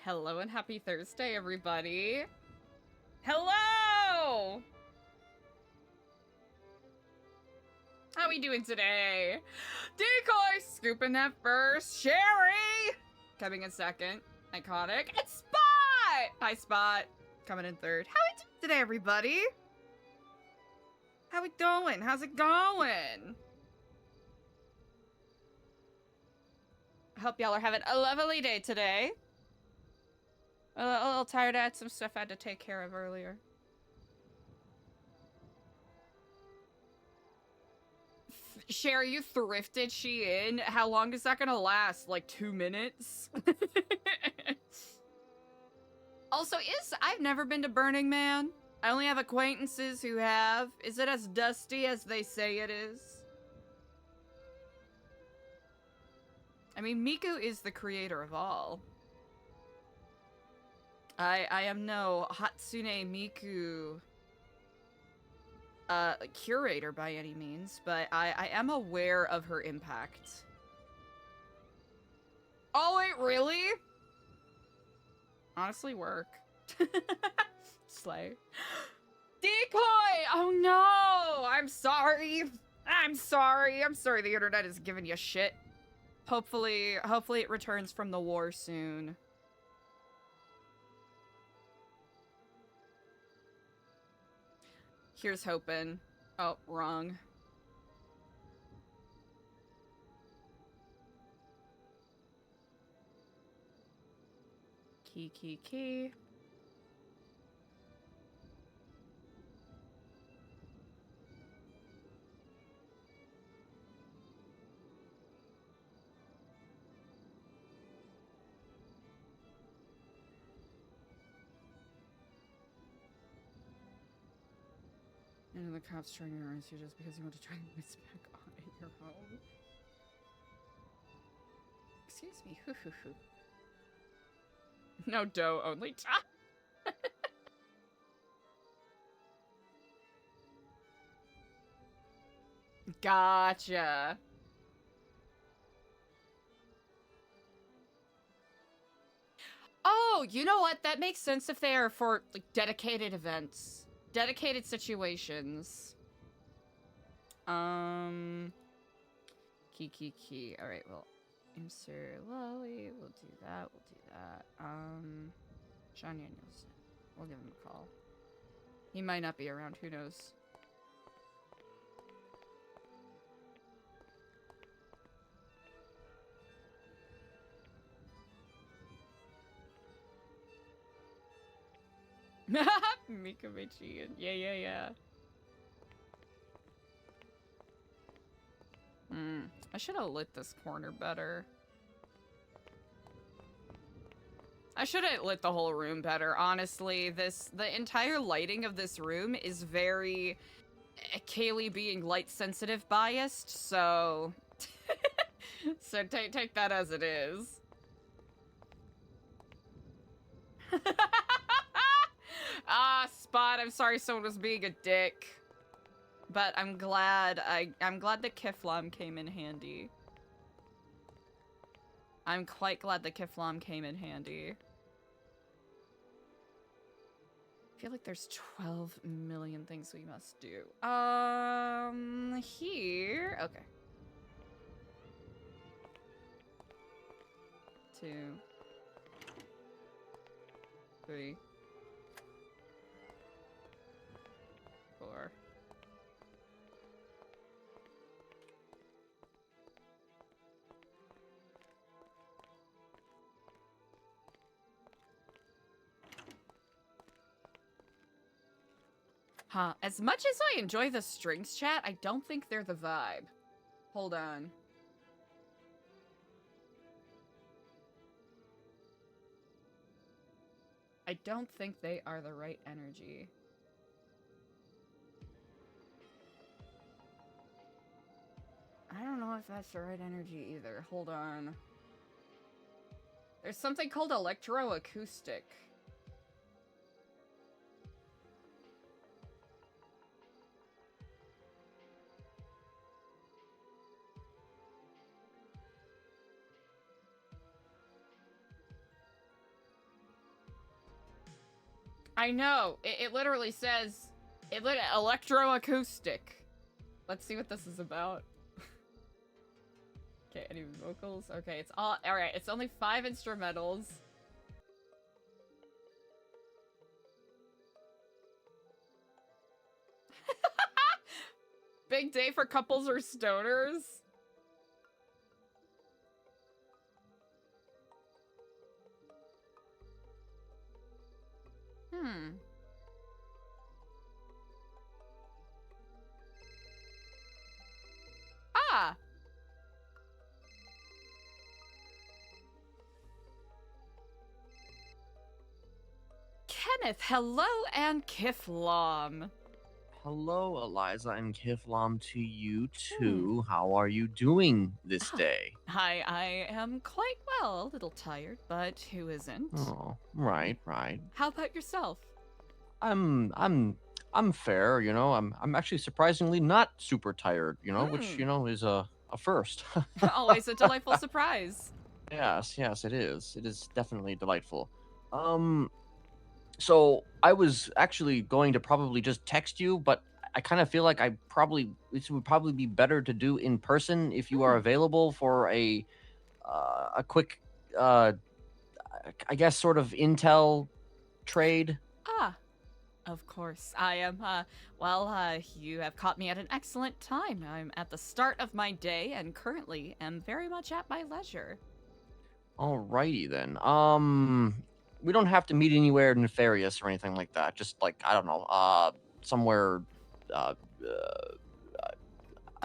Hello and happy Thursday, everybody. Hello! How we doing today? Decoy scooping that first. Sherry! Coming in second. Iconic. And Spot! Hi, Spot. Coming in third. How we doing today, everybody? How we doing? How's it going? I hope y'all are having a lovely day today. A little tired. I had some stuff I had to take care of earlier. Sherry, you thrifted Shein. How long is that gonna last? Like 2 minutes? Also, I've never been to Burning Man. I only have acquaintances who have. Is it as dusty as they say it is? I mean, Miku is the creator of all. I am no Hatsune Miku curator by any means, but I am aware of her impact. Oh, wait, really? Honestly, work. Slay. Decoy! Oh no! I'm sorry. I'm sorry the internet is giving you shit. Hopefully it returns from the war soon. Here's hoping. Oh, wrong. Key. And the cops trying to arrest you just because you want to try and miss back on in your home. Excuse me. No dough, only time. Gotcha. Oh, you know what? That makes sense if they are for like dedicated events. Dedicated situations. Key. Alright, well, insert Lolly. We'll do that. Sean Daniels. We'll give him a call. He might not be around. Who knows? Mikamichi. Yeah. I should have lit this corner better. I should have lit the whole room better, honestly. The entire lighting of this room is very Kaylee being light sensitive biased, so so take that as it is. Spot, I'm sorry someone was being a dick. But I'm glad the Kiflam came in handy. I'm quite glad the Kiflam came in handy. I feel like there's 12 million things we must do. Here. Okay. 2, 3, 4. Huh. As much as I enjoy the strings chat, I don't think they're the vibe. Hold on. I don't think they are the right energy. I don't know if that's the right energy either. Hold on. There's something called electroacoustic. I know. It literally says electroacoustic. Let's see what this is about. Okay, any vocals? Okay, it's all right. It's only 5 instrumentals. Big day for couples or stoners. Ah! Kenneth, hello and Kiflam. Hello, Eliza and Kiflam to you too. How are you doing this day? I am quite well, a little tired, but who isn't? Oh, right. How about yourself? I'm fair, you know. I'm actually surprisingly not super tired, you know, which, you know, is a first. Always a delightful surprise. Yes, it is. It is definitely delightful. So I was actually going to probably just text you, but I kind of feel like this would probably be better to do in person if you are available for a quick, I guess, sort of intel trade. Of course. I am, you have caught me at an excellent time. I'm at the start of my day and currently am very much at my leisure. Alrighty then. We don't have to meet anywhere nefarious or anything like that. Just like, I don't know, somewhere, I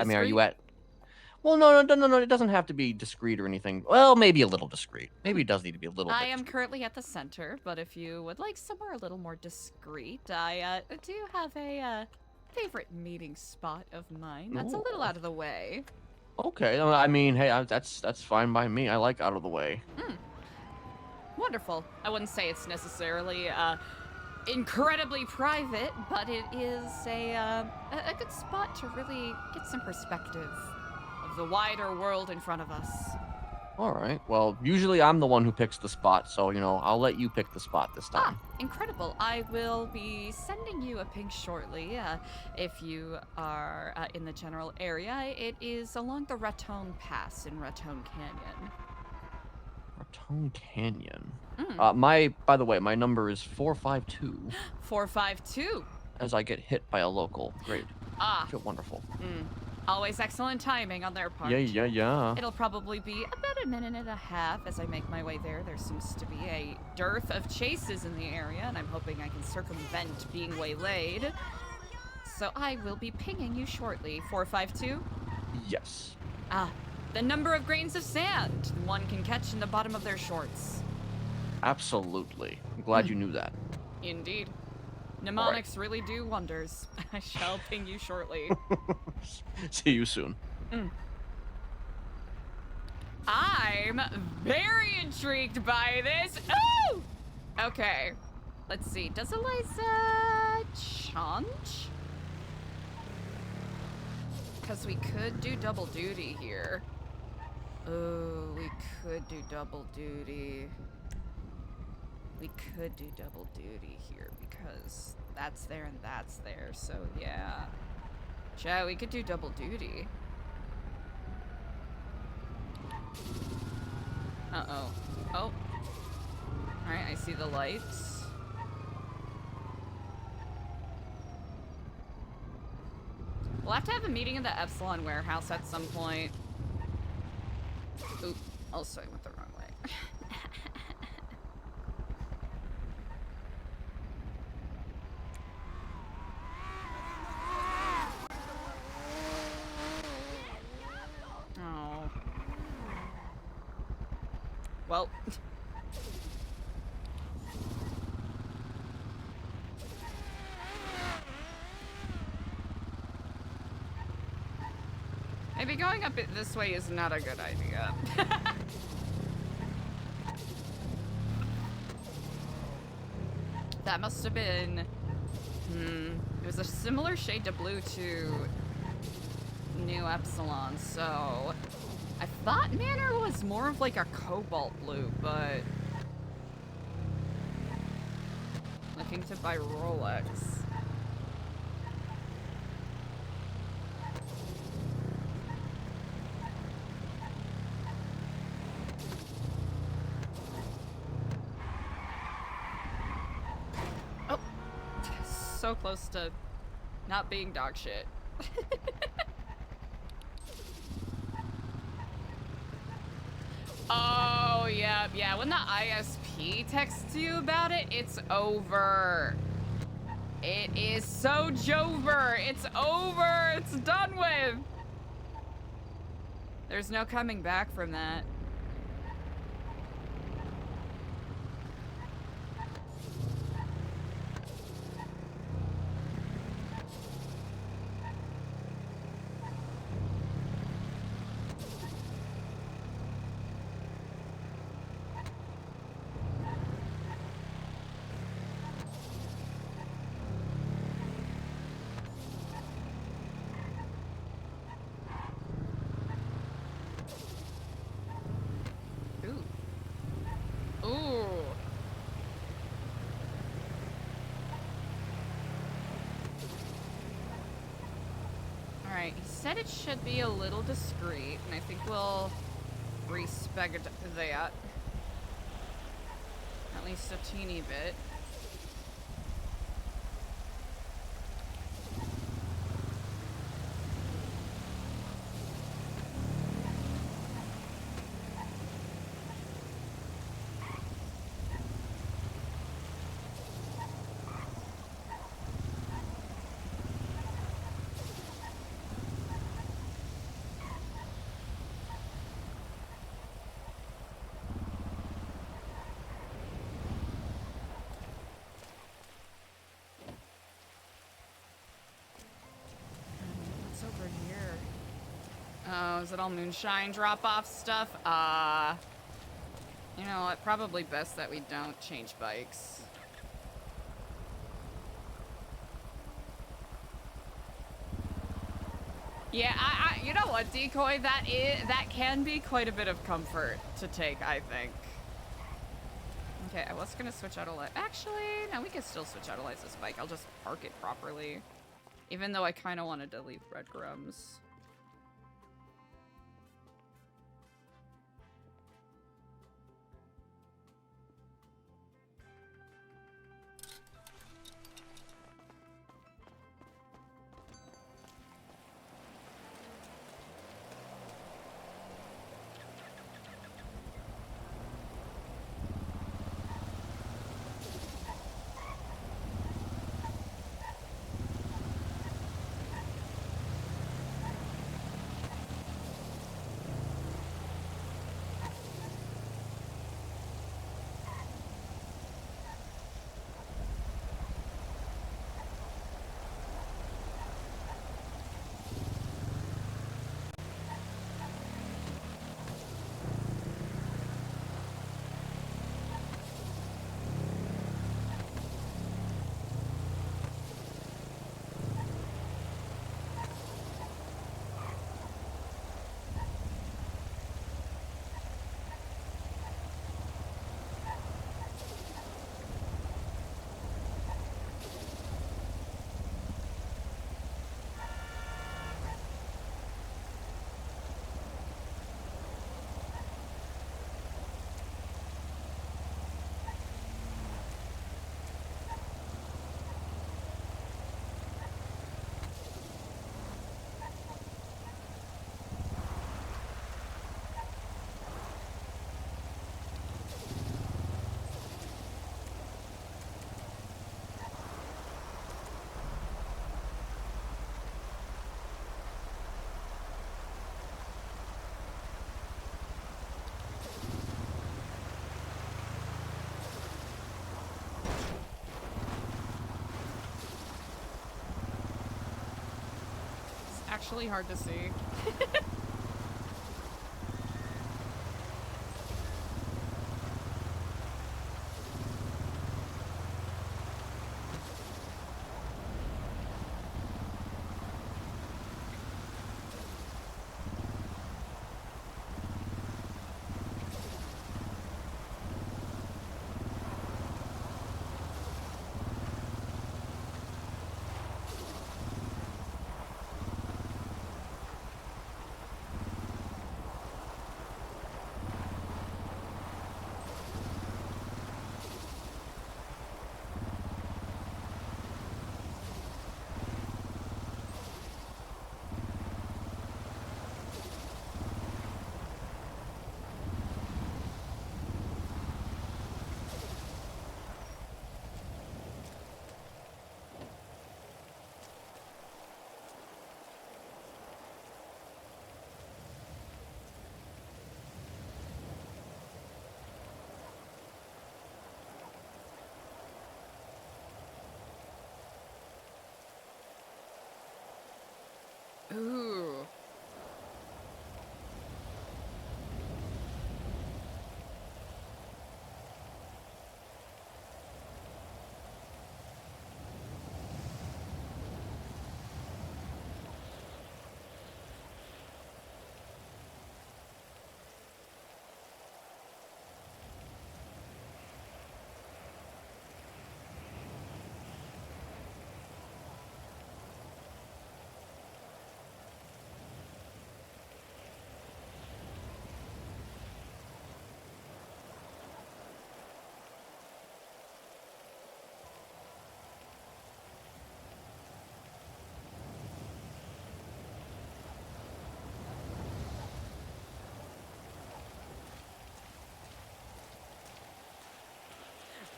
mean, are you at? Well, no. It doesn't have to be discreet or anything. Well, maybe a little discreet. Maybe it does need to be a little. I am currently at the center, but if you would like somewhere a little more discreet, I do have a favorite meeting spot of mine. That's a little out of the way. Okay. I mean, hey, that's fine by me. I like out of the way. Wonderful. I wouldn't say it's necessarily incredibly private, but it is a good spot to really get some perspective of the wider world in front of us. All right. Well, usually I'm the one who picks the spot, so, you know, I'll let you pick the spot this time. Incredible. I will be sending you a ping shortly. If you are in the general area, it is along the Raton Pass in Raton Canyon. Raton Canyon. By the way, my number is 452. 452. As I get hit by a local. Great. I feel wonderful. Always excellent timing on their part. Yeah. It'll probably be about a minute and a half as I make my way there. There seems to be a dearth of chases in the area, and I'm hoping I can circumvent being waylaid. So I will be pinging you shortly. 452? Yes. The number of grains of sand one can catch in the bottom of their shorts. Absolutely. I'm glad you knew that. Indeed. Mnemonics really do wonders. I shall ping you shortly. See you soon. I'm very intrigued by this. Ooh! Okay. Let's see. Does Eliza change? Because we could do double duty here. Oh, we could do double duty. We could do double duty here because that's there and that's there, so yeah. Joe, we could do double duty. Uh-oh. Oh. Alright, I see the lights. We'll have to have a meeting in the Epsilon warehouse at some point. Oop. Also, I went the wrong way. Oh. Well. Maybe going up it this way is not a good idea. That must have been... It was a similar shade to blue to New Epsilon, so... I thought Manor was more of like a cobalt blue, but... If looking to buy Rolex. Oh, so close to not being dog shit. Oh, yeah, yeah. When the ISP texts you about it, it's over. It is so jover. It's over. It's done with. There's no coming back from that. Alright, he said it should be a little discreet, and I think we'll respect that. At least a teeny bit. Is it all moonshine drop-off stuff? You know what? Probably best that we don't change bikes. Yeah, you know what, Decoy? That can be quite a bit of comfort to take, I think. Okay, I was gonna switch out a light. Actually, no, we can still switch out Eliza's bike. I'll just park it properly. Even though I kind of wanted to leave breadcrumbs. Actually hard to see.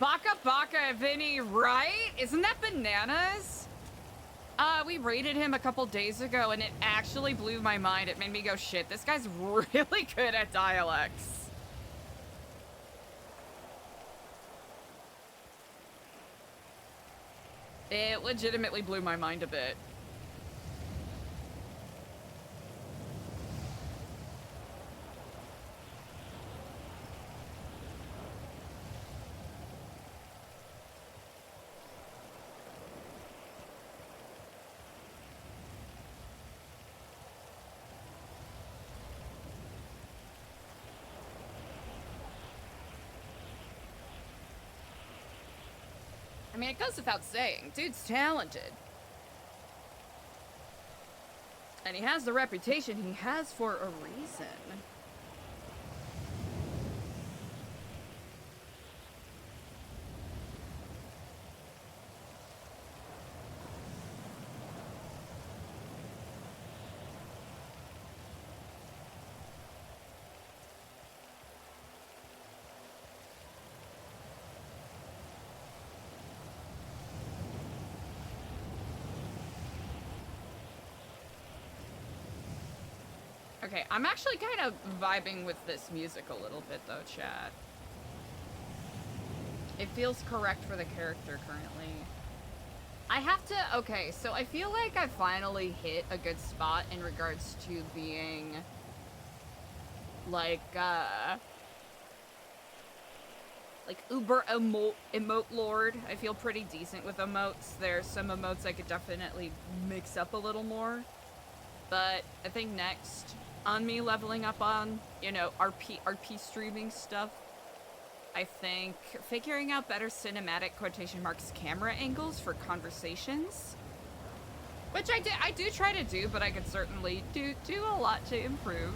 Baka Baka Vinny, right? Isn't that bananas? We rated him a couple days ago, and it actually blew my mind. It made me go, shit, this guy's really good at dialects. It legitimately blew my mind a bit. I mean, it goes without saying, dude's talented. And he has the reputation he has for a reason. Okay, I'm actually kind of vibing with this music a little bit, though, chat. It feels correct for the character currently. I have to... Okay, so I feel like I finally hit a good spot in regards to being... Like uber emote lord. I feel pretty decent with emotes. There's some emotes I could definitely mix up a little more. But I think next... on me leveling up on, you know, RP streaming stuff, I think figuring out better cinematic quotation marks camera angles for conversations, which I do try to do, but I could certainly do a lot to improve.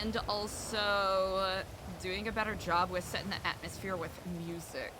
And also doing a better job with setting the atmosphere with music.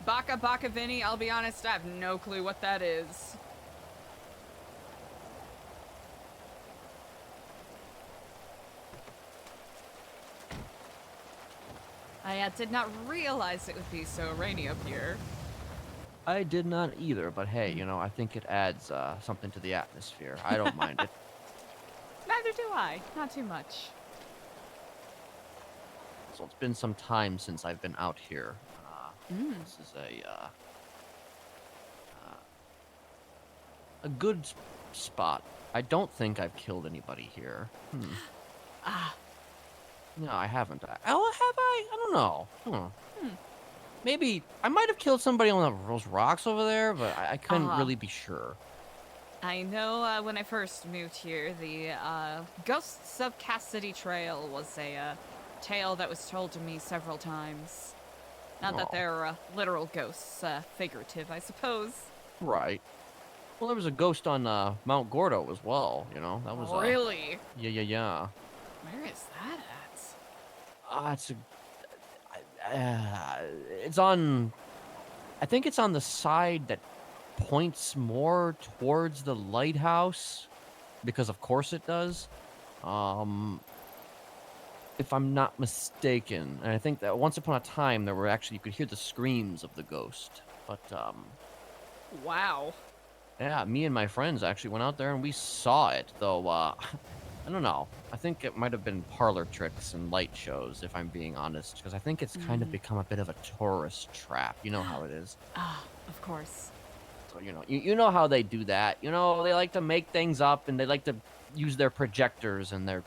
Baka Baka Vinny, I'll be honest, I have no clue what that is. I did not realize it would be so rainy up here. I did not either, but hey, you know, I think it adds something to the atmosphere. I don't mind it. Neither do I. Not too much. So it's been some time since I've been out here. This is a good spot. I don't think I've killed anybody here. No, I haven't. Oh, have I? I don't know. Maybe I might have killed somebody on those rocks over there, but I couldn't really be sure. I know when I first moved here, the Ghosts of Cassidy Trail was a tale that was told to me several times. Not that they're literal ghosts, figurative, I suppose. Right. Well, there was a ghost on Mt Gordo as well, you know? That was really? Yeah. Where is that at? It's on... I think it's on the side that points more towards the lighthouse, because of course it does. If I'm not mistaken. And I think that once upon a time, there were actually... You could hear the screams of the ghost. But, Wow. yeah, me and my friends actually went out there and we saw it, though, I don't know. I think it might have been parlor tricks and light shows, if I'm being honest, because I think it's kind of become a bit of a tourist trap. You know how it is. Of course. So, you know, you know how they do that. You know, they like to make things up and they like to use their projectors and their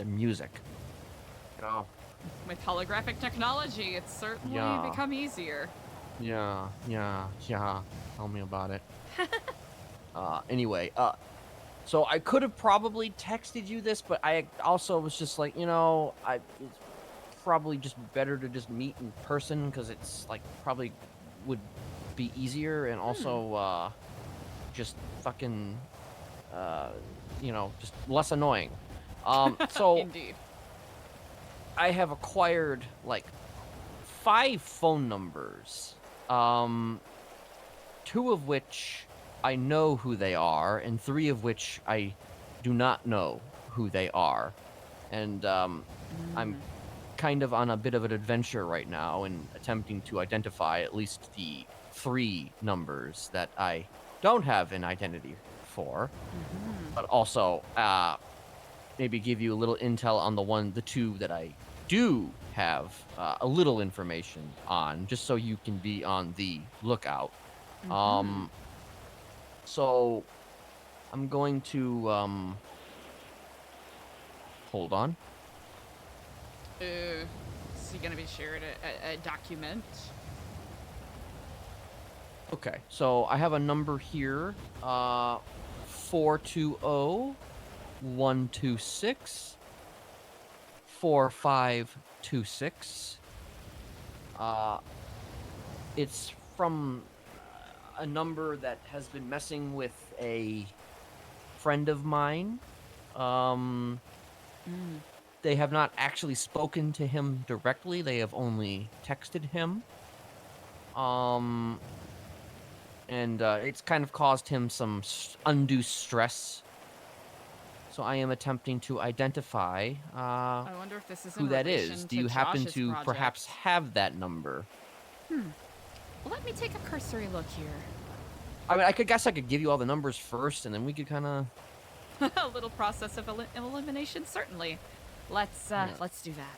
music. You know? With holographic technology, it's certainly become easier. Yeah. Tell me about it. Anyway, So I could have probably texted you this, but I also was just like, it's probably just better to just meet in person because it's like probably would be easier and also just fucking uh just less annoying. So Indeed. I have acquired like 5 phone numbers. Um 2 of which I know who they are, and 3 of which I do not know who they are. And I'm Mm. kind of on a bit of an adventure right now in attempting to identify at least the 3 numbers that I don't have an identity for, Mhm. but also maybe give you a little intel on the 2 that I do have a little information on, just so you can be on the lookout. Mhm. Um, so I'm going to hold on. Is he gonna be shared a document? Okay, so I have a number here, 420 126 4526. Uh, it's from a number that has been messing with a friend of mine. Um, Mm. they have not actually spoken to him directly. They have only texted him. Um, and it's kind of caused him some undue stress. So I am attempting to identify I wonder if this is in who that is. relation Do to you happen Josh's to perhaps project. have that number? Hmm. Let me take a cursory look here. I mean, I could give you all the numbers first, and then we could kind of. A little process of elimination, certainly. Let's do that.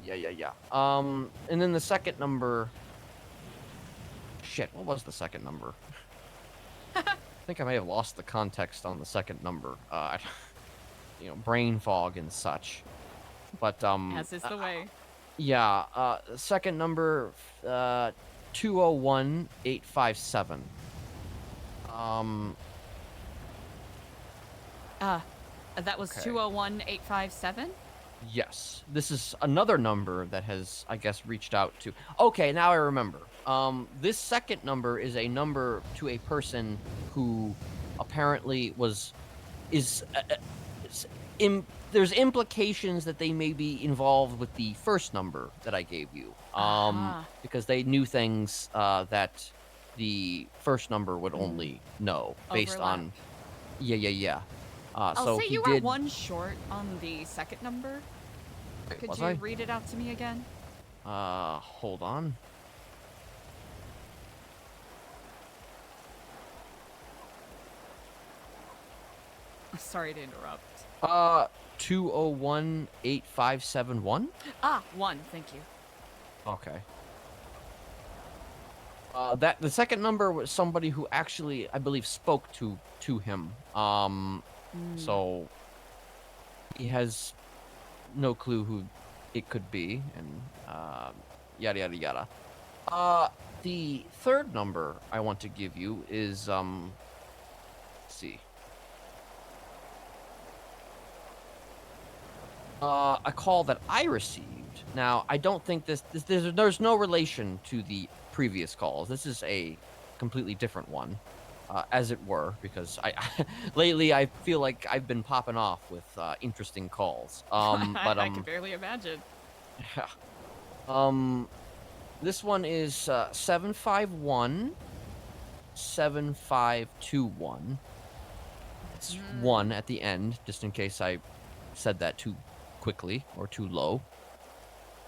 Yeah. And then the second number. Shit, what was the second number? I think I may have lost the context on the second number. Brain fog and such. But As is the way. yeah. Second number, 201857. Um. Uh, that was Okay. 201857? Yes. This is another number that has, I guess, reached out to. Okay, now I remember. This second number is a number to a person who apparently is, is there's implications that they may be involved with the first number that I gave you. Aha. Because they knew things that the first number would only know based Overlap. on. Yeah. I'll So say he you are did. one short on the second number. Wait, Could was you I? read it out to me again? Hold on. Sorry to interrupt. 2018571. Ah, one. Thank you. Okay. That the second number was somebody who actually, I believe, spoke to him. So he has no clue who it could be, and yada yada yada. The third number I want to give you is let's see. A call that I received. Now, I don't think there's no relation to the previous calls. This is a completely different one, as it were, because lately I feel like I've been popping off with interesting calls. But I could barely imagine. yeah. This one is 751 7521. It's one at the end, just in case I said that too quickly or too low.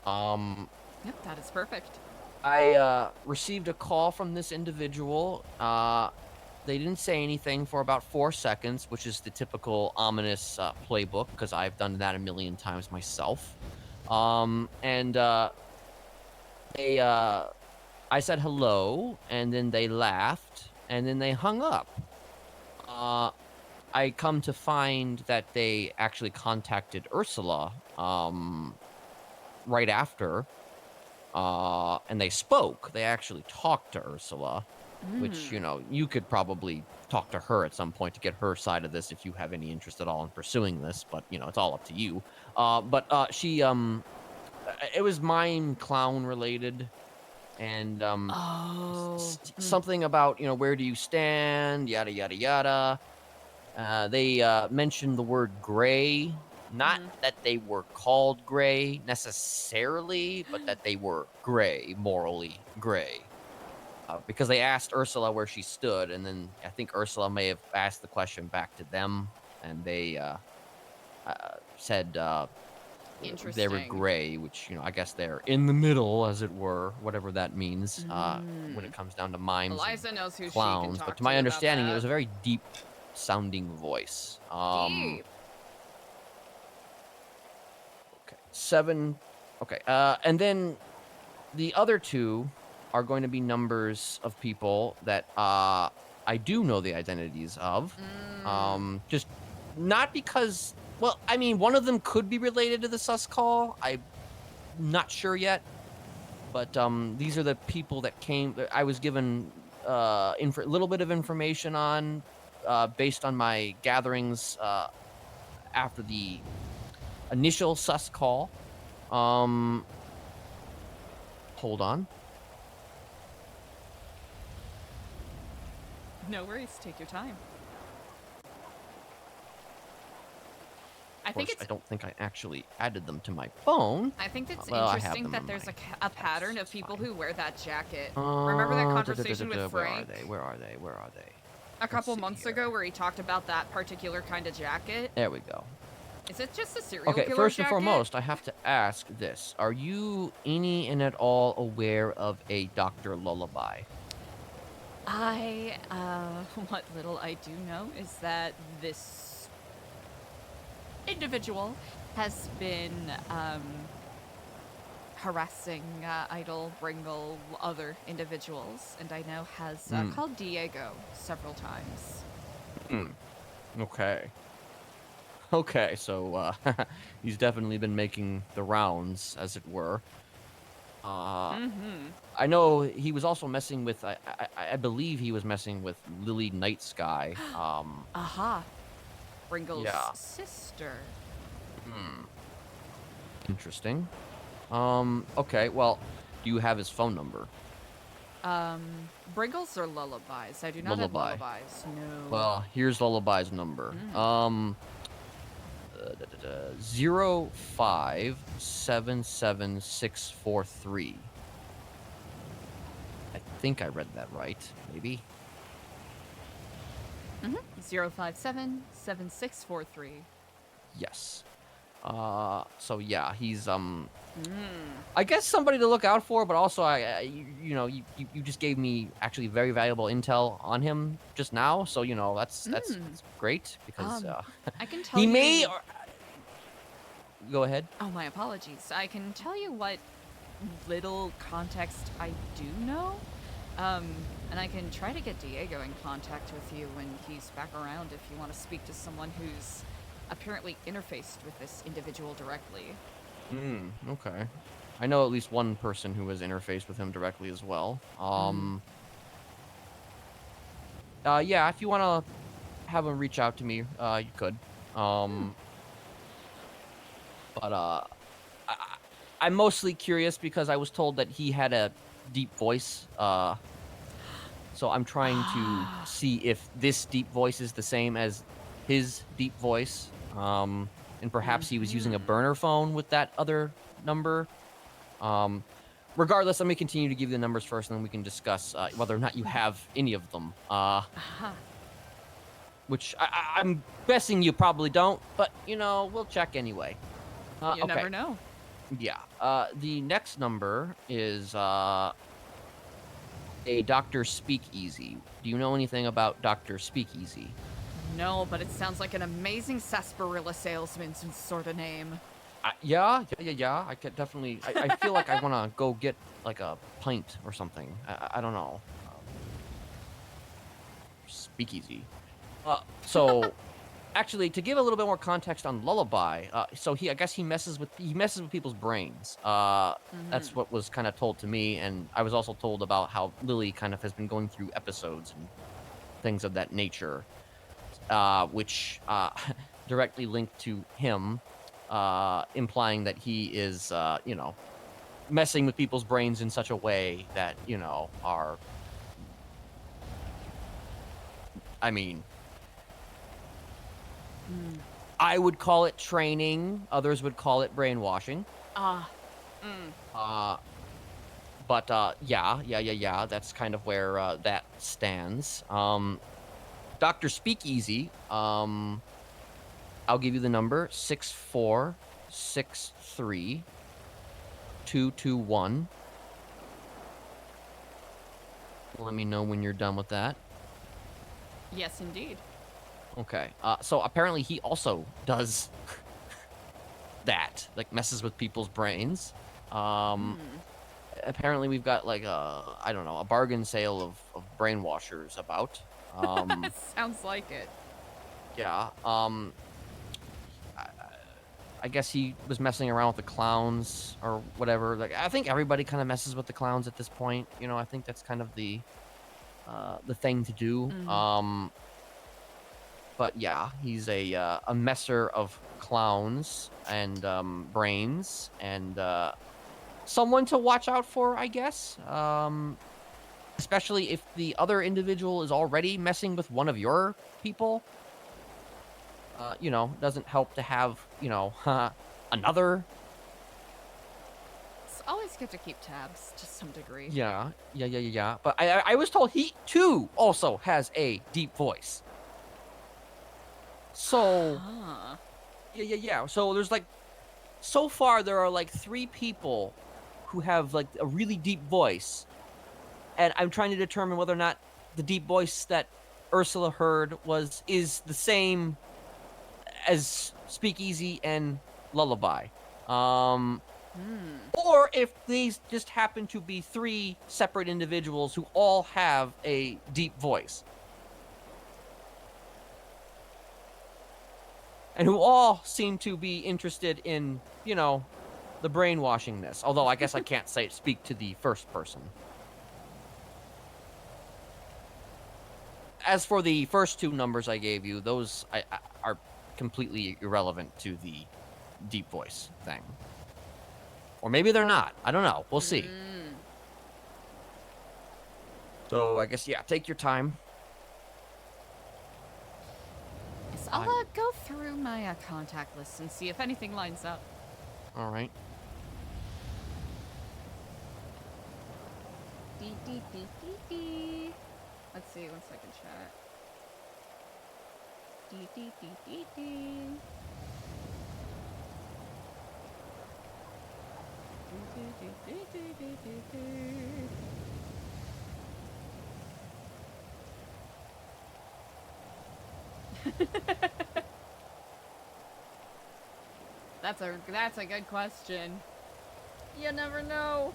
Yep, that is perfect. I received a call from this individual. They didn't say anything for about 4 seconds, which is the typical ominous playbook, because I've done that a million times myself. And I said hello, and then they laughed, and then they hung up. I come to find that they actually contacted Ursula right after, and they spoke. They actually talked to Ursula. which, you could probably talk to her at some point to get her side of this if you have any interest at all in pursuing this, but, it's all up to you. She, it was mime clown related, and, Oh. something about, where do you stand, yada, yada, yada. They mentioned the word gray. Not that they were called gray necessarily, but that they were gray, morally gray. Because they asked Ursula where she stood, and then I think Ursula may have asked the question back to them, and they said they were Interesting. gray, which, I guess they're in the middle, as it were, whatever that means, when it comes down to mimes and Eliza knows who she can clowns. But talk to to my about understanding, it that. was a very deep sounding voice. Deep. Okay, 7. Okay, and then the other 2 are going to be numbers of people that I do know the identities of. Just not because, well, I mean, one of them could be related to the sus call. I'm not sure yet, but these are the people that came. That I was given a little bit of information on, based on my gatherings after the initial sus call. Hold on. No worries. Take your time. Of course, I don't think I actually added them to my phone. I think it's Well, interesting that there's a pattern of people who wear that jacket. Remember that conversation with Frank? Where are they? A couple months ago where he talked about that particular kind of jacket? There we go. Is it just a serial Okay, killer first jacket? and foremost, I have to ask this. Are you any and at all aware of a Dr. Lullabye? What little I do know is that this individual has been, harassing, Idol, Bringle, other individuals, and I know has, called Diego several times. Okay, so, he's definitely been making the rounds, as it were. I know he was also messing with, I believe he was messing with Lily Night Sky. Aha. Bringle's Yeah. sister. Interesting. Okay, well, do you have his phone number? Bringles or Lullabies? I do not have Lullabye. Lullabies, no. Well, here's Lullabye's number. 0577643. I think I read that right, maybe. 0577643. Yes. So yeah, he's I guess somebody to look out for, but also you just gave me actually very valuable intel on him just now, so that's great because I can tell he you... may or... Go ahead. Oh, my apologies. I can tell you what little context I do know. And I can try to get Diego in contact with you when he's back around if you want to speak to someone who's apparently interfaced with this individual directly. Okay. I know at least one person who has interfaced with him directly as well. Yeah, if you want to have him reach out to me, you could. But I'm mostly curious because I was told that he had a deep voice. So I'm trying to see if this deep voice is the same as his deep voice. And perhaps he was using a burner phone with that other number. Regardless, let me continue to give you the numbers first, and then we can discuss whether or not you have any of them. Which I'm guessing you probably don't, but, we'll check anyway. You never know. Yeah. The next number is a Dr. Speakeasy. Do you know anything about Dr. Speakeasy? No, but it sounds like an amazing sarsaparilla salesman sort of name. Yeah. I could definitely... I feel like I want to go get, like, a pint or something. I don't know. Speakeasy. So... Actually, to give a little bit more context on Lullabye, so I guess he messes with people's brains. That's what was kind of told to me, and I was also told about how Lily kind of has been going through episodes and things of that nature, which directly linked to him, implying that he is, messing with people's brains in such a way that are, I mean. I would call it training. Others would call it brainwashing. But yeah. That's kind of where that stands. Dr. Speakeasy. I'll give you the number 6463221. Let me know when you're done with that. Yes, indeed. Okay. So apparently he also does that, like messes with people's brains. Apparently we've got like I don't know, a bargain sale of brainwashers about. Sounds like it. Yeah. I guess he was messing around with the clowns or whatever. Like I think everybody kind of messes with the clowns at this point. I think that's kind of the thing to do. But yeah, he's a messer of clowns and brains and someone to watch out for, I guess. Especially if the other individual is already messing with one of your people. Doesn't help to have, another. It's always good to keep tabs to some degree. Yeah. But I was told he, too, also has a deep voice. So, yeah. So there's like, so far there are like 3 people who have like a really deep voice. And I'm trying to determine whether or not the deep voice that Ursula heard is the same as Speakeasy and Lullabye. Or if these just happen to be 3 separate individuals who all have a deep voice. And who all seem to be interested in, the brainwashingness. Although I guess I can't speak to the first person. As for the first 2 numbers I gave you, those are completely irrelevant to the deep voice thing. Or maybe they're not. I don't know. We'll see. So I guess, yeah, take your time. Yes, I'll go through my contact list and see if anything lines up. All right. Let's see, 1 second, chat. That's a good question. You never know.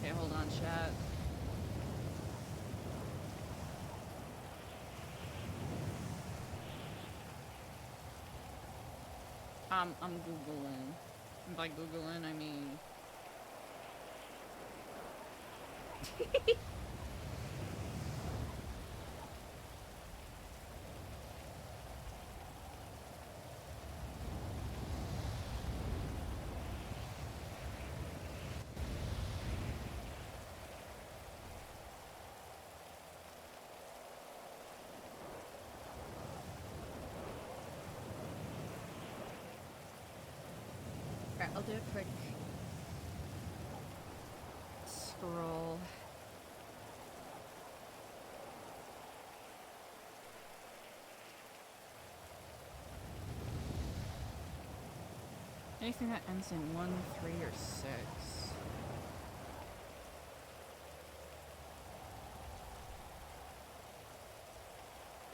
Okay, hold on, chat. I'm Googling. And by Googling, I mean... Alright, I'll do a quick scroll. Anything that ends in 1, 3, or 6.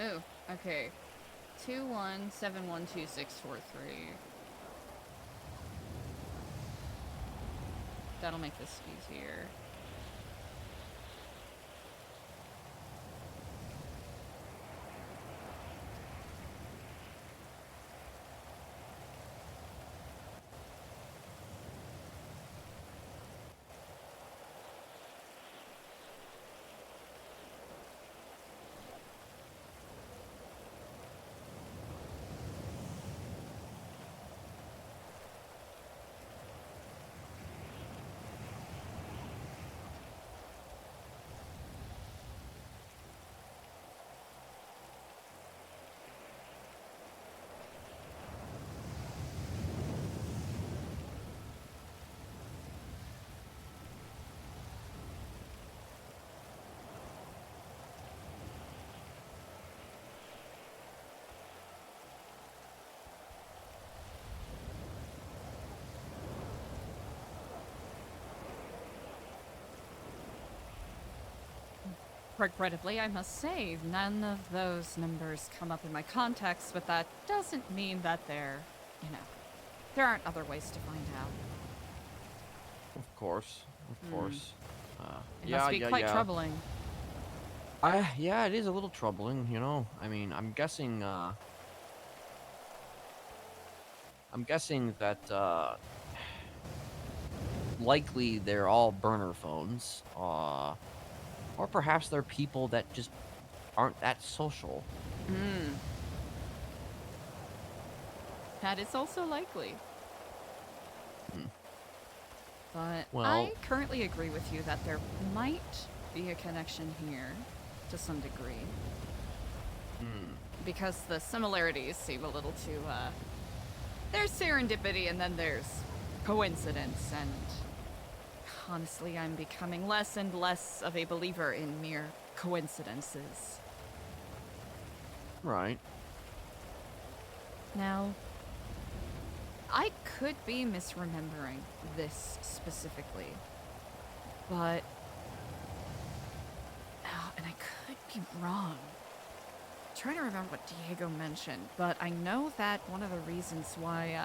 Oh, okay. 21712643. That'll make this easier. Regrettably, I must say, none of those numbers come up in my contacts, but that doesn't mean that there aren't other ways to find out. Of course. Of course. It must be quite troubling. Yeah, it is a little troubling, you know. I mean, I'm guessing that likely they're all burner phones. Or perhaps they're people that just aren't that social. That is also likely. But Well, I currently agree with you that there might be a connection here to some degree. Because the similarities seem a little too, there's serendipity and then there's coincidence, and honestly, I'm becoming less and less of a believer in mere coincidences. right. Now, I could be misremembering this specifically, but... and I could be wrong. I'm trying to remember what Diego mentioned, but I know that one of the reasons why,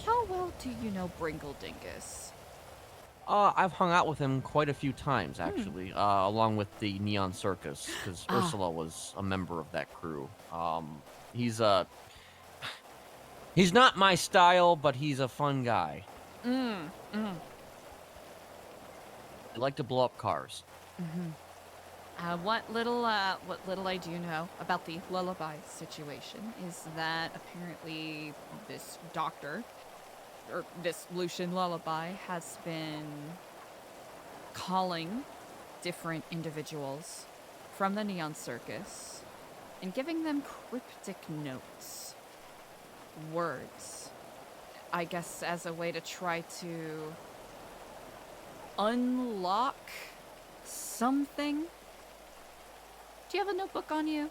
how well do you know Bringle-Dingus? I've hung out with him quite a few times, actually, along with the Neon Circus, because Ursula was a member of that crew. He's not my style, but he's a fun guy. I like to blow up cars. What little I do know about the Lullabye situation is that apparently this doctor, or this Lucian Lullabye, has been calling different individuals from the Neon Circus and giving them cryptic notes, words, I guess as a way to try to unlock something. Do you have a notebook on you?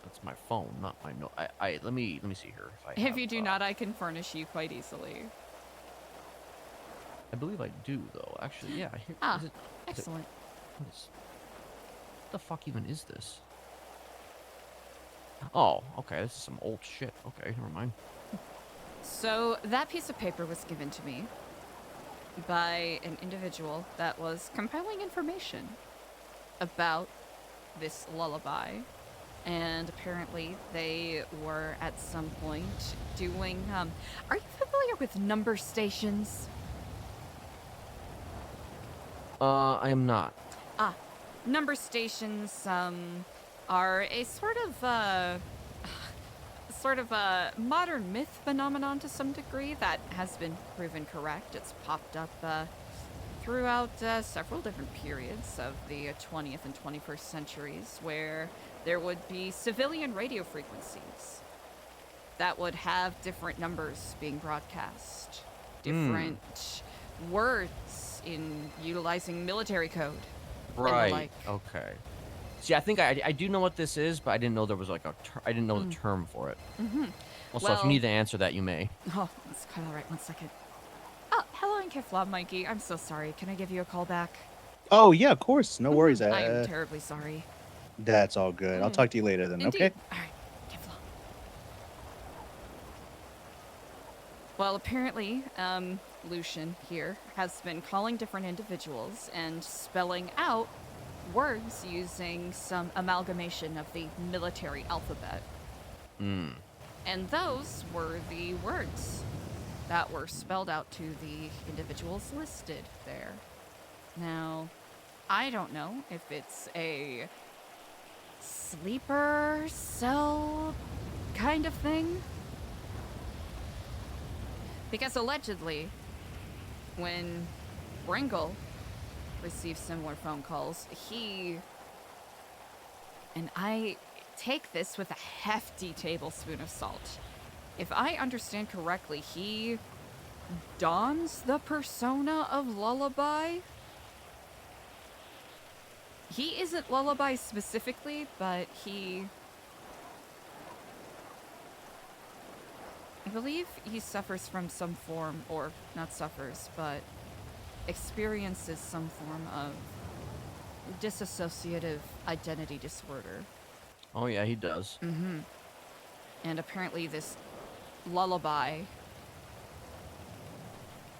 That's my phone, not my note. Let me see here If you do not, I can furnish you quite easily. I believe I do, though. Actually, yeah. Here, Excellent. What the fuck even is this? Oh, okay. This is some old shit. Okay, never mind. So that piece of paper was given to me by an individual that was compiling information about this lullaby, and apparently they were at some point doing are you familiar with number stations? I am not. Number stations are a sort of a modern myth phenomenon to some degree that has been proven correct. It's popped up throughout several different periods of the 20th and 21st centuries, where there would be civilian radio frequencies that would have different numbers being broadcast, different words in utilizing military code. Right. And the like. Okay. See, I think I do know what this is, but I didn't know there was like I didn't know the term for it. Also, if you need to answer that, you may. Oh, that's quite all right. 1 second. Oh, hello, Inkiflob Mikey. I'm so sorry. Can I give you a call back? Oh yeah, of course. No worries. I am terribly sorry. That's all good. I'll talk to you later then. Indeed. Okay. All right. Get long. Well, apparently, Lucian here has been calling different individuals and spelling out words using some amalgamation of the military alphabet. Hmm. And those were the words that were spelled out to the individuals listed there. Now, I don't know if it's a sleeper cell kind of thing. Because allegedly, when Bringle received similar phone calls, he, and I take this with a hefty tablespoon of salt. If I understand correctly, he dons the persona of Lullabye. He isn't Lullabye specifically, but I believe he suffers from some form, or not suffers, but experiences some form of dissociative identity disorder. Oh yeah, he does. Mm-hmm. And apparently this Lullabye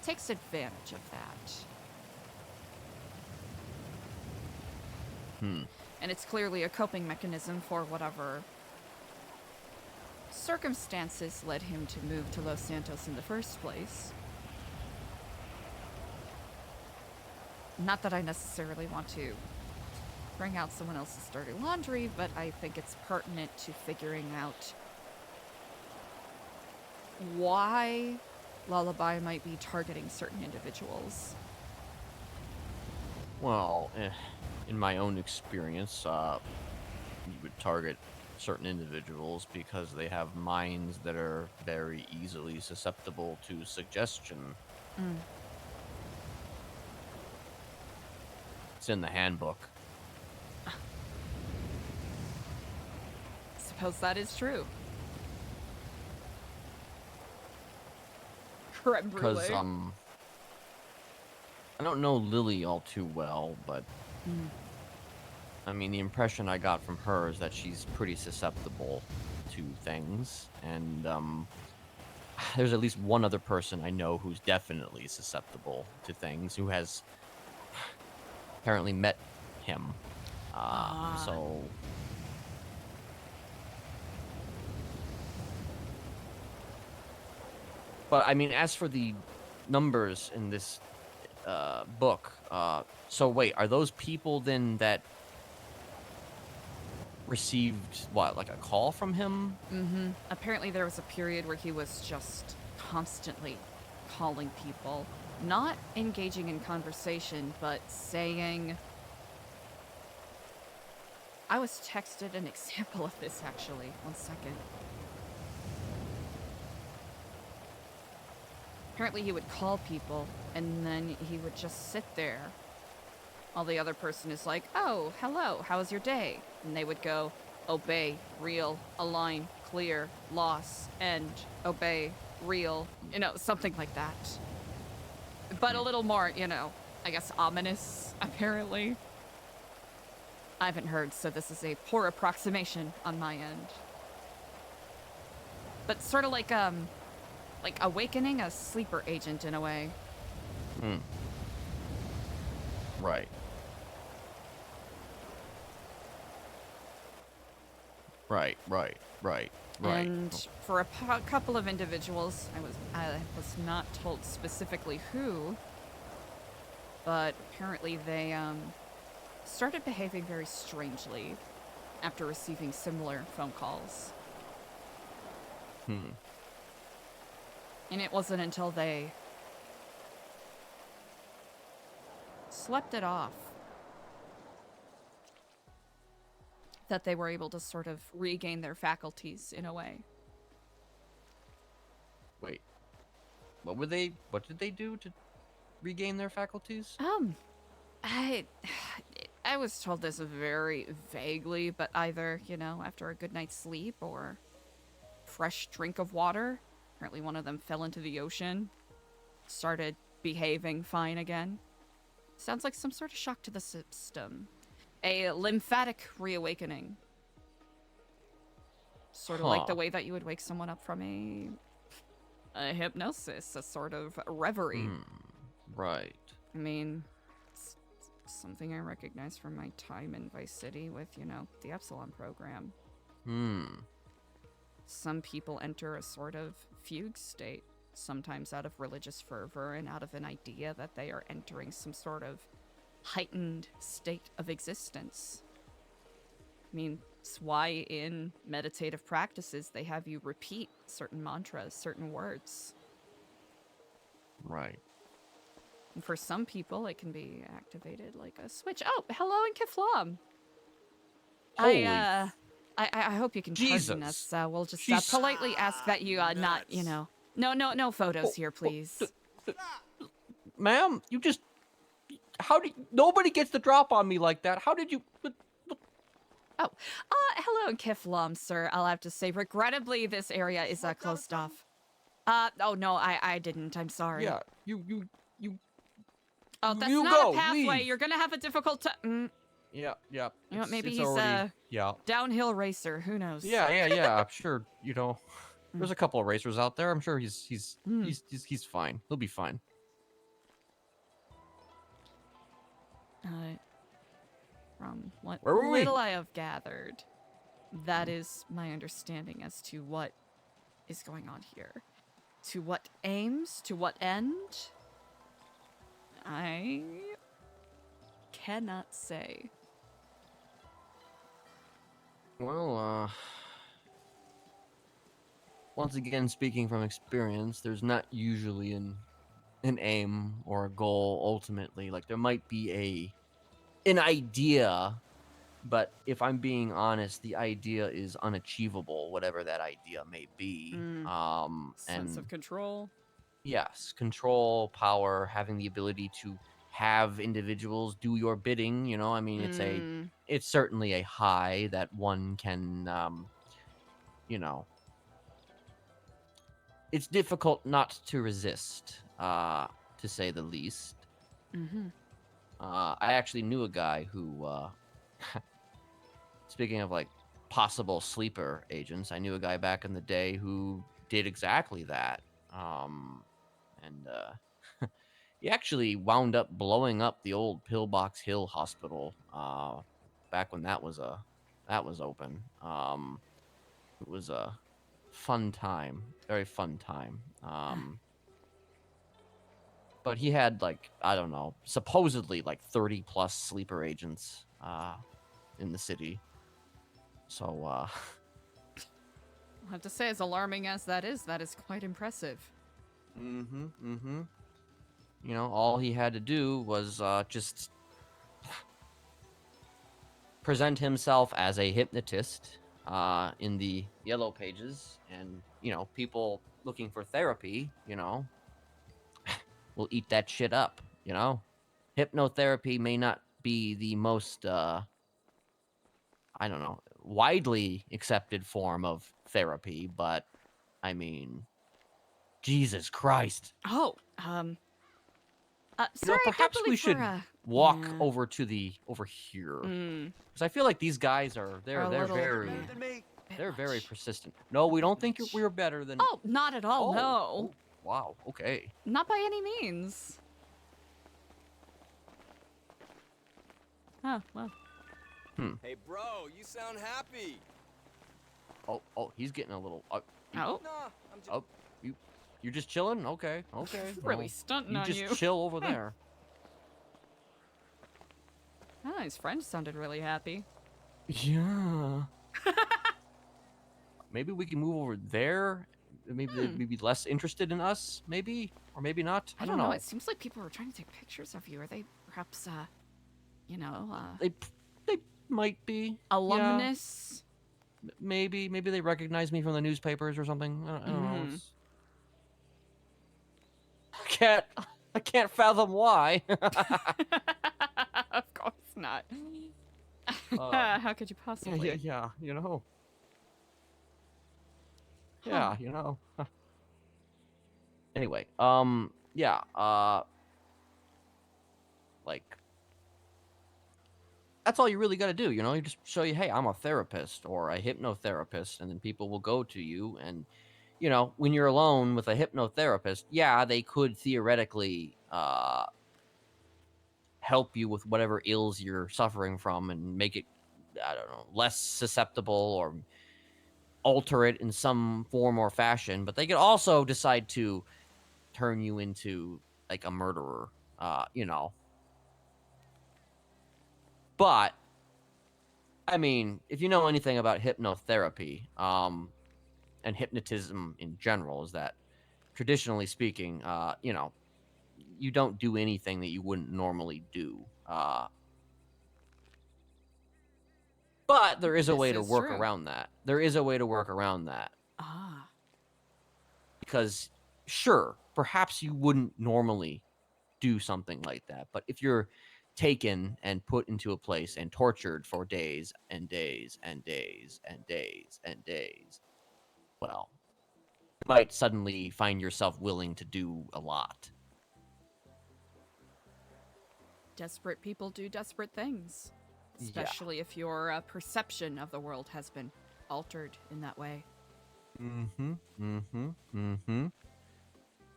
takes advantage of that. And it's clearly a coping mechanism for whatever circumstances led him to move to Los Santos in the first place. Not that I necessarily want to bring out someone else's dirty laundry, but I think it's pertinent to figuring out why Lullabye might be targeting certain individuals. Well, in my own experience, you would target certain individuals because they have minds that are very easily susceptible to suggestion. It's in the handbook. Suppose that is true. Creme brulee. Because I don't know Lily all too well, but I mean, the impression I got from her is that she's pretty susceptible to things, and there's at least one other person I know who's definitely susceptible to things, who has apparently met him. So but I mean, as for the numbers in this book, so wait, are those people then that received what, like a call from him? Mm-hmm. Apparently there was a period where he was just constantly calling people, not engaging in conversation, but saying... I was texted an example of this, actually. 1 second. Apparently he would call people, and then he would just sit there while the other person is like, oh, hello, how was your day? And they would go, obey, real, align, clear, loss, end, obey, real, you know, something like that. But a little more, you know, I guess ominous, apparently. I haven't heard, so this is a poor approximation on my end. But sort of like awakening a sleeper agent in a way. Right. Right. And for a couple of individuals, I was not told specifically who, but apparently they started behaving very strangely after receiving similar phone calls. And it wasn't until they slept it off that they were able to sort of regain their faculties in a way. Wait. What did they do to regain their faculties? I was told this very vaguely, but either, you know, after a good night's sleep or fresh drink of water. Apparently one of them fell into the ocean, started behaving fine again. Sounds like some sort of shock to the system. A lymphatic reawakening. Sort of like the way that you would wake someone up from a hypnosis, a sort of reverie. Right. I mean, it's something I recognize from my time in Vice City with, you know, the Epsilon program. Some people enter a sort of fugue state, sometimes out of religious fervor and out of an idea that they are entering some sort of heightened state of existence. I mean, it's why in meditative practices they have you repeat certain mantras, certain words. Right. And for some people, it can be activated like a switch. Oh, hello in Kiflam. Holy I hope you can pardon Jesus. us. We'll just She's- politely ask that you not, you know, no photos here, please. Ma'am, you just... How did... Nobody gets the drop on me like that. How did you... Oh, hello in Kiflam, sir. I'll have to say, regrettably, this area is closed off. Oh no, I didn't. I'm sorry. Yeah, you... Oh, that's you not go, a pathway. leave. You're gonna have a difficult time. Yeah. You know what, It's- maybe it's he's already, yeah. downhill racer. Who knows? Yeah. I'm sure, you know, there's a couple of racers out there. I'm sure he's fine. He'll be fine. Uh, from what Where were we? little I have gathered, that is my understanding as to what is going on here. To what aims, to what end, I cannot say. Well, once again, speaking from experience, there's not usually an aim or a goal ultimately. Like, there might be an idea, but if I'm being honest, the idea is unachievable, whatever that idea may be. Sense of control. Yes, control, power, having the ability to have individuals do your bidding, you know, I mean, it's certainly a high that one can, you know, it's difficult not to resist, to say the least. I actually knew a guy who, speaking of like possible sleeper agents, I knew a guy back in the day who did exactly that. He actually wound up blowing up the old Pillbox Hill Hospital back when that was open. It was a fun time, very fun time. But he had like, I don't know, supposedly like 30 plus sleeper agents in the city. So I'll have to say, as alarming as that is quite impressive. You know, all he had to do was just present himself as a hypnotist in the yellow pages, and, you know, people looking for therapy, you know, will eat that shit up, you know? Hypnotherapy may not be the most, I don't know, widely accepted form of therapy, but, I mean, Jesus Christ. Oh, You sorry, know, I can't perhaps we believe should we're, walk yeah. over here, because I feel like these guys are they're a little very much. persistent. No, we don't think we're better than. Oh, not at all, no. Oh, wow. Okay. Not by any means. Oh, well. Hey, bro, you sound happy. Oh, he's getting a little. Oh, Nah, I'm just. Oh, you're just chilling. Okay. really well, stunting you on just you. chill over there. Ah, his friend sounded really happy. Yeah. Maybe we can move over there. Maybe they'd be less interested in us. Maybe, or maybe not. I don't know. It seems like people were trying to take pictures of you. Are they perhaps, you know, They might be. Yeah. alumnus? Maybe they recognize me from the newspapers or something. I don't know. I can't fathom why. Of course not. How could you possibly? Yeah, you know. Yeah, you know. Anyway, yeah, like, that's all you really got to do. You just show you, hey, I'm a therapist or a hypnotherapist, and then people will go to you. And when you're alone with a hypnotherapist, yeah, they could theoretically help you with whatever ills you're suffering from and make it, I don't know, less susceptible or alter it in some form or fashion. But they could also decide to turn you into like a murderer, But I mean, if you know anything about hypnotherapy, and hypnotism in general, is that traditionally speaking, you don't do anything that you wouldn't normally do. But there is a This way to is work true. around that. There is a way to work around that. Ah. Because, sure, perhaps you wouldn't normally do something like that. But if you're taken and put into a place and tortured for days and days and days and days and days, well, you might suddenly find yourself willing to do a lot. Desperate people do desperate things. Yeah. Especially if your perception of the world has been altered in that way.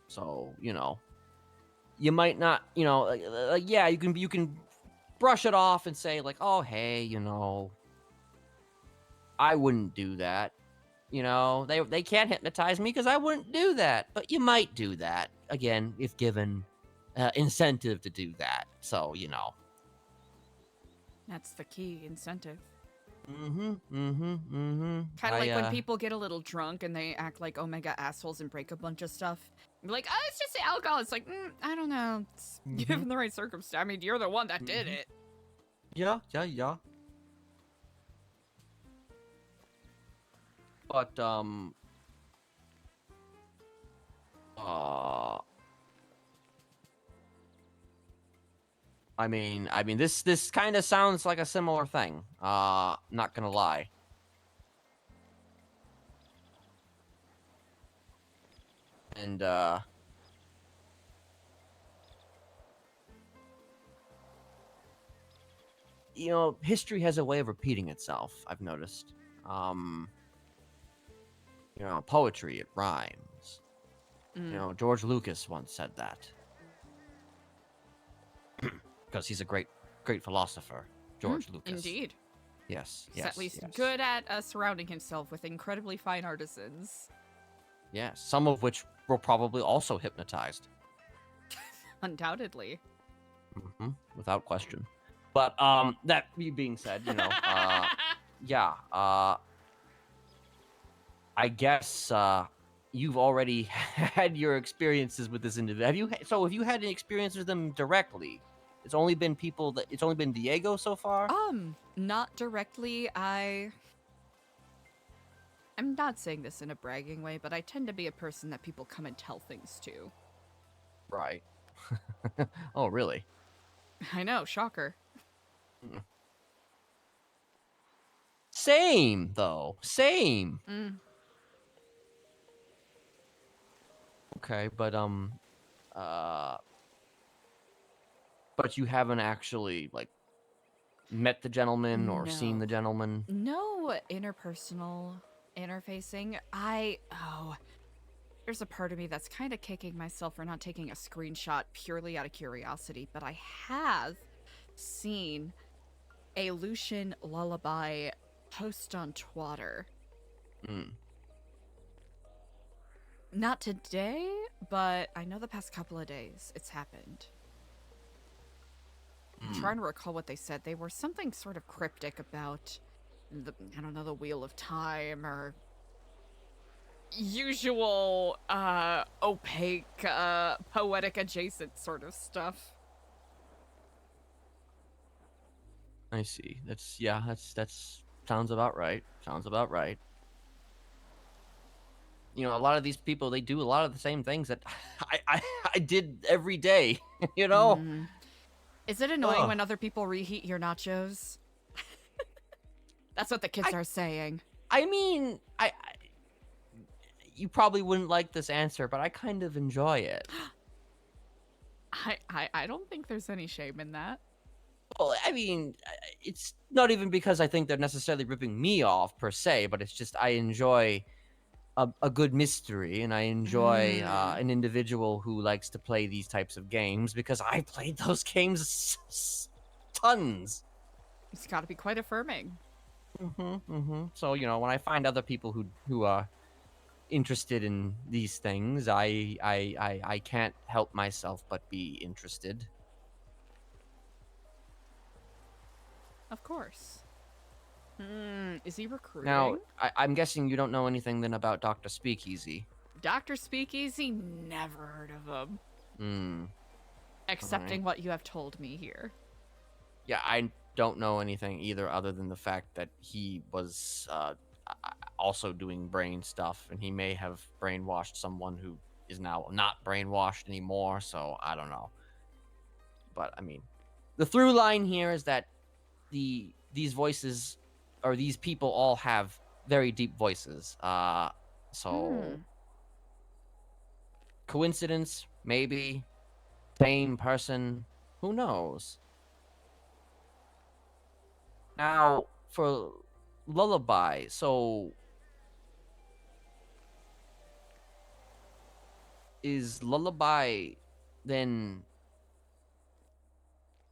So, you might not, yeah, you can brush it off and say like, oh, hey, I wouldn't do that. They can't hypnotize me because I wouldn't do that. But you might do that, again, if given incentive to do that. So, That's the key, incentive. Kind Kind of like when people get a little drunk and they act like omega assholes and break a bunch of stuff. You're like, oh, it's just the alcohol. It's like, I don't know. It's given the right circumstance. I mean, you're the one that did it. Yeah. But, I mean, this kind of sounds like a similar thing. Not gonna lie. And, history has a way of repeating itself, I've noticed. Poetry, it rhymes. George Lucas once said that. Because he's a great philosopher, George Lucas. Indeed. Yes. He's at least good at surrounding himself with incredibly fine artisans. Yes, some of which were probably also hypnotized. Undoubtedly. Without question. But that being said, yeah. I guess you've already had your experiences with this individual. Have you had any experience with them directly? It's only been Diego so far? Not directly. I'm not saying this in a bragging way, but I tend to be a person that people come and tell things to. Right. Oh, really? I know, shocker. Same, though. Same. Okay, but you haven't actually like met the gentleman or seen the gentleman? No interpersonal interfacing. There's a part of me that's kind of kicking myself for not taking a screenshot purely out of curiosity, but I have seen a Lucian Lullabye post on Twitter. Not today, but I know the past couple of days it's happened. I'm trying to recall what they said. They were something sort of cryptic about the Wheel of Time or usual opaque poetic adjacent sort of stuff. I see. That's sounds about right. A lot of these people, they do a lot of the same things that I did every day, Is it annoying when other people reheat your nachos? That's what the kids are saying. I mean, you probably wouldn't like this answer, but I kind of enjoy it. I don't think there's any shame in that. Well, I mean, it's not even because I think they're necessarily ripping me off per se, but it's just I enjoy a good mystery, and I enjoy an individual who likes to play these types of games because I played those games tons. It's got to be quite affirming. So when I find other people who are interested in these things, I can't help myself but be interested. Of course. Is he recruiting? Now, I'm guessing you don't know anything then about Dr. Speakeasy. Dr. Speakeasy, never heard of him. Excepting Alright. what you have told me here. Yeah, I don't know anything either other than the fact that he was also doing brain stuff, and he may have brainwashed someone who is now not brainwashed anymore, so I don't know. But, I mean, the through line here is that these voices, or these people all have very deep voices. Coincidence, maybe. Same person, who knows? Now, for Lullabye, so is Lullabye then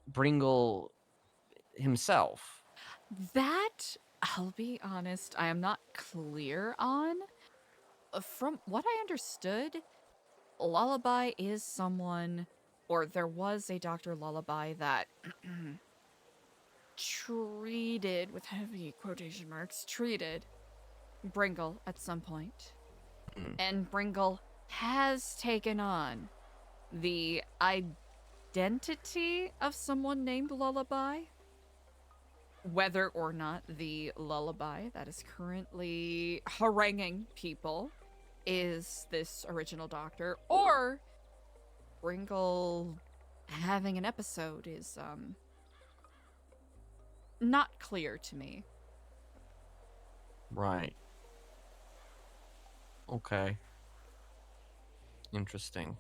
Bringle himself? That, I'll be honest, I am not clear on. From what I understood, Lullabye is someone, or there was a Dr. Lullabye that treated, with heavy quotation marks, treated Bringle at some point. And Bringle has taken on the identity of someone named Lullabye. Whether or not the Lullabye that is currently haranguing people is this original doctor, or Bringle having an episode is not clear to me. Right. Okay. Interesting.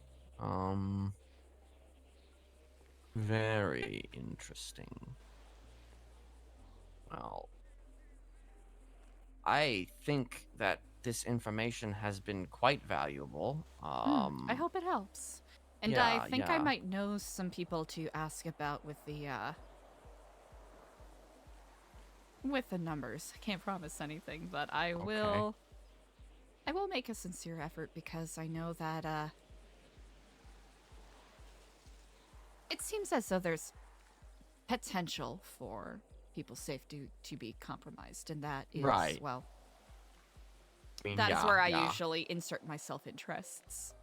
Very interesting. Well, I think that this information has been quite valuable. I hope it helps. And yeah, I think I yeah. might know some people to ask about with the numbers. I can't promise anything, but I will make a sincere effort, because I know that it seems as though there's potential for people's safety to be compromised, and that is Right. well, I mean, that is yeah, where I yeah. usually insert my self-interests.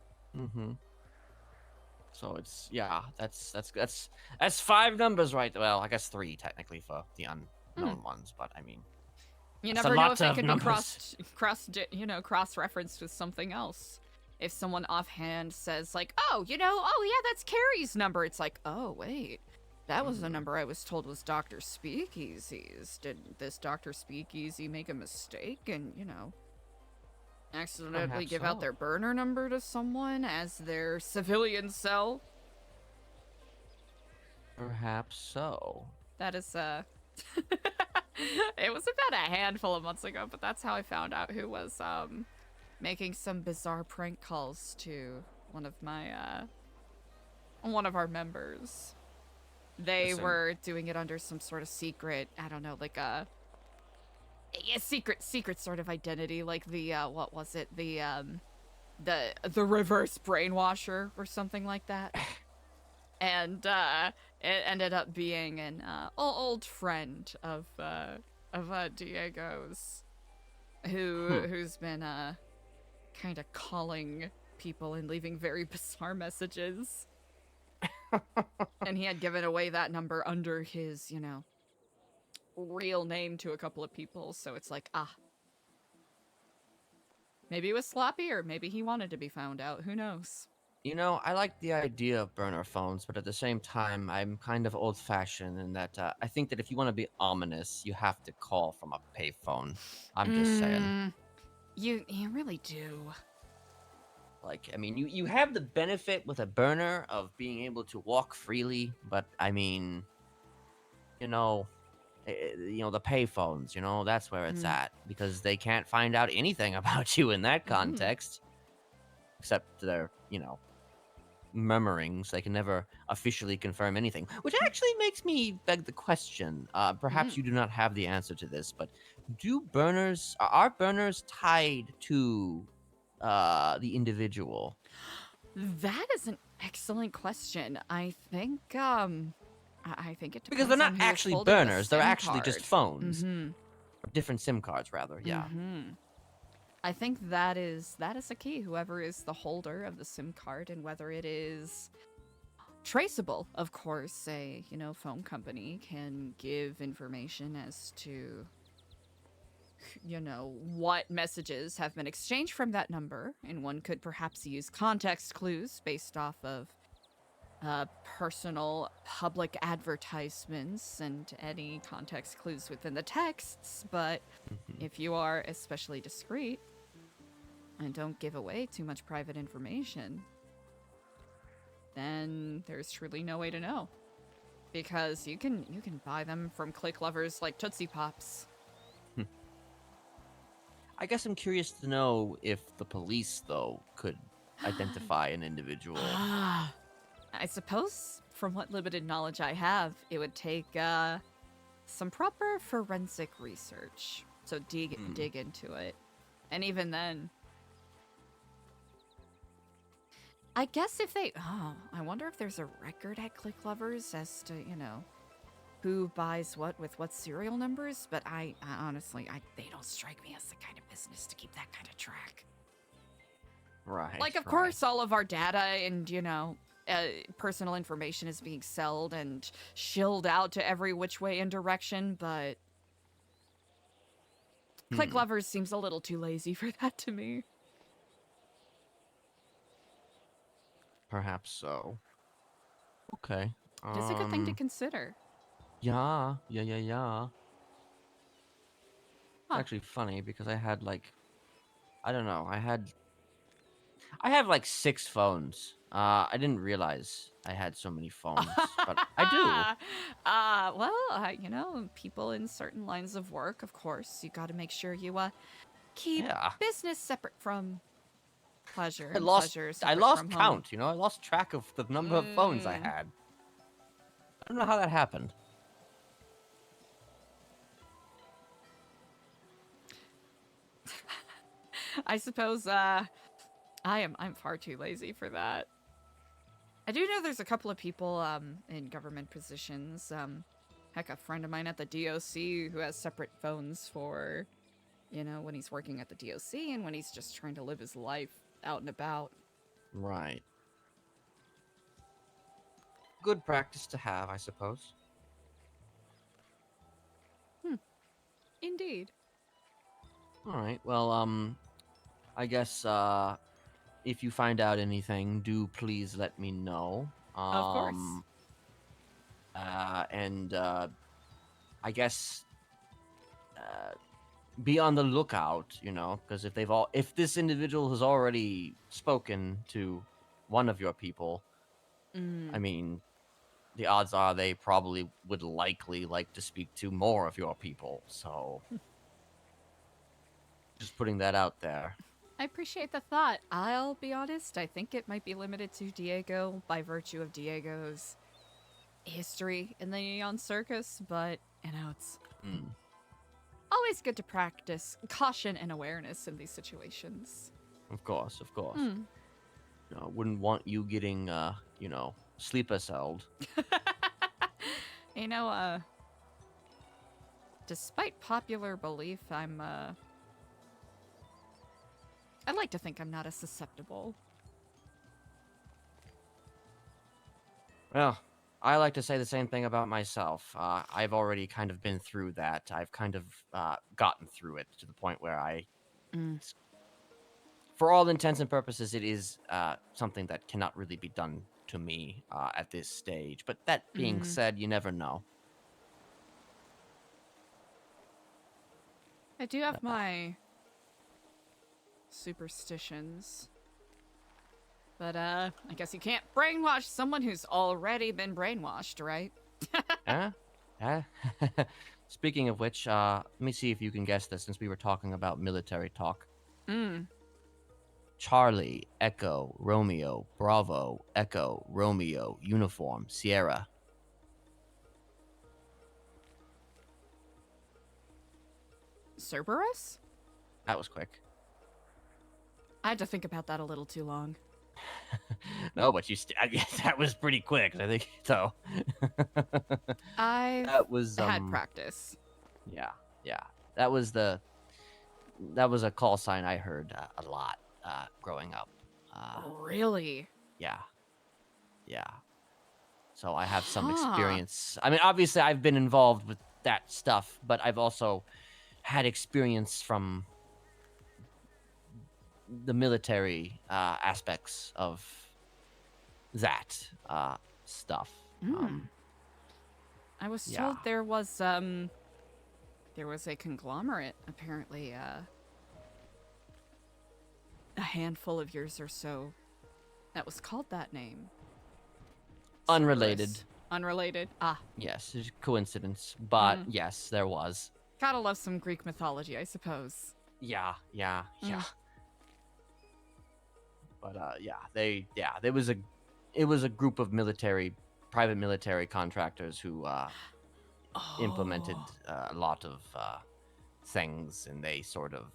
So it's that's 5 numbers, right? Well, I guess 3 technically for the unknown ones, but I mean, You that's a never know lot if it of could numbers. be cross-referenced with something else. If someone offhand says like, oh yeah, that's Carrie's number. It's like, oh wait, that was the number I was told was Dr. Speakeasy's. Did this Dr. Speakeasy make a mistake and, accidentally Perhaps give out so. their burner number to someone as their civilian cell? Perhaps so. That is, it was about a handful of months ago, but that's how I found out who was, making some bizarre prank calls to one of our members. They Listen. were doing it under some sort of secret, I don't know, like a secret sort of identity, like the what was it, the reverse brainwasher or something like that. And it ended up being an old friend of Diego's, who's been kind of calling people and leaving very bizarre messages. And he had given away that number under his, real name to a couple of people, so it's like, maybe it was sloppy, or maybe he wanted to be found out, who knows. I like the idea of burner phones, but at the same time, I'm kind of old-fashioned in that I think that if you want to be ominous, you have to call from a payphone. I'm just saying. You really do. Like, I mean, you have the benefit with a burner of being able to walk freely, but I mean, you know, the payphones, that's where it's Mm. at because they can't find out anything about you in that context, except their, murmurings. They can never officially confirm anything, which actually makes me beg the question. Perhaps you do not have the answer to this, but are burners tied to the individual? That is an excellent question. I think I think it Because depends they're not on who is actually holding the burners; they're SIM actually just card. phones, or different SIM cards, rather. Yeah. I think that is a key. Whoever is the holder of the SIM card and whether it is traceable, of course, a phone company can give information as to what messages have been exchanged from that number, and one could perhaps use context clues based off of personal public advertisements and any context clues within the texts. But if you are especially discreet and don't give away too much private information, then there's truly no way to know, because you can buy them from click lovers like Tootsie Pops. I guess I'm curious to know if the police, though, could identify an individual. I suppose, from what limited knowledge I have, it would take some proper forensic research. So dig into it. And even then, I guess if they... I wonder if there's a record at Click Lovers as to, who buys what with what serial numbers. But I honestly, they don't strike me as the kind of business to keep that kind of track. Right. Like, of course, all of our data and, personal information is being sold and shilled out to every which way and direction, but Click Lovers seems a little too lazy for that to me. Perhaps so. Okay. It's a good thing to consider. Yeah. Huh. It's actually funny because I had I don't know, I have 6 phones. I didn't realize I had so many phones, but I do. Well, people in certain lines of work, of course, you got to make sure you keep business separate from pleasure. I And lost pleasure I separate lost from count, I lost track of the number of phones I home. had. I don't know how that happened. I suppose I'm far too lazy for that. I do know there's a couple of people in government positions. Heck, a friend of mine at the DOC who has separate phones for, when he's working at the DOC and when he's just trying to live his life out and about. Right. Good practice to have, I suppose. Indeed. All right. Well, I guess if you find out anything, do please let me know. Of course. And I guess be on the lookout, because if this individual has already spoken to one of your people, I mean, the odds are they probably would likely like to speak to more of your people. So, just putting that out there. I appreciate the thought. I'll be honest, I think it might be limited to Diego by virtue of Diego's history in the Neon Circus, but, it's always good to practice caution and awareness in these situations. Of course. I wouldn't want you getting, sleeper celled. Despite popular belief, I'd like to think I'm not as susceptible. Well, I like to say the same thing about myself. I've already kind of been through that. I've kind of gotten through it to the point where for all intents and purposes, it is something that cannot really be done to me at this stage. But that being said, you never know. I do have my superstitions. But, I guess you can't brainwash someone who's already been brainwashed, right? Huh? Huh? Speaking of which, let me see if you can guess this since we were talking about military talk. Mm. Charlie, Echo, Romeo, Bravo, Echo, Romeo, Uniform, Sierra. Cerberus? That was quick. I had to think about that a little too long. No, but I guess that was pretty quick. I think so. I've That was had practice. Yeah. That was a call sign I heard a lot growing up. Really? Yeah. So I have some Huh. experience. I mean, obviously I've been involved with that stuff, but I've also had experience from the military aspects of that stuff. I was yeah. told there was a conglomerate, apparently, a handful of years or so that was called that name. Unrelated. Cerberus. Unrelated? Ah. Yes, it's a coincidence, but yes, there was. Gotta love some Greek mythology, I suppose. Yeah. But there was a group of private military contractors who implemented a lot of things, and they sort of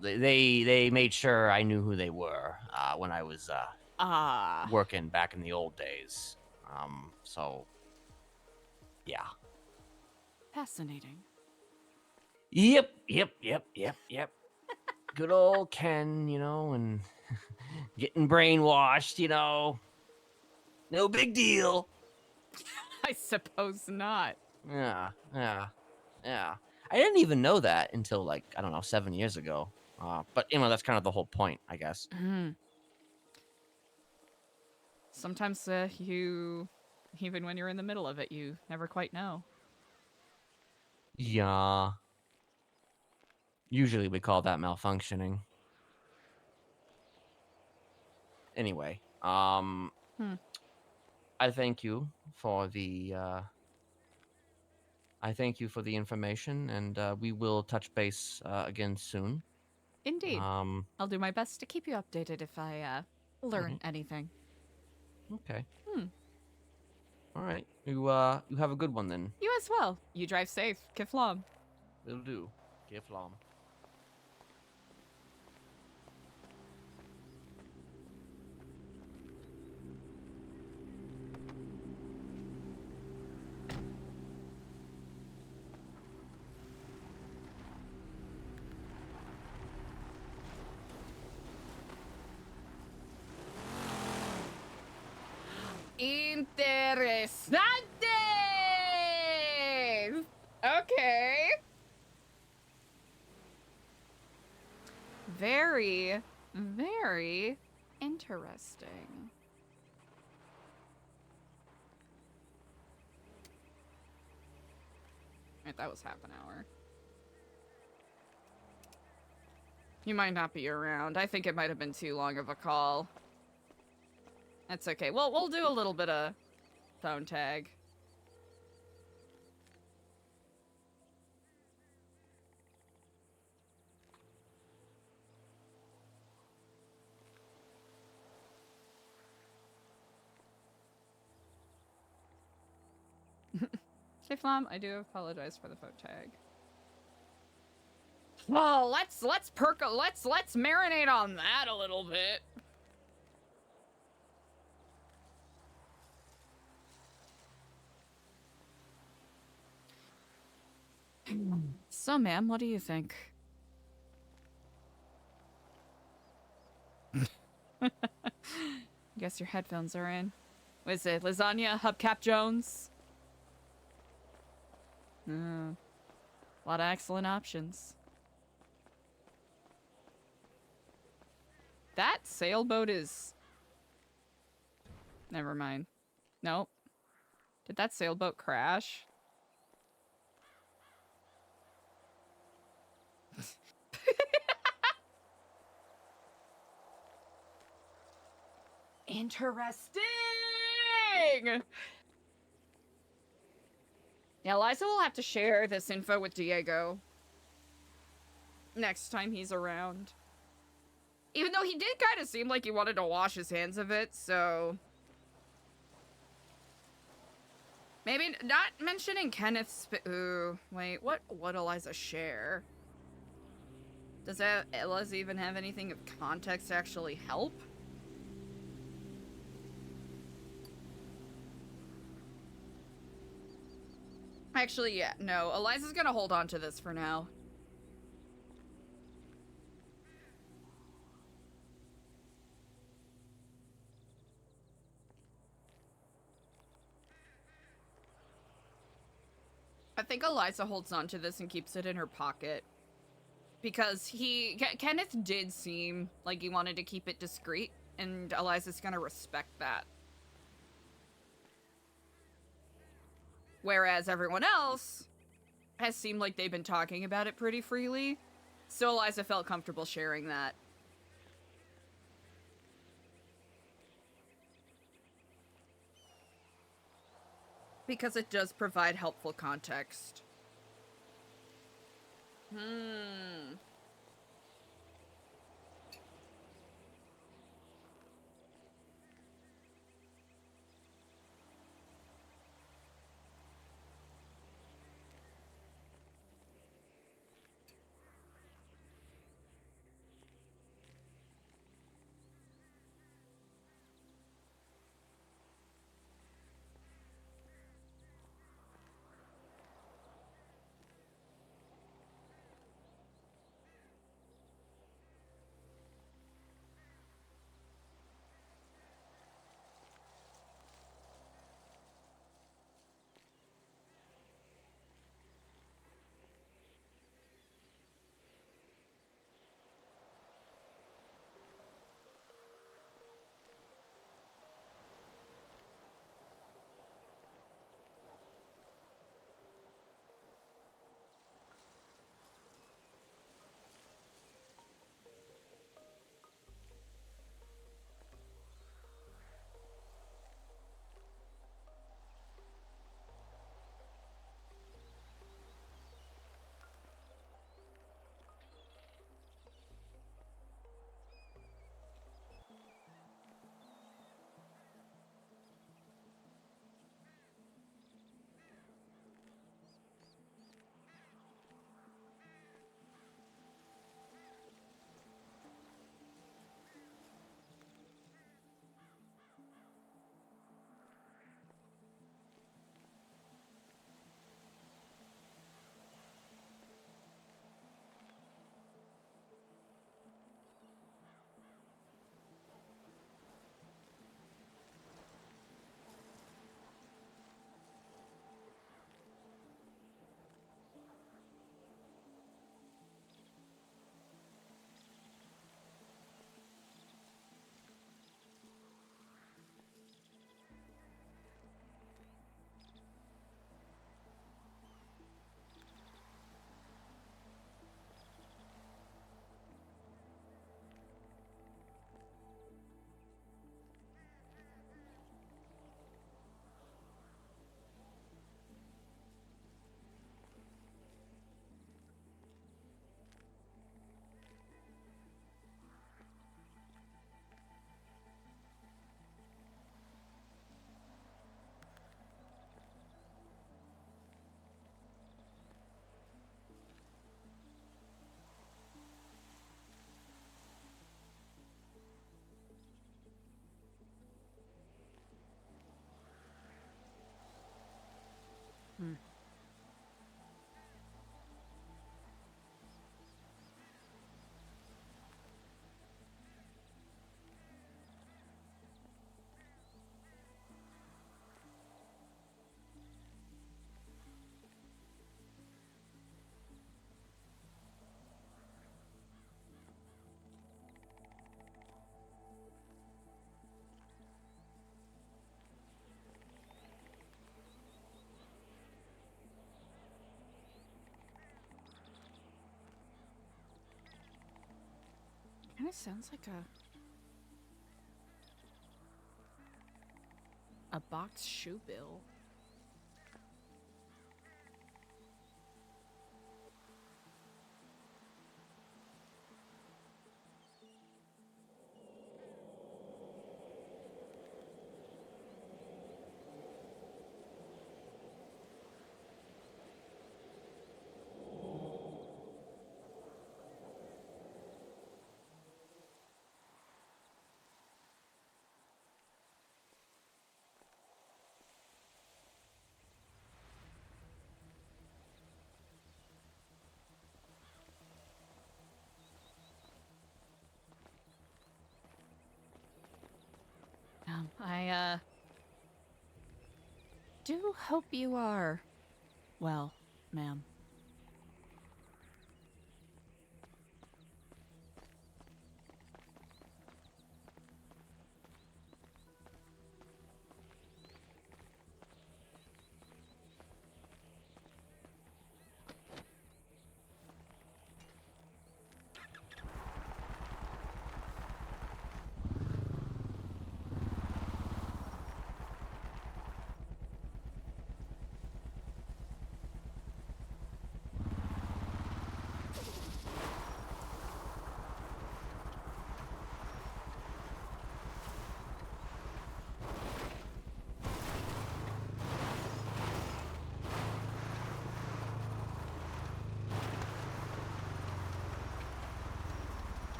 they made sure I knew who they were when I was working back in the old days. So yeah. Fascinating. Yep. Good old Ken, and getting brainwashed, no big deal. I suppose not. Yeah. I didn't even know that until, like, I don't know, 7 years ago. But, that's kind of the whole point, I guess. Sometimes even when you're in the middle of it, you never quite know. Yeah. Usually we call that malfunctioning. Anyway, I thank you for the information, and we will touch base again soon. Indeed. I'll do my best to keep you updated if I learn anything. Okay. All right. You have a good one then. You as well. You drive safe. Kiflam. Will do. Kiflam. Interesante! Okay. Very, very interesting. Right, that was half an hour. You might not be around. I think it might have been too long of a call. That's okay. Well, we'll do a little bit of phone tag. Okay, Flom, I do apologize for the phone tag. Well, let's marinate on that a little bit. So, ma'am, what do you think? Guess your headphones are in. Was it lasagna, hubcap Jones? A lot of excellent options. That sailboat is... Never mind. Nope. Did that sailboat crash? Interesting! Yeah, Eliza will have to share this info with Diego next time he's around. Even though he did kind of seem like he wanted to wash his hands of it, so... Maybe not mentioning Kenneth's... Ooh, wait, what would Eliza share? Does Eliza even have anything of context to actually help? Actually, yeah, no. Eliza's gonna hold on to this for now. I think Eliza holds on to this and keeps it in her pocket. Because Kenneth did seem like he wanted to keep it discreet, and Eliza's gonna respect that. Whereas everyone else has seemed like they've been talking about it pretty freely, so Eliza felt comfortable sharing that. Because it does provide helpful context. Kind of sounds like a... A box shoe bill. I do hope you are well, ma'am.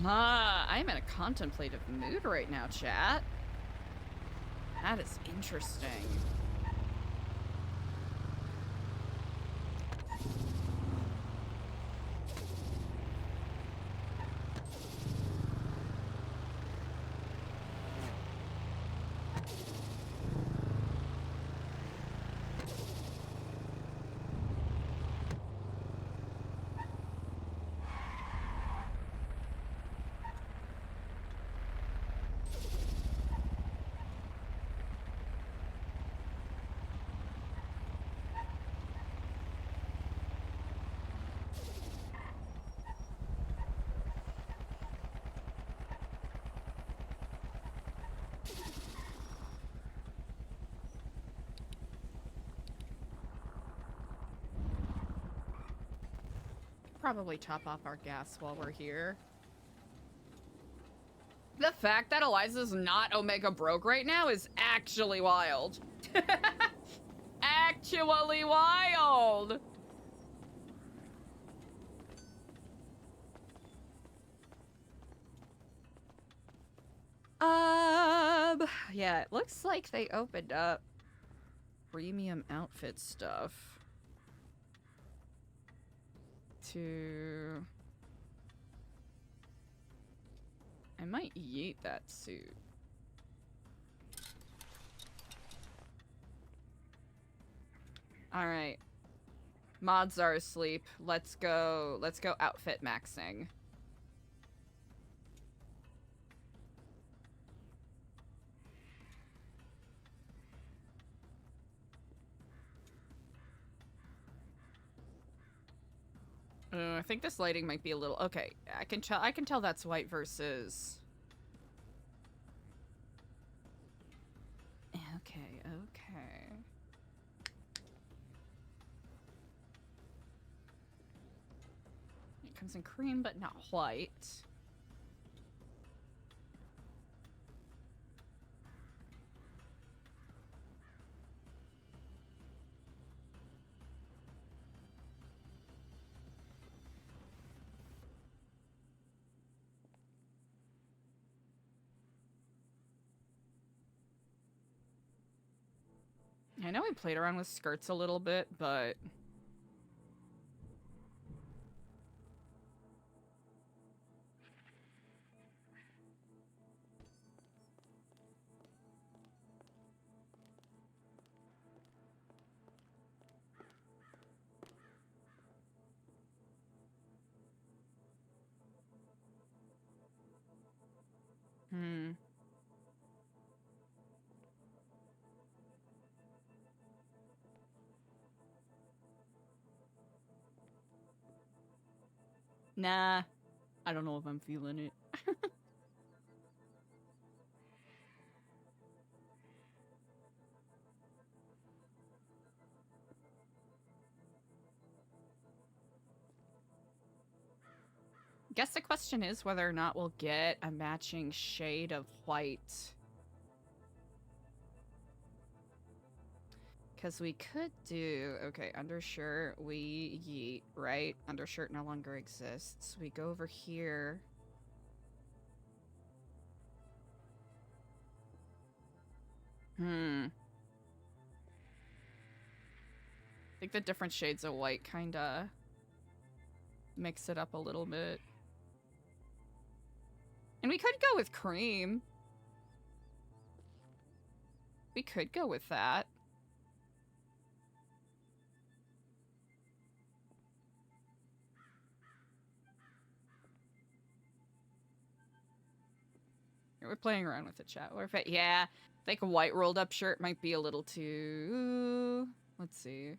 I'm in a contemplative mood right now, chat. That is interesting. Probably top off our gas while we're here. The fact that Eliza's not Omega broke right now is actually wild. Actually wild. Yeah, it looks like they opened up premium outfit stuff to... I might yeet that suit. Alright. Mods are asleep. Let's go outfit maxing. I think this lighting might be a little... Okay, I can tell that's white versus... Okay, okay. It comes in cream, but not white. I know we played around with skirts a little bit, but... Nah. I don't know if I'm feeling it. Guess the question is whether or not we'll get a matching shade of white. Because we could do... Okay, undershirt, we yeet, right? Undershirt no longer exists. We go over here. I think the different shades of white kind of mix it up a little bit. And we could go with cream. We could go with that. We're playing around with the chat. Yeah, I think a white rolled up shirt might be a little too... Let's see.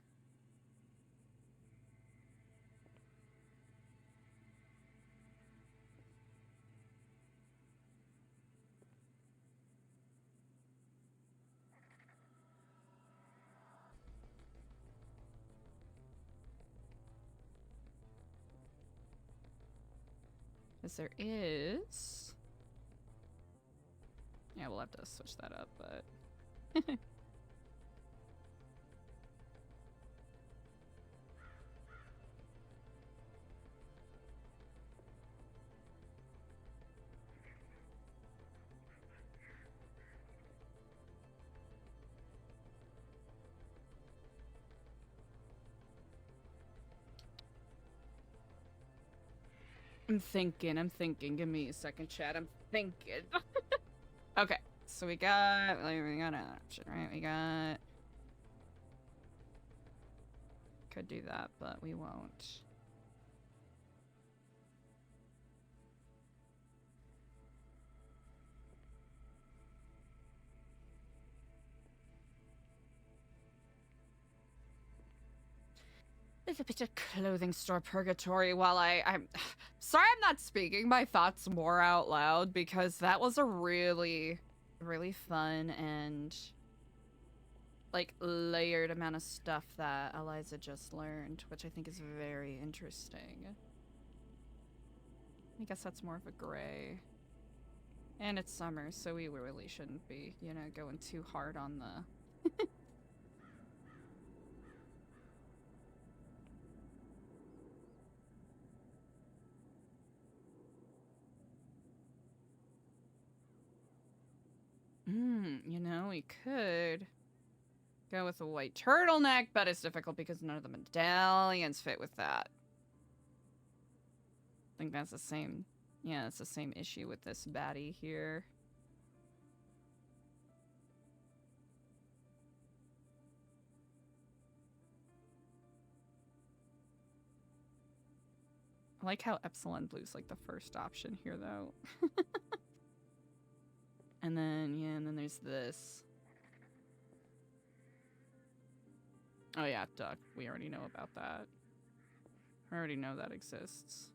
Because there is... Yeah, we'll have to switch that up, but... I'm thinking. Give me a second, chat. I'm thinking. Okay, so we got an option, right? We got... Could do that, but we won't. There's a bit of clothing store purgatory while I'm sorry I'm not speaking my thoughts more out loud, because that was a really, really fun and like layered amount of stuff that Eliza just learned, which I think is very interesting. I guess that's more of a gray. And it's summer, so we really shouldn't be, you know, going too hard on the... You know, we could go with a white turtleneck, but it's difficult because none of the medallions fit with that. I think that's the same... Yeah, it's the same issue with this baddie here. I like how Epsilon Blue's like the first option here, though. And then, yeah, and then there's this. Oh yeah, duck. We already know about that. I already know that exists.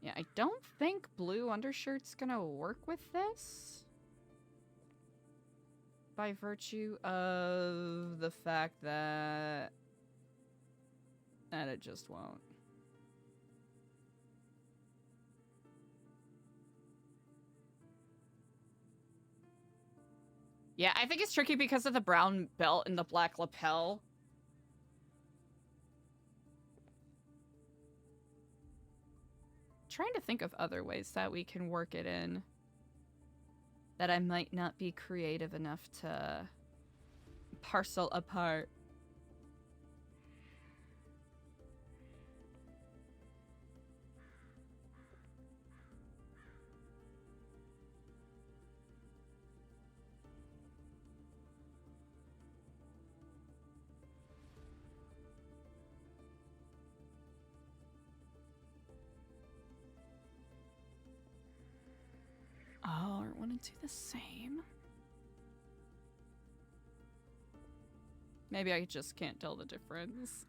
Yeah, I don't think blue undershirt's gonna work with this. By virtue of the fact that it just won't. Yeah, I think it's tricky because of the brown belt and the black lapel. Trying to think of other ways that we can work it in. That I might not be creative enough to parcel apart. Oh, aren't one and two the same? Maybe I just can't tell the difference.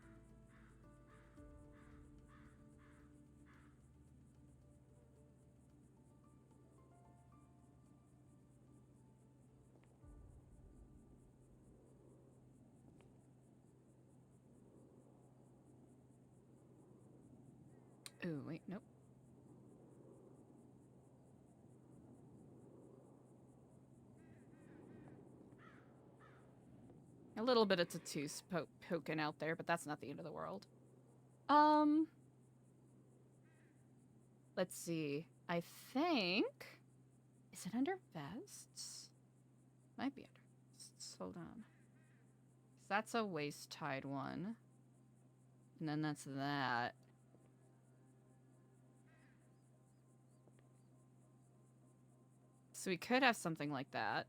Ooh, wait, nope. A little bit of tattoos poking out there, but that's not the end of the world. Let's see. I think... Is it under vests? Might be under vests. Hold on. That's a waist-tied one. And then that's that. So we could have something like that.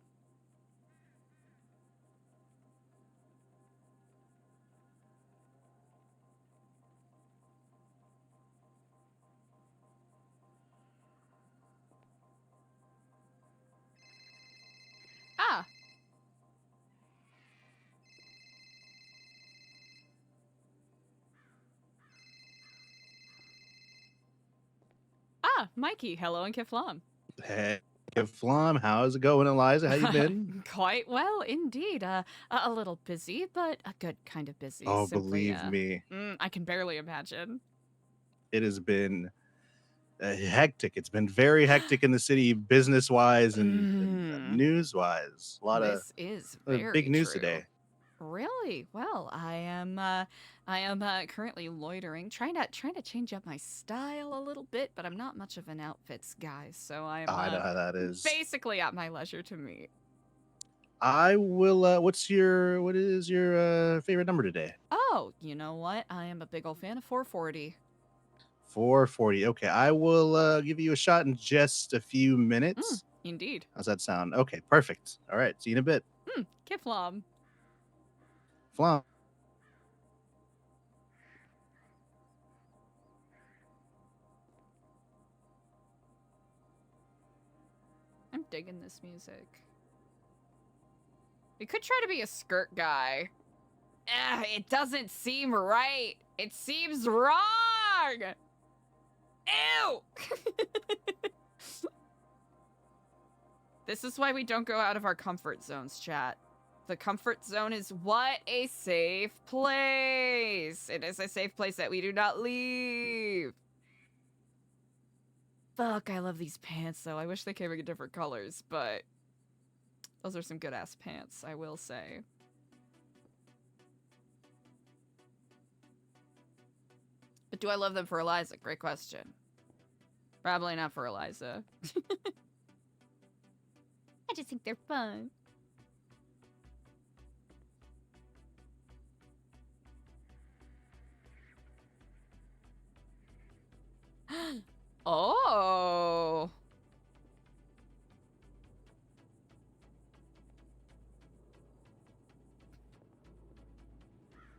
Ah! Ah, Mikey, hello and Kiflam. Hey, Flom, how's it going, Eliza? How you been? Quite well, indeed. A little busy, but a good kind of busy. Oh, Simply, believe me, I can barely imagine. it has been hectic. It's been very hectic in the city, business-wise and news-wise. A lot of This is very big news true. today. Really? Well, I am currently loitering, trying to change up my style a little bit, but I'm not much of an outfits guy, so I'm I know how that is. basically at my leisure to meet. I will. What is your favorite number today? Oh, you know what? I am a big old fan of 440. 440. Okay, I will give you a shot in just a few minutes. Indeed. How's that sound? Okay, perfect. All right, see you in a bit. Kiflam. Flom. I'm digging this music. We could try to be a skirt guy. It doesn't seem right. It seems wrong. Ew! This is why we don't go out of our comfort zones, chat. The comfort zone is what? A safe place. It is a safe place that we do not leave. Fuck, I love these pants, though. I wish they came in different colors, but those are some good-ass pants, I will say. But do I love them for Eliza? Great question. Probably not for Eliza. I just think they're fun. Oh.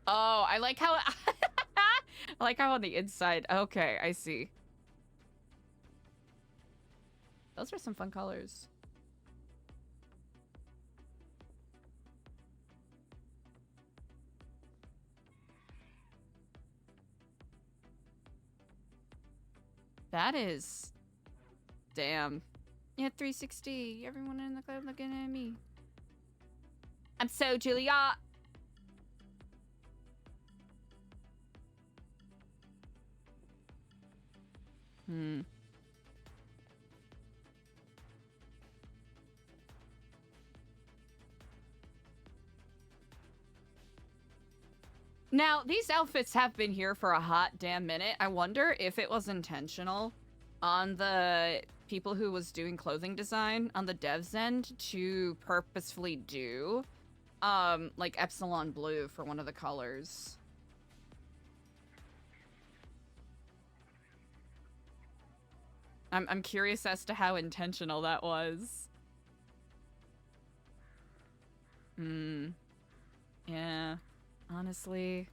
Oh, I like how I like how on the inside. Okay, I see. Those are some fun colors. That is... Damn. Yeah, 360. Everyone in the club looking at me. I'm so Julia. Now, these outfits have been here for a hot damn minute. I wonder if it was intentional on the people who was doing clothing design on the devs end to purposefully do like epsilon blue for one of the colors. I'm curious as to how intentional that was. Yeah, honestly.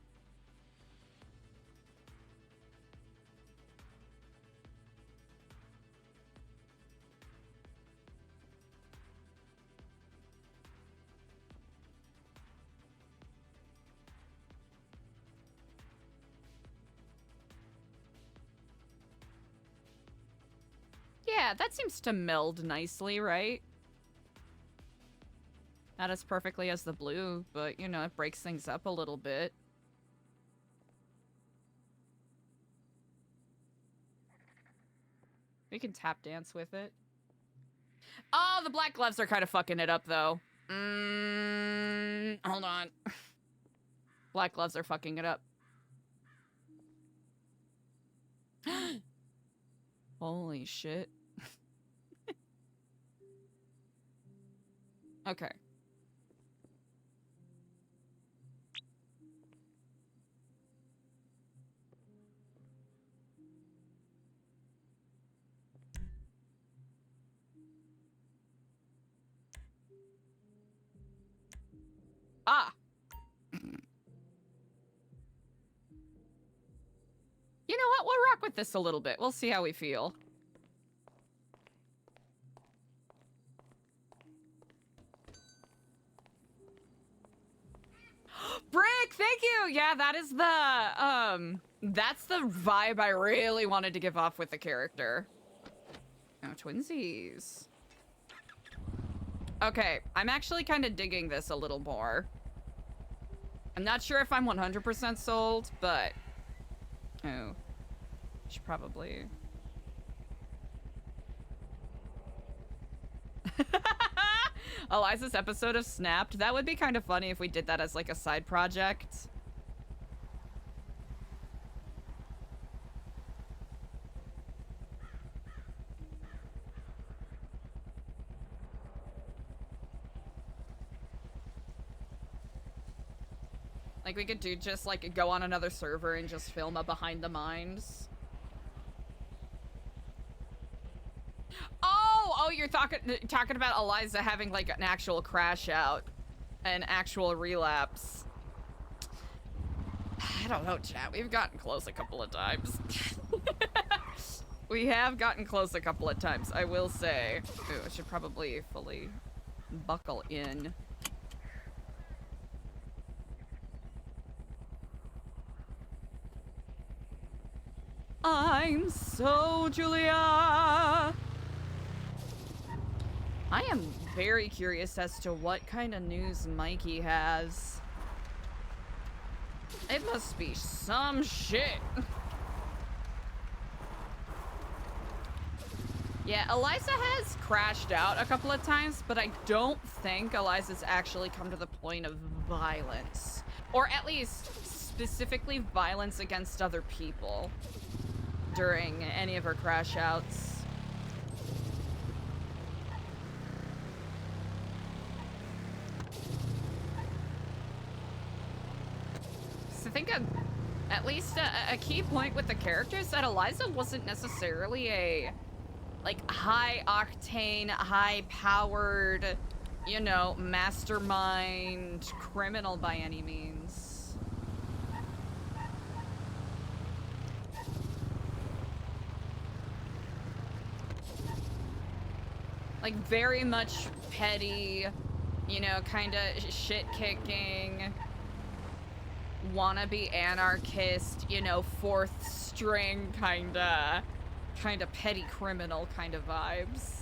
Yeah, that seems to meld nicely, right? Not as perfectly as the blue, but, you know, it breaks things up a little bit. We can tap dance with it. Oh, the black gloves are kind of fucking it up, though. Hold on. Black gloves are fucking it up. Holy shit. Okay. Ah! You know what? We'll rock with this a little bit. We'll see how we feel. Brick, thank you! Yeah, that is the, that's the vibe I really wanted to give off with the character. Oh, twinsies. Okay, I'm actually kind of digging this a little more. I'm not sure if I'm 100% sold, but... Oh. Should probably... Eliza's episode of Snapped. That would be kind of funny if we did that as like a side project. Like we could do just like go on another server and just film a behind the mines. Oh, you're talking about Eliza having like an actual crash out, an actual relapse. I don't know, chat. We've gotten close a couple of times. We have gotten close a couple of times, I will say. Ooh, I should probably fully buckle in. I'm so Julia. I am very curious as to what kind of news Mikey has. It must be some shit. Yeah, Eliza has crashed out a couple of times, but I don't think Eliza's actually come to the point of violence. Or at least specifically violence against other people during any of her crash outs. So I think at least a key point with the characters that Eliza wasn't necessarily a like high octane, high powered, you know, mastermind criminal by any means. Like very much petty, you know, kind of shit kicking, wannabe anarchist, you know, fourth string kind of petty criminal kind of vibes.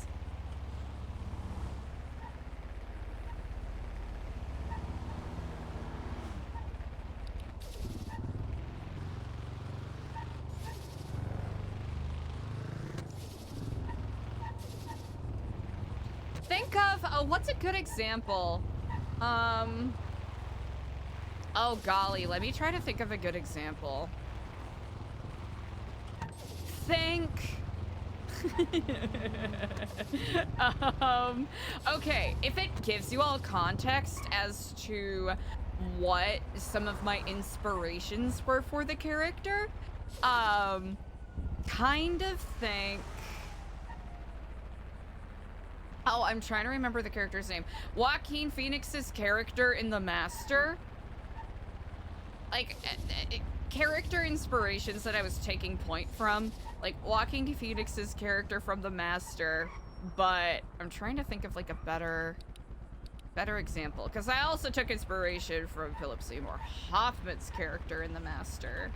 Think of, what's a good example? Oh golly, let me try to think of a good example. Think Okay, if it gives you all context as to what some of my inspirations were for the character, kind of think... Oh, I'm trying to remember the character's name. Joaquin Phoenix's character in The Master. Like, character inspirations that I was taking point from. Like, Joaquin Phoenix's character from The Master. But I'm trying to think of, like, a better example. Because I also took inspiration from Philip Seymour Hoffman's character in The Master.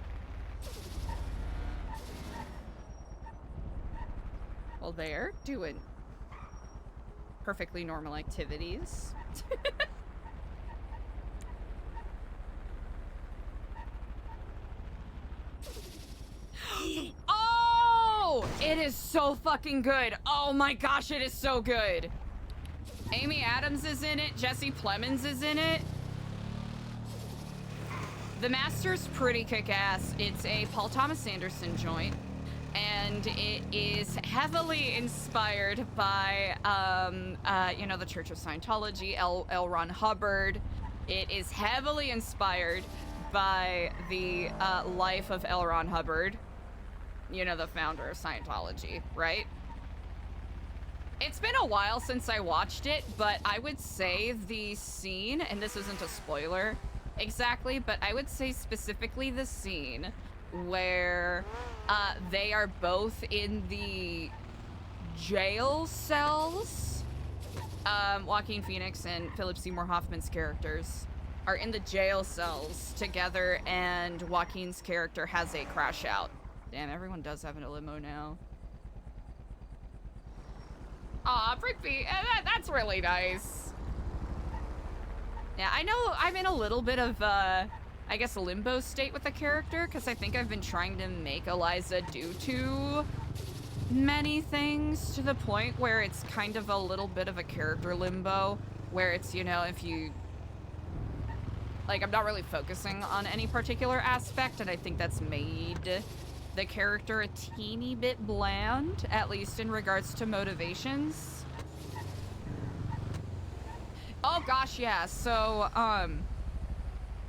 Well, they're doing perfectly normal activities. Oh! It is so fucking good. Oh my gosh, it is so good. Amy Adams is in it. Jesse Plemons is in it. The Master's pretty kick-ass. It's a Paul Thomas Anderson joint. And it is heavily inspired by, you know, the Church of Scientology, L. Ron Hubbard. It is heavily inspired by the life of L. Ron Hubbard, you know, the founder of Scientology, right? It's been a while since I watched it, but I would say the scene, and this isn't a spoiler exactly, but I would say specifically the scene where they are both in the jail cells. Joaquin Phoenix and Philip Seymour Hoffman's characters are in the jail cells together, and Joaquin's character has a crash out. Damn, everyone does have a limo now. Aw, Brickby, that's really nice. Yeah, I know I'm in a little bit of, I guess, a limbo state with the character, because I think I've been trying to make Eliza do too many things to the point where it's kind of a little bit of a character limbo, where it's, you know, if you... Like, I'm not really focusing on any particular aspect, and I think that's made the character a teeny bit bland, at least in regards to motivations. Oh gosh, yeah, so,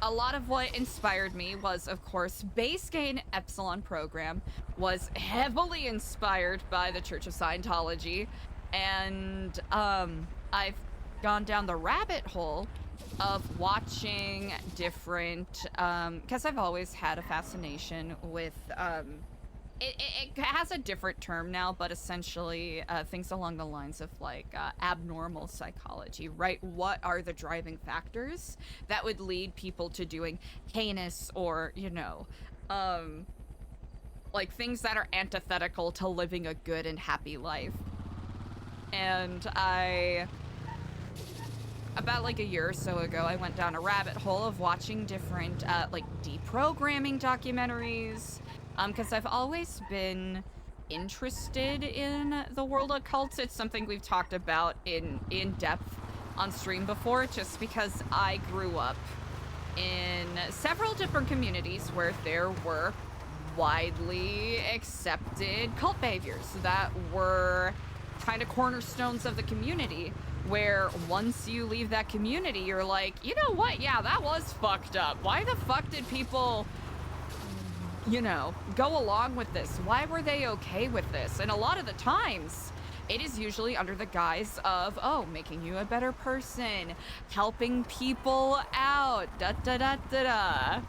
a lot of what inspired me was, of course, Base Gain Epsilon program was heavily inspired by the Church of Scientology, and I've gone down the rabbit hole of watching different, because I've always had a fascination with, it has a different term now, but essentially things along the lines of, like, abnormal psychology, right? What are the driving factors that would lead people to doing heinous or, you know, like, things that are antithetical to living a good and happy life. And about like a year or so ago, I went down a rabbit hole of watching different, like, deprogramming documentaries, because I've always been interested in the world of cults. It's something we've talked about in depth on stream before, just because I grew up in several different communities where there were widely accepted cult behaviors that were kind of cornerstones of the community, where once you leave that community, you're like, you know what? Yeah, that was fucked up. Why the fuck did people, you know, go along with this? Why were they okay with this? And a lot of the times, it is usually under the guise of, oh, making you a better person, helping people out, da-da-da-da-da.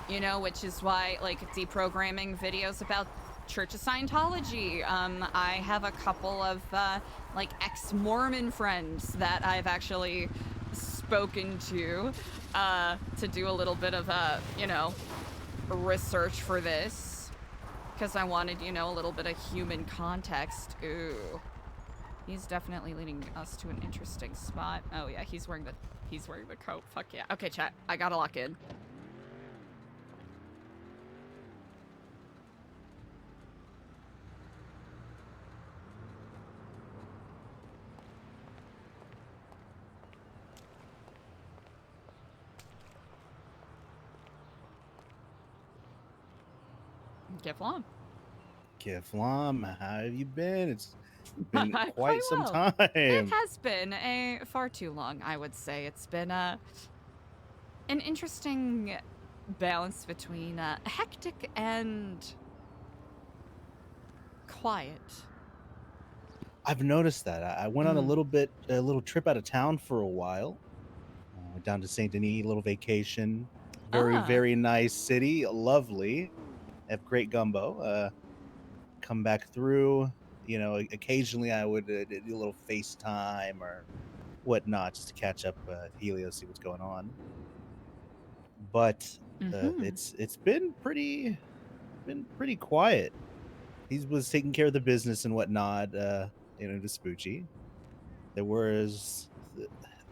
You know, which is why, like, deprogramming videos about Church of Scientology. I have a couple of, like, ex-Mormon friends that I've actually spoken to do a little bit of, you know, research for this. Because I wanted, you know, a little bit of human context. Ooh. He's definitely leading us to an interesting spot. Oh, yeah, he's wearing the coat. Fuck yeah. Okay, chat. I gotta lock in. Kiflom. Kiflam, how have you been? It's been Quite quite some well. It time. has been a far too long, I would say. It's been an interesting balance between hectic and quiet. I've noticed that. I went on a little trip out of town for a while. Went down to Saint Denis, a little vacation. Very, Ah. very nice city. Lovely. Have great gumbo. Come back through. Occasionally I would do a little FaceTime or whatnot just to catch up with Helios, see what's going on. But it's been pretty quiet. He was taking care of the business and whatnot. Vespucci. There was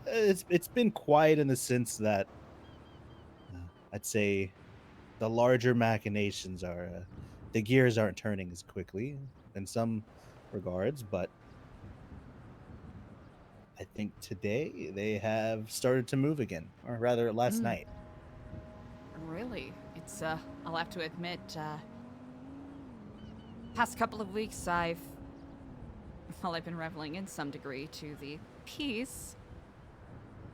it's been quiet in the sense that I'd say the larger machinations are the gears aren't turning as quickly in some regards, but I think today they have started to move again, or rather last night. Really? It's, I'll have to admit, past couple of weeks I've been reveling in some degree to the peace.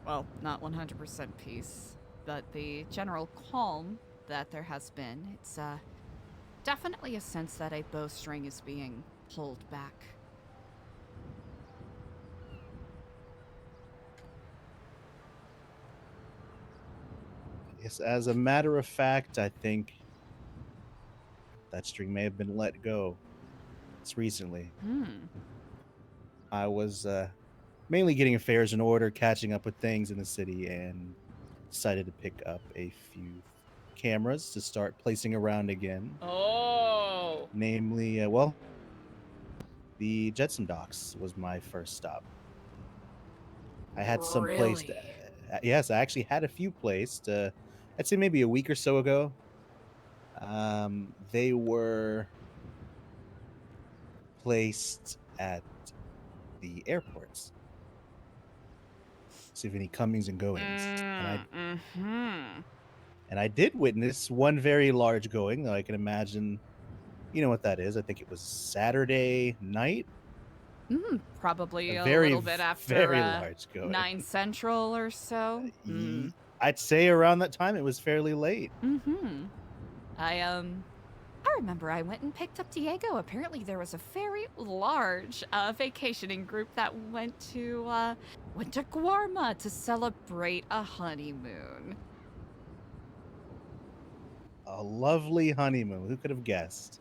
Well, not 100% peace, but the general calm that there has been. It's, definitely a sense that a bowstring is being pulled back. Yes, as a matter of fact, I think that string may have been let go. It's recently. I was mainly getting affairs in order, catching up with things in the city, and decided to pick up a few cameras to start placing around again. Oh! Namely, the Jetsam Docks was my first stop. I had some placed. Yes, I actually had a few placed. I'd say maybe a week or so ago. They were placed at the airports. See if any comings and goings. And I did witness one very large going, though I can imagine, you know what that is. I think it was Saturday night. Probably a very, little bit after very large going. 9 Central or so. I'd say around that time it was fairly late. I remember I went and picked up Diego. Apparently there was a very large vacationing group that went to Guarma to celebrate a honeymoon. A lovely honeymoon. Who could have guessed?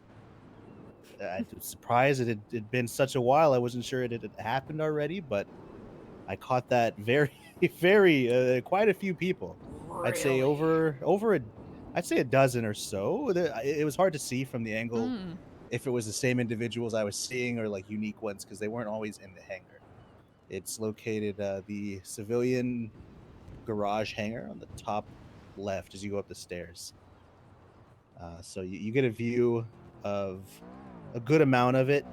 I was surprised it had been such a while. I wasn't sure it had happened already, but I caught that very, very quite a few people. Really? I'd say I'd say a dozen or so. It was hard to see from the angle if it was the same individuals I was seeing or like unique ones because they weren't always in the hangar. It's located the civilian garage hangar on the top left as you go up the stairs. So you get a view of a good amount of it.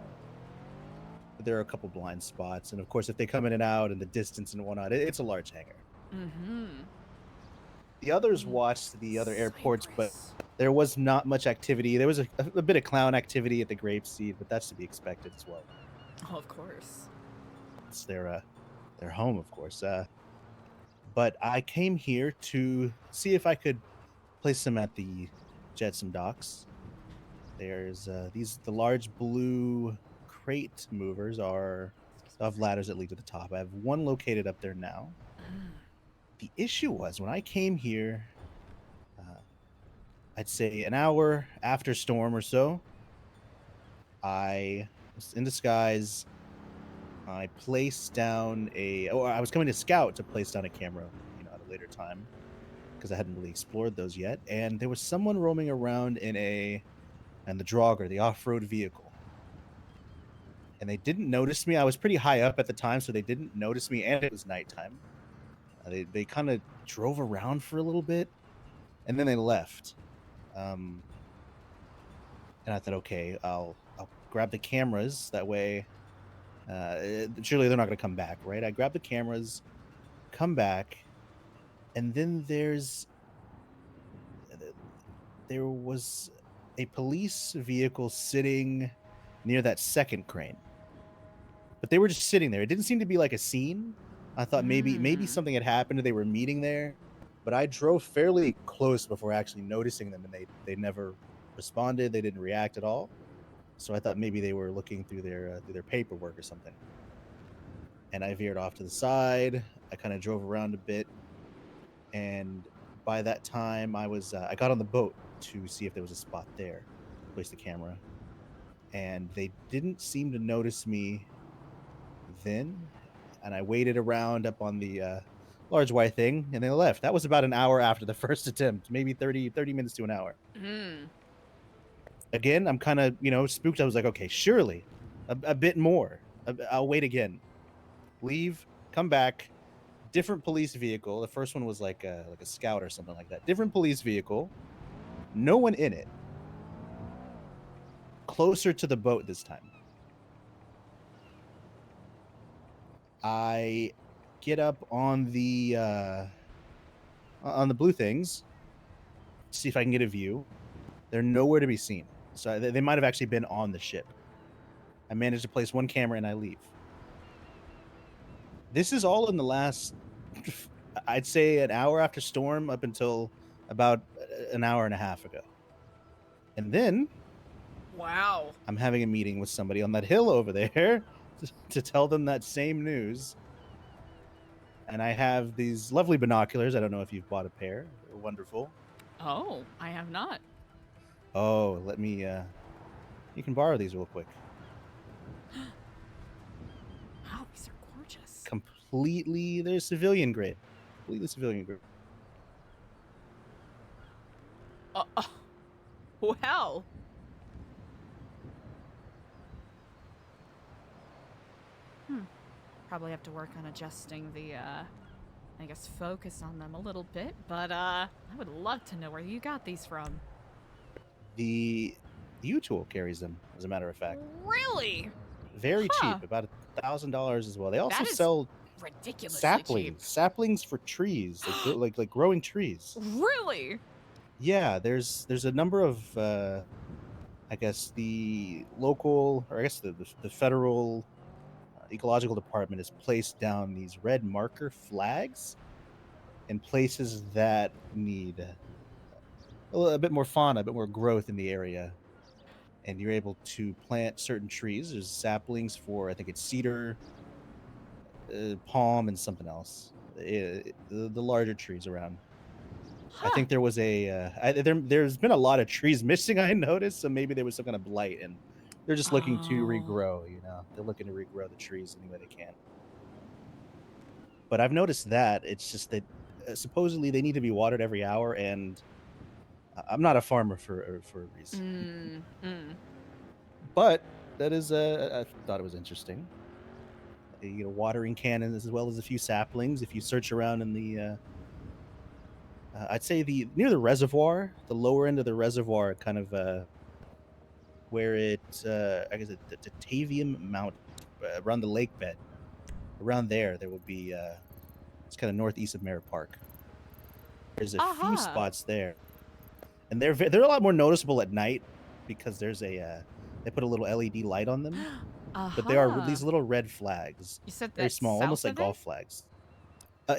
But there are a couple blind spots, and of course, if they come in and out and the distance and whatnot, it's a large hangar. The others watched the other airports, but there was not much activity. There was a bit of clown activity at the Grapeseed, but that's to be expected as well. Oh, of course. It's their home, of course. But I came here to see if I could place them at the Jetsam Docks. There's the large blue crate movers are of ladders that lead to the top. I have one located up there now. The issue was when I came here, I'd say an hour after storm or so, I was in disguise. I placed down I was coming to scout to place down a camera, at a later time, because I hadn't really explored those yet. And there was someone roaming around in the Draugr, the off-road vehicle. And they didn't notice me. I was pretty high up at the time, so they didn't notice me, and it was nighttime. They kind of drove around for a little bit, and then they left. And I thought, okay, I'll grab the cameras. That way, surely they're not going to come back, right? I grab the cameras, come back, and then there was a police vehicle sitting near that second crane. But they were just sitting there. It didn't seem to be like a scene. I thought maybe something had happened and they were meeting there. But I drove fairly close before actually noticing them, and they never responded. They didn't react at all. So I thought maybe they were looking through their paperwork or something. And I veered off to the side. I kind of drove around a bit, and by that time I got on the boat to see if there was a spot there, place the camera, and they didn't seem to notice me then. And I waited around up on the large white thing, and they left. That was about an hour after the first attempt, maybe 30 minutes to an hour. Again, I'm kind of, spooked. I was like, okay, surely a bit more. I'll wait again. Leave, come back, different police vehicle. The first one was like a scout or something like that. Different police vehicle, no one in it. Closer to the boat this time. I get up on the blue things, see if I can get a view. They're nowhere to be seen. So they might have actually been on the ship. I managed to place one camera and I leave. This is all in the last, I'd say, an hour after storm up until about an hour and a half ago. And then, wow, I'm having a meeting with somebody on that hill over there to tell them that same news. And I have these lovely binoculars. I don't know if you've bought a pair. They're wonderful. Oh, I have not. Oh, let me, you can borrow these real quick. Wow, these are gorgeous. Completely, they're civilian grade. Completely civilian grade. Well. Probably have to work on adjusting the, I guess, focus on them a little bit, but, I would love to know where you got these from. The U-Tool carries them, as a matter of fact. Really? Very cheap, about $1,000 as well. They also sell ridiculously saplings, saplings for trees, like growing trees. Really? Yeah, there's a number of, I guess the local, or I guess the federal ecological department has placed down these red marker flags in places that need a bit more fauna, a bit more growth in the area. And you're able to plant certain trees. There's saplings for, I think it's cedar, palm, and something else. The larger trees around. Huh. I think there was there's been a lot of trees missing, I noticed, so maybe there was some kind of blight, and they're just looking to regrow, They're looking to regrow the trees any way they can. But I've noticed that it's just that supposedly they need to be watered every hour, and I'm not a farmer for a reason. But that is, I thought it was interesting. Watering cannons as well as a few saplings. If you search around in the, I'd say near the reservoir, the lower end of the reservoir, kind of where I guess the Tavium Mount, around the lake bed, around there will be, it's kind of northeast of Merritt Park. There's a few spots there. And they're a lot more noticeable at night because there's they put a little LED light on them. But they are these little red flags. You said very small, almost like golf flags.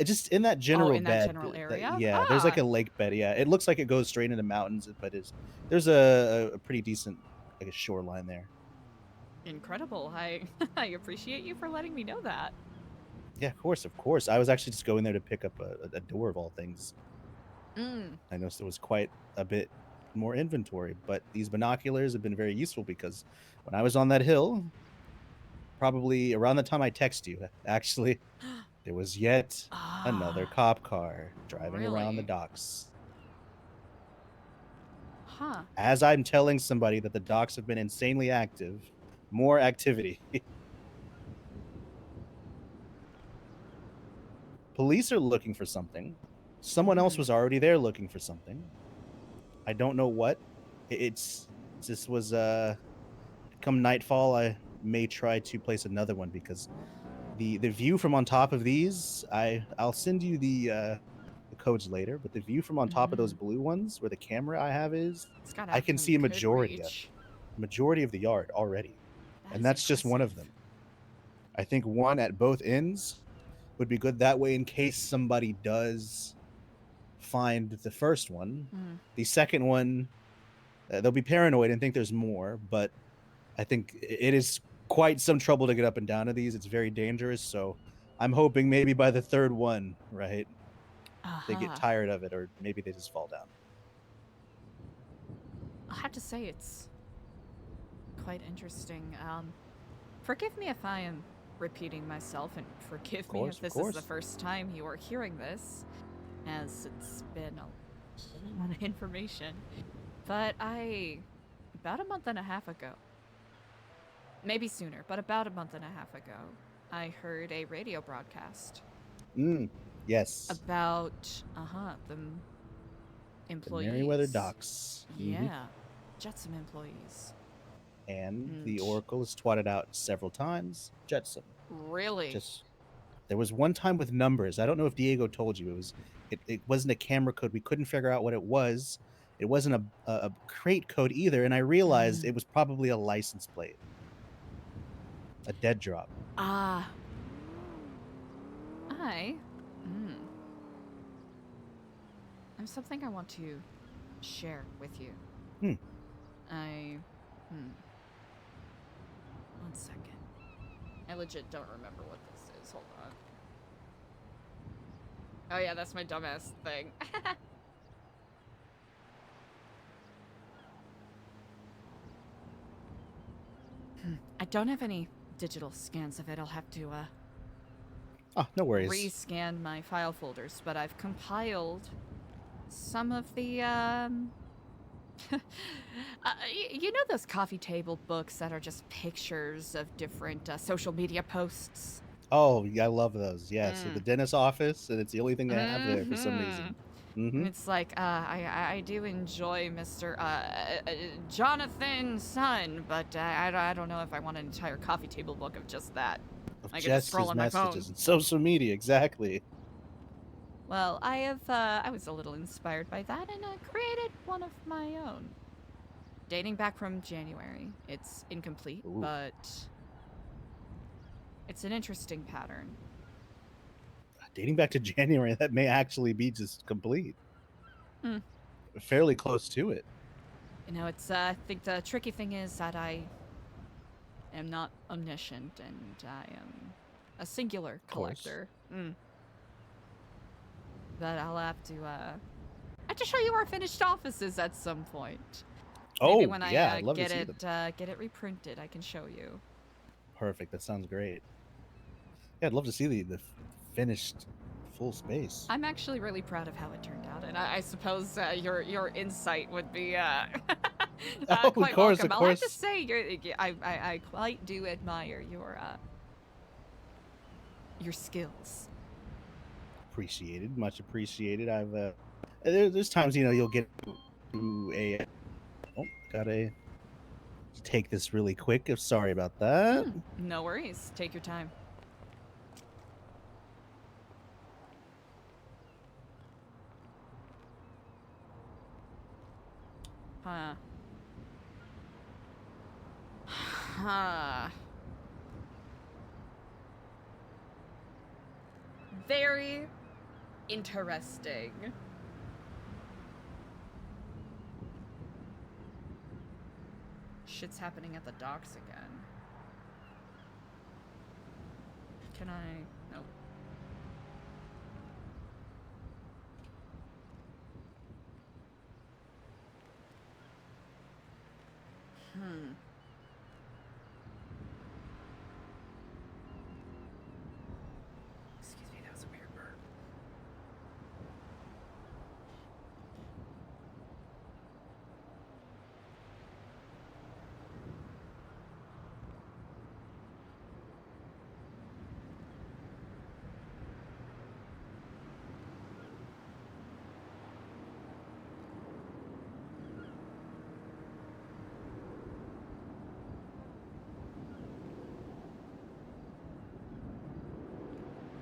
Just in that general bed. That general area? Yeah, there's like a lake bed. Yeah, it looks like it goes straight into the mountains, but there's a pretty decent, like, a shoreline there. Incredible. I appreciate you for letting me know that. Yeah, of course. I was actually just going there to pick up a door of all things. I noticed there was quite a bit more inventory, but these binoculars have been very useful because when I was on that hill, probably around the time I text you, actually, there was yet another cop car driving around the docks. As I'm telling somebody that the docks have been insanely active, more activity. Police are looking for something. Someone else was already there looking for something. I don't know what. This was come nightfall, I may try to place another one because the view from on top of these, I'll send you the codes later, but the view from on top of those blue ones, where the camera I have is, It's gotta I have can some see a good majority of reach. the yard already, That and is that's just one of impressive. them. I think one at both ends would be good that way in case somebody does find the first one. Mm. The second one, they'll be paranoid and think there's more, but I think it is quite some trouble to get up and down to these. It's very dangerous, so I'm hoping maybe by the third one, right, they get Uh-huh. tired of it, or maybe they just fall down. I have to say it's quite interesting. Forgive me if I am repeating myself, and forgive me if Of this is the course. first time you are hearing this, as it's been a lot of information. But about a month and a half ago, maybe sooner, but about a month and a half ago, I heard a radio broadcast Yes. about, the The employees. Merriweather Docks. Yeah, Jetsam employees. And the Oracle has twatted out several times. Jetsam. Really? There was one time with numbers. I don't know if Diego told you. It wasn't a camera code. We couldn't figure out what it was. It wasn't a crate code either, and I realized it was probably a license plate. A dead drop. Ah. I'm something I want to share with you. One second. I legit don't remember what this is. Hold on. Oh yeah, that's my dumbass thing. I don't have any digital scans of it. I'll have to No worries. rescan my file folders, but I've compiled some of the you know those coffee table books that are just pictures of different social media posts? Oh, yeah, I love those. Yeah, so the dentist's office, and it's the only thing they have there for some And reason. it's like, I do enjoy Mr. Jonathan's son, but I don't know if I want an entire coffee table book of just that. Of I get to just scroll his on my phone. messages and social media, exactly. Well, I was a little inspired by that and created one of my own. Dating back from January. It's incomplete, but it's an interesting pattern. Dating back to January, that may actually be just complete. Fairly close to it. You know, it's I think the tricky thing is that I am not omniscient, and I am a singular collector. But I'll have to show you our finished offices at some point. Maybe when yeah, I I'd love get to see it them. get it reprinted, I can show you. Perfect. That sounds great. Yeah, I'd love to see the finished full space. I'm actually really proud of how it turned out, and I suppose your insight would be quite welcome. I'll have to say, I quite do admire your skills. Appreciated, much appreciated. I've there's times you'll get to a gotta take this really quick. Sorry about that. No worries. Take your time. Very interesting. Shit's happening at the docks again. Can I? Nope. Excuse me, that was a weird burp.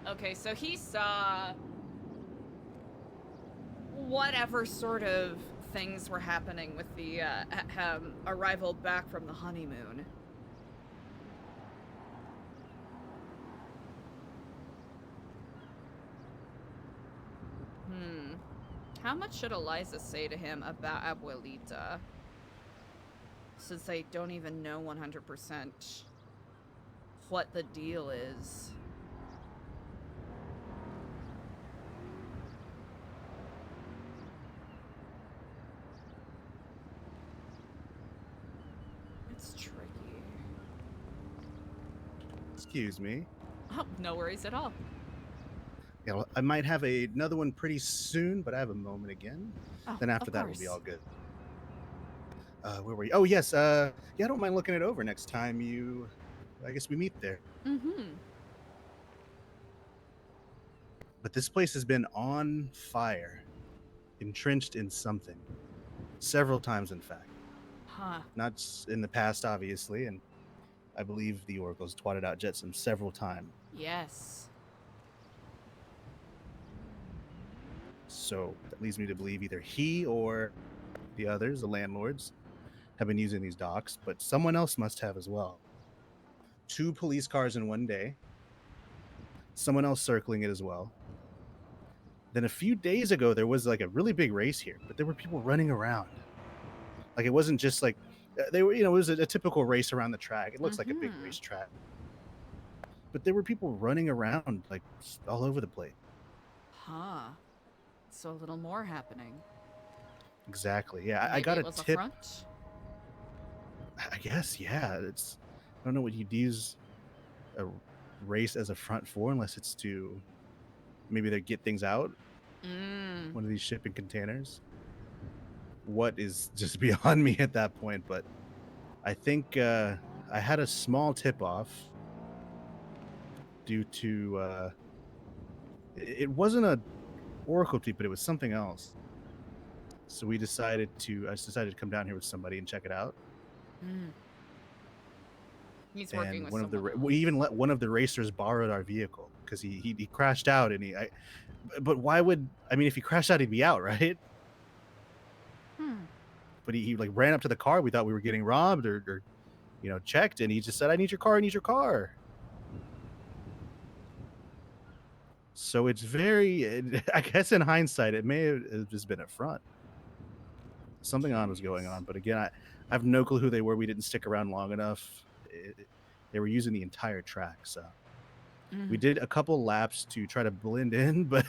Okay, so he saw whatever sort of things were happening with the arrival back from the honeymoon. How much should Eliza say to him about Abuelita? Since they don't even know 100% what the deal is. It's tricky. Excuse me. Oh, no worries at all. Yeah, well, I might have another one pretty soon, but I have a moment again. Oh, Then after of that, we'll be course. all good. Where were you? Oh, yes. Yeah, I don't mind looking it over next time I guess we meet there. Mm-hmm. But this place has been on fire, entrenched in something. Several times, in fact. Huh. Not in the past, obviously, and I believe the Oracle's twatted out Jetsam several times. Yes. So that leads me to believe either he or the others, the landlords, have been using these docks, but someone else must have as well. 2 police cars in one day. Someone else circling it as well. Then a few days ago, there was like a really big race here, but there were people running around. Like it wasn't just like they were, it was a typical race around the track. It looks like a big race track, but there were people running around like all over the place. Huh. So a little more happening. Exactly. Yeah, I Maybe got it a was tip. front? I guess, yeah. I don't know what you'd use a race as a front for, unless it's to maybe they get things out. One of these shipping containers. What is just beyond me at that point, but I think I had a small tip off due to it wasn't a Oracle tweet, but it was something else. So I decided to come down here with somebody and check it out. He's working with one of the someone we even let one of the racers borrow our vehicle because he crashed out and but why would if he crashed out he'd be out, right? But he like ran up to the car. We thought we were getting robbed or checked, and he just said, I need your car. So it's very, I guess in hindsight, it may have just been a front. Something on was going on, but again, I have no clue who they were. We didn't stick around long enough. They were using the entire track, so we did a couple laps to try to blend in, but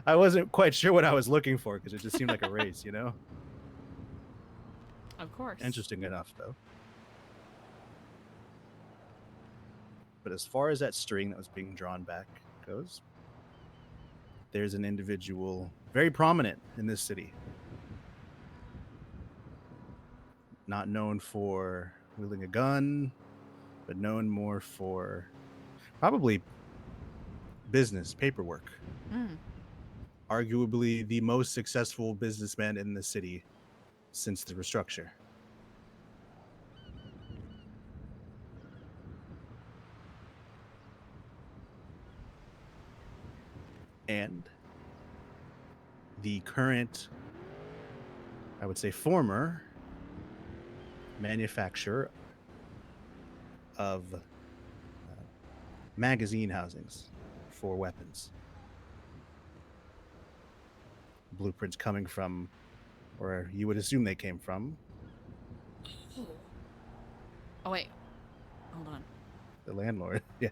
I wasn't quite sure what I was looking for because it just seemed like a race, Of course. Interesting enough, though. But as far as that string that was being drawn back goes, there's an individual very prominent in this city. Not known for wielding a gun, but known more for probably business, paperwork. Arguably the most successful businessman in the city since the restructure. And the current, I would say former, manufacturer of magazine housings for weapons. Blueprints coming from, or you would assume they came from, Oh, wait. Hold on. the landlord. Yeah.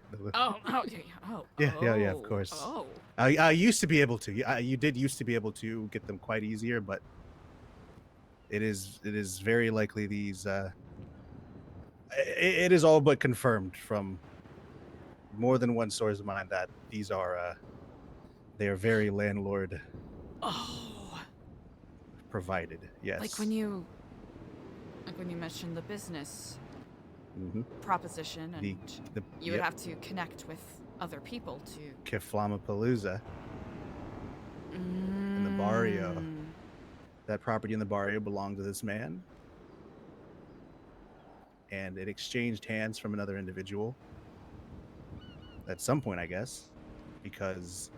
Yeah, Of course. Oh. I used to be able to. You did used to be able to get them quite easier, but it is very likely these. It is all but confirmed from more than one source of mine that these are. They are very landlord. Provided. Yes. Like when you mentioned the business proposition, and you would have to connect with other people to Keflamapalooza in the barrio. That property in the barrio belonged to this man, and it exchanged hands from another individual at some point, I guess, because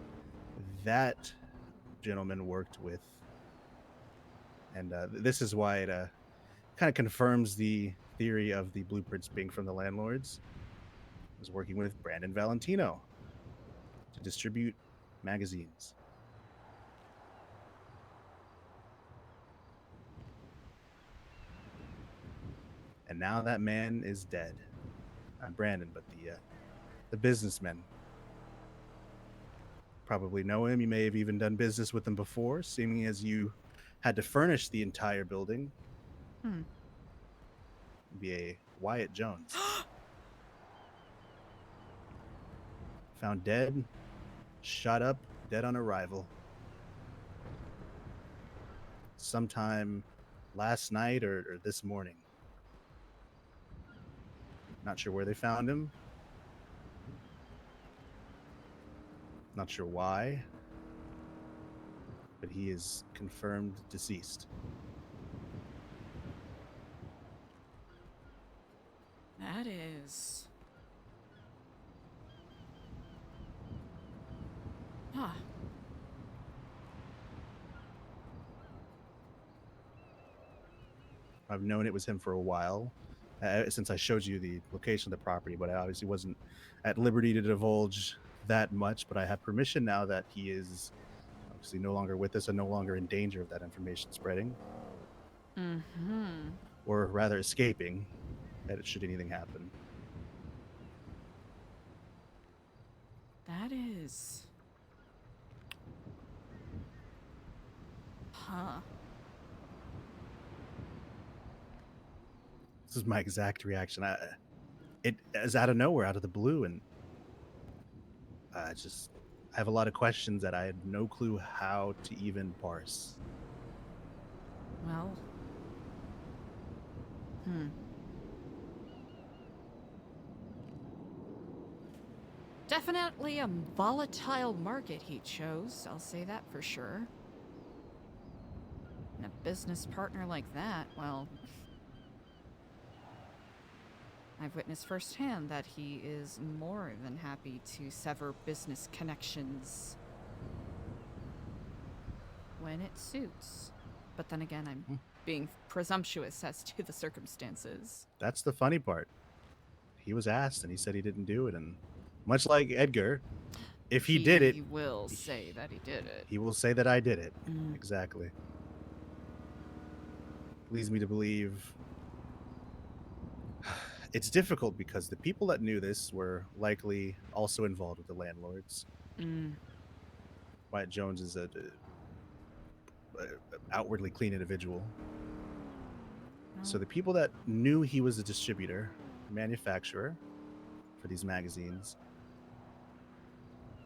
that gentleman worked with And this is why it kind of confirms the theory of the blueprints being from the landlords. I was working with Brandon Valentino to distribute magazines. And now that man is dead. Not Brandon, but the businessman. Probably know him. You may have even done business with him before, seeming as you had to furnish the entire building. Be a Wyatt Jones. Found dead, shot up, dead on arrival. Sometime last night or this morning. Not sure where they found him. Not sure why. But he is confirmed deceased. That is... Huh. I've known it was him for a while, since I showed you the location of the property, but I obviously wasn't at liberty to divulge that much. But I have permission now that he is obviously no longer with us and no longer in danger of that information spreading. Or rather escaping, should anything happen. That is... Huh. This is my exact reaction. It is out of nowhere, out of the blue, and I have a lot of questions that I had no clue how to even parse. Well... Definitely a volatile market he chose, I'll say that for sure. And a business partner like that, well... I've witnessed firsthand that he is more than happy to sever business connections when it suits. But then again, I'm being presumptuous as to the circumstances. That's the funny part. He was asked and he said he didn't do it, and much like Edgar, if he did it, he will say that he did it. he will say that I did it. Exactly. Leads me to believe it's difficult because the people that knew this were likely also involved with the landlords. Wyatt Jones is a outwardly clean individual. So the people that knew he was a distributor, manufacturer for these magazines,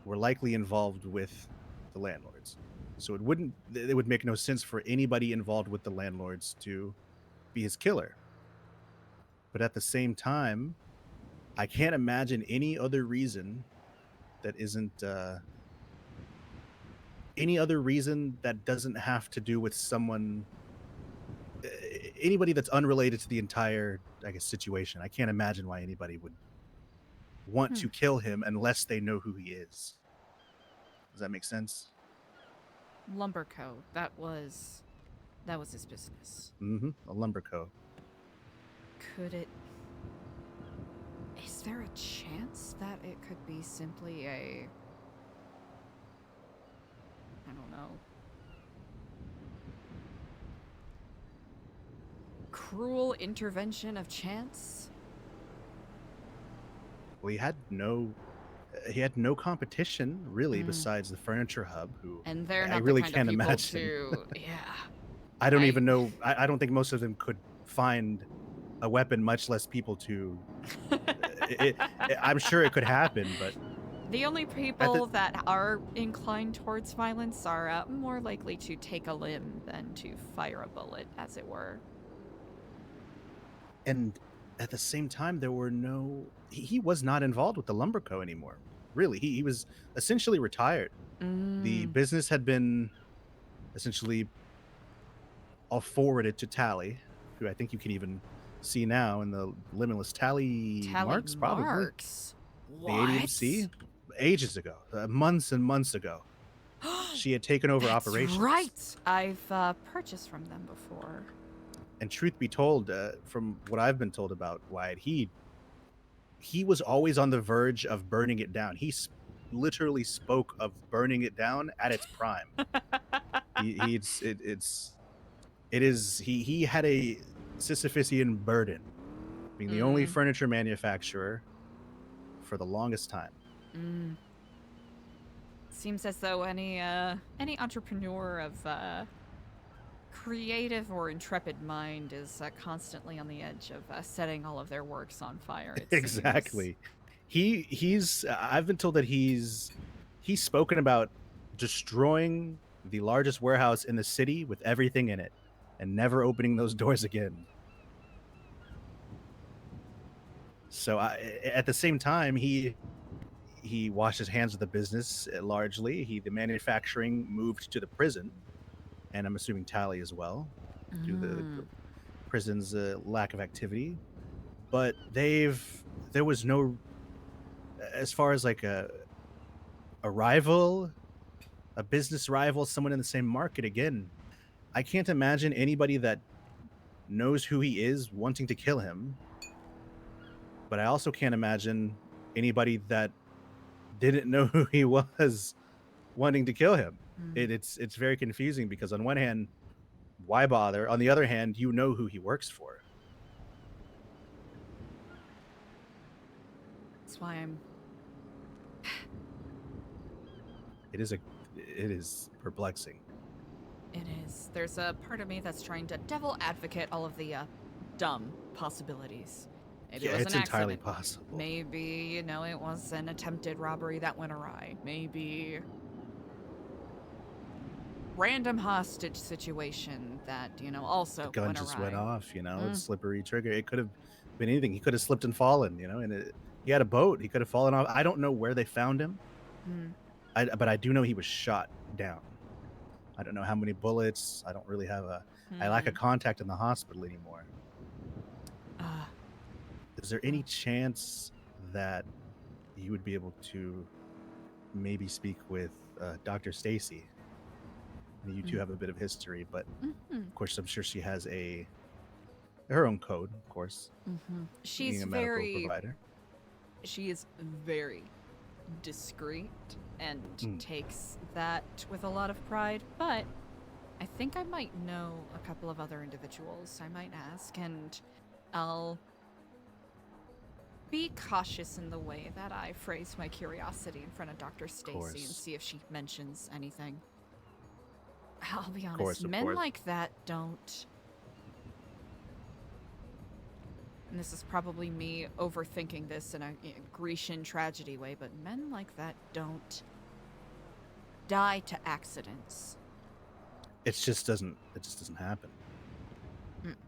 were likely involved with the landlords. So it would make no sense for anybody involved with the landlords to be his killer. But at the same time, I can't imagine any other reason that isn't any other reason that doesn't have to do with someone, anybody that's unrelated to the entire, I guess, situation. I can't imagine why anybody would want to kill him unless they know who he is. Does that make sense? Lumber Co. That was his business. A lumber co. Could it... Is there a chance that it could be simply a... I don't know. Cruel intervention of chance? Well, he had no competition really besides the Furniture Hub, who And they're I not really the kind can't of people imagine. to... Yeah. I don't even know. I don't think most of them could find a weapon, much less people to. I'm sure it could happen, but The only people that are inclined towards violence are more likely to take a limb than to fire a bullet, as it were. And at the same time, there were no. He was not involved with the Lumber Co. anymore. Really, he was essentially retired. The business had been essentially all forwarded to Tally, who I think you can even see now in the Limitless Tally marks, probably. Marks? The ADMC, ages ago, months and months ago. she had taken over That's operations. right. I've purchased from them before. And truth be told, from what I've been told about Wyatt, he was always on the verge of burning it down. He literally spoke of burning it down at its prime. He had a Sisyphusian burden, being the only furniture manufacturer for the longest time. Seems as though any entrepreneur of creative or intrepid mind is constantly on the edge of setting all of their works on fire. It Exactly. seems. He's I've been told that he's spoken about destroying the largest warehouse in the city with everything in it and never opening those doors again. So at the same time, he washed his hands of the business largely. The manufacturing moved to the prison, and I'm assuming Tally as well, due to the prison's lack of activity. But there was no, as far as like a rival, a business rival, someone in the same market. Again, I can't imagine anybody that knows who he is wanting to kill him. But I also can't imagine anybody that didn't know who he was wanting to kill him. It's very confusing because on one hand, why bother? On the other hand, you know who he works for. That's why I'm. It is perplexing. It is. There's a part of me that's trying to devil advocate all of the dumb possibilities. Maybe it was it's an entirely accident. possible. Maybe, it was an attempted robbery that went awry. Maybe random hostage situation that, also The gun went just awry. went off, It's slippery trigger. It could have been anything. He could have slipped and fallen, and he had a boat. He could have fallen off. I don't know where they found him. But I do know he was shot down. I don't know how many bullets. I don't really have I lack a contact in the hospital anymore. Is there any chance that you would be able to maybe speak with Dr. Stacy? You two have a bit of history, but of course, I'm sure she has her own code, of course. She's being a medical provider. She is very discreet and takes that with a lot of pride, but I think I might know a couple of other individuals I might ask, and I'll be cautious in the way that I phrase my curiosity in front of Dr. Stacy and see if she mentions anything. I'll be honest, men like that don't... And this is probably me overthinking this in a Grecian tragedy way, but men like that don't die to accidents. It just doesn't happen.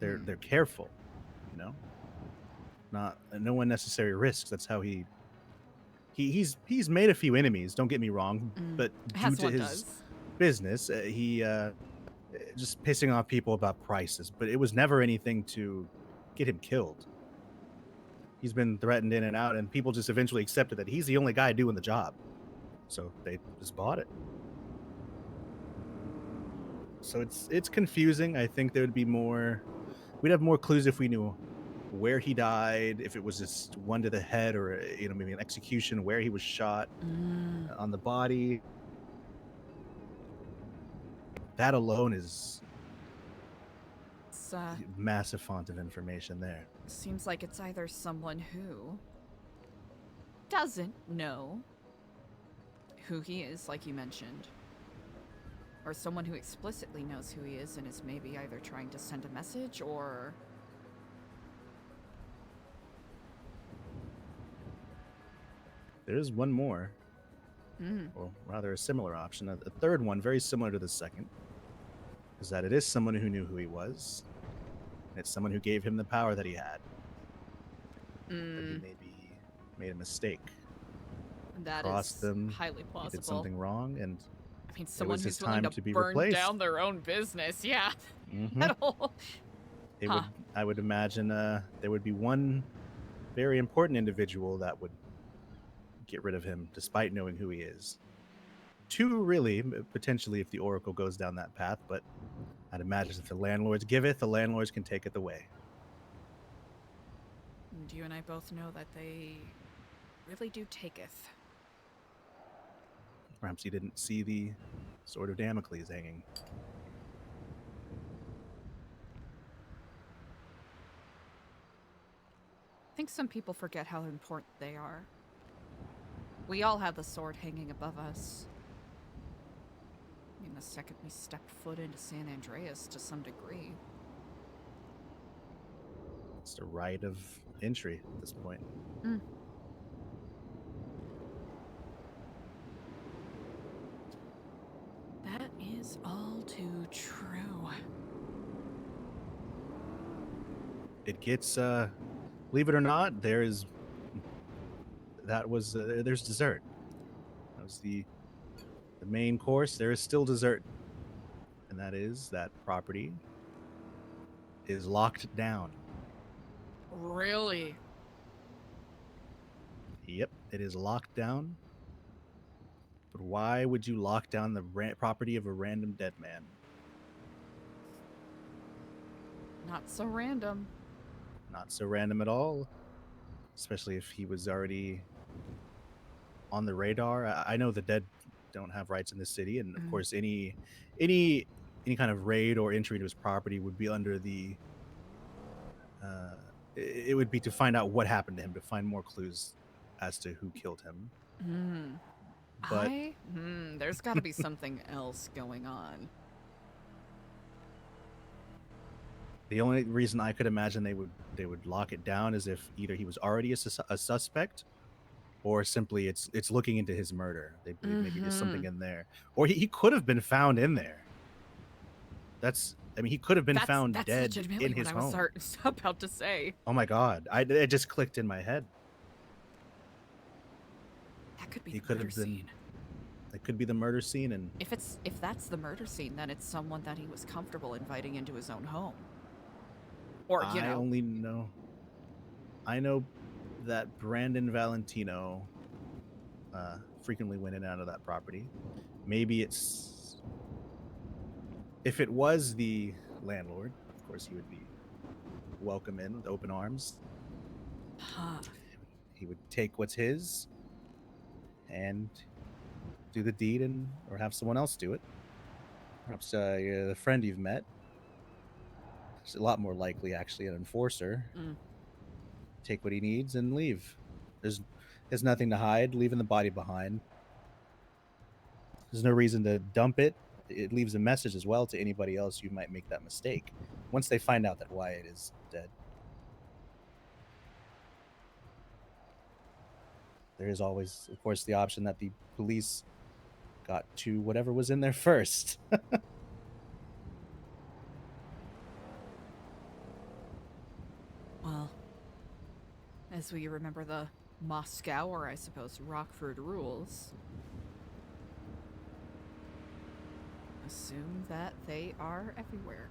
They're careful, Not no unnecessary risks. That's how he's made a few enemies, don't get me wrong, but due to his business, he just pissing off people about prices, but it was never anything to get him killed. He's been threatened in and out, and people just eventually accepted that he's the only guy doing the job, so they just bought it. So it's confusing. I think there would be we'd have more clues if we knew where he died, if it was just one to the head, or maybe an execution, where he was shot on the body. That alone is a massive font of information there. Seems like it's either someone who doesn't know who he is, like you mentioned, or someone who explicitly knows who he is and is maybe either trying to send a message or... There is one more, or rather a similar option. A third one, very similar to the second, is that it is someone who knew who he was. And it's someone who gave him the power that he had. But he maybe made a mistake. That crossed is them, highly plausible. He did something wrong, and I mean, someone who's willing time to to be burn replaced. down their own business, yeah. Mhm. I would imagine there would be one very important individual that would get rid of him, despite knowing who he is. two, really, potentially, if the Oracle goes down that path. But I'd imagine if the landlords giveth, the landlords can taketh away. And you and I both know that they really do taketh. Perhaps you didn't see the sword of Damocles hanging. I think some people forget how important they are. We all have the sword hanging above us. I mean, the second we stepped foot into San Andreas to some degree. It's the right of entry at this point. Mm. That is all too true. It gets, believe it or not, there's dessert. That was the main course. There is still dessert, and that is that property is locked down. Really? Yep, it is locked down. But why would you lock down the property of a random dead man? Not so random. Not so random at all, especially if he was already on the radar. I know the dead don't have rights in the city, and of course any kind of raid or entry to his property would be under the it would be to find out what happened to him, to find more clues as to who killed him. But there's got to be something else going on. The only reason I could imagine they would lock it down is if either he was already a suspect, or simply it's looking into his murder. They believe maybe there's something in there, or he could have been found in there. He could have been found dead in his home. That's what I was about to say. Oh my god, it just clicked in my head. That could be the murder scene. It could be the murder scene, and if that's the murder scene, then it's someone that he was comfortable inviting into his own home. Or I know that Brandon Valentino frequently went in and out of that property. Maybe if it was the landlord, of course he would be welcome in with open arms. He would take what's his and do the deed, or have someone else do it. Perhaps the friend you've met. It's a lot more likely, actually, an enforcer. Take what he needs and leave. There's nothing to hide. Leaving the body behind. There's no reason to dump it. It leaves a message as well to anybody else who might make that mistake once they find out that Wyatt is dead. There is always, of course, the option that the police got to whatever was in there first. Well, as we remember the Moscow, or I suppose Rockford rules, assume that they are everywhere.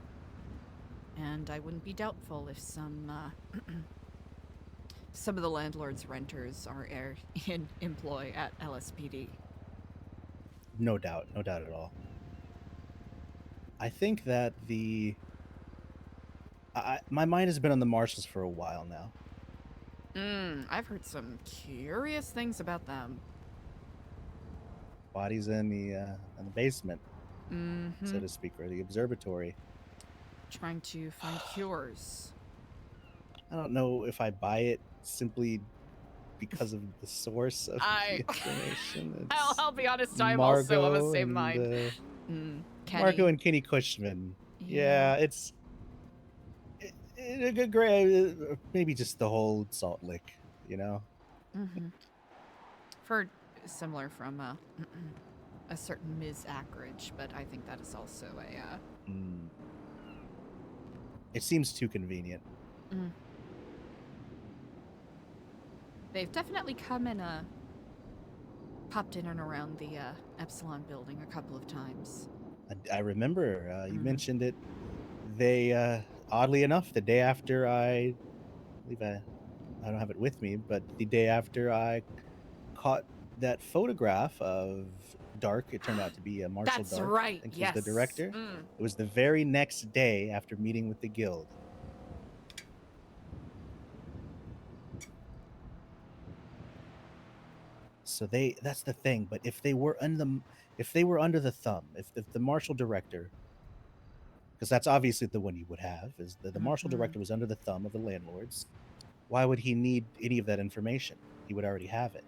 And I wouldn't be doubtful if some of the landlord's renters are in employ at LSPD. No doubt at all. I think that my mind has been on the marshals for a while now. I've heard some curious things about them. Bodies in the basement, so to speak, or the observatory. Trying to find cures. I don't know if I buy it simply because of the source of the information. I'll be honest, I'm also of the same mind. Marco and Kenny Cushman. Yeah, it's a good grade. Maybe just the whole Salt Lick, For similar from a certain Ms. Ackridge, but I think that is also a. It seems too convenient. They've definitely come and popped in and around the Epsilon building a couple of times. I remember you mentioned it. They, oddly enough, the day after I believe I don't have it with me, but the day after I caught that photograph of Dark. It turned out to be Marshall That's Dark. right. I think Yes. he's the director. Mm. It was the very next day after meeting with the guild. So that's the thing. But if they were under the thumb, if the marshal director, because that's obviously the one you would have, is the marshal Mhm. director was under the thumb of the landlords, why would he need any of that information? He would already have it.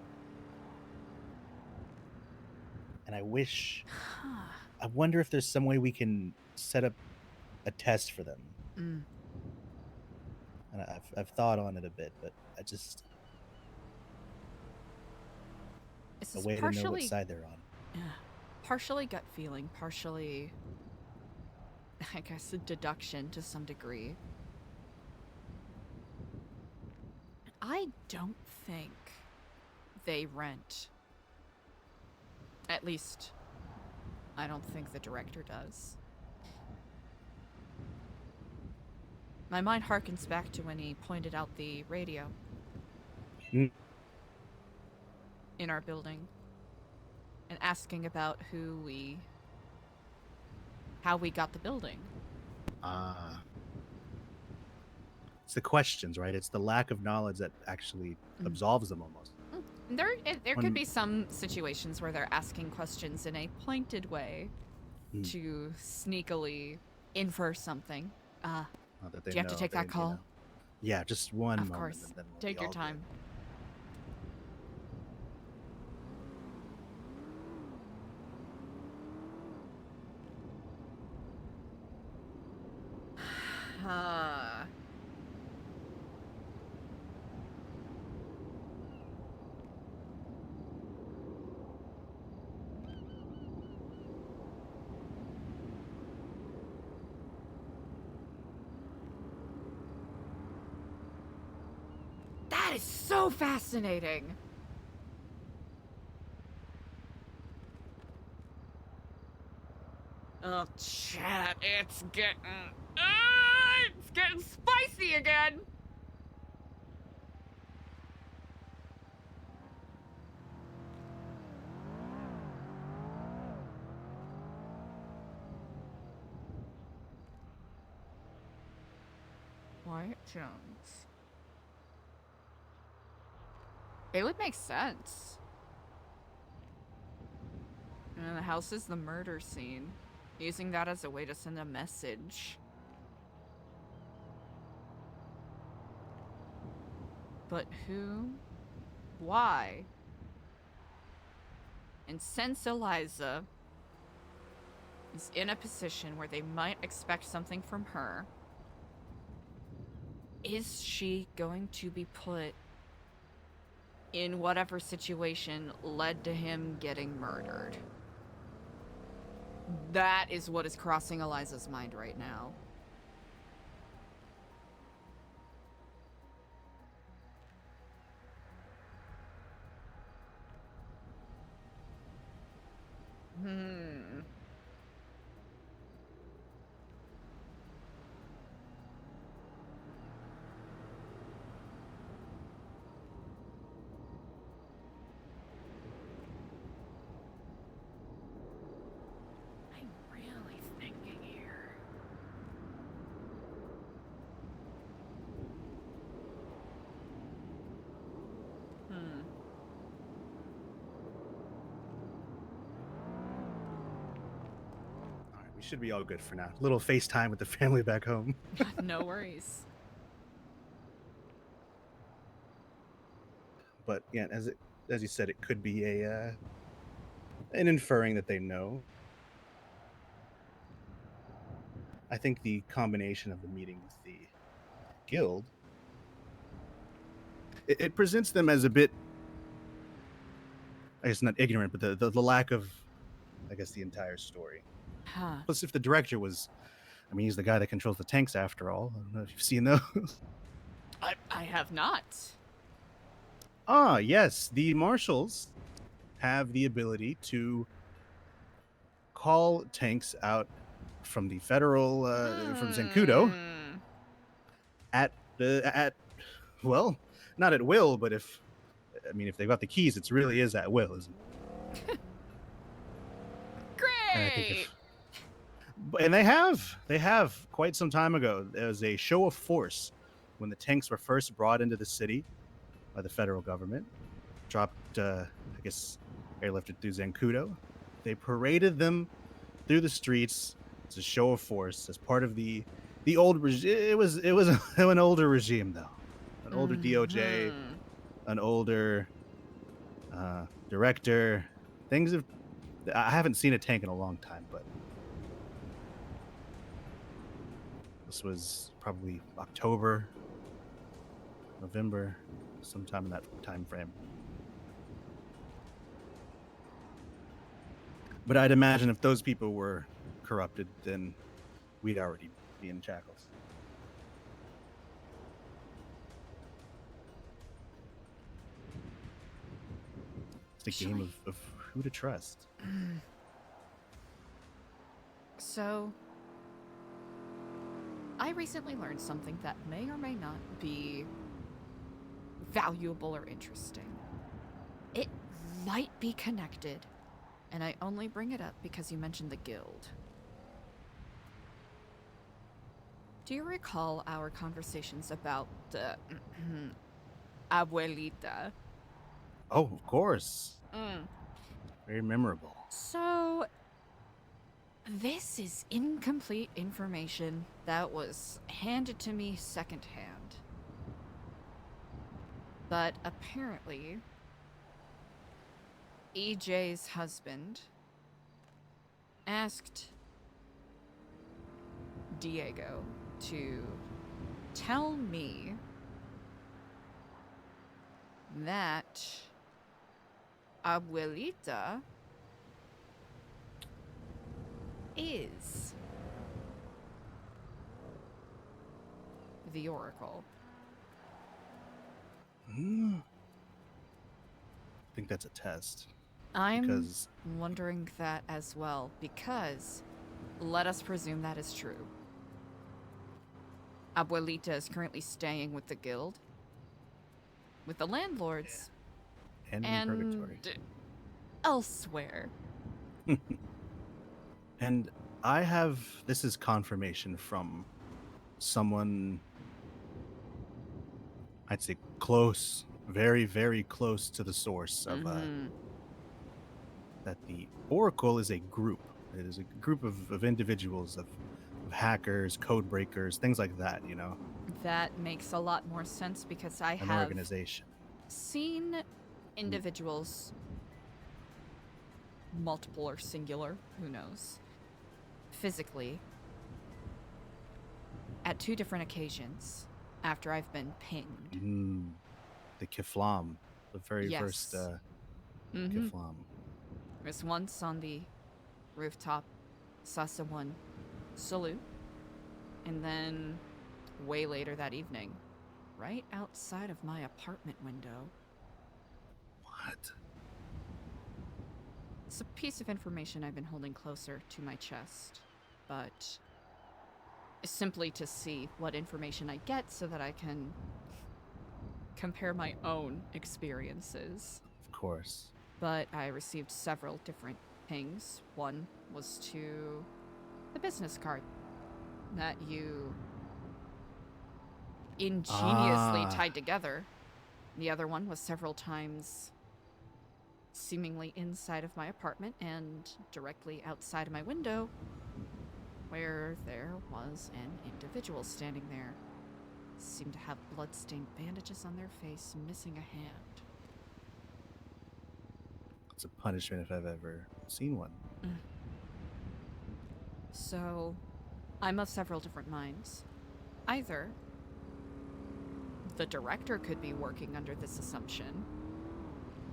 And I wonder if there's some way we can set up a test for them. Mm. And I've thought on it a bit, but I just This a is way to know what side they're on. Yeah. Partially gut feeling, partially, I guess, a deduction to some degree. I don't think they rent. At least, I don't think the director does. My mind harkens back to when he pointed out the radio Mm. in our building and asking about how we got the building. It's the questions, right? It's the lack of knowledge that actually absolves them almost. There could be some situations where they're asking questions in a pointed way to sneakily infer something. Not that they Do you have to know, take that you call? know. Yeah, just one Of moment. course. And then we'll Take be your all good. time. That is so fascinating. Oh, chat, it's getting spicy again. Wyatt Jones. It would make sense. And the house is the murder scene. Using that as a way to send a message. But who? Why? And since Eliza is in a position where they might expect something from her, is she going to be put in whatever situation led to him getting murdered? That is what is crossing Eliza's mind right now. I'm really thinking here. All right, we should be all good for now. Little FaceTime with the family back home. No worries. But yeah, as you said, it could be an inferring that they know. I think the combination of the meeting with the guild, it presents them as a bit, I guess not ignorant, but the lack of, I guess, the entire story. Huh. Plus, if the director was, I mean, he's the guy that controls the tanks after all. I don't know if you've seen those. I have not. Ah, yes, the marshals have the ability to call tanks out from the federal, from Zancudo at well, not at will, but if they've got the keys, it really is at will, isn't it? And I think and they have quite some time ago. There was a show of force when the tanks were first brought into the city by the federal government. Dropped, I guess, airlifted through Zancudo. They paraded them through the streets as a show of force, as part of the old regime. It was an older regime though, an older DOJ, an older director. Things have. I haven't seen a tank in a long time, but this was probably October, November, sometime in that time frame. But I'd imagine if those people were corrupted, then we'd already be in shackles. It's a game of who to trust. So, I recently learned something that may or may not be valuable or interesting. It might be connected, and I only bring it up because you mentioned the guild. Do you recall our conversations about the abuelita? Oh, of course. Very memorable. So, this is incomplete information that was handed to me secondhand. But apparently, EJ's husband asked Diego to tell me that Abuelita is the Oracle. I think that's a test. I'm Because wondering that as well, because let us presume that is true. Abuelita is currently staying with the guild, with the landlords, and in and purgatory. elsewhere. And this is confirmation from someone, I'd say close, very, very close to the source of that the Oracle is a group. It is a group of individuals, of hackers, code breakers, things like that, you know? That makes a lot more sense because I An have organization. seen individuals, multiple or singular, who knows, physically at 2 different occasions after I've been pinged. The Kiflam, the very Yes. first Kiflam. There's once on the rooftop, saw someone salute, and then way later that evening, right outside of my apartment window. What? It's a piece of information I've been holding closer to my chest, but simply to see what information I get so that I can compare my own experiences. Of course. But I received several different pings. One was to the business card that you ingeniously tied together. The other one was several times seemingly inside of my apartment and directly outside of my window, where there was an individual standing there. Seemed to have blood-stained bandages on their face, missing a hand. It's a punishment if I've ever seen one. So, I'm of several different minds. Either the director could be working under this assumption,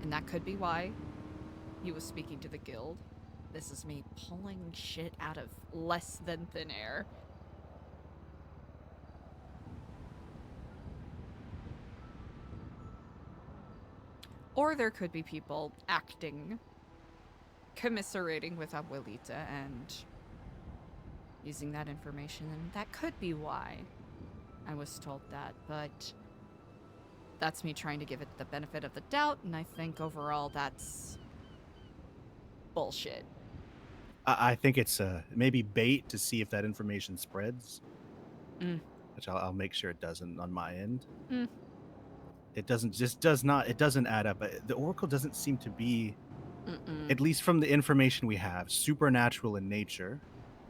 and that could be why he was speaking to the guild. This is me pulling shit out of less than thin air. Or there could be people acting, commiserating with Abuelita and using that information, and that could be why I was told that, but that's me trying to give it the benefit of the doubt, and I think overall that's bullshit. I think it's maybe bait to see if that information spreads, Mm. which I'll make sure it doesn't on my end. Mm. It doesn't add up. The Oracle doesn't seem to be, Mm-mm. at least from the information we have, supernatural in nature,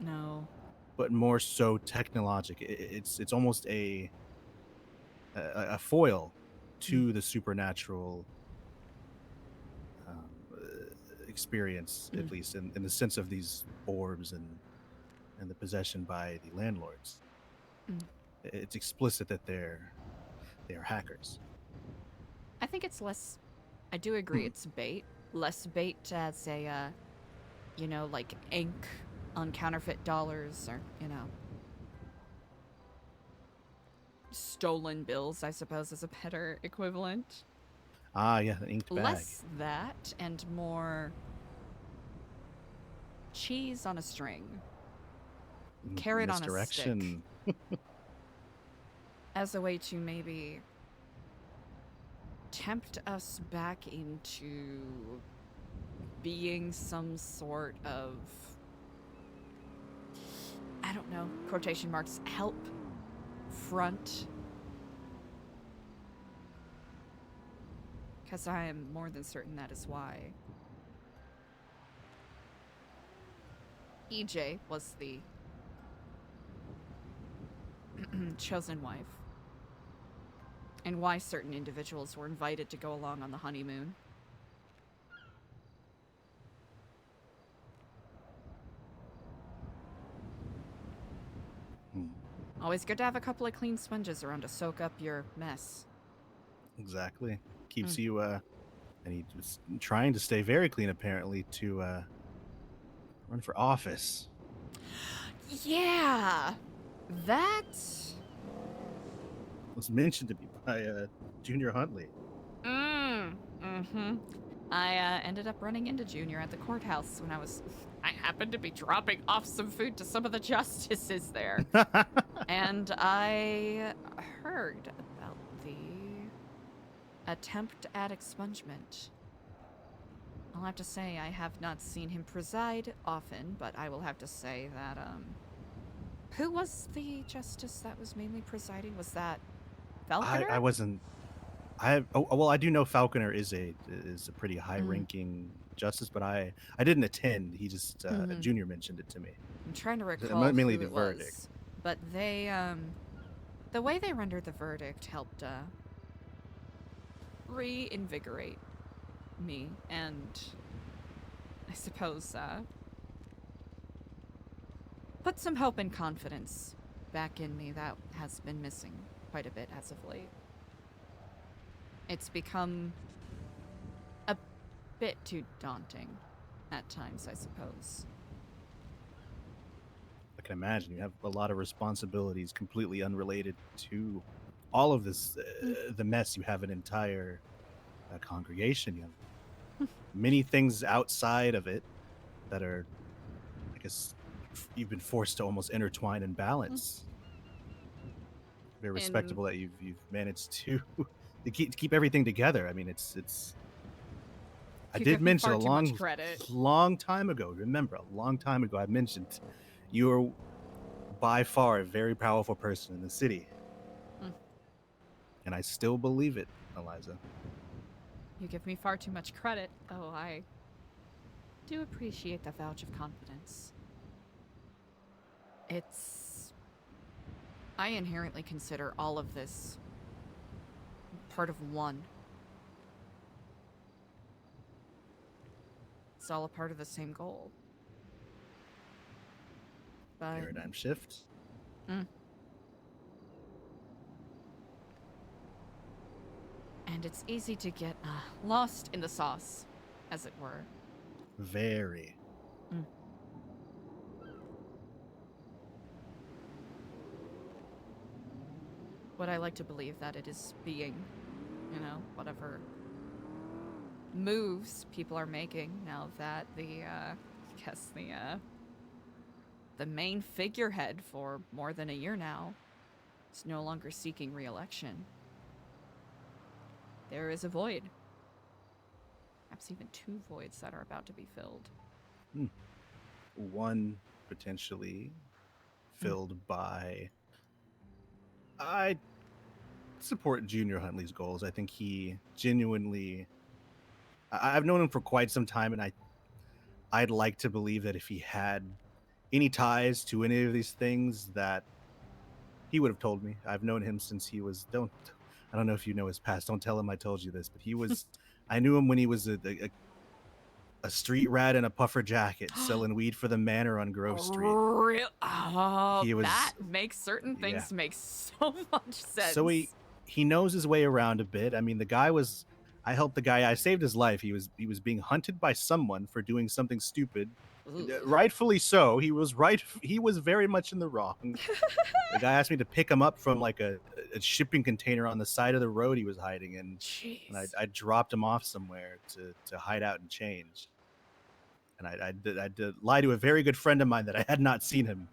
No. but more so technologic. It's almost a foil to the supernatural um, experience, at least in the sense of these orbs and the possession by the landlords. Mm. It's explicit that they are hackers. I think it's less. I do agree it's bait. Less bait as a, like ink on counterfeit dollars or, stolen bills, I suppose, is a better equivalent. Ah, yeah, the inked bag. Less that and more cheese on a string, carrot on a stick, Misdirection. as a way to maybe tempt us back into being some sort of, I don't know, quotation marks, help front. Because I am more than certain that is why EJ was the chosen wife. And why certain individuals were invited to go along on the honeymoon. Always good to have a couple of clean sponges around to soak up your mess. Exactly. Keeps you and he was trying to stay very clean apparently to run for office. Yeah, that Was mentioned to me by Junior Huntley. I ended up running into Junior at the courthouse when I happened to be dropping off some food to some of the justices there. And I heard about the attempt at expungement. I'll have to say I have not seen him preside often, but I will have to say that, who was the justice that was mainly presiding? Was that Falconer? I wasn't. Well, I do know Falconer is a pretty high-ranking justice, but I didn't attend. He just Junior mentioned it to me. I'm trying to recall Mainly who the it verdict. was, but they the way they rendered the verdict helped reinvigorate me, and I suppose put some hope and confidence back in me that has been missing quite a bit as of late. It's become a bit too daunting at times, I suppose. I can imagine you have a lot of responsibilities completely unrelated to all of this, the mess. You have an entire congregation. You have many things outside of it that are, I guess, you've been forced to almost intertwine and balance. Very respectable that you've managed to keep everything together. I mean, it's. I did mention a long time ago. Remember, a long time ago, I mentioned you are by far a very powerful person in the city, and I still believe it, Eliza. You give me far too much credit, though I do appreciate the vouch of confidence. I inherently consider all of this part of one. It's all a part of the same goal. But Paradigm shift. And it's easy to get lost in the sauce, as it were. Very. Would I like to believe that it is being, whatever moves people are making now that the main figurehead for more than a year now is no longer seeking re-election. There is a void. Perhaps even two voids that are about to be filled. one potentially filled by. I support Junior Huntley's goals. I think he genuinely. I've known him for quite some time, and I'd like to believe that if he had any ties to any of these things, that he would have told me. I've known him since he was. I don't know if you know his past. Don't tell him I told you this, but he was. I knew him when he was a street rat in a puffer jacket selling weed for the Manor on Grove Street. Oh, He was- that makes certain things make so much sense. So he knows his way around a bit. I mean, the guy was. I helped the guy. I saved his life. He was being hunted by someone for doing something stupid. Rightfully so. He was right. He was very much in the wrong. The guy asked me to pick him up from like a shipping container on the side of the road he was hiding in. Jeez. And I dropped him off somewhere to hide out and change. And I did lie to a very good friend of mine that I had not seen him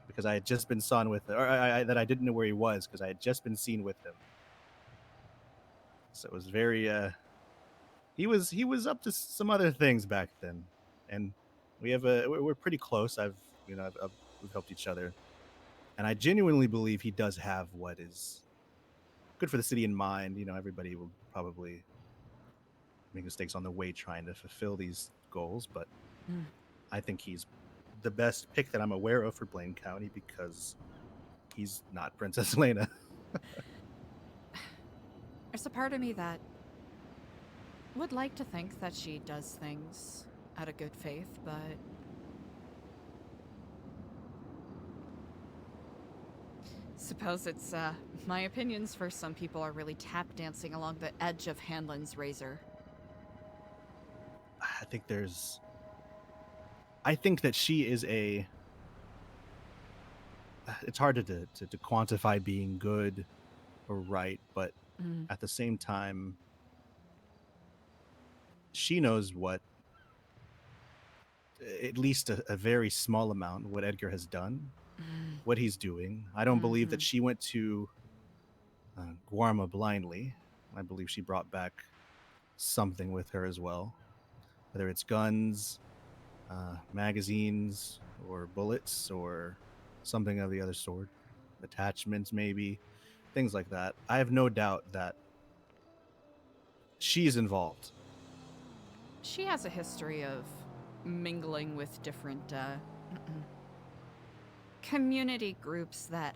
because I had just been seen with him, or that I didn't know where he was because I had just been seen with him. So it was very. He was up to some other things back then, and we're pretty close. We've helped each other, and I genuinely believe he does have what is good for the city in mind. You know, everybody will probably make mistakes on the way trying to fulfill these goals, but I think he's the best pick that I'm aware of for Blaine County because he's not Princess Elena. There's a part of me that would like to think that she does things out of good faith, but suppose it's my opinions for some people are really tap dancing along the edge of Hanlon's razor. I think that she is a. It's hard to quantify being good or right, but at the same time, she knows what, at least a very small amount, what Edgar has done, what he's doing. I don't believe that she went to Guarma blindly. I believe she brought back something with her as well, whether it's guns, magazines, or bullets, or something of the other sort, attachments maybe, things like that. I have no doubt that she's involved. She has a history of mingling with different community groups that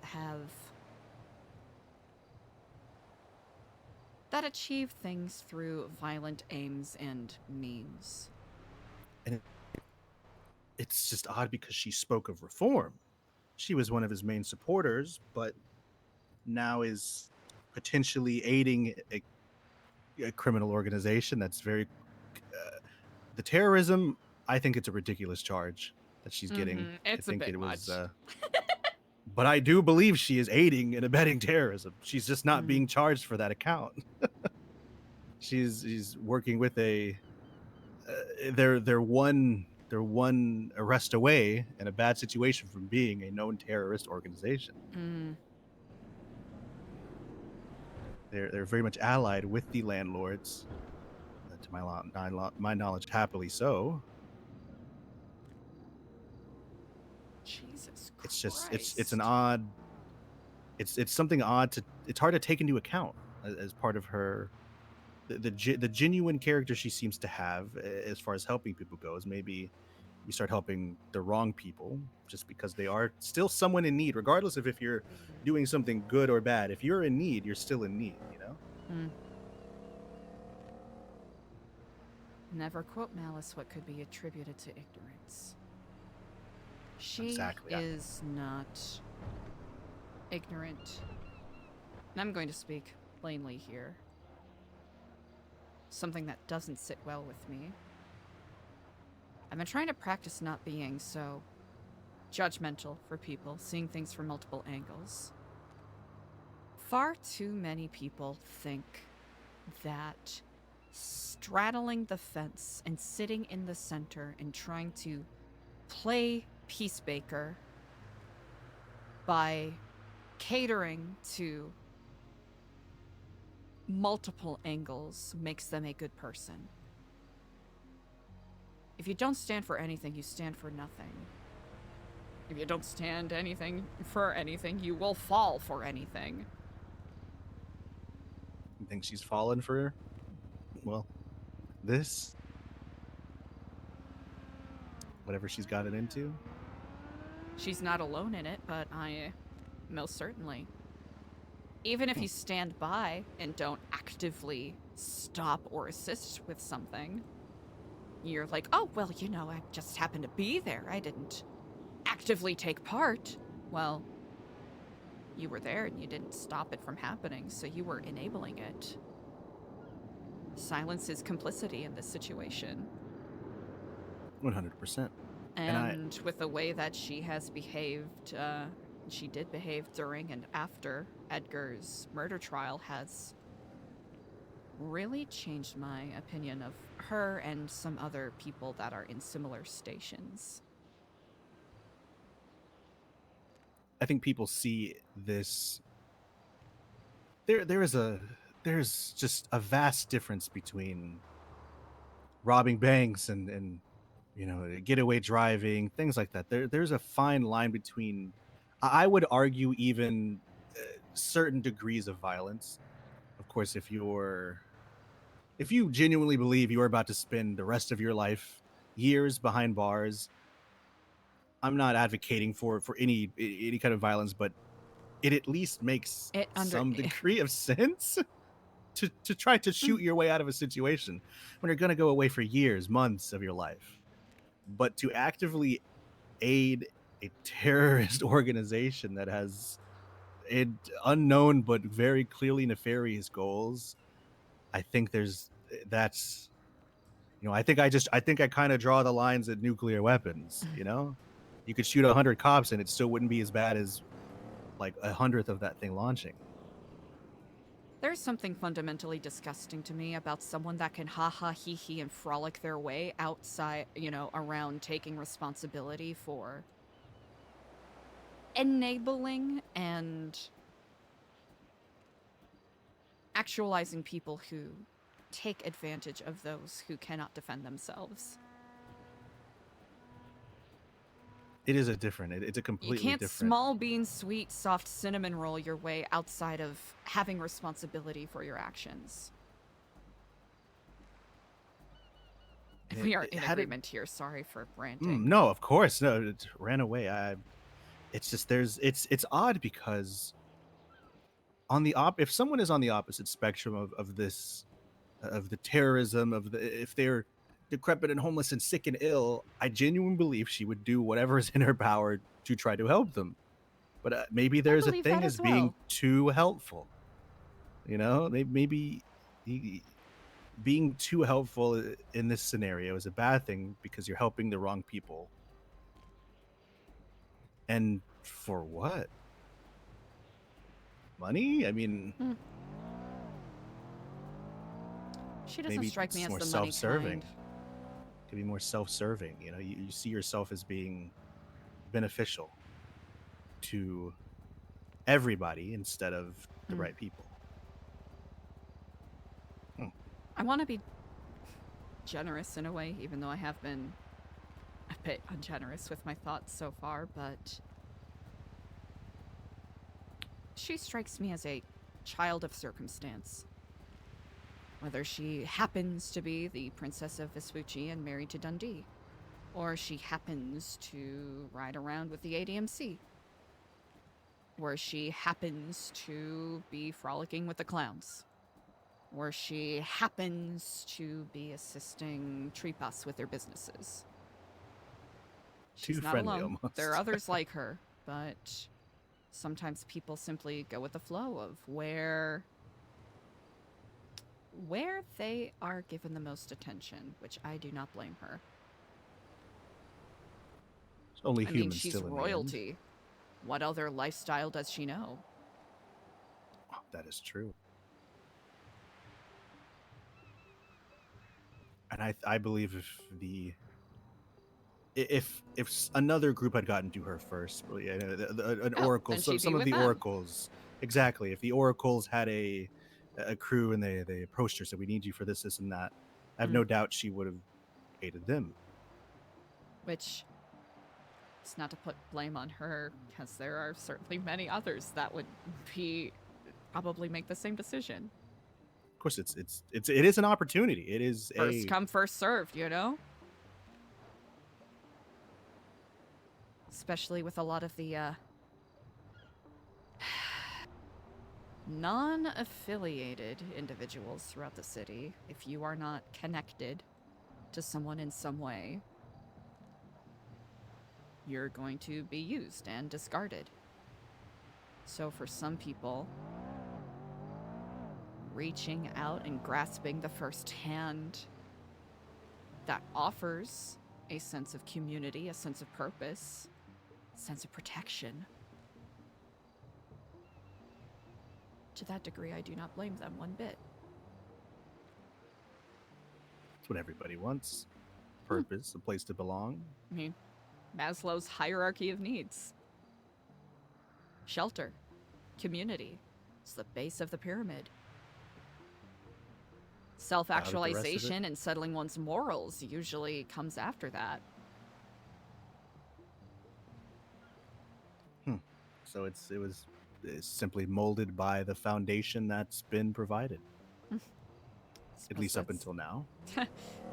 achieve things through violent aims and means. And it's just odd because she spoke of reform. She was one of his main supporters, but now is potentially aiding a criminal organization that's very the terrorism. I think it's a ridiculous charge that she's getting. It's I think a bit it was much. but I do believe she is aiding and abetting terrorism. She's just not being charged for that account. She's working with a they're one arrest away in a bad situation from being a known terrorist organization. They're very much allied with the landlords, to my knowledge, happily so. Jesus Christ. It's just it's an odd. It's something odd it's hard to take into account as part of her. The genuine character she seems to have as far as helping people goes. Maybe you start helping the wrong people just because they are still someone in need, regardless of if you're doing something good or bad. If you're in need, you're still in need, you know? Never quote malice what could be attributed to ignorance. She Exactly. is not ignorant. And I'm going to speak plainly here. Something that doesn't sit well with me. I've been trying to practice not being so judgmental for people, seeing things from multiple angles. Far too many people think that straddling the fence and sitting in the center and trying to play peacemaker by catering to multiple angles makes them a good person. If you don't stand for anything, you stand for nothing. If you don't stand for anything, you will fall for anything. You think she's fallen for, well, this? Whatever she's gotten into? She's not alone in it, but I most certainly. Even if you stand by and don't actively stop or assist with something, you're like, oh, well, you know, I just happened to be there. I didn't actively take part. Well, you were there and you didn't stop it from happening, so you were enabling it. Silence is complicity in this situation. 100%. And with the way that she has behaved, she did behave during and after Edgar's murder trial has really changed my opinion of her and some other people that are in similar stations. I think people see this. There's just a vast difference between robbing banks and you know, getaway driving, things like that. There's a fine line between, I would argue, even certain degrees of violence. Of course, if you genuinely believe you're about to spend the rest of your life, years behind bars, I'm not advocating for any kind of violence, but it at least makes some degree of sense to try to shoot your way out of a situation when you're going to go away for years, months of your life. But to actively aid a terrorist organization that has unknown but very clearly nefarious goals, I think that's, you know, I think I kind of draw the lines at nuclear weapons. You know, you could shoot 100 cops and it still wouldn't be as bad as like 100th of that thing launching. There's something fundamentally disgusting to me about someone that can ha-ha, hee-hee, and frolic their way outside, you know, around taking responsibility for enabling and actualizing people who take advantage of those who cannot defend themselves. It is it's a completely different. You can't small bean, sweet, soft cinnamon roll your way outside of having responsibility for your actions. We are in agreement here. Sorry for ranting. No, of course. No, it ran away. It's just it's odd because on the if someone is on the opposite spectrum of this, of the terrorism, if they're decrepit and homeless and sick and ill, I genuinely believe she would do whatever is in her power to try to help them. But maybe there's a thing as being too helpful. You know, maybe being too helpful in this scenario is a bad thing because you're helping the wrong people. And for what? Money? I mean, she doesn't strike me as more the self-serving. money kind. To be more self-serving, you know, you see yourself as being beneficial to everybody instead of the right people. I want to be generous in a way, even though I have been a bit ungenerous with my thoughts so far, but she strikes me as a child of circumstance. Whether she happens to be the Princess of Vespucci and married to Dundee, or she happens to ride around with the ADMC, or she happens to be frolicking with the clowns, or she happens to be assisting Tripas with their businesses. She's Too not friendly, alone. almost. There are others like her, but sometimes people simply go with the flow of where they are given the most attention, which I do not blame her. It's only I humans mean, she's still in royalty. What other lifestyle does she know? Oh, that is true. And I believe if another group had gotten to her first, an oracle, some of the oracles, exactly. If the oracles had a crew and they approached her, said, "We need you for this, and that," I have no doubt she would have aided them. Which, it's not to put blame on her, because there are certainly many others that would probably make the same decision. Of course, it is an opportunity. It is First come, first served, you know? Especially with a lot of the, non-affiliated individuals throughout the city. If you are not connected to someone in some way, you're going to be used and discarded. So for some people, reaching out and grasping the first hand that offers a sense of community, a sense of purpose, a sense of protection, to that degree, I do not blame them one bit. That's what everybody wants. Purpose, a place to belong. I mean, Maslow's hierarchy of needs. Shelter, community, it's the base of the pyramid. Self-actualization and settling one's morals usually comes after that. So it was simply molded by the foundation that's been provided. At least up until now.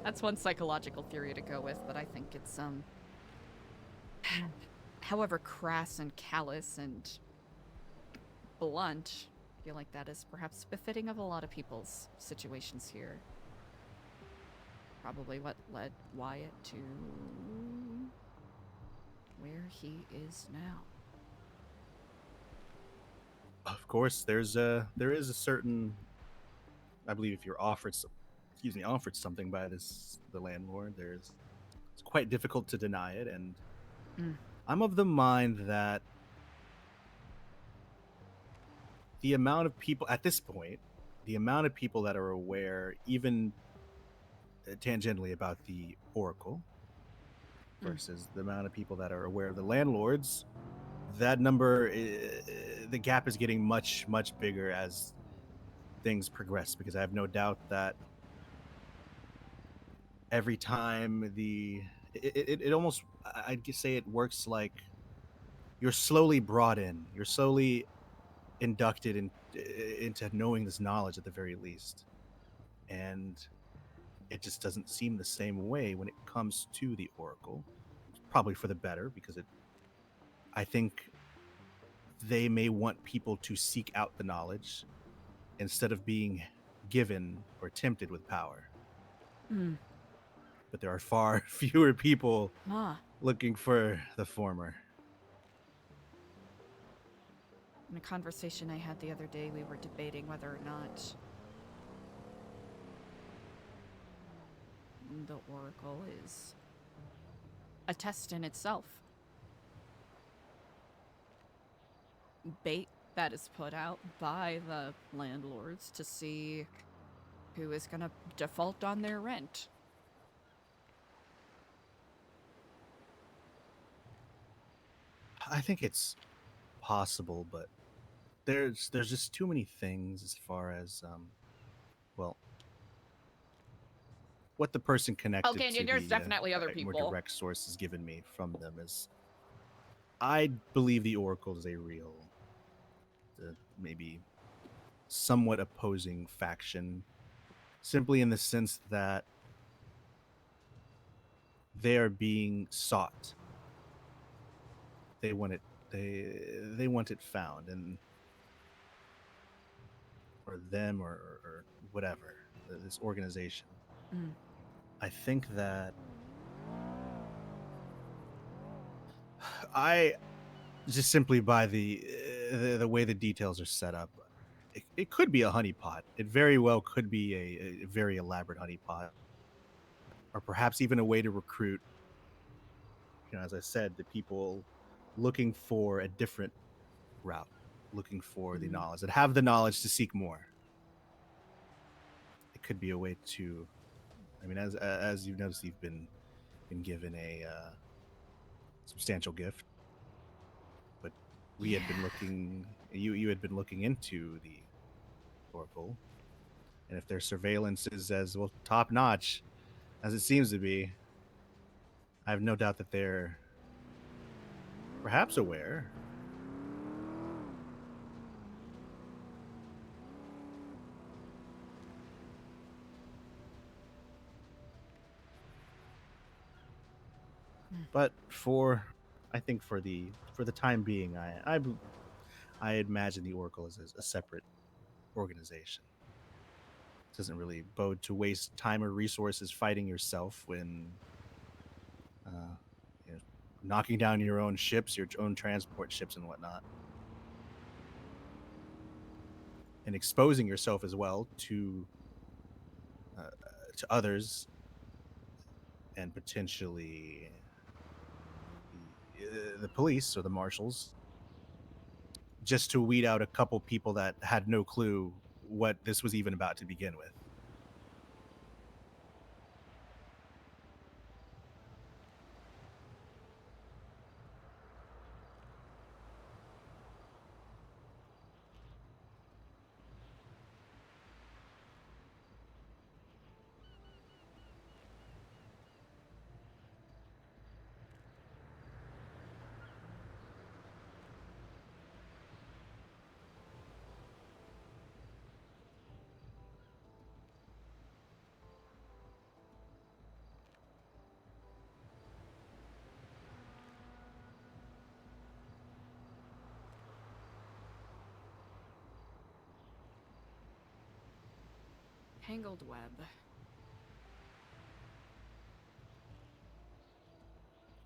That's one psychological theory to go with, but I think it's however crass and callous and blunt, I feel like that is perhaps befitting of a lot of people's situations here. Probably what led Wyatt to where he is now. Of course, there is a certain, I believe, if you're offered something by the landlord, it's quite difficult to deny it, and I'm of the mind that the amount of people at this point, the amount of people that are aware, even tangentially, about the Oracle versus the amount of people that are aware of the landlords, that number, the gap is getting much, much bigger as things progress, because I have no doubt that every time it almost, I'd say it works like you're slowly brought in, you're slowly inducted into knowing this knowledge at the very least, and it just doesn't seem the same way when it comes to the Oracle. Probably for the better, because I think they may want people to seek out the knowledge instead of being given or tempted with power. But there are far fewer people looking for the former. In a conversation I had the other day, we were debating whether or not the Oracle is a test in itself. Bait that is put out by the landlords to see who is going to default on their rent. I think it's possible, but there's just too many things as far as what the person connected to there's the definitely other more people. direct source has given me from them is, I believe the Oracle is a real, maybe somewhat opposing faction, simply in the sense that they are being sought. They want it. They want it found, and or them or whatever, this organization. I think that I just simply by the way the details are set up, it could be a honeypot. It very well could be a very elaborate honeypot, or perhaps even a way to recruit, as I said, the people looking for a different route, looking for the knowledge, that have the knowledge to seek more. It could be a way to, as you've noticed, you've been given a substantial gift, but we had been looking, you had been looking into the Oracle, and if their surveillance is as well top notch as it seems to be, I have no doubt that they're perhaps aware. But I think for the time being, I imagine the Oracle is a separate organization. It doesn't really bode to waste time or resources fighting yourself when you know, knocking down your own ships, your own transport ships and whatnot, and exposing yourself as well to others and potentially the police or the marshals, just to weed out a couple people that had no clue what this was even about to begin with. Tangled web.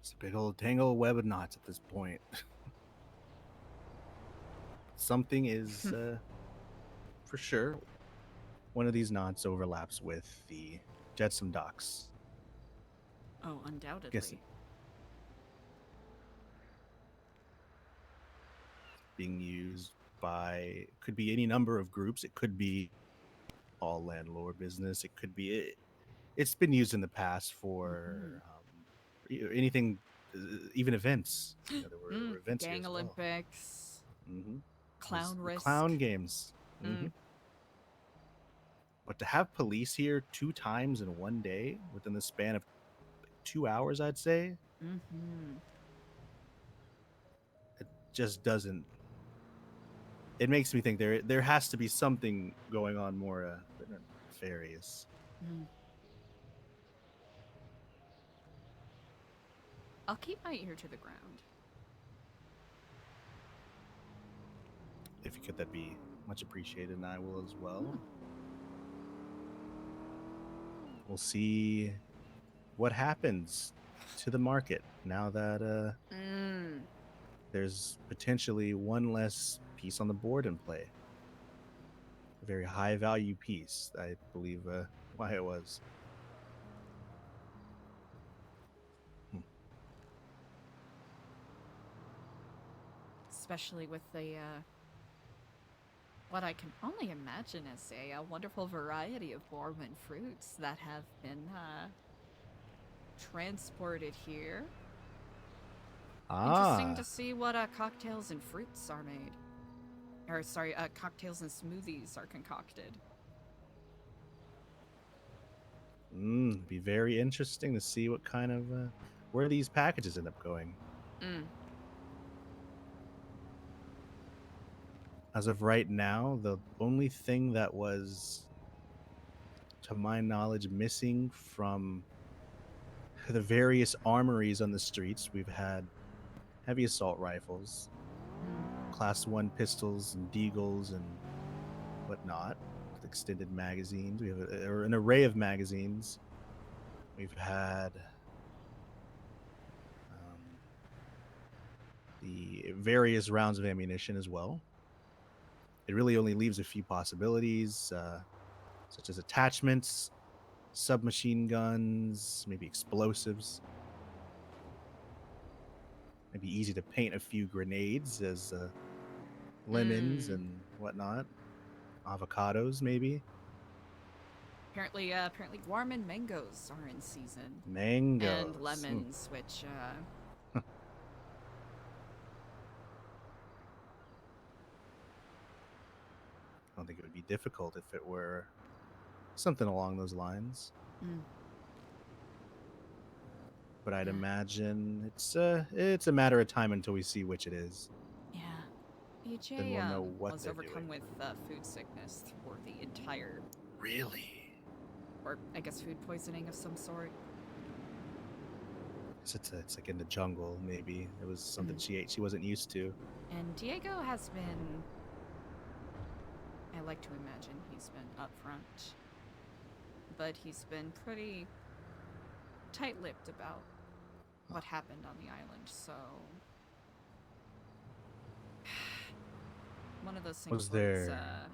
It's a big old tangle web of knots at this point. Something is for sure. One of these knots overlaps with the Jetsam Docks. Oh, undoubtedly. Guess being used by, could be any number of groups. It could be all landlord business. It could be it's been used in the past for anything, even events. You know, there were events Gang here as well. Olympics. Mm-hmm. Clown risk. Clown games. Mm-hmm. But to have police here 2 times in one day within the span of 2 hours, I'd say, it just doesn't. It makes me think there has to be something going on more nefarious. I'll keep my ear to the ground. If you could, that'd be much appreciated, and I will as well. We'll see what happens to the market now that there's potentially one less piece on the board in play. A very high value piece, I believe why it was. Especially with the what I can only imagine is a wonderful variety of Borman fruits that have been transported here. Interesting to see what cocktails and fruits are made. Or, sorry, cocktails and smoothies are concocted. Be very interesting to see what kind of where these packages end up going. As of right now, the only thing that was, to my knowledge, missing from the various armories on the streets, we've had heavy assault rifles, class 1 pistols and deagles and whatnot, with extended magazines. We have an array of magazines. We've had the various rounds of ammunition as well. It really only leaves a few possibilities, such as attachments, submachine guns, maybe explosives. Maybe easy to paint a few grenades as lemons and whatnot. Avocados, maybe. Apparently Guarman mangoes are in season. Mangoes. And lemons, which I don't think it would be difficult if it were something along those lines. but I'd Yeah. imagine it's a matter of time until we see which it is. Yeah. EJ Then we'll know what was they're overcome doing. with food sickness for the entire, Really? or I guess food poisoning of some sort. It's like in the jungle, maybe. It was something she ate she wasn't used to. And Diego has been, I like to imagine he's been upfront, but he's been pretty tight-lipped about what happened on the island, so one of those things Was where it's, there-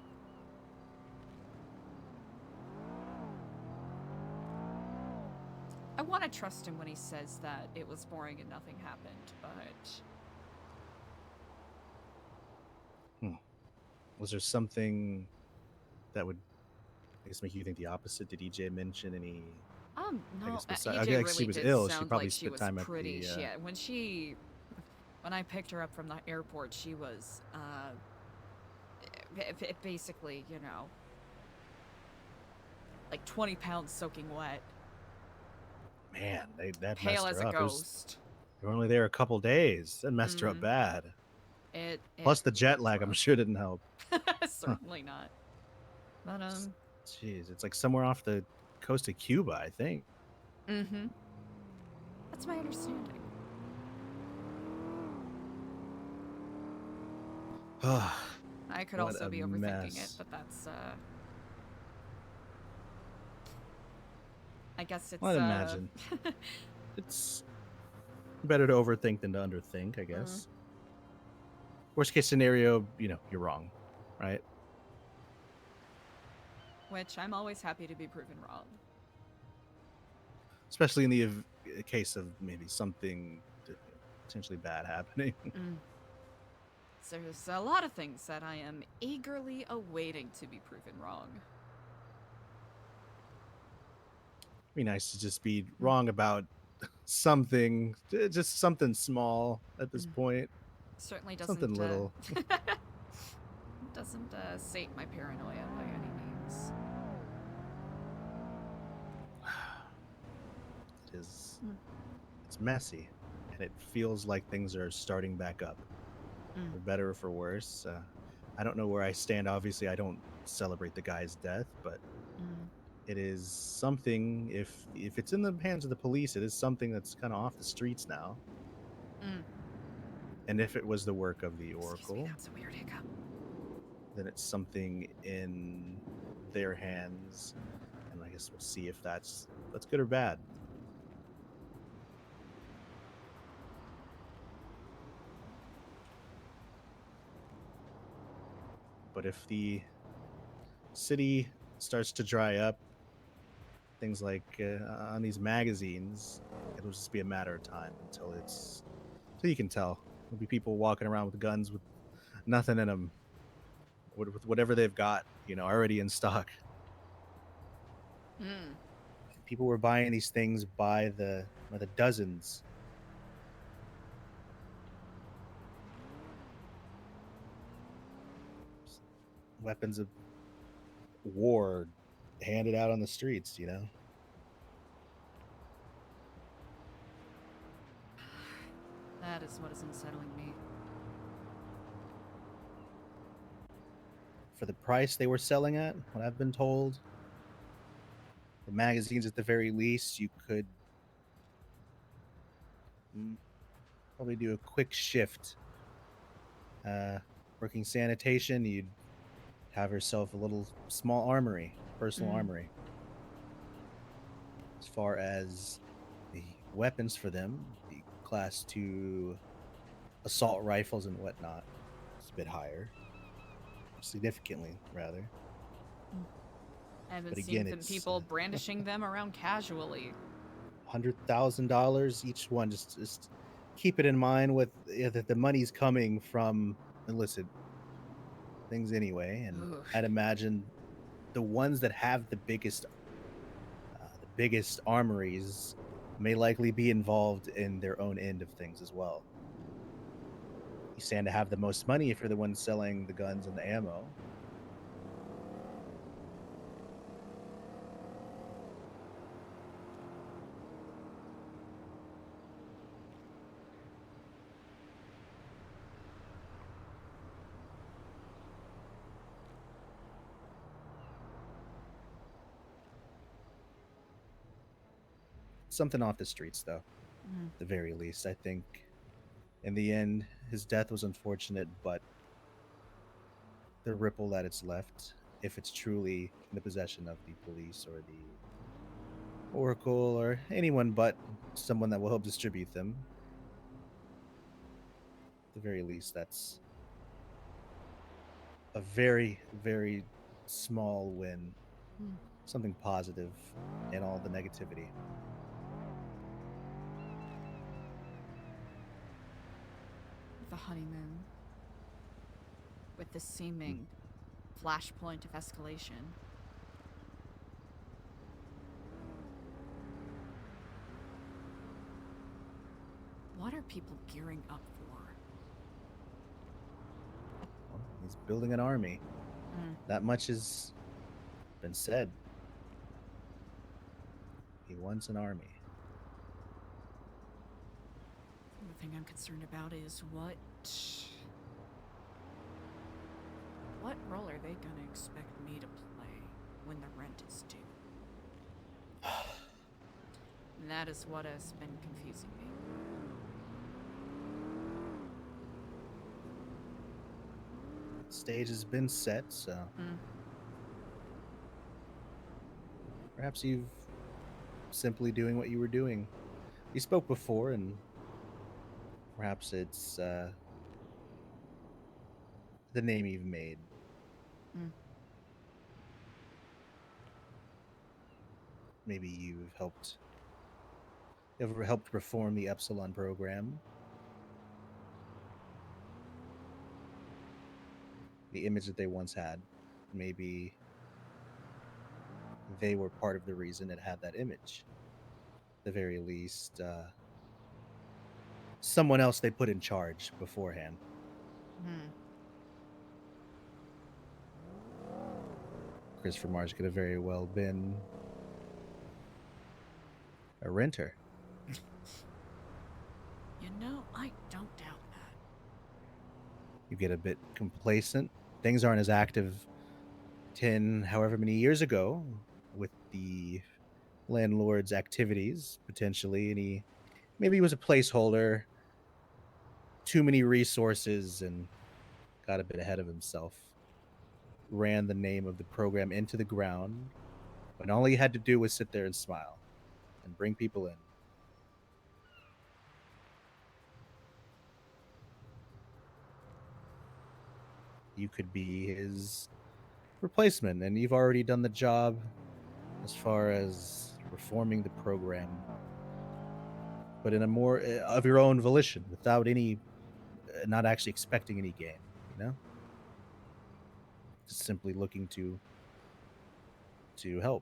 I want to trust him when he says that it was boring and nothing happened, but Was there something that would, I guess, make you think the opposite? Did EJ mention any? no, I guess EJ I guess she really was did ill. She sound probably like she spent was time at pretty. the. When I picked her up from the airport, she was basically, you know, like 20 pounds soaking wet, Man, that pale messed as her a up. They ghost. were only there a couple days. That messed her up Mhm. bad. It Plus the jet was lag, I'm rough. sure didn't help. Certainly not. But Jeez, it's like somewhere off the coast of Cuba, I think. that's my understanding. I could What also a be overthinking it, mess. but that's I guess it's I'd imagine. It's better to overthink than to underthink, I guess. Worst case scenario, you're wrong, right? which I'm always happy to be proven wrong. Especially in the case of maybe something potentially bad happening. There's a lot of things that I am eagerly awaiting to be proven wrong. Be nice to just be wrong about something, just something small at this point. Certainly doesn't Something little. doesn't sate my paranoia by any means. It is. It's messy, and it feels like things are starting back up, for better or for worse. I don't know where I stand. Obviously, I don't celebrate the guy's death, but it is something. If it's in the hands of the police, it is something that's kind of off the streets now. And if it was the work of the Oracle, that's a weird hiccup. then it's something in their hands, and I guess we'll see if that's good or bad. But if the city starts to dry up, things like on these magazines, it'll just be a matter of time until you can tell. There'll be people walking around with guns with nothing in them, with whatever they've got, already in stock. People were buying these things by the dozens. Weapons of war handed out on the streets, That is what is unsettling me. For the price they were selling at, what I've been told, the magazines at the very least, you could probably do a quick shift. Working sanitation, you'd have yourself a little small armory, personal armory. As far as the weapons for them, the class 2 assault rifles and whatnot, it's a bit higher. Significantly, rather. I haven't But seen again, people brandishing them around casually. $100,000 each one. Just keep it in mind with that the money's coming from illicit things anyway, and I'd imagine the ones that have the biggest armories may likely be involved in their own end of things as well. You stand to have the most money if you're the one selling the guns and the ammo. something off the streets, though. Mm. At the very least, I think. In the end, his death was unfortunate, but the ripple that it's left, if it's truly in the possession of the police or the Oracle or anyone but someone that will help distribute them, at the very least, that's a very, very small win. Hmm. Something positive in all the negativity. The honeymoon. With the seeming flashpoint of escalation. What are people gearing up for? Well, he's building an army. Mm. That much has been said. He wants an army. The thing I'm concerned about is what role are they gonna expect me to play when the rent is due? And that is what has been confusing me. Stage has been set, so Mm. perhaps you've simply doing what you were doing. You spoke before, and perhaps it's the name you've made. Mm. Maybe you've helped reform the Epsilon program. The image that they once had. Maybe they were part of the reason it had that image. At the very least, someone else they put in charge beforehand. Hmm. Christopher Mars could have very well been a renter. You know, I don't doubt that. You get a bit complacent. Things aren't as active 10, however many years ago with the landlord's activities, potentially. And maybe he was a placeholder, too many resources, and got a bit ahead of himself. Ran the name of the program into the ground when all he had to do was sit there and smile and bring people in. You could be his replacement, and you've already done the job as far as reforming the program, but in a more of your own volition, without any, not actually expecting any gain, you know? Just simply looking to help.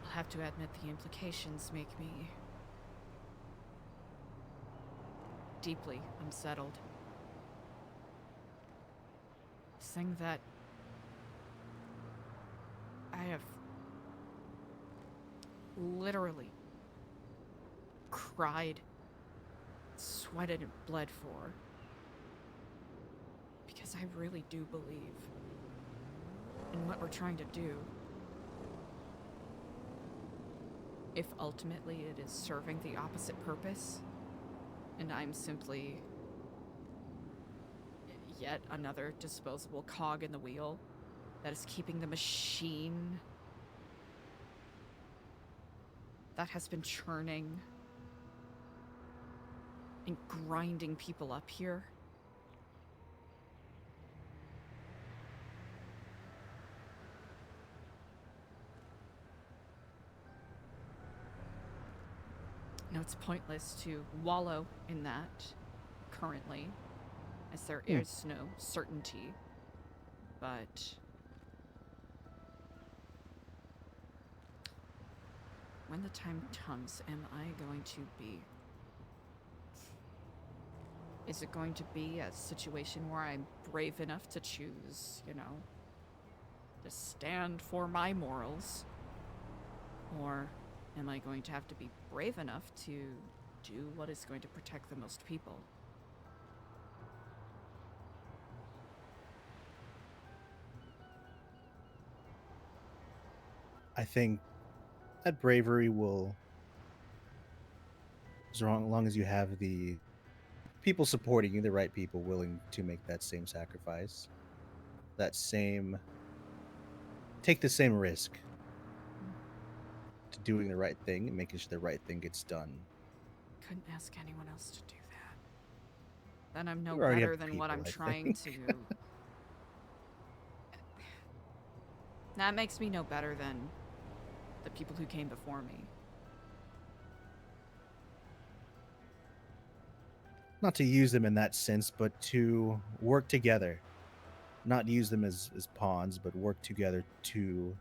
I'll have to admit the implications make me deeply unsettled. Thing that I have literally cried, sweated, and bled for. Because I really do believe in what we're trying to do. If ultimately it is serving the opposite purpose, and I'm simply yet another disposable cog in the wheel that is keeping the machine that has been churning and grinding people up here. No, it's pointless to wallow in that currently, as there is no certainty. But when the time comes, am I going to be... Is it going to be a situation where I'm brave enough to choose, you know, to stand for my morals? Or am I going to have to be brave enough to do what is going to protect the most people? I think that bravery will, as long as you have the people supporting you, the right people willing to make that same sacrifice, take the same risk to doing the right thing and making sure the right thing gets done. Couldn't ask anyone else to do that. Then I'm no You already better have than what people, I'm I trying think. to. That makes me no better than the people who came before me. Not to use them in that sense, but to work together. Not use them as pawns, but work together to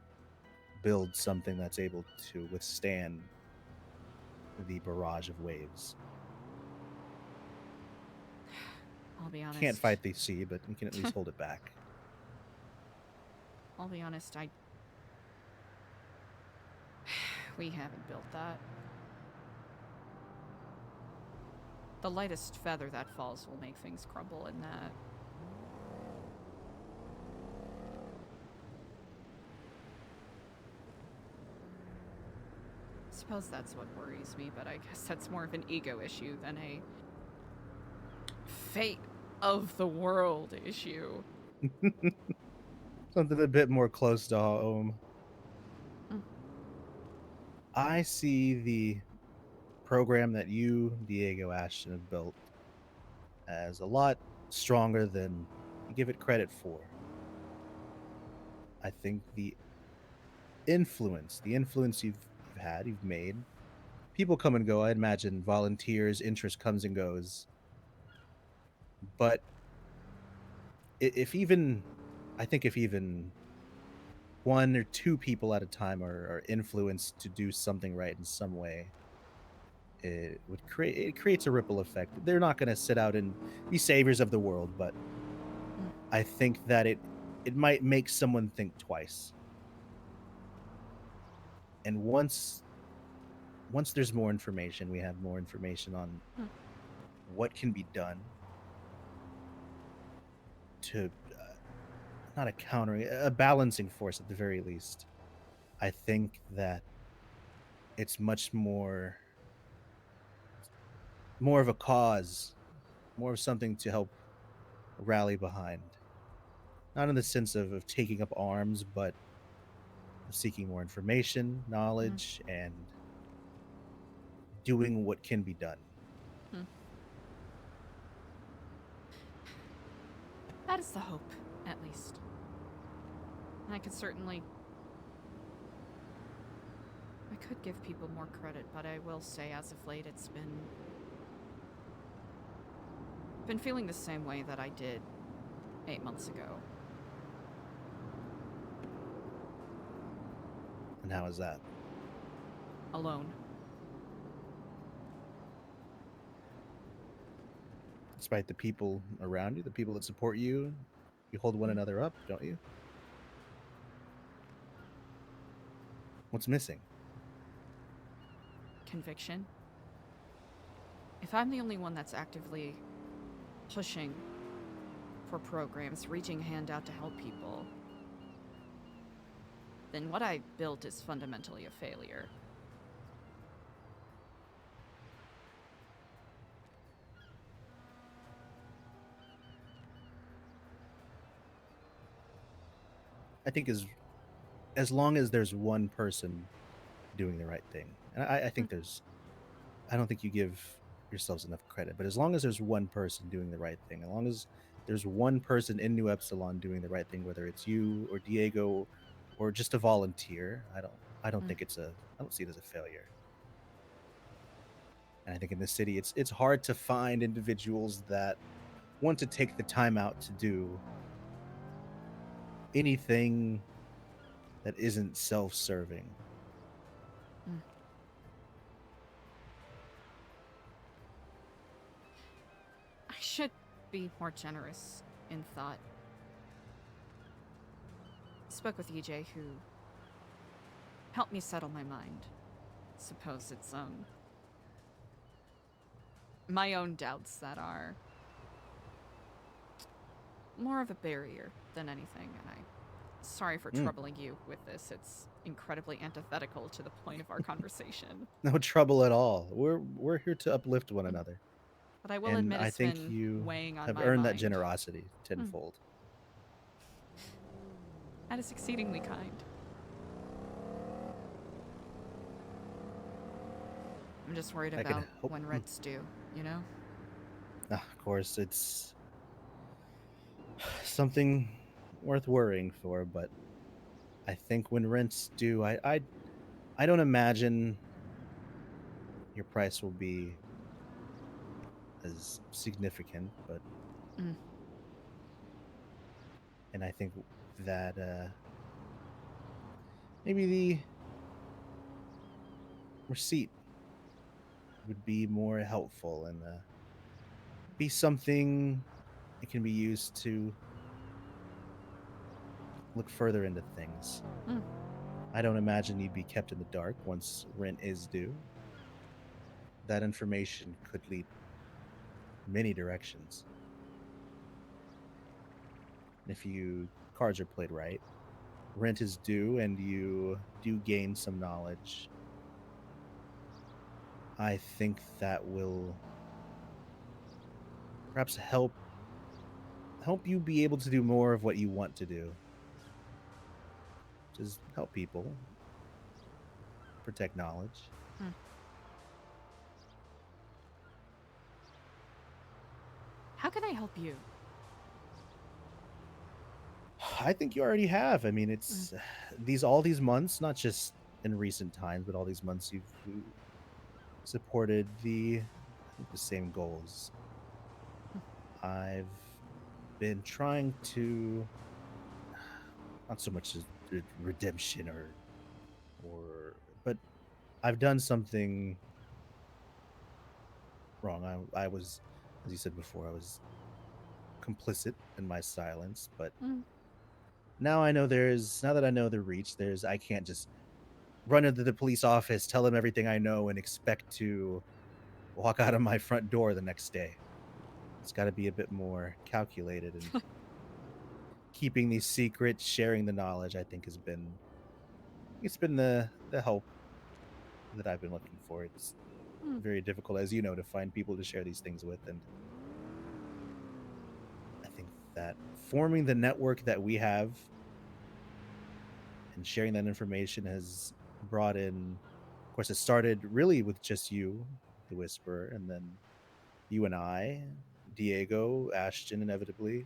build something that's able to withstand the barrage of waves. I'll be honest. Can't fight the sea, but you can at least hold it back. I'll be honest, we haven't built that. The lightest feather that falls will make things crumble, and that... I suppose that's what worries me, but I guess that's more of an ego issue than a fate of the world issue. Something a bit more close to home. I see the program that you, Diego Ashton, have built as a lot stronger than you give it credit for. I think the influence you've made, people come and go. I imagine volunteers, interest comes and goes. But I think if even one or two people at a time are influenced to do something right in some way, it creates a ripple effect. They're not going to sit out and be saviors of the world, but I think that it might make someone think twice. And once there's more information, we have more information on what can be done to not a countering, a balancing force at the very least. I think that it's much more of a cause, more of something to help rally behind. Not in the sense of taking up arms, but of seeking more information, knowledge, and doing what can be done. That is the hope, at least. I could certainly... I could give people more credit, but I will say, as of late, it's been feeling the same way that I did 8 months ago. And how is that? Alone. Despite the people around you, the people that support you, you hold one another up, don't you? What's missing? Conviction. If I'm the only one that's actively pushing for programs, reaching a hand out to help people, then what I built is fundamentally a failure. I think as long as there's one person doing the right thing, and I think I don't think you give yourselves enough credit, but as long as there's one person doing the right thing, as long as there's one person in New Epsilon doing the right thing, whether it's you or Diego or just a volunteer, I don't think I don't see it as a failure. And I think in the city, it's hard to find individuals that want to take the time out to do anything that isn't self-serving. I should be more generous in thought. I spoke with EJ, who helped me settle my mind. Suppose it's my own doubts that are more of a barrier than anything, and Sorry for troubling you with this. It's incredibly antithetical to the point of our conversation. No trouble at all. We're here to uplift one another. But I will And admit I it's think been you weighing on have my earned that mind. generosity tenfold. That is exceedingly kind. I'm just worried I can about help. when rent's due, you know? Of course, it's something worth worrying for, but I think when rent's due, I don't imagine your price will be as significant, but Mm. and I think that maybe the receipt would be more helpful and be something that can be used to look further into things. Mm. I don't imagine you'd be kept in the dark once rent is due. That information could lead many directions. If you cards are played right, rent is due and you do gain some knowledge. I think that will perhaps help you be able to do more of what you want to do. Just help people, protect knowledge. Mm. How can I help you? I think you already have. I mean, it's all these months, not just in recent times, but all these months you've supported the same goals. I've been trying to not so much as redemption but I've done something wrong. I was, as you said before, I was complicit in my silence, but now I know now that I know the reach, I can't just run into the police office, tell them everything I know, and expect to walk out of my front door the next day. It's got to be a bit more calculated, and keeping these secrets, sharing the knowledge, I think it's been the help that I've been looking for. It's very difficult, as you know, to find people to share these things with, and I think that forming the network that we have and sharing that information has brought in, of course, it started really with just you, the Whisperer, and then you and I, Diego, Ashton, inevitably.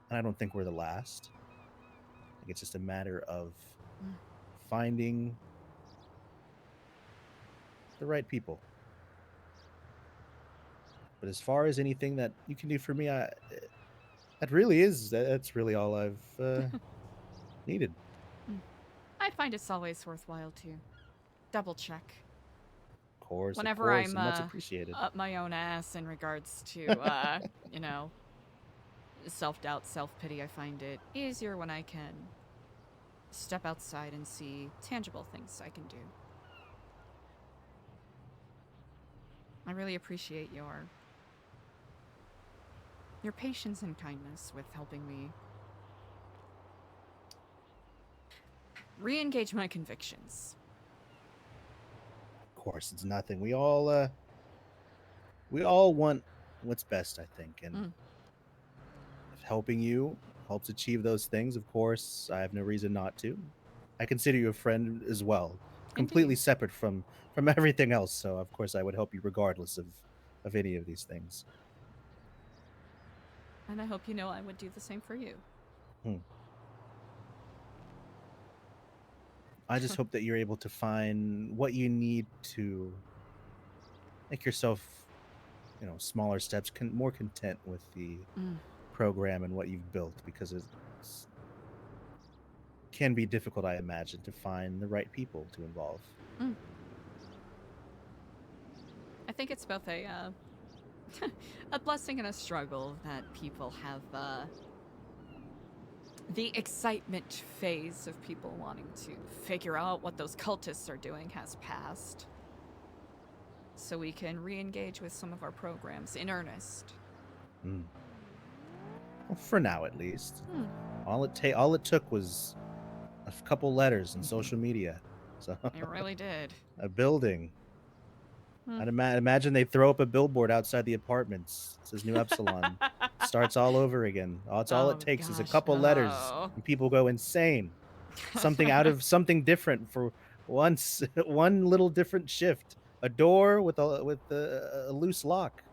And I don't think we're the last. I think it's just a matter of finding the right people. But as far as anything that you can do for me, that's really all I've needed. I find it's always worthwhile to double check. Of course, Whenever and I'm much appreciated. up my own ass in regards to, you know, self-doubt, self-pity, I find it easier when I can step outside and see tangible things I can do. I really appreciate your patience and kindness with helping me re-engage my convictions. Of course, it's nothing. We all want what's best, I think, and if helping you helps achieve those things, of course, I have no reason not to. I consider you a friend as well, completely Indeed. separate from everything else. So, of course, I would help you regardless of any of these things. And I hope you know I would do the same for you. I just hope that you're able to find what you need to make yourself, smaller steps, more content with the program and what you've built, because it can be difficult, I imagine, to find the right people to involve. I think it's both a a blessing and a struggle that people have the excitement phase of people wanting to figure out what those cultists are doing has passed. So we can re-engage with some of our programs in earnest. Well, for now, at least. Hmm. All it took was a couple letters and social media. So It really did. a building. Hmm. I'd imagine they throw up a billboard outside the apartments. It says New Epsilon. Starts all over again. It's all Oh, it takes is a gosh, couple letters, no. and people go insane. Something different for once, one little different shift. A door with a loose lock.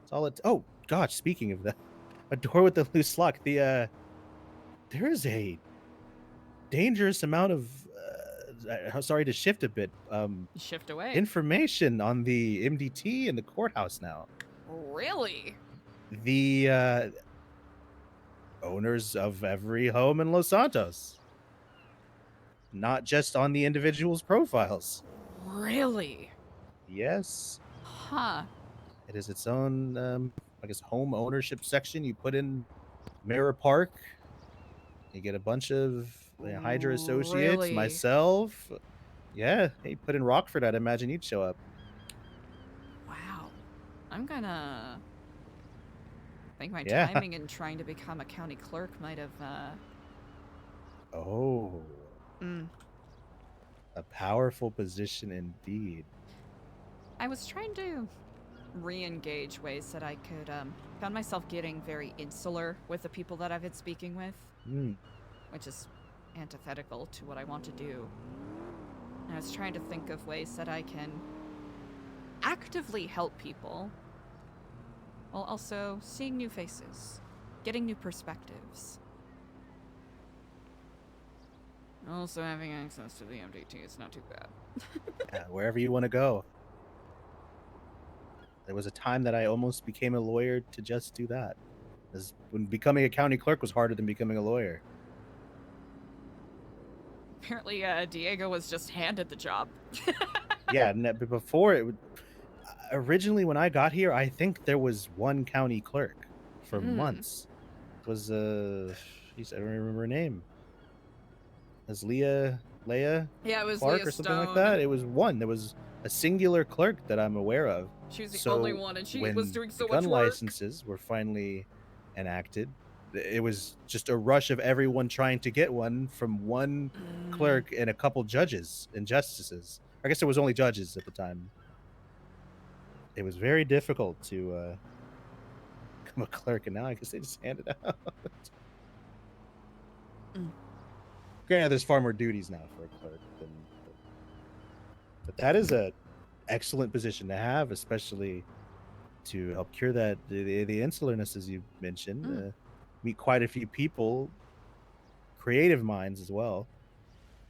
That's all it. Oh gosh, speaking of that, a door with a loose lock. There is a dangerous amount of. Sorry to shift a bit. Shift away. Information on the MDT and the courthouse now. Really? The owners of every home in Los Santos, not just on the individuals' profiles. Really? Yes, Huh. it is its own, I guess, home ownership section. You put in Mirror Park, you get a bunch of Hydra associates, Really? myself. Yeah, hey, put in Rockford, I'd imagine you'd show up. Wow. I'm gonna... I think my Yeah. timing in trying to become a county clerk might have, Oh, mm. a powerful position indeed. I was trying to re-engage ways that I could, found myself getting very insular with the people that I've been speaking with, which is antithetical to what I want to do. And I was trying to think of ways that I can actively help people while also seeing new faces, getting new perspectives. Also having access to the MDT is not too bad. Yeah, wherever you want to go. There was a time that I almost became a lawyer to just do that. As when becoming a county clerk was harder than becoming a lawyer. Apparently, Diego was just handed the job. Yeah, but before it would, originally when I got here, I think there was one county clerk for months. It was geez, I don't remember her name. It was Leia Yeah, it was Clark Leah or something like Stone. that. It was one. There was a singular clerk that I'm aware of. She was the So only one, and she when was doing so the gun much work. licenses were finally enacted, it was just a rush of everyone trying to get one from one clerk and a couple judges and justices. I guess there was only judges at the time. It was very difficult to become a clerk, and now I guess they just hand it out. Granted, there's far more duties now for a clerk than, but that is a excellent position to have, especially to help cure that the insularness, as you mentioned. Meet quite a few people, creative minds as well.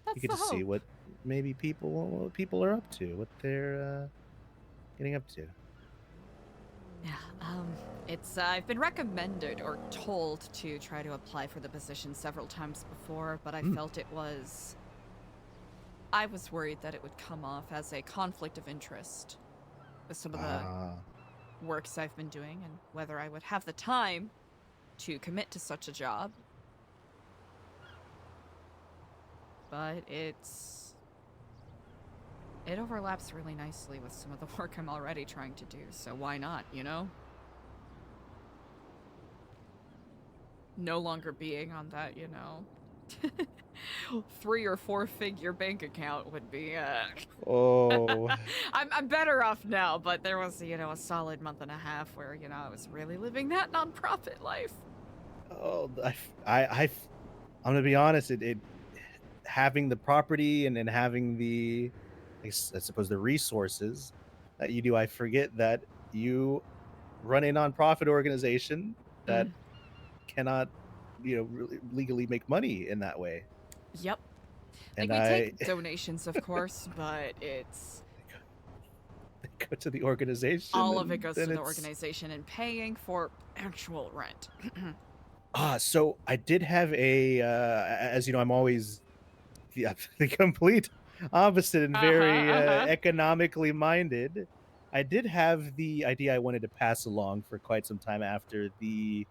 That's You get the to see hope. what people are up to, what they're getting up to. Yeah, it's, I've been recommended or told to try to apply for the position several times before, but I felt it was... I was worried that it would come off as a conflict of interest with some of the works I've been doing, and whether I would have the time to commit to such a job. But it overlaps really nicely with some of the work I'm already trying to do, so why not, you know? No longer being on that, you know, 3 or 4 figure bank account would be, Oh. I'm better off now, but there was, you know, a solid month and a half where, you know, I was really living that nonprofit life. Oh, I'm gonna be honest. It having the property and having the, I suppose, the resources that you do. I forget that you run a nonprofit organization that cannot, really legally make money in that way. Yep. And like, we take donations, of course, but it's... They go to the organization. All of it goes to the organization and paying for actual rent. So I did have a, as you know, I'm always the complete opposite and very economically minded. I did have the idea I wanted to pass along for quite some time after the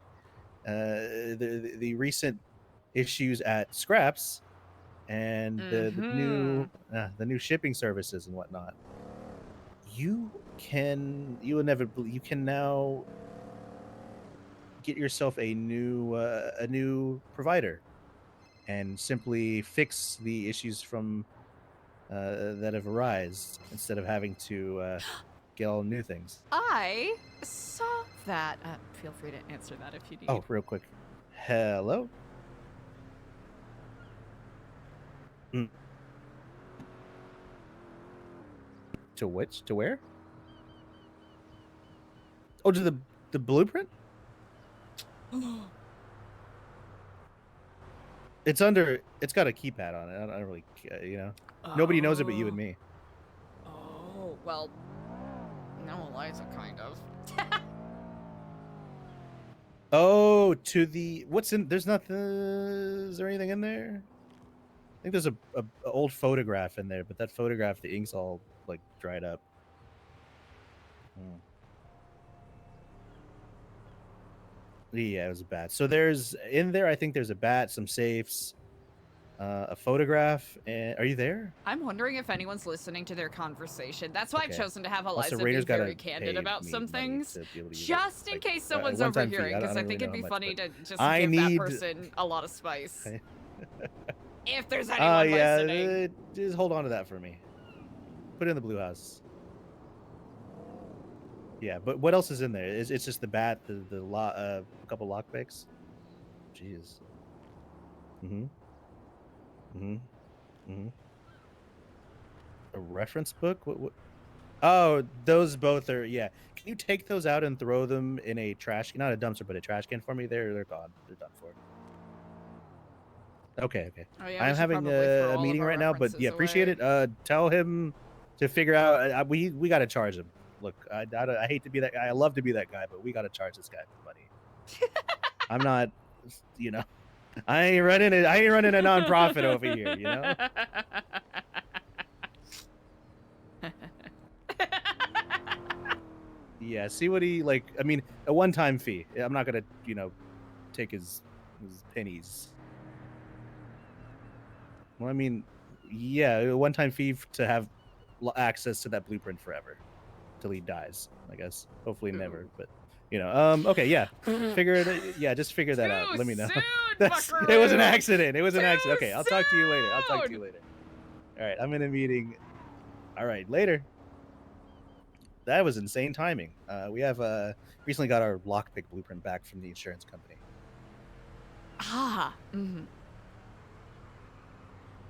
recent issues at Scraps and the new shipping services and whatnot. You can now get yourself a new provider, and simply fix the issues from that have arisen instead of having to get all new things. I saw that. Feel free to answer that if you need. Oh, real quick. Hello? Mm. To which? To where? Oh, to the blueprint? It's got a keypad on it. I don't really, nobody knows it but you and me. Oh, well, no, Eliza kind of. Oh, to the, what's in, there's nothing, is there anything in there? I think there's a old photograph in there, but that photograph, the ink's all, like, dried up. Hmm. Yeah, it was a bat. So there's, in there, I think there's a bat, some safes, a photograph, and, are you there? I'm wondering if anyone's listening to their conversation. That's why I've Okay. chosen to have Also, Eliza be Rainer's very gotta candid pay about me some money things, to be able to use it, just in like, case someone's one-time fee. overhearing, because I don't think really it'd be know how funny much, to just I give need- that person a lot of spice. If there's anyone yeah, listening. just hold on to that for me. Put it in the blue house. Yeah, but what else is in there? It's just the bat, a couple lockpicks. Jeez. A reference book? What? Oh, those both are, yeah. Can you take those out and throw them in a trash, not a dumpster, but a trash can for me? They're gone. They're done for. Okay. Oh, yeah, we I'm should having probably throw all a of meeting our right now, but yeah, references appreciate away. it. Tell him to figure out. We got to charge him. Look, I hate to be that guy. I love to be that guy, but we got to charge this guy money. I'm not, I ain't running a nonprofit over here, Yeah, see what he, like, I mean, a one-time fee. I'm not gonna, take his pennies. Well, I mean, yeah, a one-time fee to have access to that blueprint forever, till he dies, I guess. Hopefully never, but okay, yeah. Figure it. Yeah, just figure that out. Let me know. It was an accident. It was an accident. Okay, I'll talk to you later. All right, I'm in a meeting. All right, later. That was insane timing. We have recently got our lockpick blueprint back from the insurance company. Ah. Mm-hmm.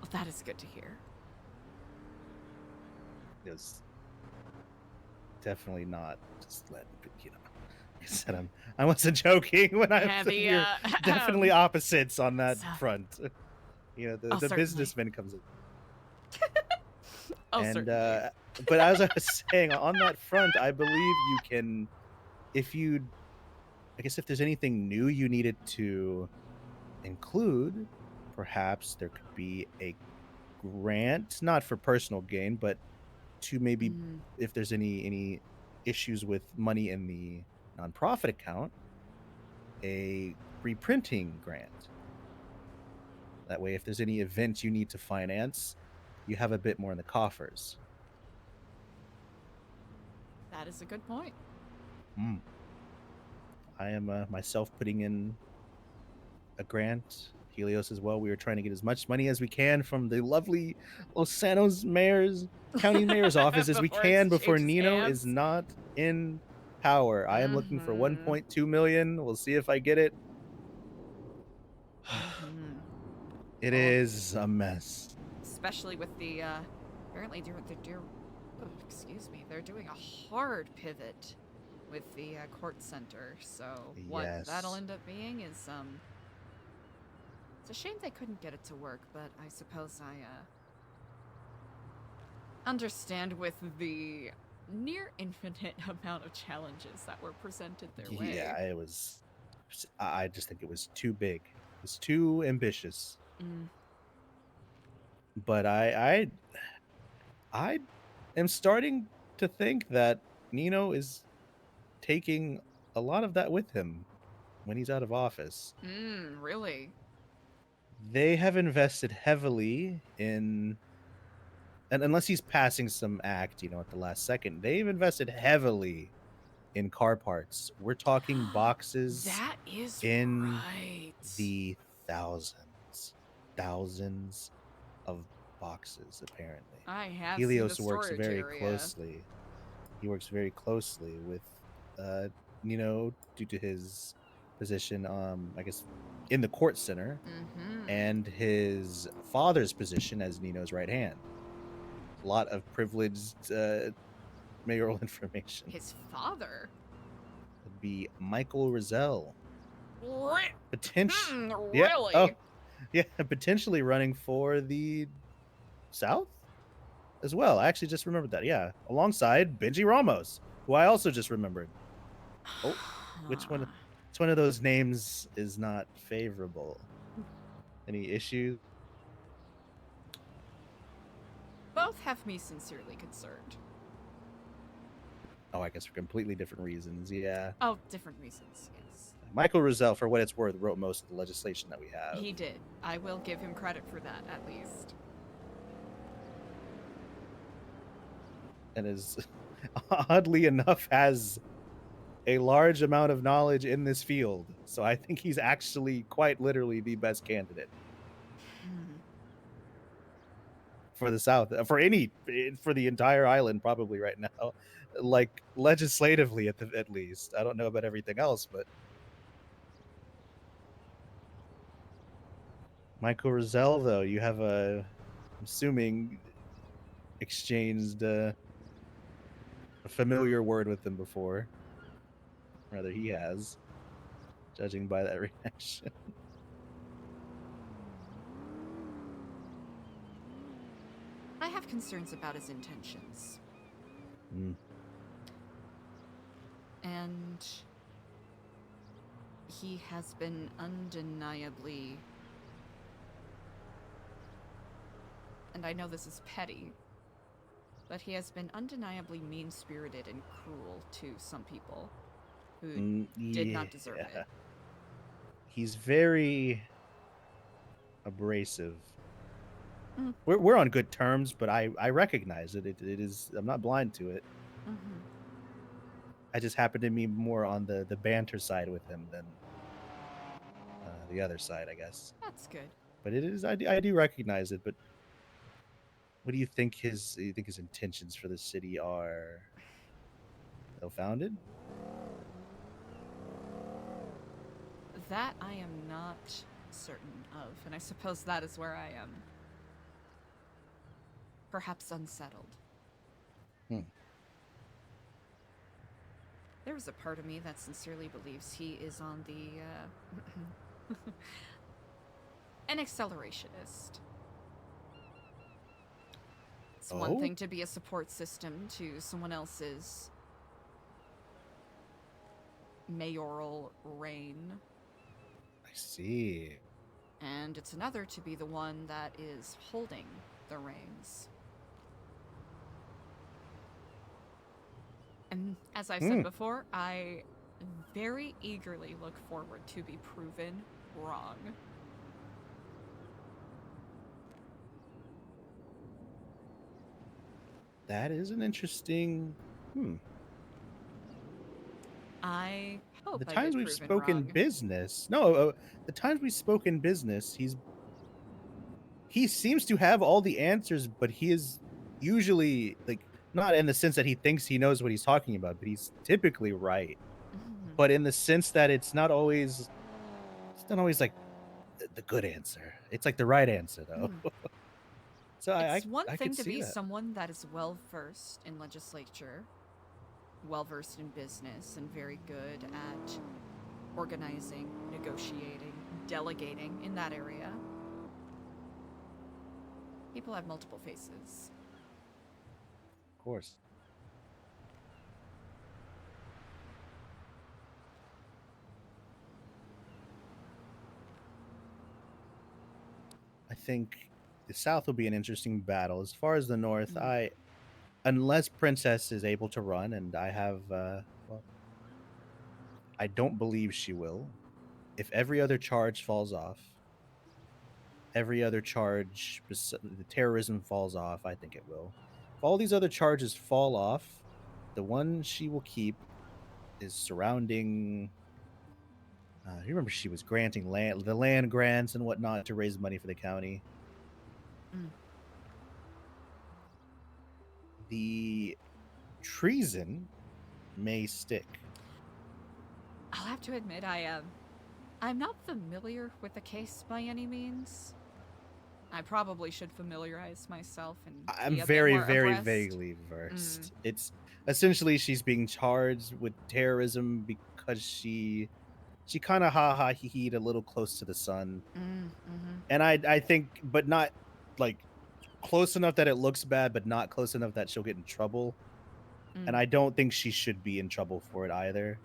Well, that is good to hear. It was definitely not just letting, I said I wasn't joking when we're definitely opposites on that front. The businessman comes in. And but as I was saying, on that front, I believe you can, if there's anything new you needed to include, perhaps there could be a grant, not for personal gain, but to maybe if there's any issues with money in the nonprofit account, a reprinting grant. That way, if there's any events you need to finance, you have a bit more in the coffers. That is a good point. I am myself putting in a grant. Helios as well. We were trying to get as much money as we can from the lovely Los Santos county mayor's office as we can before Nino is not in power. I am looking for 1.2 million. We'll see if I get it. It is a mess. Especially with the apparently they're doing a hard pivot with the court center. So what that'll end up being is it's a shame they couldn't get it to work, but I suppose I understand with the near infinite amount of challenges that were presented their way. Yeah, it was. I just think it was too big. It was too ambitious. But I am starting to think that Nino is taking a lot of that with him when he's out of office. Really? They have invested heavily in, and unless he's passing some act, at the last second, they've invested heavily in car parts. We're talking boxes That is in right. the thousands of boxes, apparently. I have seen the Helios works storage very area. closely. He works very closely with Nino due to his position, I guess, in the court center, Mm-hmm. and his father's position as Nino's right hand. A lot of privileged mayoral information. His father. Would be Michael Rizal. Potential. Really? Yeah. Oh, yeah. Potentially running for the South as well. I actually just remembered that. Yeah, alongside Benji Ramos, who I also just remembered. Oh, which one? Which one of those names is not favorable? Any issues? Both have me sincerely concerned. Oh, I guess for completely different reasons. Yeah. Oh, different reasons, yes. Michael Rizal, for what it's worth, wrote most of the legislation that we have. He did. I will give him credit for that, at least. And is, oddly enough, has a large amount of knowledge in this field. So I think he's actually quite literally the best candidate for the South, for the entire island, probably right now, like legislatively at least. I don't know about everything else, but Michael Rizal, though, you have I'm assuming, exchanged a familiar word with him before. Rather, he has, judging by that reaction. I have concerns about his intentions. Mm. And he has been undeniably, and I know this is petty, but he has been undeniably mean-spirited and cruel to some people who did not deserve it. He's very abrasive. Mm. We're on good terms, but I recognize it. It is. I'm not blind to it. Mm-hmm. I just happen to be more on the banter side with him than the other side, I guess. That's good. But it is. I do recognize it. But what do you think his intentions for the city are? Ill-founded? That I am not certain of, and I suppose that is where I am perhaps unsettled. There is a part of me that sincerely believes he is on the, an accelerationist. It's one thing to be a support system to someone else's mayoral reign. I see. And it's another to be the one that is holding the reins. And as I've said before, I very eagerly look forward to be proven wrong. That is an interesting. I hope The I times get we've proven spoken wrong. business. No, the times we've spoken business, he seems to have all the answers, but he is usually like not in the sense that he thinks he knows what he's talking about, but he's typically right. Mhm. But in the sense that it's not always like the good answer. It's like the right answer though. So It's one I thing could to see be that. someone that is well versed in legislature, well versed in business, and very good at organizing, negotiating, delegating in that area. People have multiple faces. Of course. I think the South will be an interesting battle. As far as the North, unless Princess is able to run, and I have, well, I don't believe she will. If every other charge falls off, every other charge, the terrorism falls off, I think it will. If all these other charges fall off, the one she will keep is surrounding. You remember she was granting the land grants and whatnot to raise money for the county. Mm. The treason may stick. I'll have to admit, I'm not familiar with the case by any means. I probably should familiarize myself and I'm be a bit very, more very abreast. vaguely versed. It's essentially she's being charged with terrorism because she kind of ha he he'd a little close to the sun. And I think, but not like close enough that it looks bad, but not close enough that she'll get in trouble. And I don't think she should be in trouble for it either.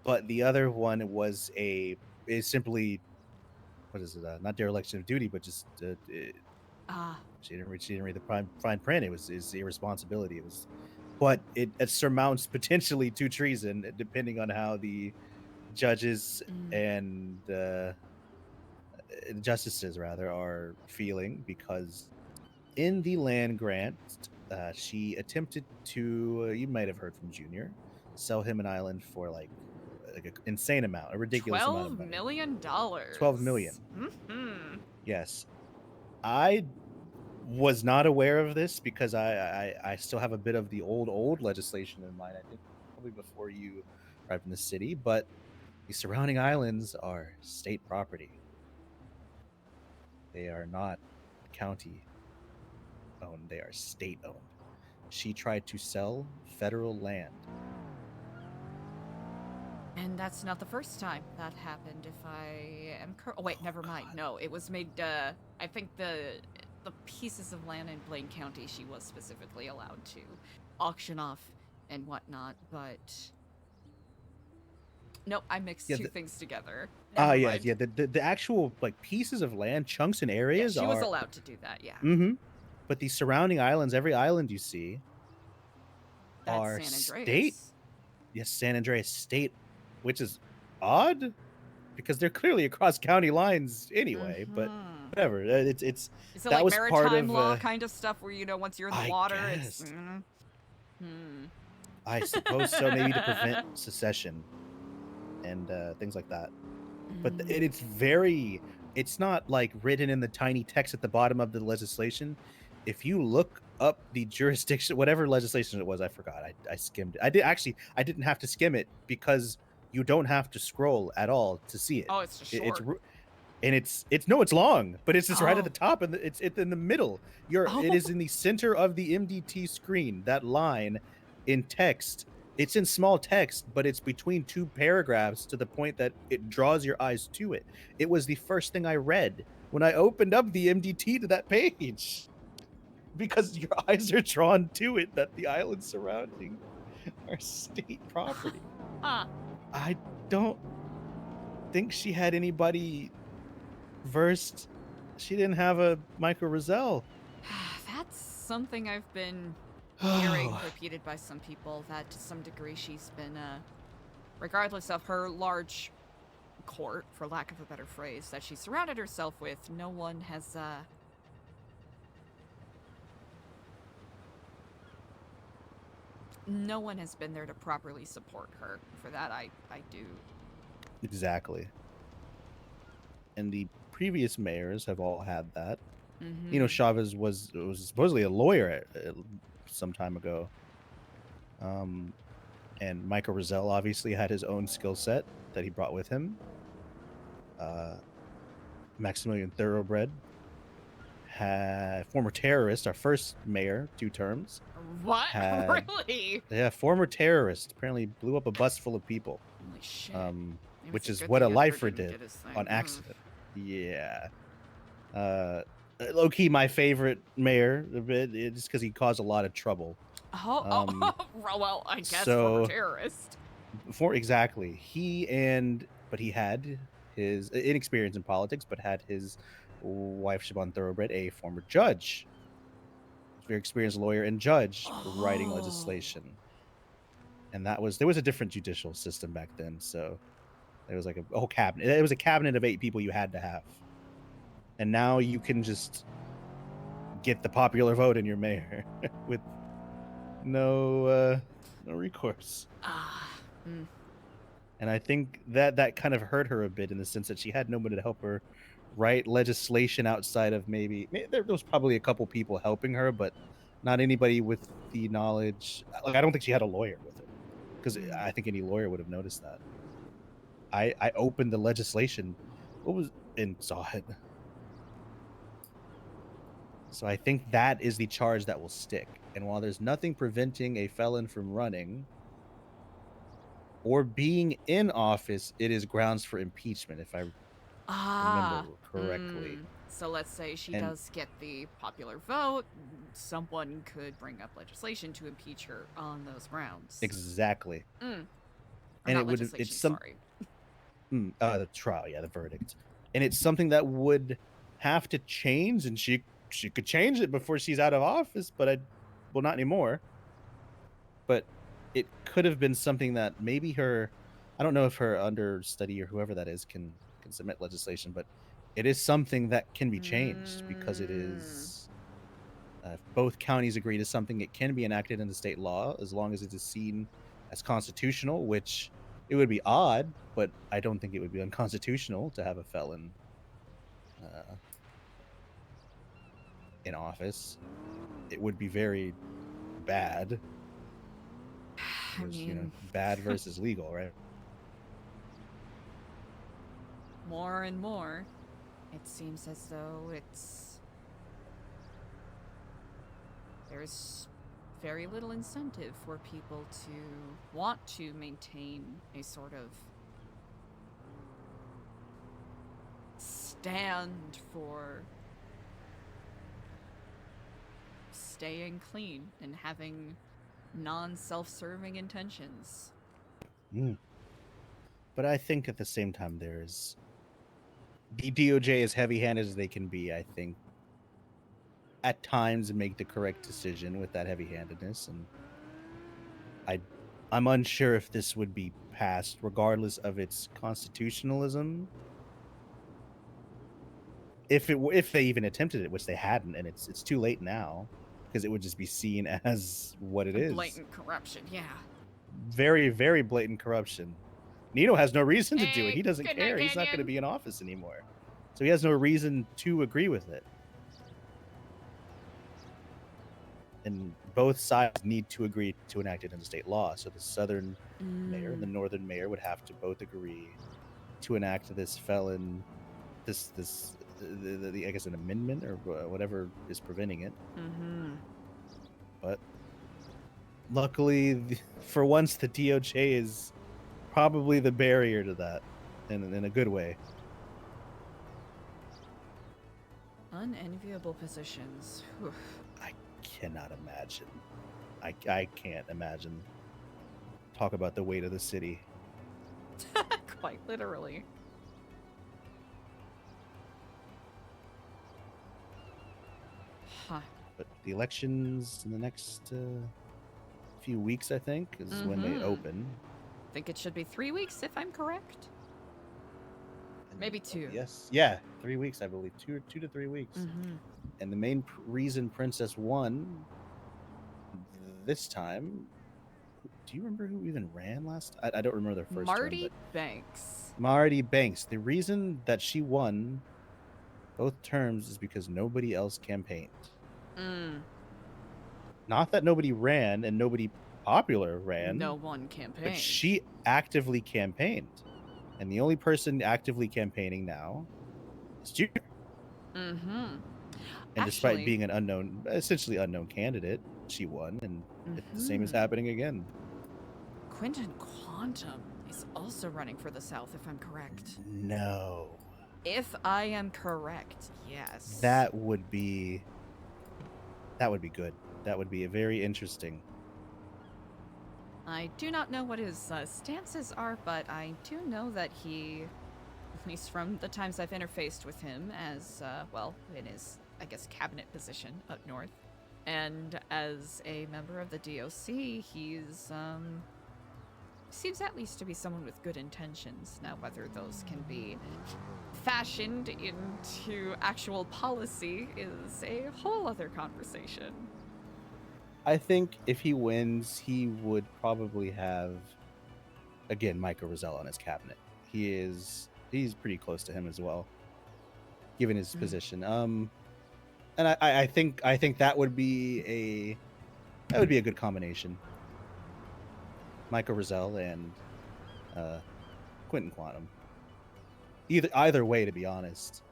But the other one is simply, what is it? Not dereliction of duty, but just she didn't read the fine print. It was irresponsibility. It was, but it surmounts potentially to treason, depending on how the judges and justices rather are feeling, because in the land grant, she attempted to, you might have heard from Junior, sell him an island for like an insane amount, a ridiculous amount of money. $12 million. $12 million. Mm-hmm. Yes. I was not aware of this because I still have a bit of the old legislation in mind. I think probably before you arrived in the city, but the surrounding islands are state property. They are not county owned, they are state owned. She tried to sell federal land. And that's not the first time that happened, if I am correct. Oh, wait, never mind. God. No, it was made, I think the pieces of land in Blaine County she was specifically allowed to auction off and whatnot, but... Nope, I mixed two things together. Yeah. The actual like pieces of land, chunks and areas she was allowed to do that, yeah. Mm-hmm. But the surrounding islands, every island you see, That's are San Andreas. state. Yes, San Andreas state, which is odd because they're clearly across county lines anyway. But whatever, it's Is it that like was maritime part of law kind of stuff where, you know, once you're in the water, guess. it's... I suppose so, maybe to prevent secession and things like that. But it's not like written in the tiny text at the bottom of the legislation. If you look up the jurisdiction, whatever legislation it was, I forgot. I skimmed it. I didn't have to skim it because you don't have to scroll at all to see it. Oh, it's just short. It's long, but it's just right at the top, and it's in the middle. It is in the center of the MDT screen. That line in text, it's in small text, but it's between two paragraphs to the point that it draws your eyes to it. It was the first thing I read when I opened up the MDT to that page, because your eyes are drawn to it that the islands surrounding are state property. I don't think she had anybody versed. She didn't have a Michael Roselle. That's something I've been hearing repeated by some people, that to some degree she's been, regardless of her large court, for lack of a better phrase, that she surrounded herself with, no one has, no one has been there to properly support her. For that, I do. Exactly. And the previous mayors have all had that. Mm-hmm. You know, Chavez was supposedly a lawyer some time ago. And Michael Roselle obviously had his own skill set that he brought with him. Maximilian Thoroughbred, former terrorist, our first mayor, 2 terms. What? Really? Yeah, former terrorist. Apparently blew up a bus full of people. Holy shit. Which is what a lifer did on accident. Yeah. Low-key, my favorite mayor, just because he caused a lot of trouble. Well, I guess former terrorist. Exactly. But he had his inexperience in politics, but had his wife, Siobhan Thoroughbred, a former judge. Very experienced lawyer and judge writing legislation. And there was a different judicial system back then, so there was like a whole cabinet. It was a cabinet of 8 people you had to have. And now you can just get the popular vote in your mayor with no recourse. Mm. And I think that kind of hurt her a bit in the sense that she had nobody to help her write legislation outside of there was probably a couple people helping her, but not anybody with the knowledge. Like, I don't think she had a lawyer with her, because Mm. I think any lawyer would have noticed that. I opened the legislation, and saw it. So I think that is the charge that will stick. And while there's nothing preventing a felon from running or being in office, it is grounds for impeachment, if I remember correctly. So let's say she And does get the popular vote. Someone could bring up legislation to impeach her on those grounds. exactly. Mm. Or And not it would legislation, it's some sorry. the trial, yeah, the verdict. And it's something that would have to change, and she could change it before she's out of office, but not anymore. But it could have been something that maybe I don't know if her understudy or whoever that is can submit legislation, but it is something that can be changed because it is if both counties agree to something, it can be enacted into state law as long as it is seen as constitutional, which it would be odd, but I don't think it would be unconstitutional to have a felon in office. It would be very bad. I There's, mean, bad versus legal, right? more and more, it seems as though there's very little incentive for people to want to maintain a sort of stand for staying clean and having non-self-serving intentions. But I think at the same time, there's the DOJ, as heavy-handed as they can be, I think at times make the correct decision with that heavy-handedness, and I'm unsure if this would be passed regardless of its constitutionalism. If they even attempted it, which they hadn't, and it's too late now, because it would just be seen as what it is. Blatant corruption, yeah. Very, very blatant corruption. Nino has no reason to do it. He doesn't Good care. night, He's not going to Canyon. be in office anymore. So he has no reason to agree with it. And both sides need to agree to enact it into state law. So the southern mayor and the northern mayor would have to both agree to enact this felon, I guess an amendment or whatever is preventing it. But luckily, for once, the DOJ is probably the barrier to that, in a good way. Unenviable positions. Whew. I cannot imagine. I can't imagine. Talk about the weight of the city. Quite literally. Huh. But the elections in the next few weeks, I think, is when they open. I think it should be 3 weeks, if I'm correct. Maybe 2. Yes. Yeah, 3 weeks, I believe. 2 to 3 weeks. And the main reason Princess won this time. Do you remember who even ran last? I don't remember their first Marty term, Banks. Marty Banks. The reason that she won both terms is because nobody else campaigned. Not that nobody ran and nobody popular ran. No one campaigned. But she actively campaigned. And the only person actively campaigning now is Junior. And despite being an essentially unknown candidate, she won, and the same is happening again. Quentin Quantum is also running for the South, if I'm correct. No. If I am correct, yes. That would be good. That would be very interesting. I do not know what his stances are, but I do know that he, at least from the times I've interfaced with him as, in his, I guess, cabinet position up north, and as a member of the DOC, he's, seems at least to be someone with good intentions. Now, whether those can be fashioned into actual policy is a whole other conversation. I think if he wins, he would probably have again, Michael Rosella on his cabinet. He's pretty close to him as well, given his position. And I think that would be a good combination. Michael Rosell and Quentin Quantum. Either way, to be honest,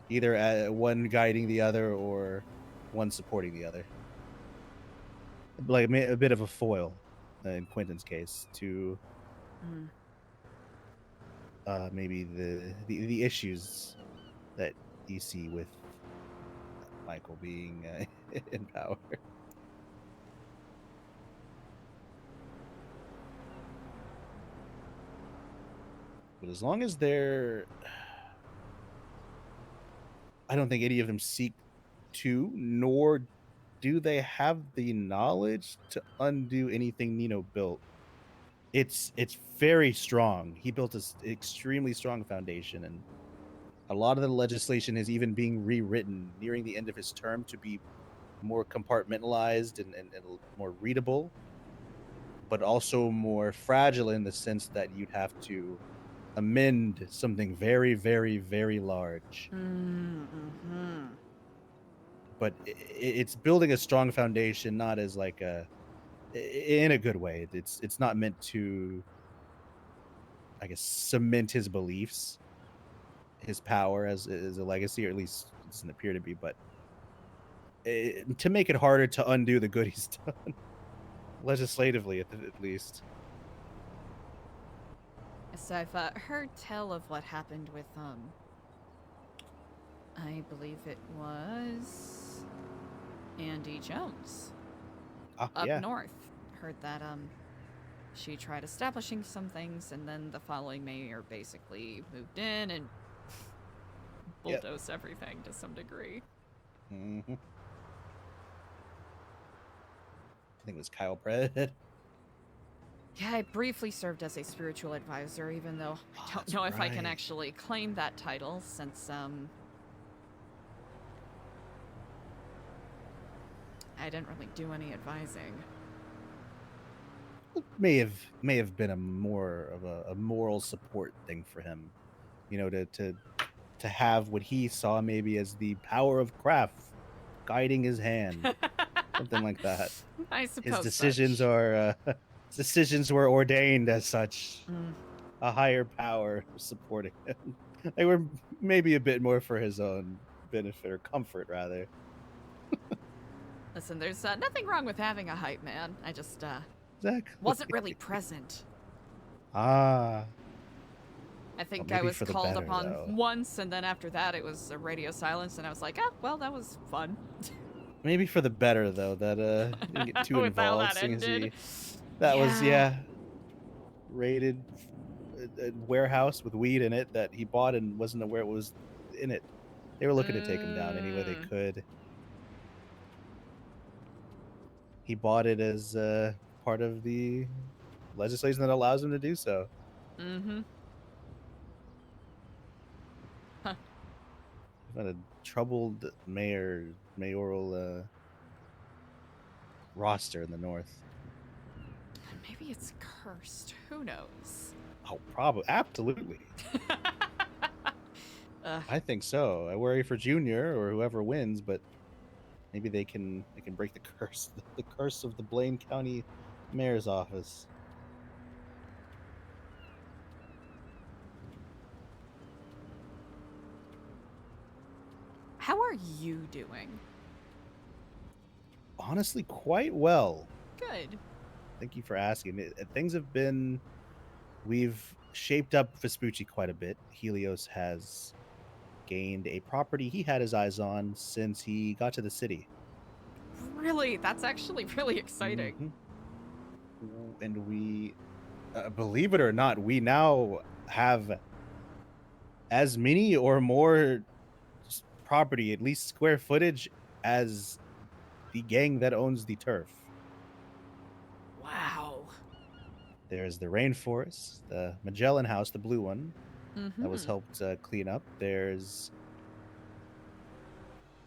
either one guiding the other or one supporting the other, like a bit of a foil in Quentin's case to maybe the issues that you see with Michael being in power. But as long as they're, I don't think any of them seek to, nor do they have the knowledge to undo anything Nino built. It's very strong. He built an extremely strong foundation, and a lot of the legislation is even being rewritten nearing the end of his term to be more compartmentalized and more readable, but also more fragile in the sense that you'd have to amend something very, very, very large. But it's building a strong foundation, not as like in a good way. It's not meant to, I guess, cement his beliefs, his power as a legacy, or at least it doesn't appear to be, but to make it harder to undo the good he's done, legislatively at least. So I've heard tell of what happened with, I believe it was Andy Jones up Yeah. north. Heard that, she tried establishing some things, and then the following mayor basically moved in and bulldozed everything to some degree. Mm-hmm. I think it was Kyle Brett. Yeah, I briefly served as a spiritual advisor, even though I don't know if I can actually claim that title, since, I didn't really do any advising. May have been a more of a moral support thing for him, you know, to have what he saw maybe as the power of craft guiding his hand, something like that. I suppose His decisions such. are decisions were ordained as such. A higher power supporting him. They were maybe a bit more for his own benefit or comfort, rather. Listen, there's nothing wrong with having a hype man. I just Exactly. wasn't really present. Ah. I think Well, I maybe was for the called better, upon though. once, and then after that it was a radio silence, and I was like, oh, well, that was fun. Maybe for the better, though, that didn't get too With how involved. that Seeing as ended. that was raided a warehouse with weed in it that he bought and wasn't aware it was in it. They were looking to take him down any way they could. He bought it as part of the legislation that allows him to do so. Mm-hmm. Huh. We've had a troubled mayoral roster in the north. Maybe it's cursed. Who knows? Oh, probably, absolutely. I think so. I worry for Junior or whoever wins, but maybe they can break the curse, the curse of the Blaine County Mayor's office. How are you doing? Honestly, quite well. Good. Thank you for asking. Things have been... We've shaped up Vespucci quite a bit. Helios has gained a property he had his eyes on since he got to the city. Really? That's actually really exciting. Mm-hmm. And we, believe it or not, we now have as many or more property, at least square footage, as the gang that owns the turf. Wow. There's the rainforest, the Magellan House, the blue one, that was helped clean up. There's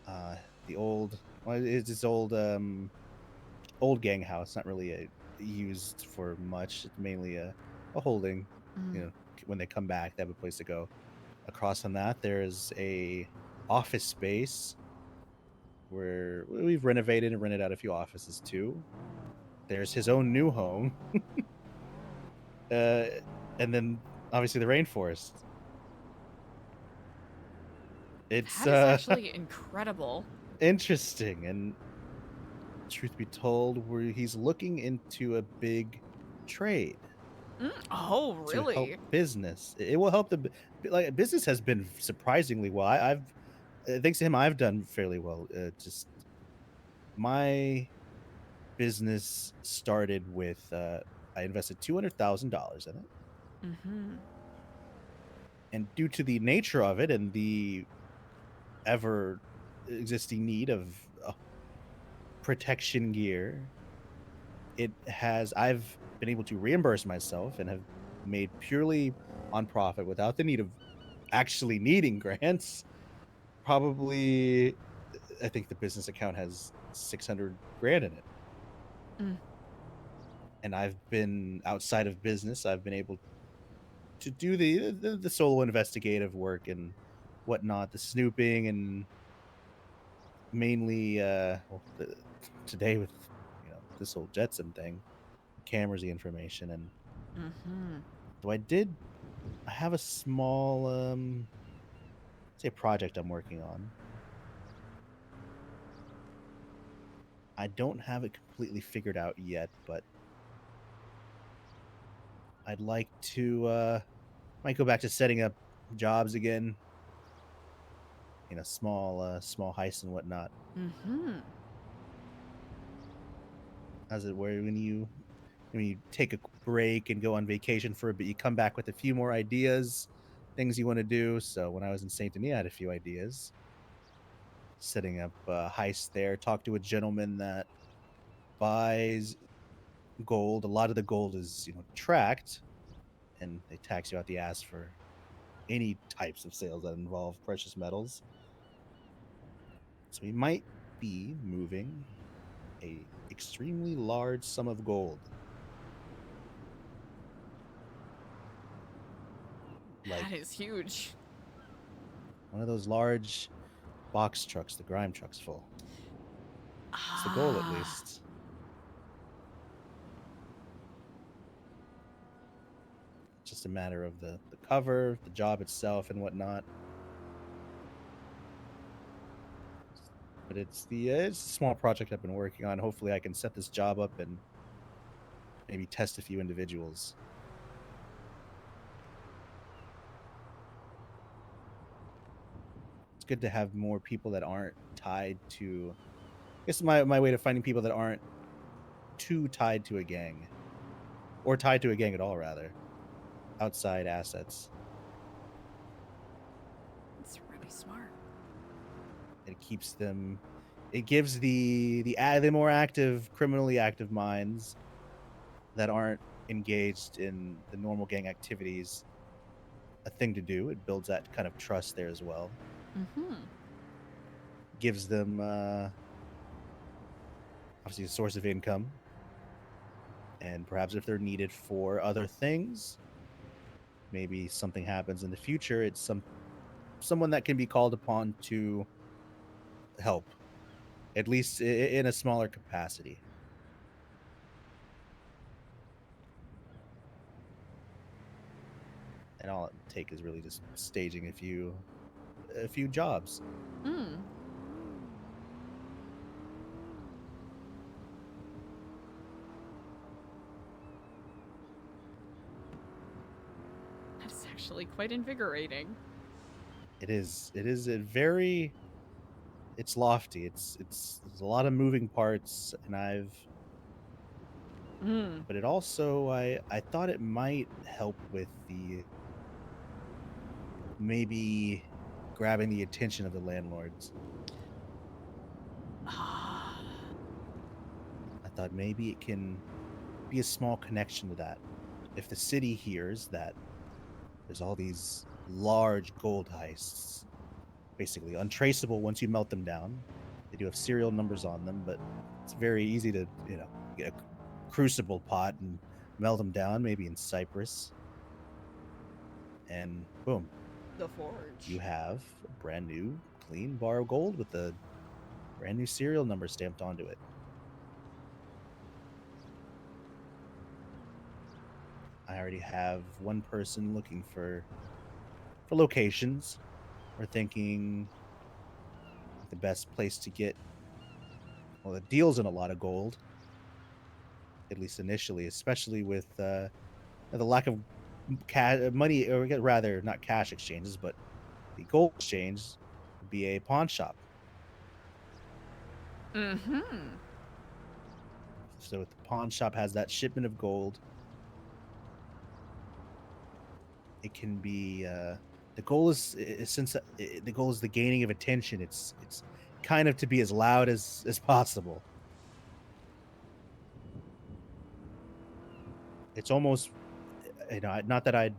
the old, it's this old old gang house, not really used for much. It's mainly a a holding. Mm. You know, when they come back, they have a place to go. Across from that, there's a office space where we've renovated and rented out a few offices too. There's his own new home, and then obviously the rainforest. It's That is actually incredible. interesting, and truth be told, where he's looking into a big trade Oh, to help really? business. It will help like business has been surprisingly well. I've thanks to him, I've done fairly well. Just my business started with I invested $200,000 in it, Mm-hmm. and due to the nature of it and the ever existing need of protection gear, I've been able to reimburse myself and have made purely on profit without the need of actually needing grants. Probably, I think the business account has 600 grand in it. Mm. And I've been outside of business. I've been able to do the solo investigative work and whatnot, the snooping, and mainly today with this whole Jetsam thing, cameras, the information, and Mm-hmm. so I have a small say project I'm working on. I don't have it completely figured out yet, but I'd like to might go back to setting up jobs again. Small heists and whatnot. Mm-hmm. As it where when you take a break and go on vacation for a bit, you come back with a few more ideas, things you want to do. So when I was in Saint Denis, I had a few ideas. Setting up a heist there. Talk to a gentleman that buys gold. A lot of the gold is tracked, and they tax you out the ass for any types of sales that involve precious metals. So we might be moving a extremely large sum of gold. Like That is huge. one of those large box trucks, the grime truck's full. It's the goal, at least. Just a matter of the cover, the job itself, and whatnot. But it's a small project I've been working on. Hopefully, I can set this job up and maybe test a few individuals. It's good to have more people that aren't tied to. I guess my way to finding people that aren't too tied to a gang, or tied to a gang at all, rather. Outside assets. It's really smart. It keeps them. It gives the more active, criminally active minds that aren't engaged in the normal gang activities a thing to do. It builds that kind of trust there as well. Mm-hmm. Gives them obviously a source of income, and perhaps if they're needed for other things, maybe something happens in the future, it's someone that can be called upon to help, at least in a smaller capacity. And all it take is really just staging a few jobs. Mm. That's actually quite invigorating. It is a very, it's lofty. There's a lot of moving parts, and but it also, I thought it might help with the maybe grabbing the attention of the landlords. Ah. I thought maybe it can be a small connection to that. If the city hears that there's all these large gold heists, basically untraceable once you melt them down. They do have serial numbers on them, but it's very easy to, get a crucible pot and melt them down, maybe in Cyprus, and boom, The forge. you have a brand new, clean bar of gold with a brand new serial number stamped onto it. I already have one person looking for locations. We're thinking the best place to get, well, it deals in a lot of gold, at least initially, especially with the lack of money, or rather not cash exchanges, but the gold exchange would be a pawn shop. Mm-hmm. So if the pawn shop has that shipment of gold, it can be the goal is since the goal is the gaining of attention. It's kind of to be as loud as possible. It's almost, not that I'd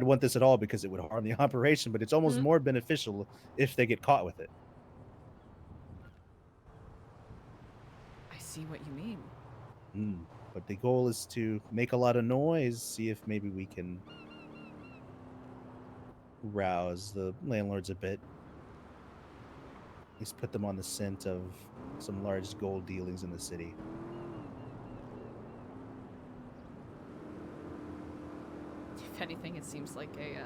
want this at all because it would harm the operation, but it's almost more beneficial if they get caught with it. I see what you mean. But the goal is to make a lot of noise, see if maybe we can rouse the landlords a bit. At least put them on the scent of some large gold dealings in the city. If anything, it seems like a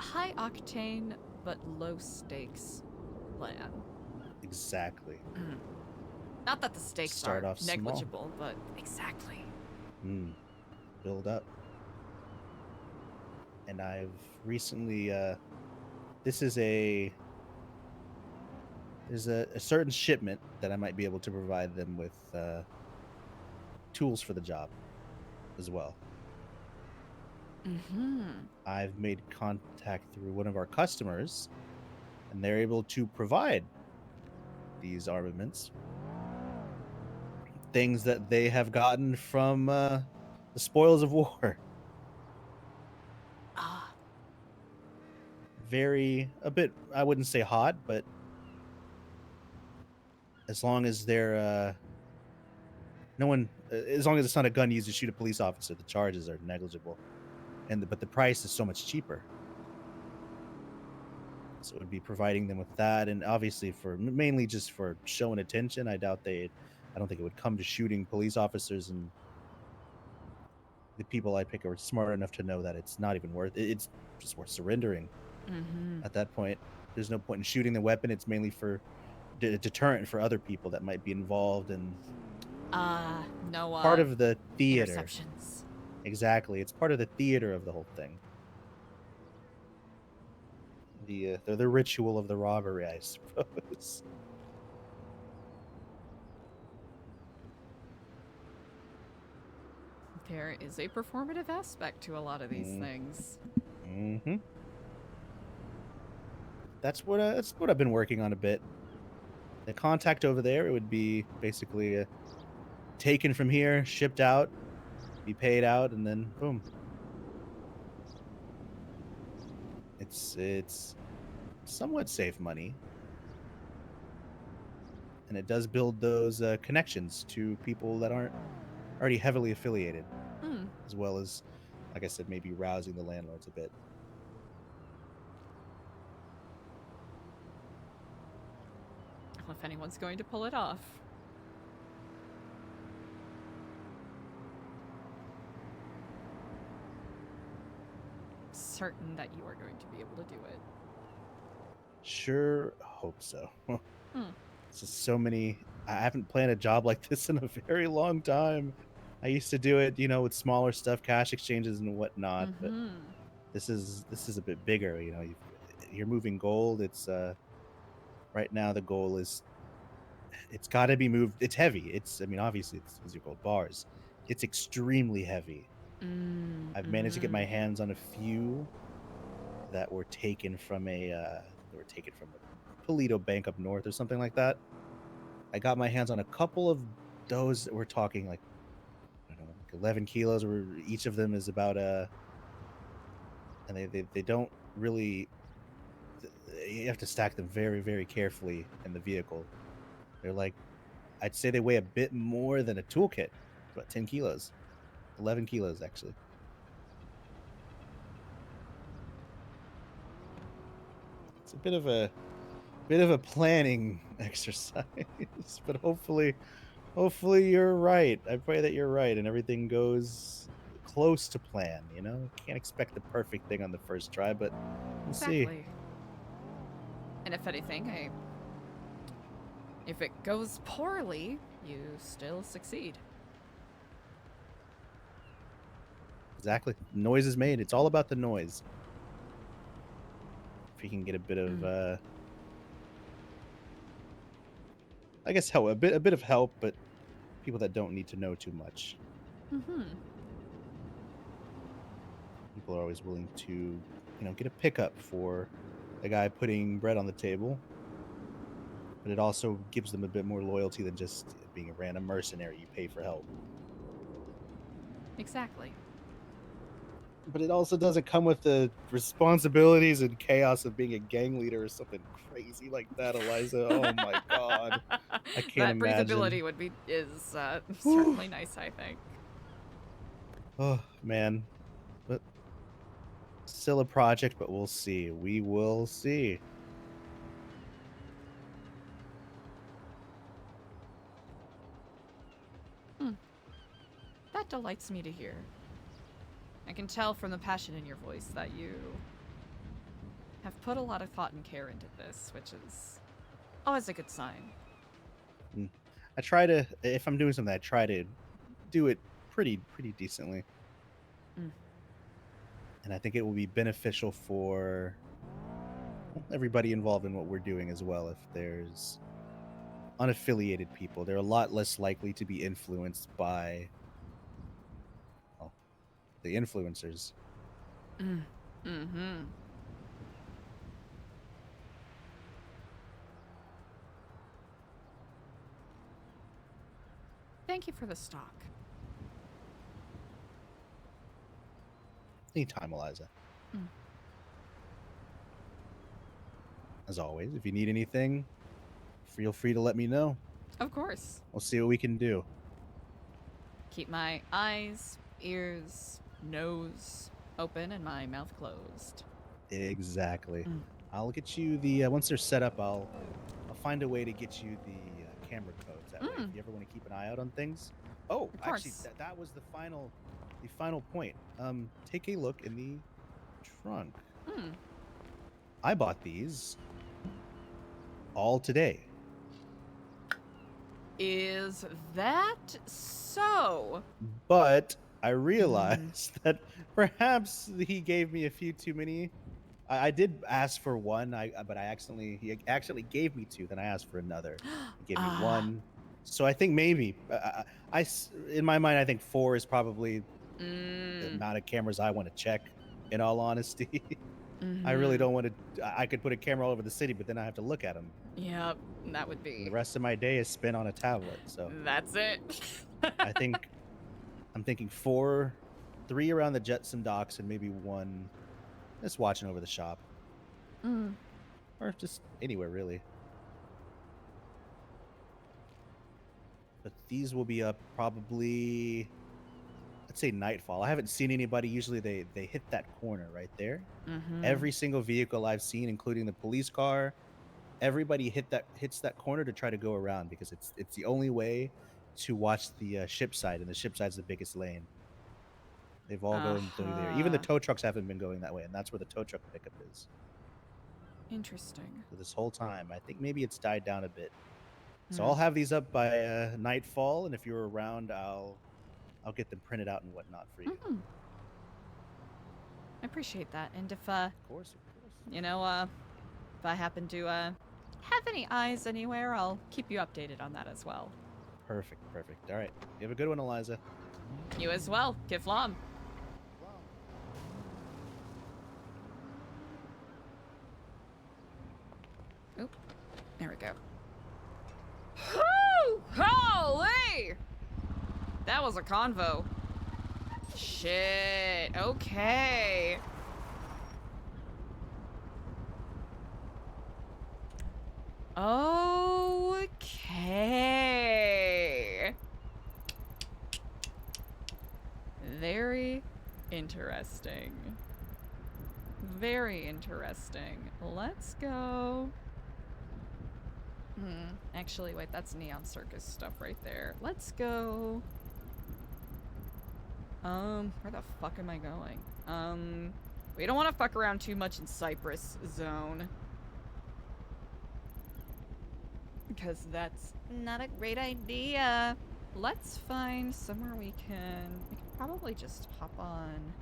high octane but low stakes plan. Exactly. Not that the stakes Start are off small. negligible, but exactly. Build up. And I've recently there's a certain shipment that I might be able to provide them with tools for the job as well. I've made contact through one of our customers, and they're able to provide these armaments, things that they have gotten from the spoils of war. Ah. A bit, I wouldn't say hot, but as long as they're as long as it's not a gun used to shoot a police officer, the charges are negligible, but the price is so much cheaper. So it would be providing them with that, and obviously mainly just for showing attention. I don't think it would come to shooting police officers, and the people I pick are smart enough to know that it's not even worth it. It's just worth surrendering. At that point, there's no point in shooting the weapon. It's mainly for a deterrent for other people that might be involved in no part of the theater. interceptions. Exactly, it's part of the theater of the whole thing. The ritual of the robbery, I suppose. There is a performative aspect to a lot of these things. That's what I've been working on a bit. The contact over there, it would be basically taken from here, shipped out, be paid out, and then boom. It's somewhat safe money, and it does build those connections to people that aren't already heavily affiliated, as well as, like I said, maybe rousing the landlords a bit. Well, if anyone's going to pull it off. Certain that you are going to be able to do it. Sure hope so. It's just so many. I haven't planned a job like this in a very long time. I used to do it, with smaller stuff, cash exchanges and whatnot. But this is a bit bigger. You're moving gold. It's right now the goal is it's got to be moved. It's heavy. Obviously it's your gold bars. It's extremely heavy. I've managed to get my hands on a few that were taken from a Polito Bank up north or something like that. I got my hands on a couple of those that we're talking like, I don't know, like 11 kilos, where each of them is about and they don't really, you have to stack them very, very carefully in the vehicle. They're like, I'd say they weigh a bit more than a toolkit. About 10 kilos. 11 kilos, actually. It's a bit of a planning exercise, but hopefully you're right. I pray that you're right and everything goes close to plan, you know? Can't expect the perfect thing on the first try, but we'll see. Exactly. And if anything, if it goes poorly, you still succeed. Exactly. Noise is made. It's all about the noise. If you can get a bit of I guess help, a bit of help, but people that don't need to know too much. Mm-hmm. People are always willing to, you know, get a pickup for the guy putting bread on the table. But it also gives them a bit more loyalty than just being a random mercenary you pay for help. Exactly. But it also doesn't come with the responsibilities and chaos of being a gang leader or something crazy like that, Eliza. Oh my god. I can't that imagine. breathability is certainly nice, I think. Oh, man. But still a project, but we'll see. We will see. That delights me to hear. I can tell from the passion in your voice that you have put a lot of thought and care into this, which is always a good sign. I try to, if I'm doing something, I try to do it pretty decently. And I think it will be beneficial for everybody involved in what we're doing as well. If there's unaffiliated people, they're a lot less likely to be influenced by the influencers. Mm-hmm. Thank you for the stock. Anytime, Eliza. As always, if you need anything, feel free to let me know. Of course. We'll see what we can do. Keep my eyes, ears, nose open and my mouth closed. Exactly. I'll get you the once they're set up. I'll find a way to get you the camera codes. That way, if you ever want to keep an eye out on things. Oh, actually, that was the final point. Take a look in the trunk. I bought these all today. Is that so? But I realized that perhaps he gave me a few too many. I did ask for one, but he actually gave me two. Then I asked for another. He gave me one. So I think maybe in my mind, I think 4 is probably the amount of cameras I want to check. In all honesty, I really don't want to. I could put a camera all over the city, but then I have to look at them. Yep, that would be. The rest of my day is spent on a tablet. So that's it. I'm thinking 3 around the Jetsam Docks, and maybe 1 just watching over the shop. Or just anywhere, really. But these will be up probably, let's say, nightfall. I haven't seen anybody. Usually they hit that corner right there. Every single vehicle I've seen, including the police car, everybody hits that corner to try to go around, because it's the only way to watch the ship side, and the ship side's the biggest lane. They've all gone through there. Even the tow trucks haven't been going that way, and that's where the tow truck pickup is. Interesting. So this whole time, I think maybe it's died down a bit. So I'll have these up by nightfall, and if you're around, I'll get them printed out and whatnot for you. I appreciate that. And if Of course. you know, if I happen to have any eyes anywhere, I'll keep you updated on that as well. Perfect. All right. You have a good one, Eliza. You as well. Kiflam. Oop. There we go. Holy! That was a convo. Shit. Okay. Okay. interesting. Very interesting. Let's go. Actually, wait, that's Neon Circus stuff right there. Let's go. Where the fuck am I going? We don't want to fuck around too much in Cypress Zone. Because that's not a great idea. Let's find somewhere we can probably just hop on.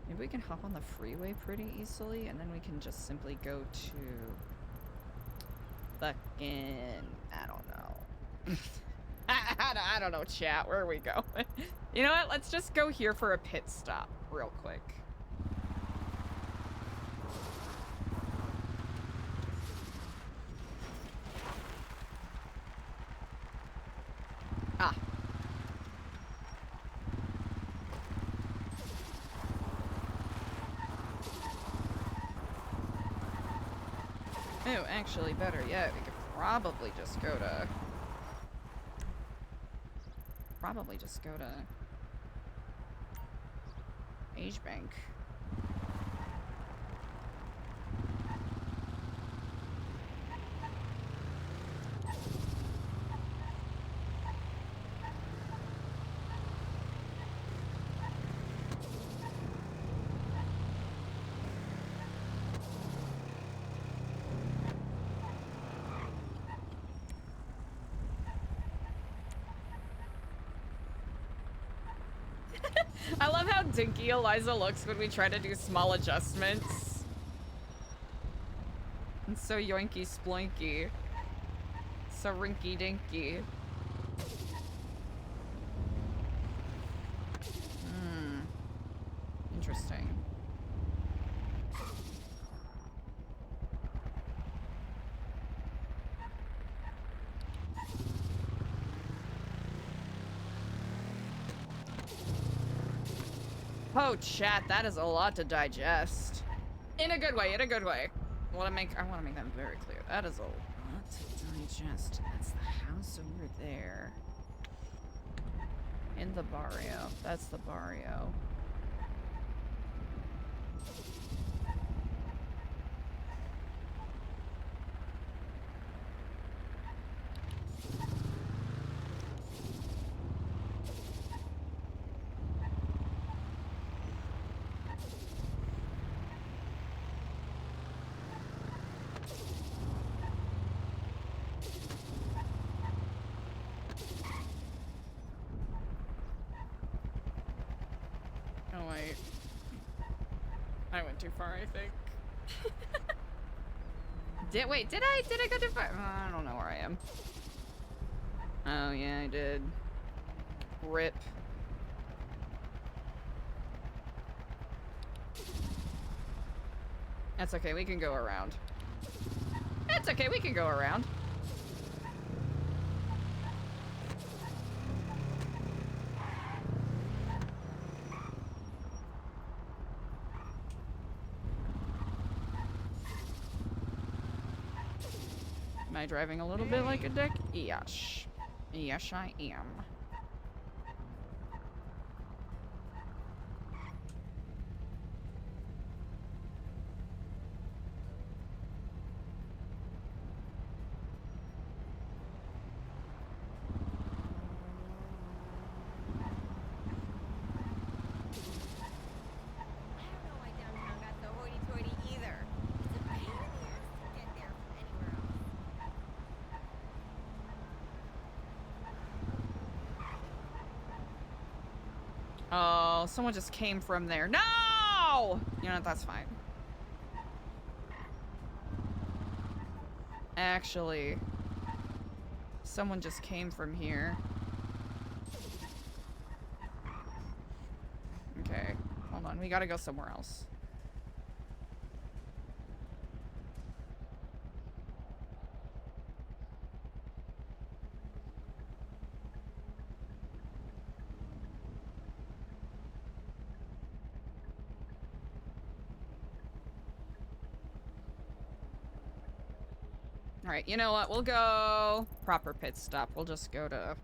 Maybe we can hop on the freeway pretty easily, and then we can just simply go to fucking, I don't know. I don't know, chat. Where are we going? You know what? Let's just go here for a pit stop real quick. Ah. Oh, actually, better yet, we could probably just go to... Age Bank. I love how dinky Eliza looks when we try to do small adjustments. And so yoinky sploinky. So rinky dinky. Interesting. Oh, chat, that is a lot to digest. In a good way, in a good way. I want to make that very clear. That is a lot to digest. That's the house over there. In the barrio. That's the barrio. Too far, I think. Did I go too far? I don't know where I am. Oh yeah, I did. Rip. That's okay, we can go around. That's okay, we can go around. Am I driving a little bit like a dick? Yes. Yes, I am. Oh, someone just came from there. No! You know what? That's fine. Actually, someone just came from here. Okay, hold on. We gotta go somewhere else. Alright, you know what? We'll go proper pit stop. We'll just go to...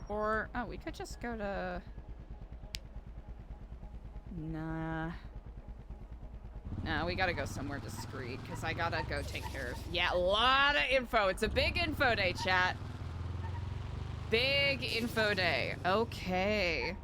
Or, oh, we could just go to... Nah. Nah, we gotta go somewhere discreet, because I gotta go take care of... Yeah, a lot of info. It's a big info day, chat. Big info day. Okay.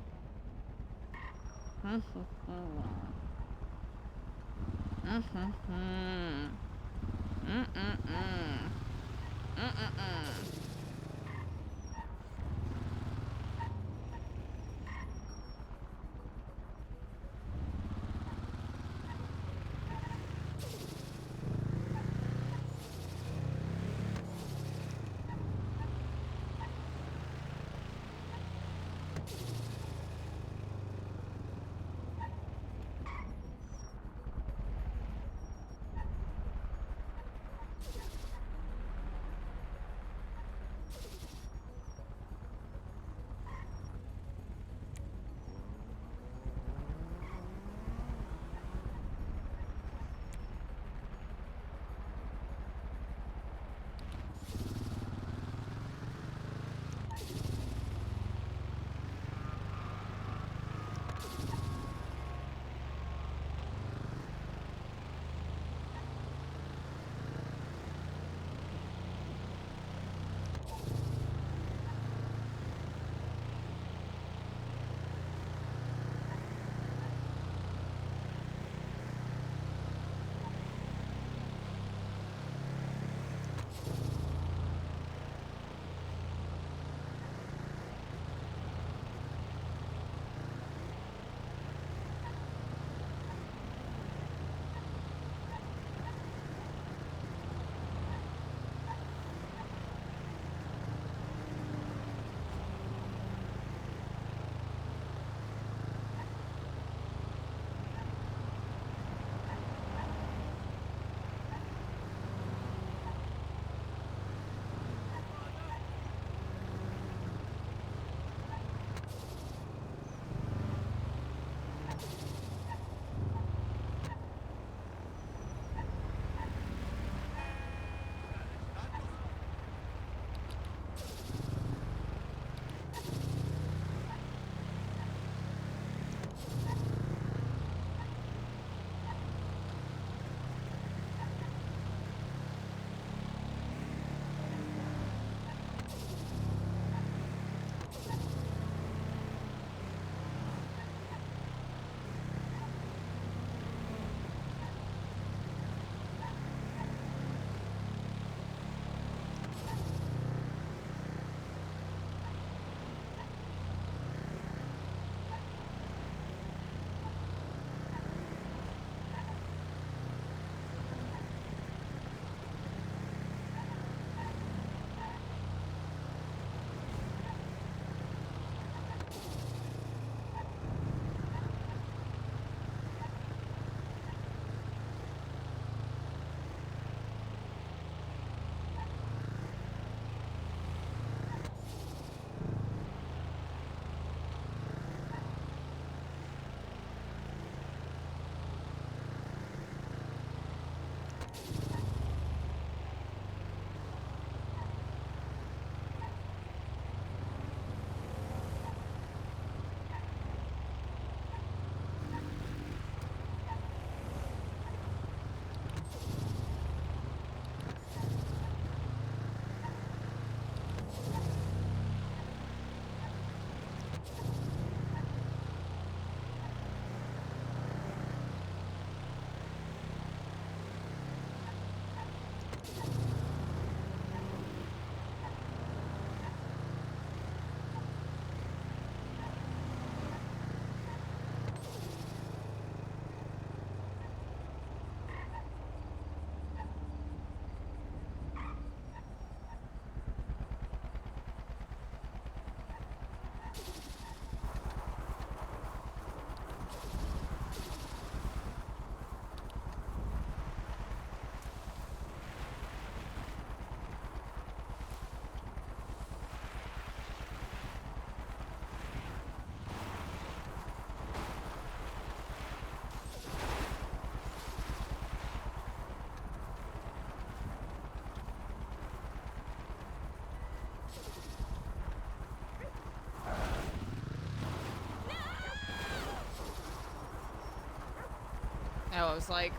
I was like,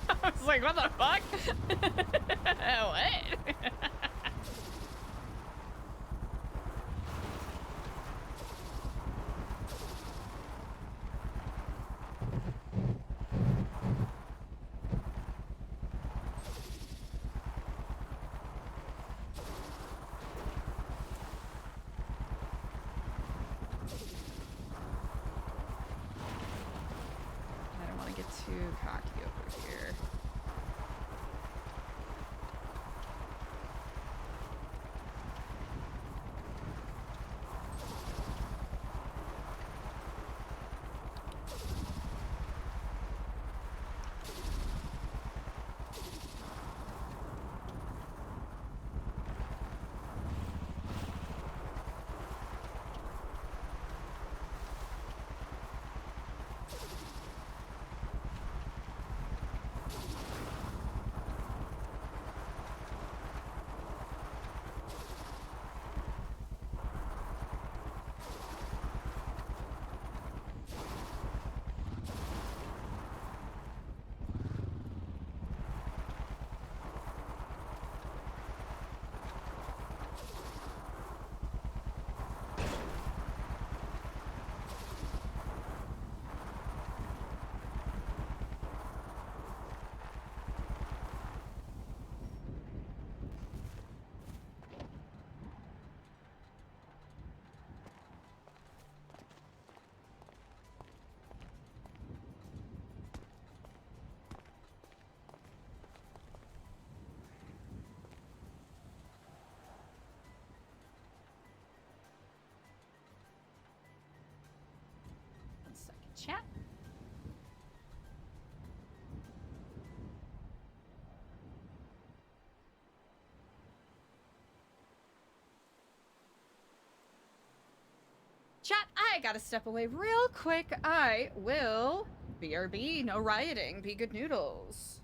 I was like, what the fuck? What? I don't want to get too cocky over here. One second, chat. Chat, I gotta step away real quick. I will BRB, no rioting, be good noodles.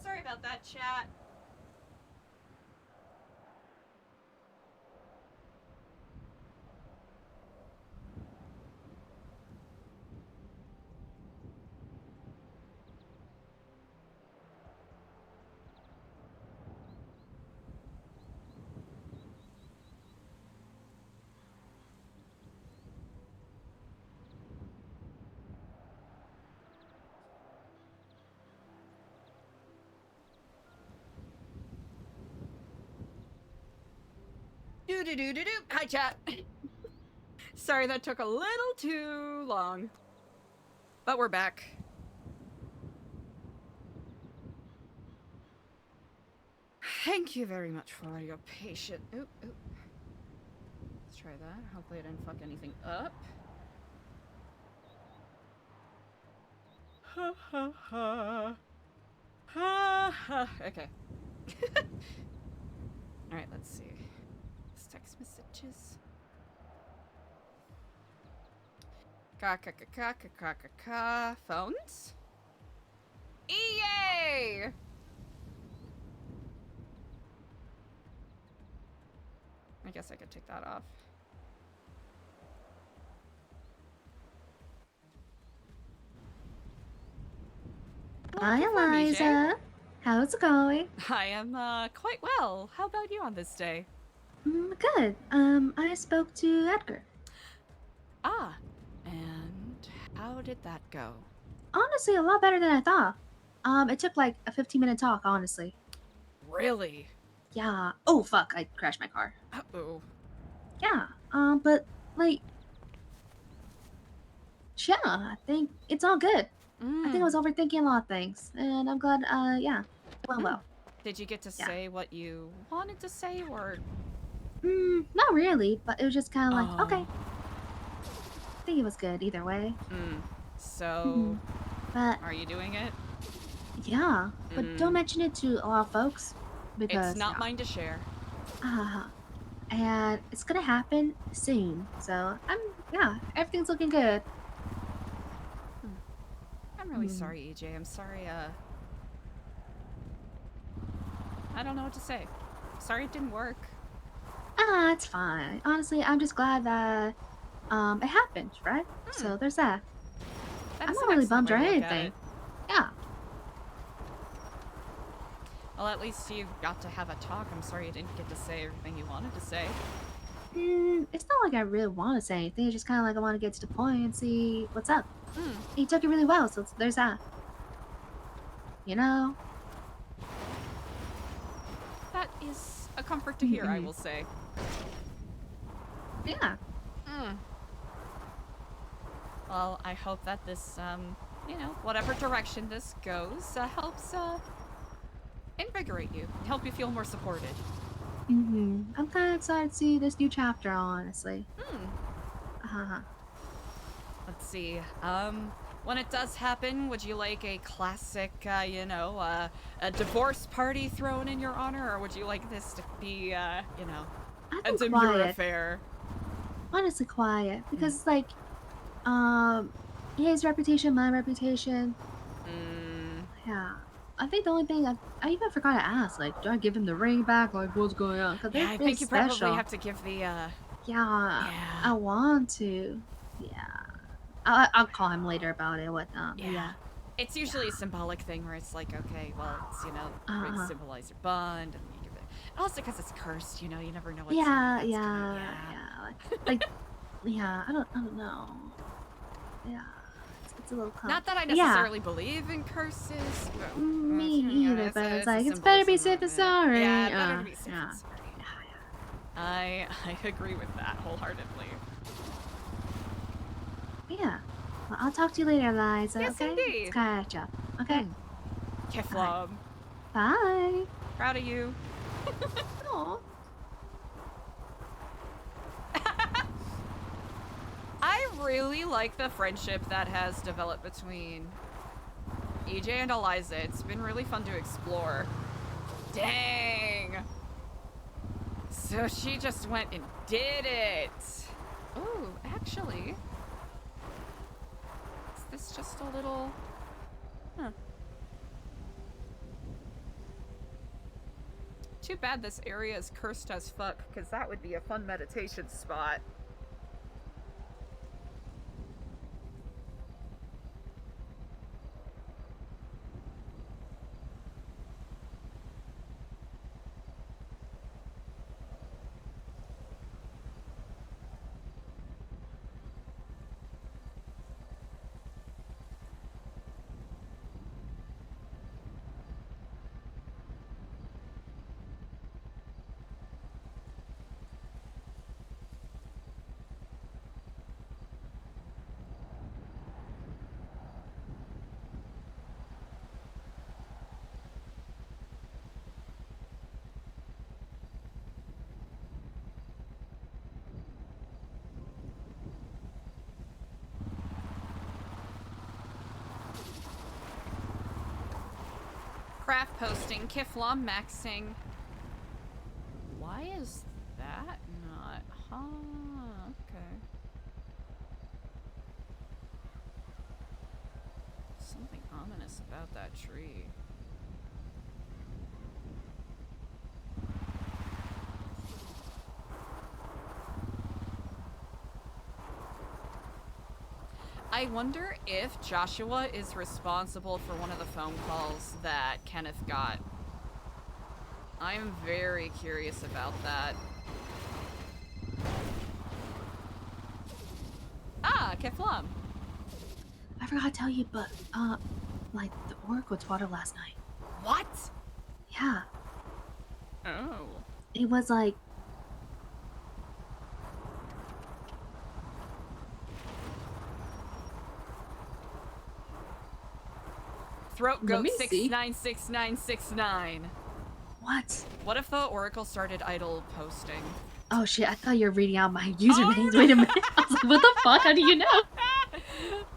Sorry about that, chat. Do-do-do-do-do. Hi, chat. Sorry that took a little too long. But we're back. Thank you very much for your patience. Oop, oop. Let's try that. Hopefully I didn't fuck anything up. Ha ha ha. Ha ha. Okay. Alright, let's see. These text messages. Ka. Phones? EA! I guess I could take that off. Hi, Welcome, EJ. Eliza. How's it going? I am quite well. How about you on this day? Good. I spoke to Edgar. Ah, and how did that go? Honestly, a lot better than I thought. It took like a 15-minute talk, honestly. Really? Yeah. Oh, fuck. I crashed my car. Uh-oh. Yeah. But, like... Yeah, I think it's all good. I think I was overthinking a lot of things. And I'm glad, yeah. Well. Did you get to Yeah. say what you wanted to say, or... Not really, but it was just kind of like, Oh. okay. I think it was good either way. So, But, are you doing it? yeah. But don't mention it to a lot of folks. Because, It's not yeah. mine to share. And it's gonna happen soon. So yeah, everything's looking good. I'm really sorry, EJ. I'm sorry, I don't know what to say. Sorry it didn't work. It's fine. Honestly, I'm just glad that it happened, right? So there's that. That I'm is not an really excellent bummed or way to look at anything. it. Yeah. Well, at least you got to have a talk. I'm sorry you didn't get to say everything you wanted to say. It's not like I really want to say anything. It's just kind of like I want to get to the point and see what's up. He took it really well, so there's that. You know? That is a comfort to hear, I will say. Yeah. Well, I hope that this, you know, whatever direction this goes, helps, invigorate you, help you feel more supported. I'm kind of excited to see this new chapter, honestly. Let's see, when it does happen, would you like a classic, you know, a divorce party thrown in your honor, or would you like this to be, you know, I a think demure quiet. affair? Honestly, quiet. Because, like, his reputation, my reputation. Yeah. I think the only thing I even forgot to ask, like, do I give him the ring back? Like, what's going on? Because Yeah, they're I really think you probably special. have to give the, Yeah, I want to. Yeah. I'll call him later about it, whatnot. Yeah. It's usually a symbolic thing where it's like, okay, well, it's, you know, to symbolize your bond, and you give it. Also, because it's cursed, you know, you never know what's Yeah. Like, yeah, I don't know. Yeah. It's a little Not that I Yeah. necessarily believe in curses. But, Me you know, either, but it's a like, it's better to be symbolism safe than of it. sorry. Yeah, better to be safe yeah. than sorry. I agree with that wholeheartedly. Yeah. Well, I'll talk to you later, Eliza. Yes, okay? indeed. Let's catch up. Okay. Keflom. Bye. Proud of you. Aw. I really like the friendship that has developed between EJ and Eliza. It's been really fun to explore. Dang! So she just went and did it! Ooh, actually... Is this just a little... Huh. Too bad this area is cursed as fuck, because that would be a fun meditation spot. Craft posting, Kiflom maxing. Why is that not? Huh, okay. Something ominous about that tree. I wonder if Joshua is responsible for one of the phone calls that Kenneth got. I'm very curious about that. Ah, Keflam. I forgot to tell you, but like the Oracle taught her last night. What? Yeah. Oh. It was like Throat Let goat me see. 696969. what? What if the Oracle started idle posting? Oh shit! I thought you were reading out my usernames. Wait a minute. I was like, what the fuck? How do you know?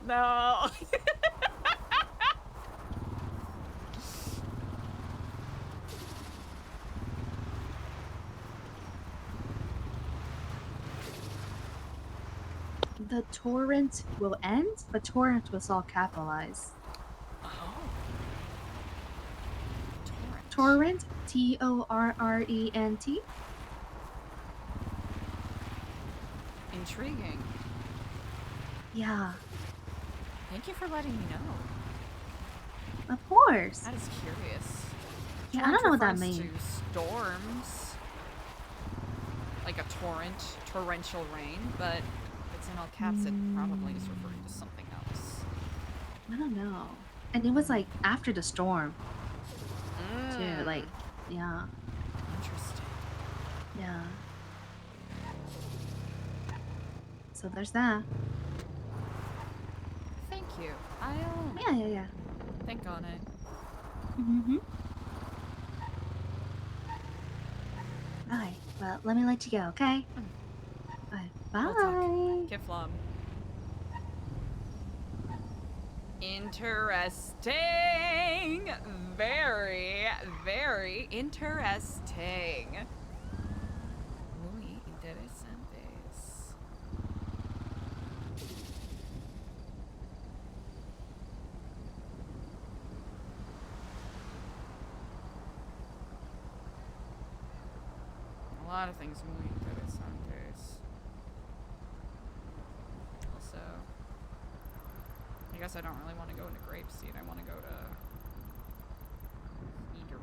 No. The torrent will end, but torrent was all capitalized. Oh. Torrent. Torrent, Torrent. Intriguing. Yeah, Thank you for letting me know. of course. That is curious. Yeah, I don't know what that Torrent refers means. to storms. Like a torrent, torrential rain, but if it's in all caps, it probably is referring to something else. I don't know. And it was like after the storm too. Like, yeah, Interesting. yeah. So there's that. Thank you. I'll Yeah. think on it. Mm-hmm. Alright, well, let me let you go, okay? Alright, bye. We'll talk. Kiflam. Interesting. Very, very interesting. Muy interesantes. A lot of things muy interesantes. Also, I guess I don't really want to go into Grapeseed. I want to go to Eager.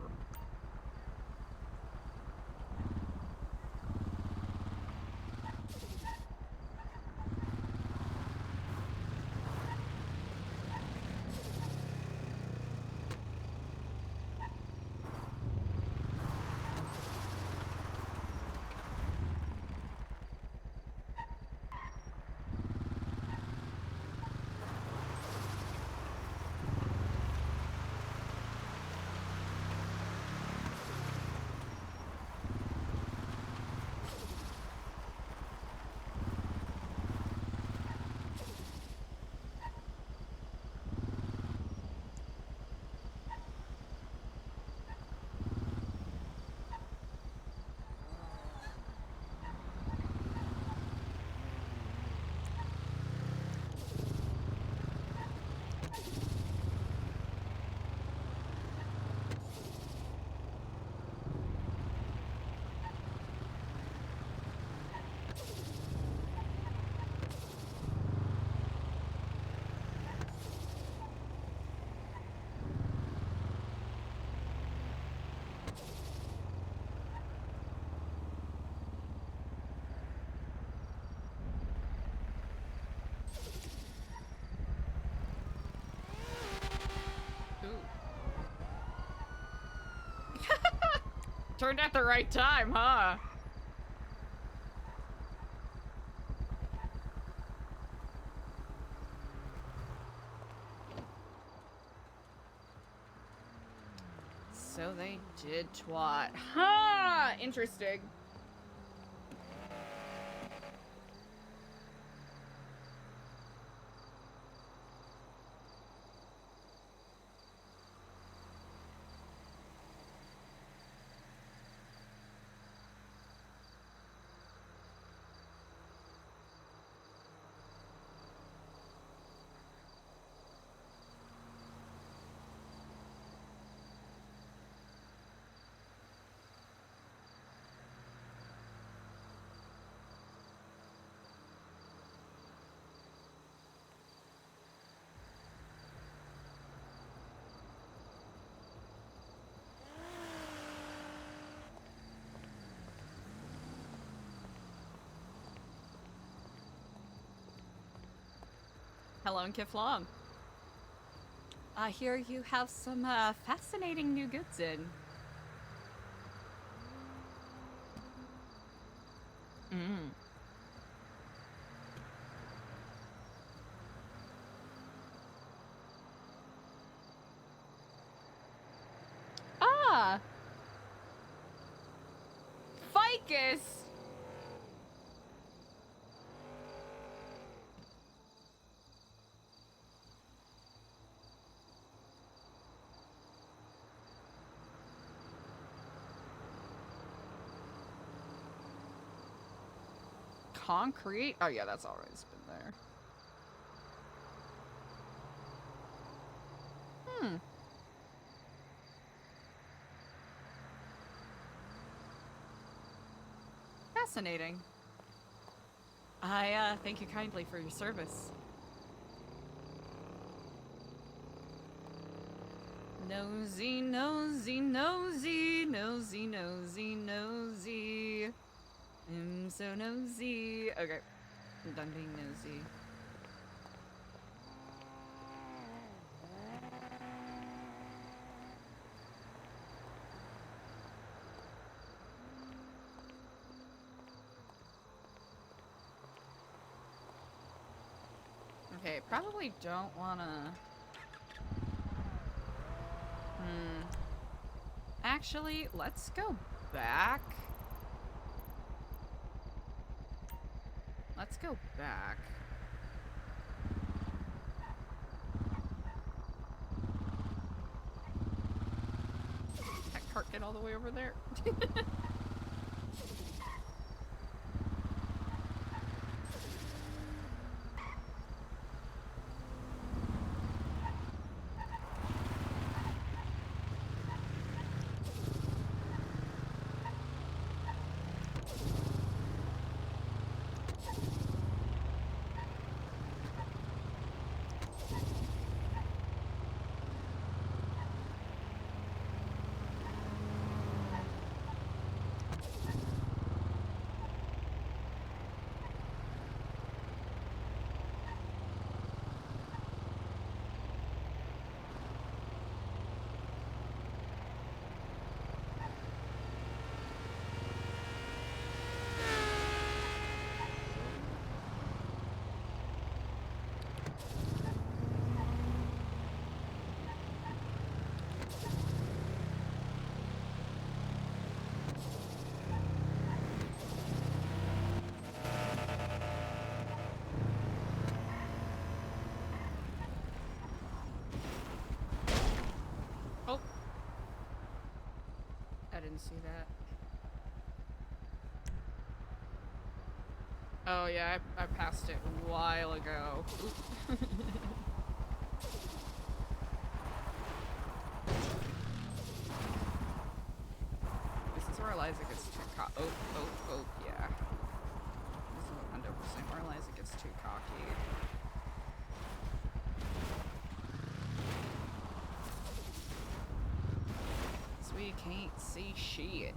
Turned at the right time, huh? So they did twat. Ha! Interesting. Hello and Kiflong. I hear you have some fascinating new goods in. Mm. Ah! Ficus! Concrete? Oh yeah, that's always been there. Hmm. Fascinating. I thank you kindly for your service. Nosy, nosy, nosy, nosy, nosy, nosy. I'm so nosy. Okay, I'm done being nosy. Okay, probably don't wanna... Actually, let's go back. Let's go back. That cart get all the way over there? Oh. I didn't see that. Oh yeah, I passed it a while ago. This is where Eliza gets too oh, yeah. This is 100% where Eliza gets too cocky. So we can't see shit.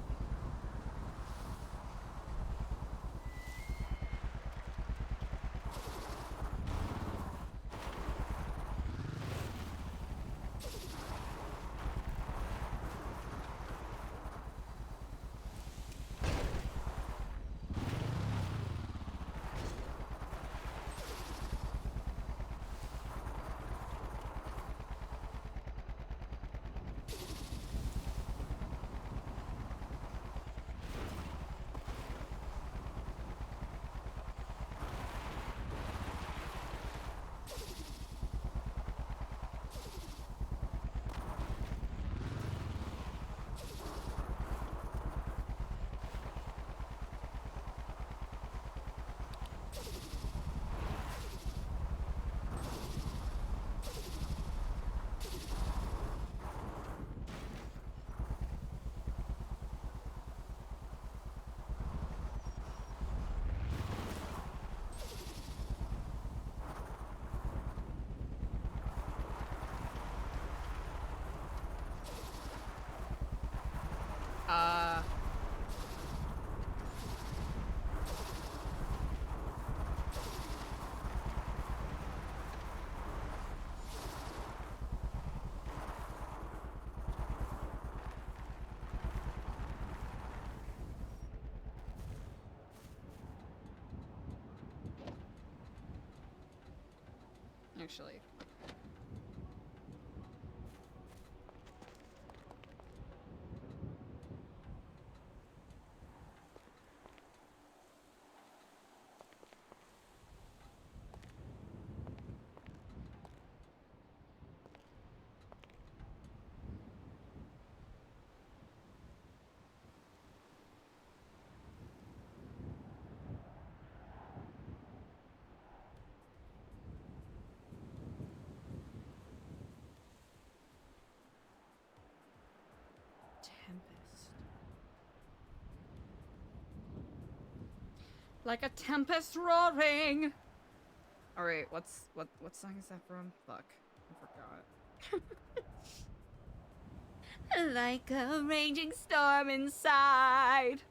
actually. Tempest. Like a tempest roaring. All right, what song is that from? Fuck, I forgot. Like a raging storm inside.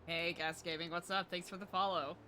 Hey, Gas Gaming, what's up? Thanks for the follow.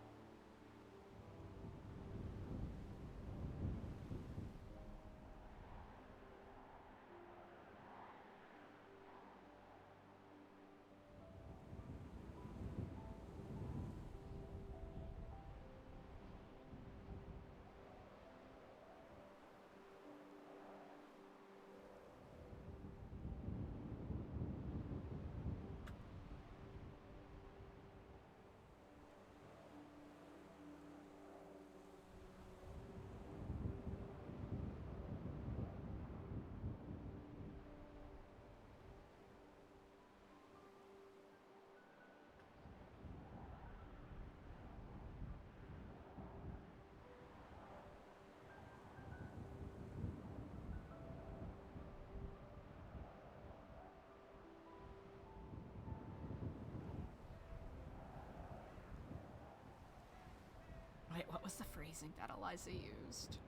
Wait, what was the phrasing that Eliza used?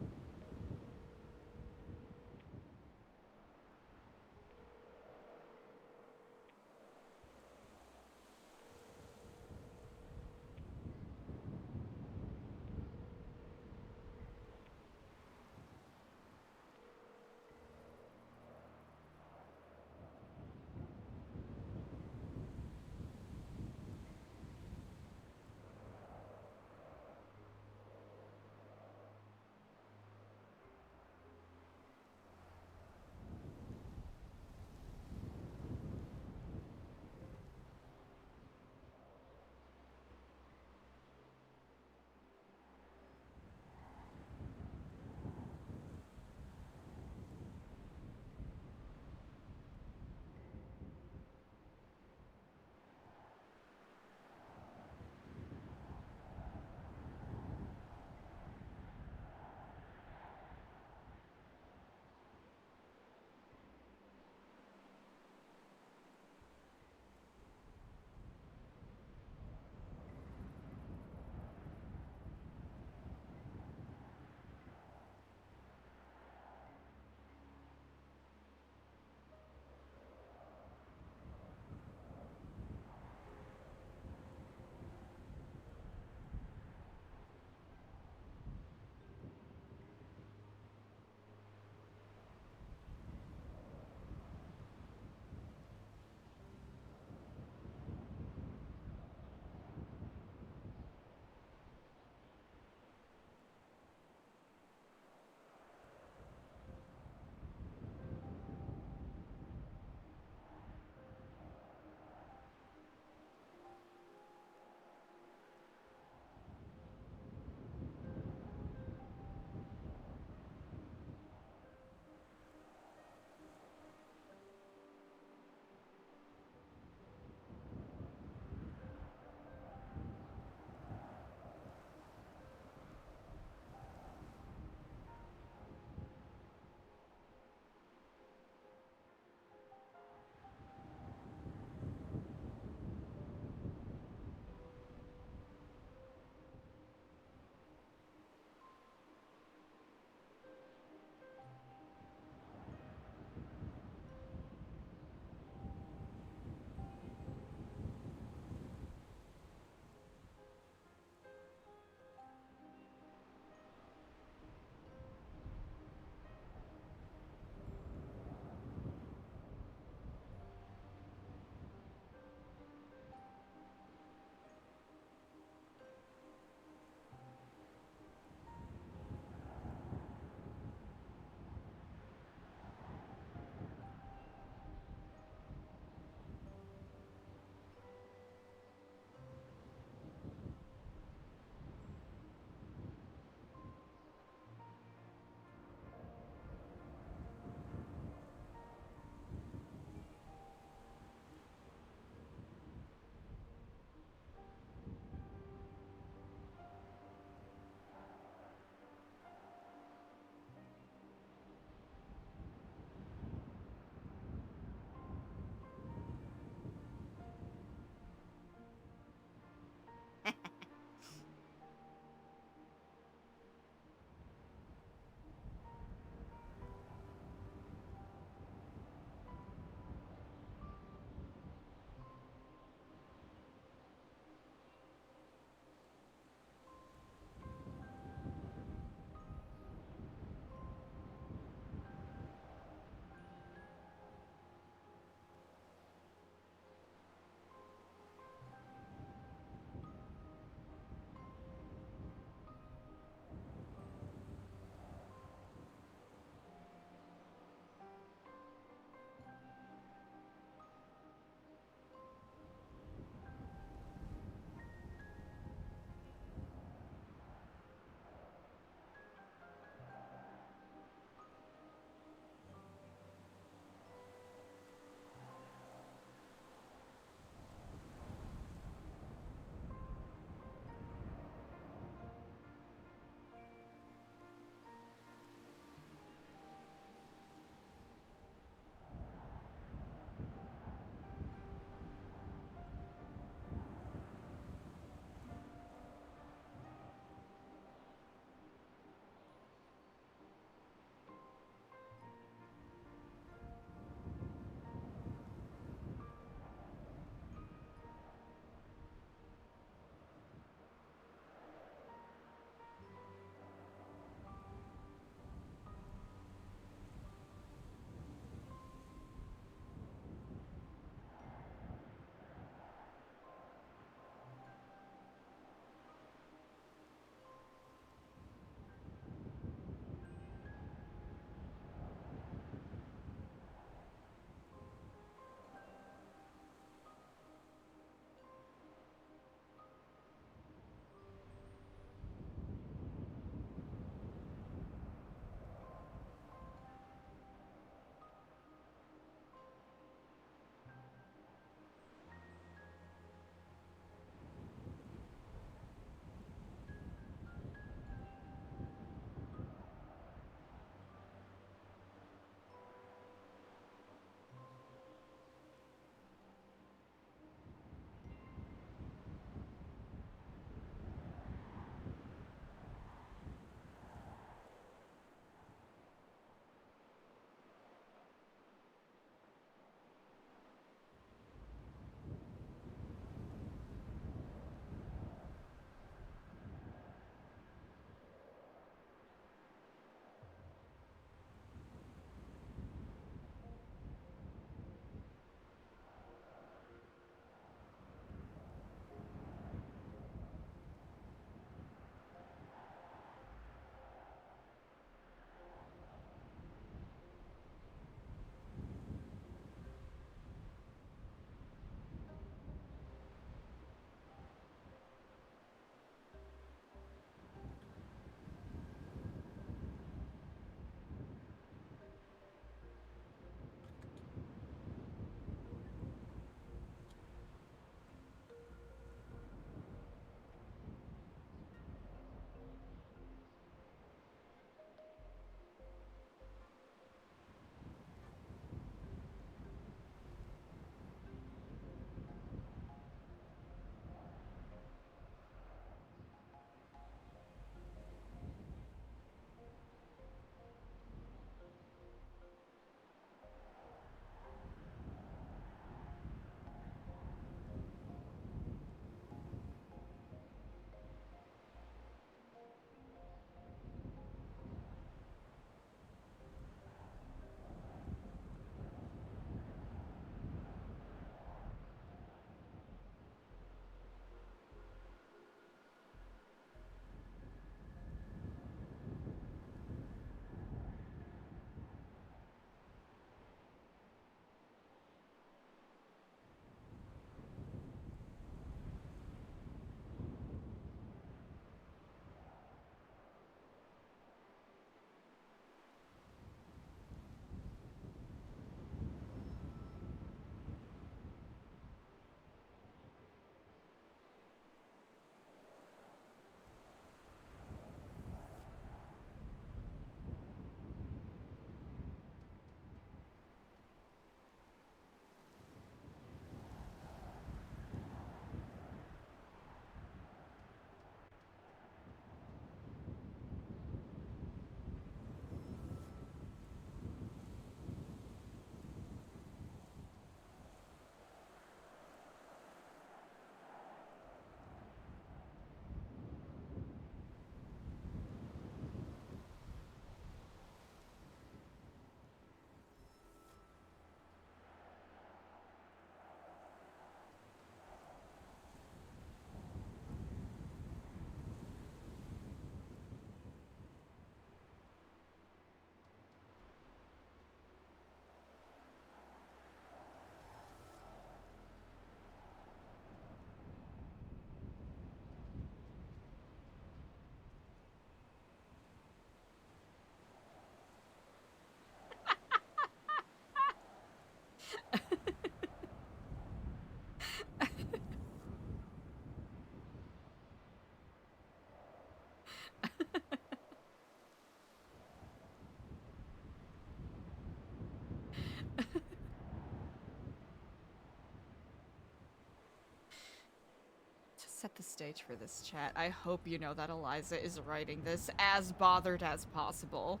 stage for this chat. I hope you know that Eliza is writing this as bothered as possible.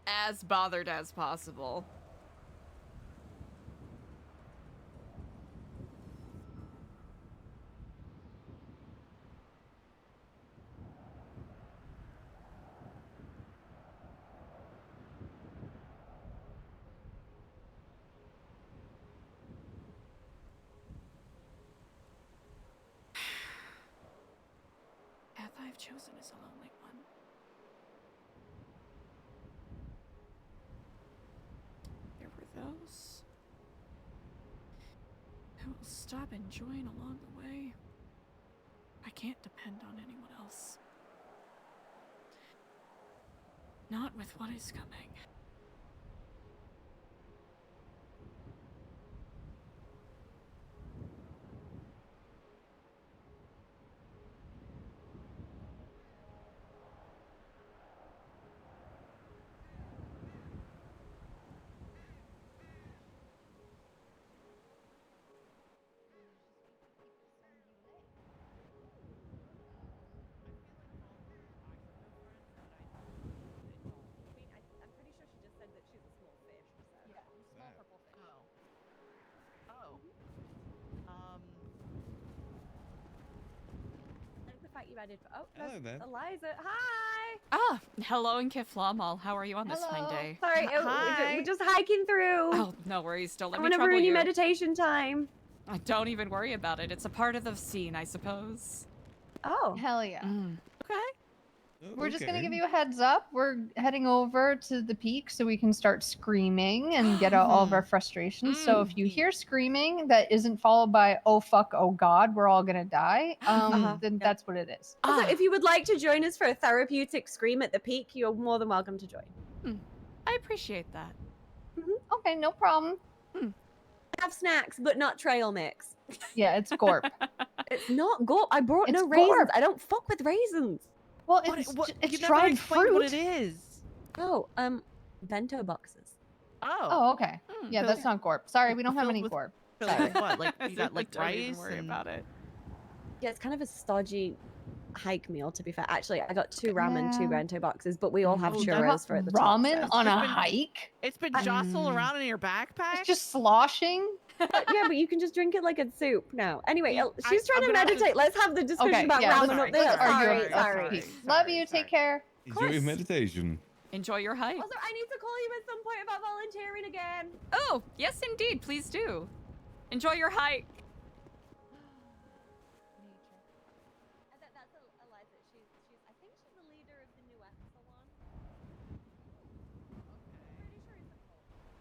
As bothered as possible. Path I've chosen is a lonely one. There were those who will stop enjoying along the way. I can't depend on anyone else. Not with what is coming. I'm pretty sure she just said that she's a small fish. Yeah, small purple fish. Oh. Like the fact you added. Oh, Hello there. Eliza. Hi. Ah, hello and Kiflamal. How are you on this fine Hello. day? Sorry, we're just hiking through. Oh, no worries. Don't let I me want to trouble ruin you. your meditation time. Don't even worry about it. It's a part of the scene, I suppose. Oh. Hell yeah. Okay. We're just gonna give you a heads up. We're heading over to the peak so we can start screaming and get out all of our frustrations. So if you hear screaming that isn't followed by "oh fuck, oh god, we're all gonna die," then that's what it is. Also, if you would like to join us for a therapeutic scream at the peak, you're more than welcome to join. I appreciate that. Okay, no problem. Have snacks, but not trail mix. Yeah, it's gorp. It's not gorp. I brought It's no raisins. gorp. I don't fuck with raisins. Well, What- it's what- it's you never dried explained fruit. what it is. Oh, bento boxes. Oh, okay. Yeah, Filled- that's not gorp. Sorry, we don't have filled any with- gorp. Filled Sorry. with what? Like you got like Don't even rice worry and about it. Yeah, it's kind of a stodgy hike meal, to be fair. Actually, I got 2 ramen, 2 Yeah. bento boxes, but we all have Oh, churros for at the top. Ramen so- on a It's been- hike? it's been jostled around in your backpack. It's just sloshing. Yeah, but you can just drink it like a soup now. Anyway, Yeah, she's trying I'm to gonna have to- meditate. Let's have the discussion Okay, about yeah, ramen let's, up there. let's argue Sorry, at sorry. the peak. Love you. Take care. Enjoy your meditation. Enjoy your hike. Also, I need to call you at some point about volunteering again. Oh, yes indeed. Please do. Enjoy your hike. That's Eliza. I think she's the leader of the new salon. Pretty sure it's a cult.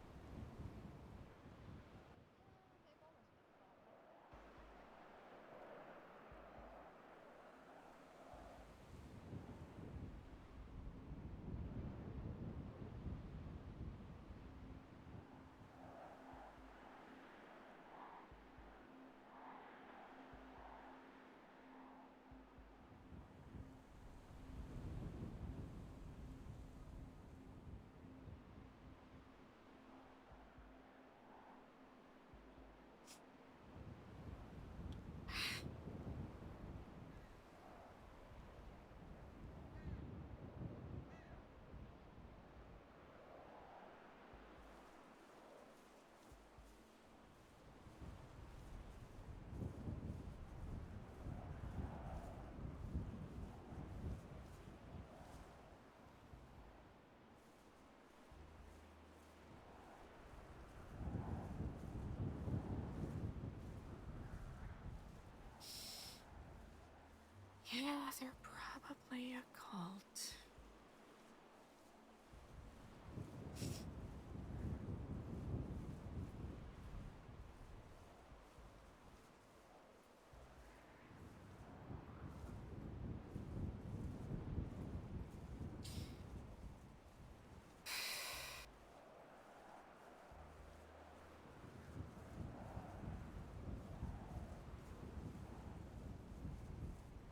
Yeah, they're probably a cult.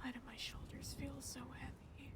Why do my shoulders feel so heavy?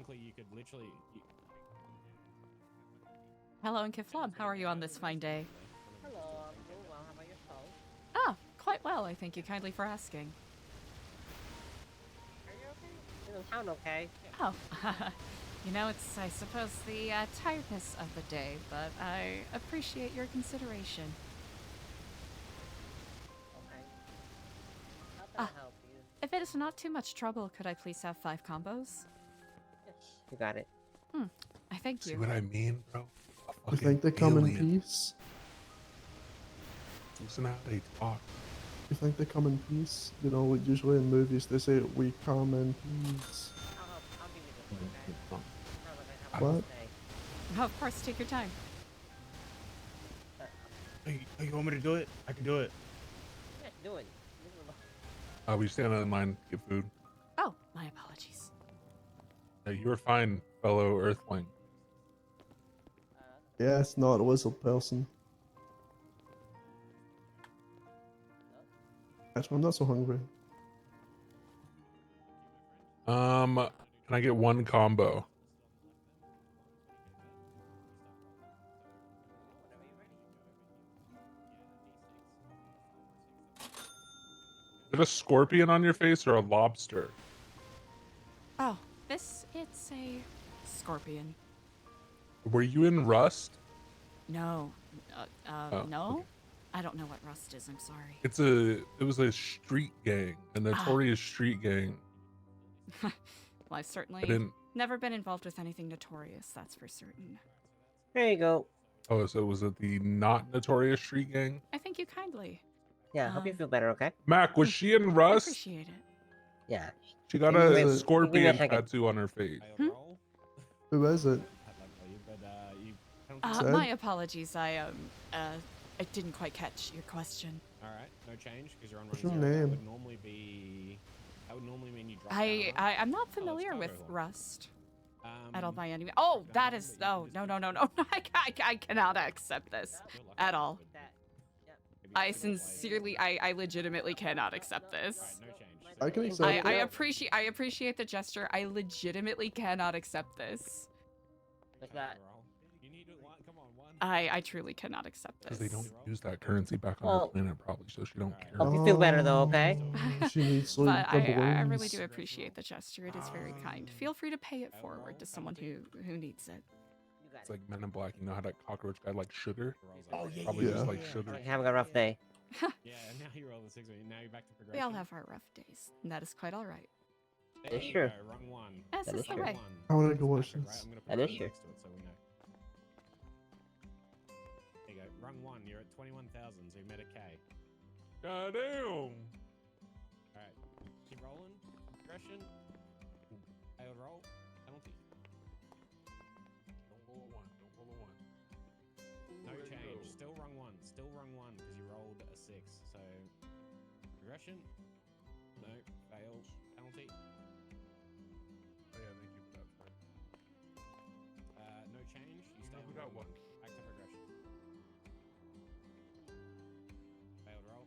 technically you could literally. Hello, and Kiflab. How are you on this fine day? Hello, I'm doing well. How about yourself? Ah, quite well. I thank you kindly for asking. Are you okay? You don't sound okay. Oh, you know, it's, I suppose, the tiredness of the day, but I appreciate your consideration. Okay. How can I help you? If it is not too much trouble, could I please have 5 combos? Yes, you got it. I thank you. See what I mean, bro? You think they come in Alien. peace? Listen how they talk. You think they come in peace? You know, usually in movies they say we come in peace. I'll give you this, okay? Sounds like I have What? a stay. Oh, of course, take your time. Hey, you want me to do it? I can do it. Yeah, do it. Leave it alone. We stand in line, get food. Oh, my apologies. You were fine, fellow Earthling. Yeah, it's not a lizard person. Actually, I'm not so hungry. And I get one combo. Is it a scorpion on your face or a lobster? Oh, it's a scorpion. Were you in Rust? No. Oh, No? okay. I don't know what Rust is, I'm sorry. It was a street gang, a notorious street gang. Well, I've certainly didn't- never been involved with anything notorious, that's for certain. There you go. Oh, so was it the not notorious street gang? I thank you kindly. Yeah, hope you feel better, okay? Mac, was she in I Rust? appreciate it. Yeah. She got Give me a a- give me a scorpion second. tattoo on her face. Who is it? Said? My apologies, I didn't quite catch your question. All right, no change because you're on What's running your zero. name? That would normally mean you drop I'm not familiar with Rust at all by any way. Oh, that is, oh, no. I cannot accept this at all. I sincerely, I legitimately cannot accept this. I can accept I it. appreciate the gesture. I legitimately cannot accept this. Like that. I truly cannot accept Because this. they don't use that currency back on Well- her planet, probably, so she don't care. Hope you feel better though, okay? She needs sleep. But I really doubloons. do appreciate the gesture. It is very kind. Feel free to pay it forward to someone who needs it. It's like Men in Black. You know how that cockroach guy likes sugar? Oh, yeah, Probably just yeah. like sugar. Like having a rough day. Yeah, and now you roll the 6. Now you're back to progression. We all have our rough days, and that is quite all right. There That's you true. go, Rung 1. Yes, That is is the true. way. I wanna go Right, watch I'm this. gonna put That a is rung true. next to it so we know. There you go. Rung 1, you're at 21,000, so you made a K. Goddamn! Alright, keep rolling. Progression. Failed roll. Penalty. Don't roll a 1. Don't roll a 1. No There you change. go. Still rung 1. Still rung 1 because you rolled a 6. So, progression. No. Failed. Penalty. Oh, yeah, thank you for that. Sorry. No change. You You stay know who on got rung 1? Back to progression. Failed roll.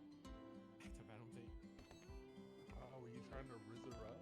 Back to penalty. Oh, were you trying to rizz her up?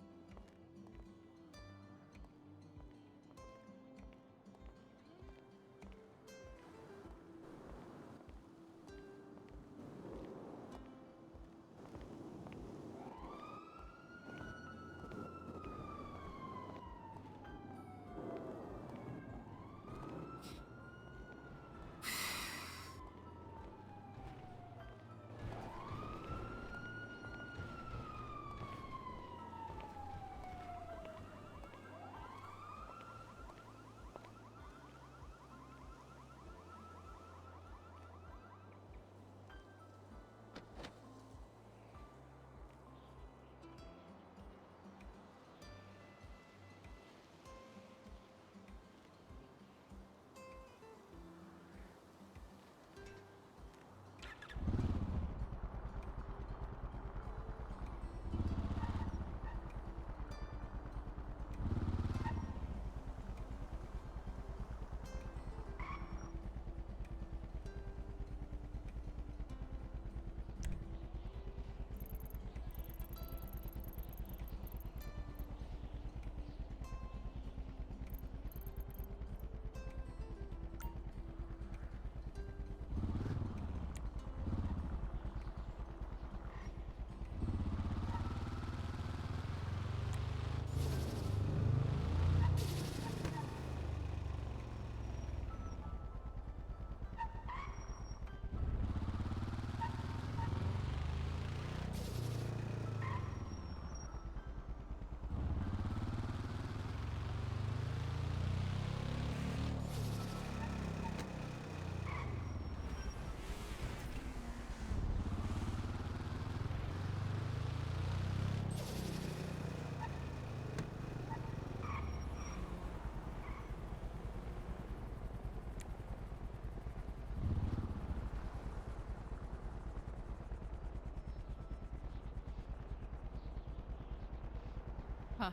Huh.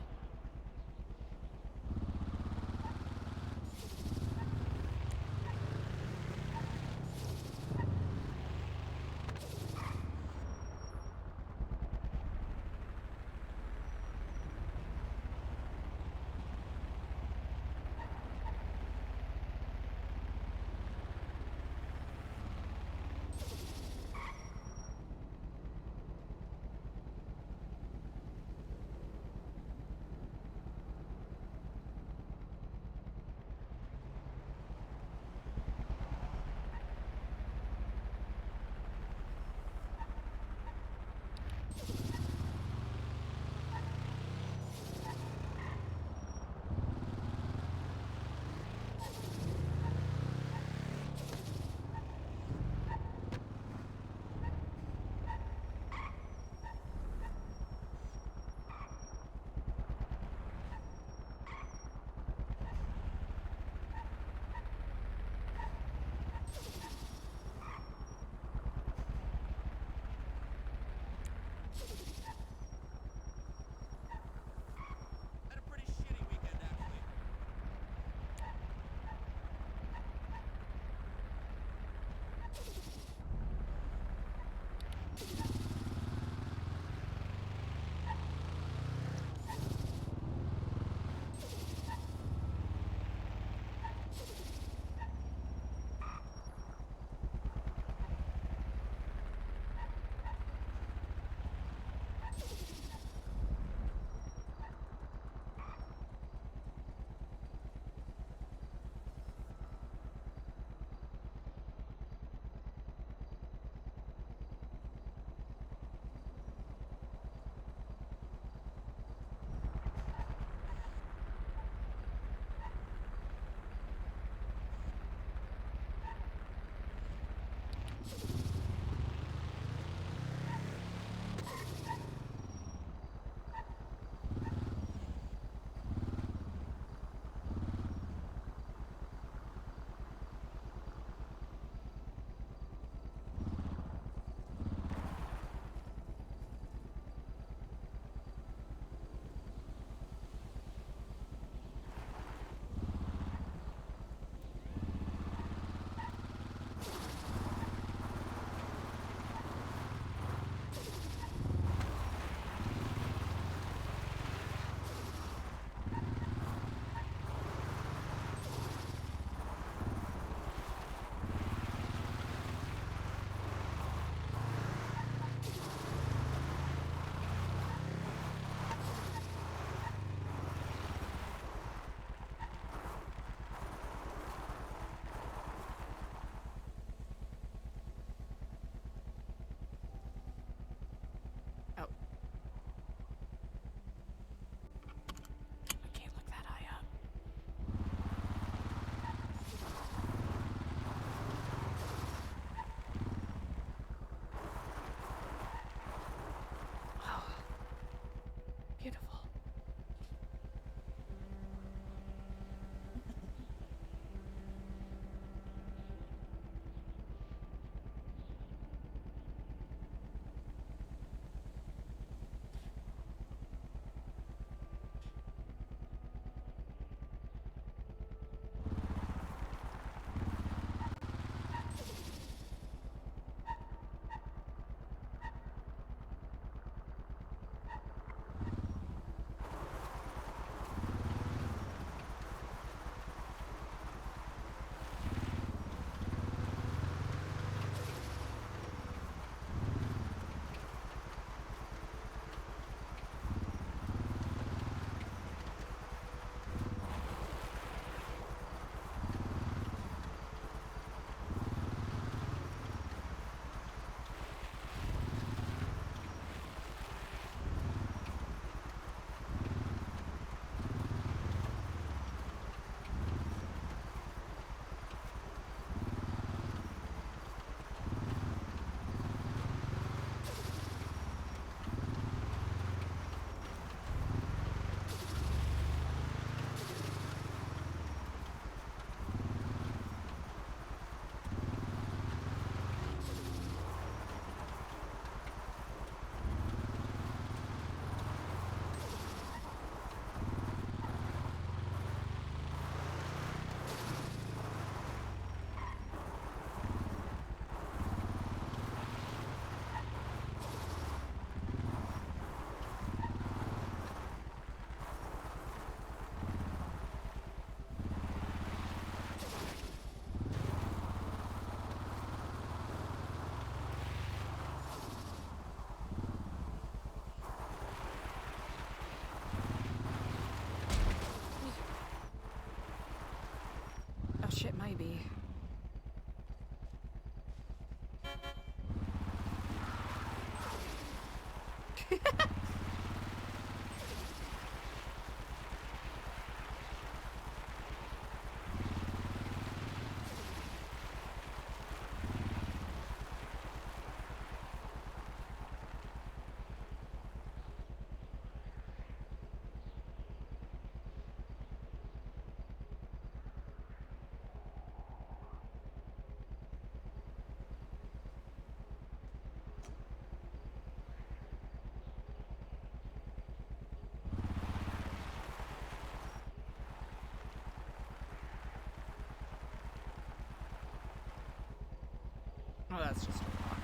Oh, that's just a rock.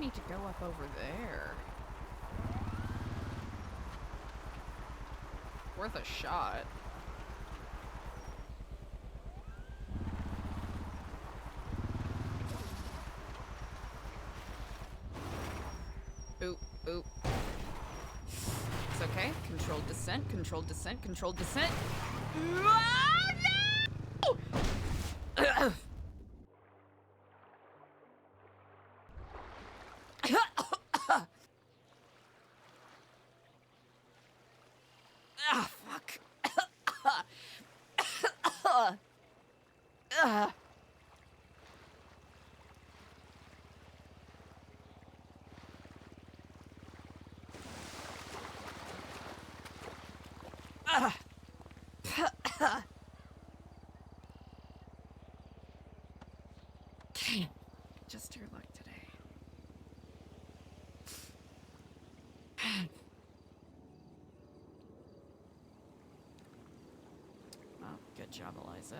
need to go up over there. Worth a shot. Oop, oop. It's okay. Controlled descent, controlled descent, controlled descent. Ah, no! Ah, fuck. Just your luck today. Well, good job, Eliza.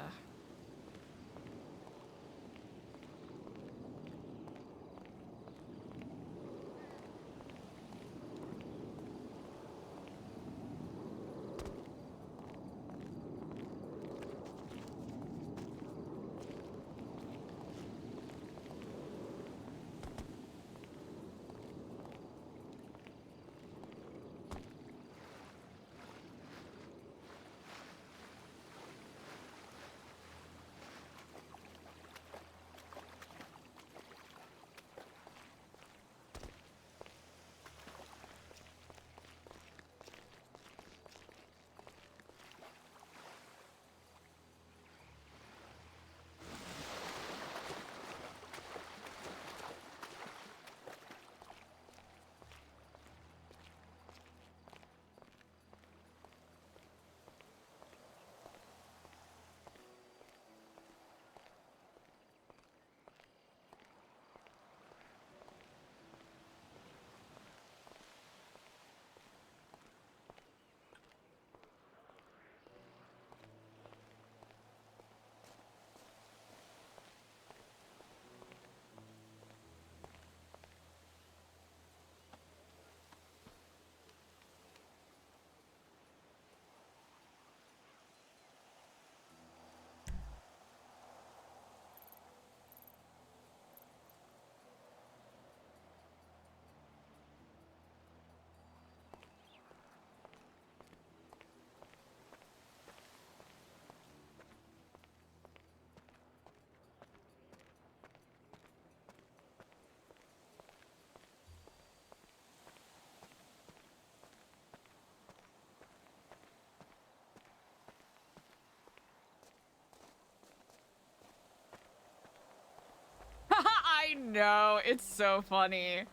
I know, it's so funny.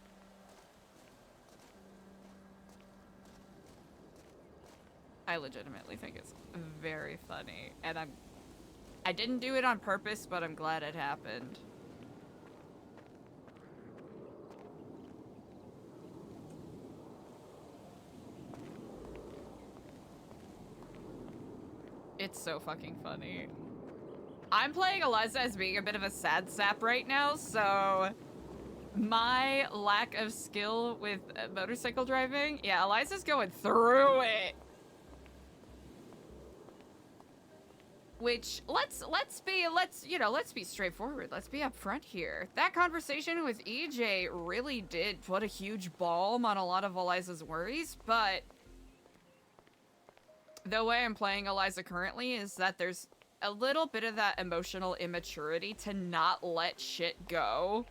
I legitimately think it's very funny, and I didn't do it on purpose, but I'm glad it happened. It's so fucking funny. I'm playing Eliza as being a bit of a sad sap right now, so my lack of skill with motorcycle driving, yeah, Eliza's going through it. Which let's be straightforward. Let's be upfront here. That conversation with EJ really did put a huge balm on a lot of Eliza's worries, but the way I'm playing Eliza currently is that there's a little bit of that emotional immaturity to not let shit go.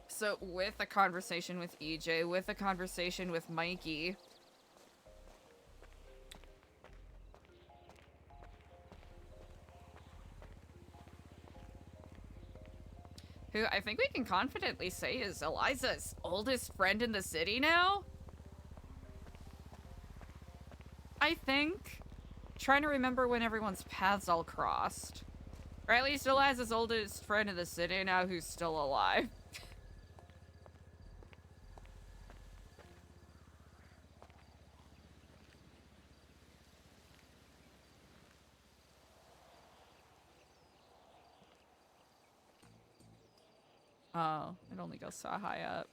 So with a conversation with EJ, with a conversation with Mikey, who I think we can confidently say is Eliza's oldest friend in the city now. I think. Trying to remember when everyone's paths all crossed. Or at least Eliza's oldest friend in the city now who's still alive. Oh, it only goes so high up.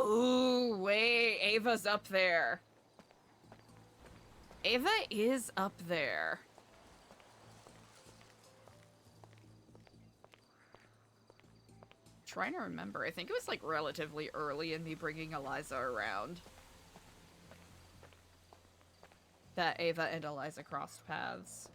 Ooh, wait, Ava's up there. Ava is up there. Trying to remember. I think it was like relatively early in me bringing Eliza around that Ava and Eliza crossed paths.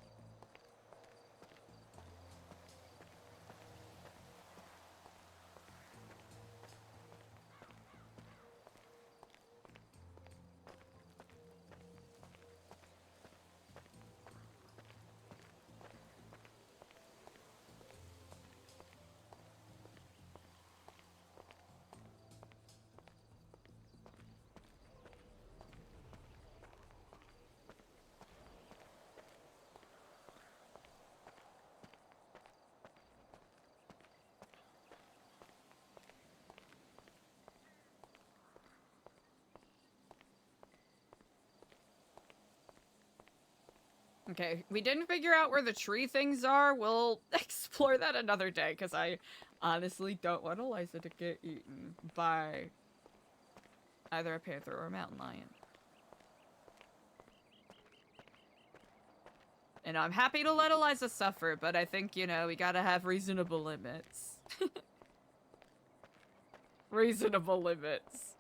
Okay, we didn't figure out where the tree things are. We'll explore that another day, because I honestly don't want Eliza to get eaten by either a panther or a mountain lion. And I'm happy to let Eliza suffer, but I think, you know, we gotta have reasonable limits. Reasonable limits.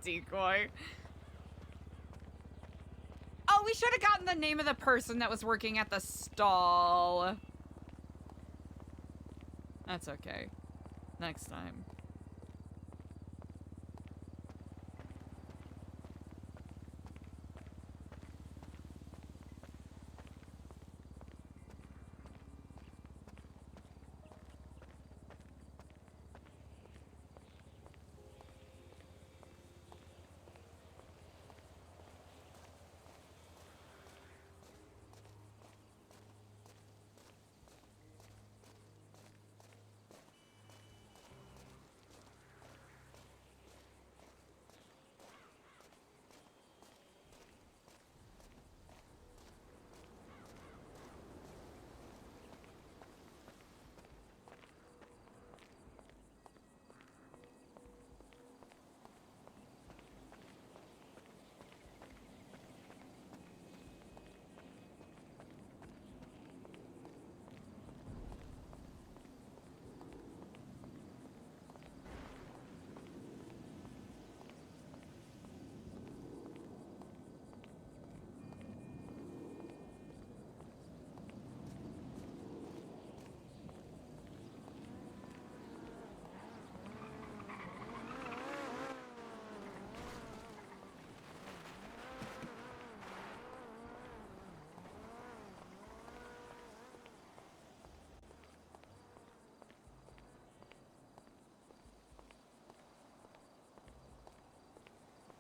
Decoy. Oh, we should have gotten the name of the person that was working at the stall. That's okay. Next time.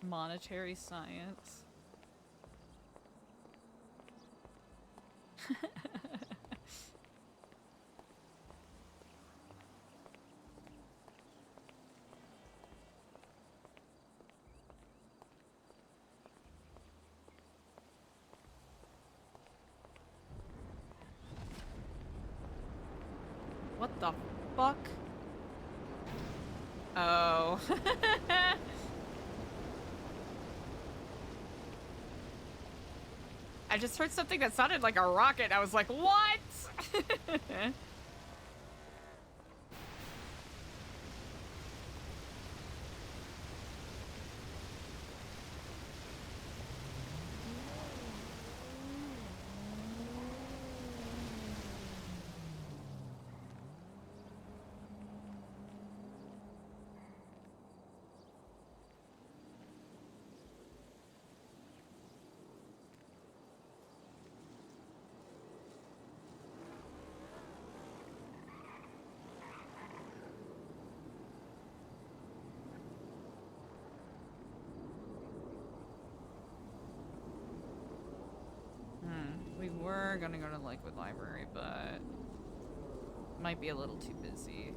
Monetary science. What the fuck? Oh. I just heard something that sounded like a rocket. I was like, what? We're gonna go to Lakewood Library, but might be a little too busy.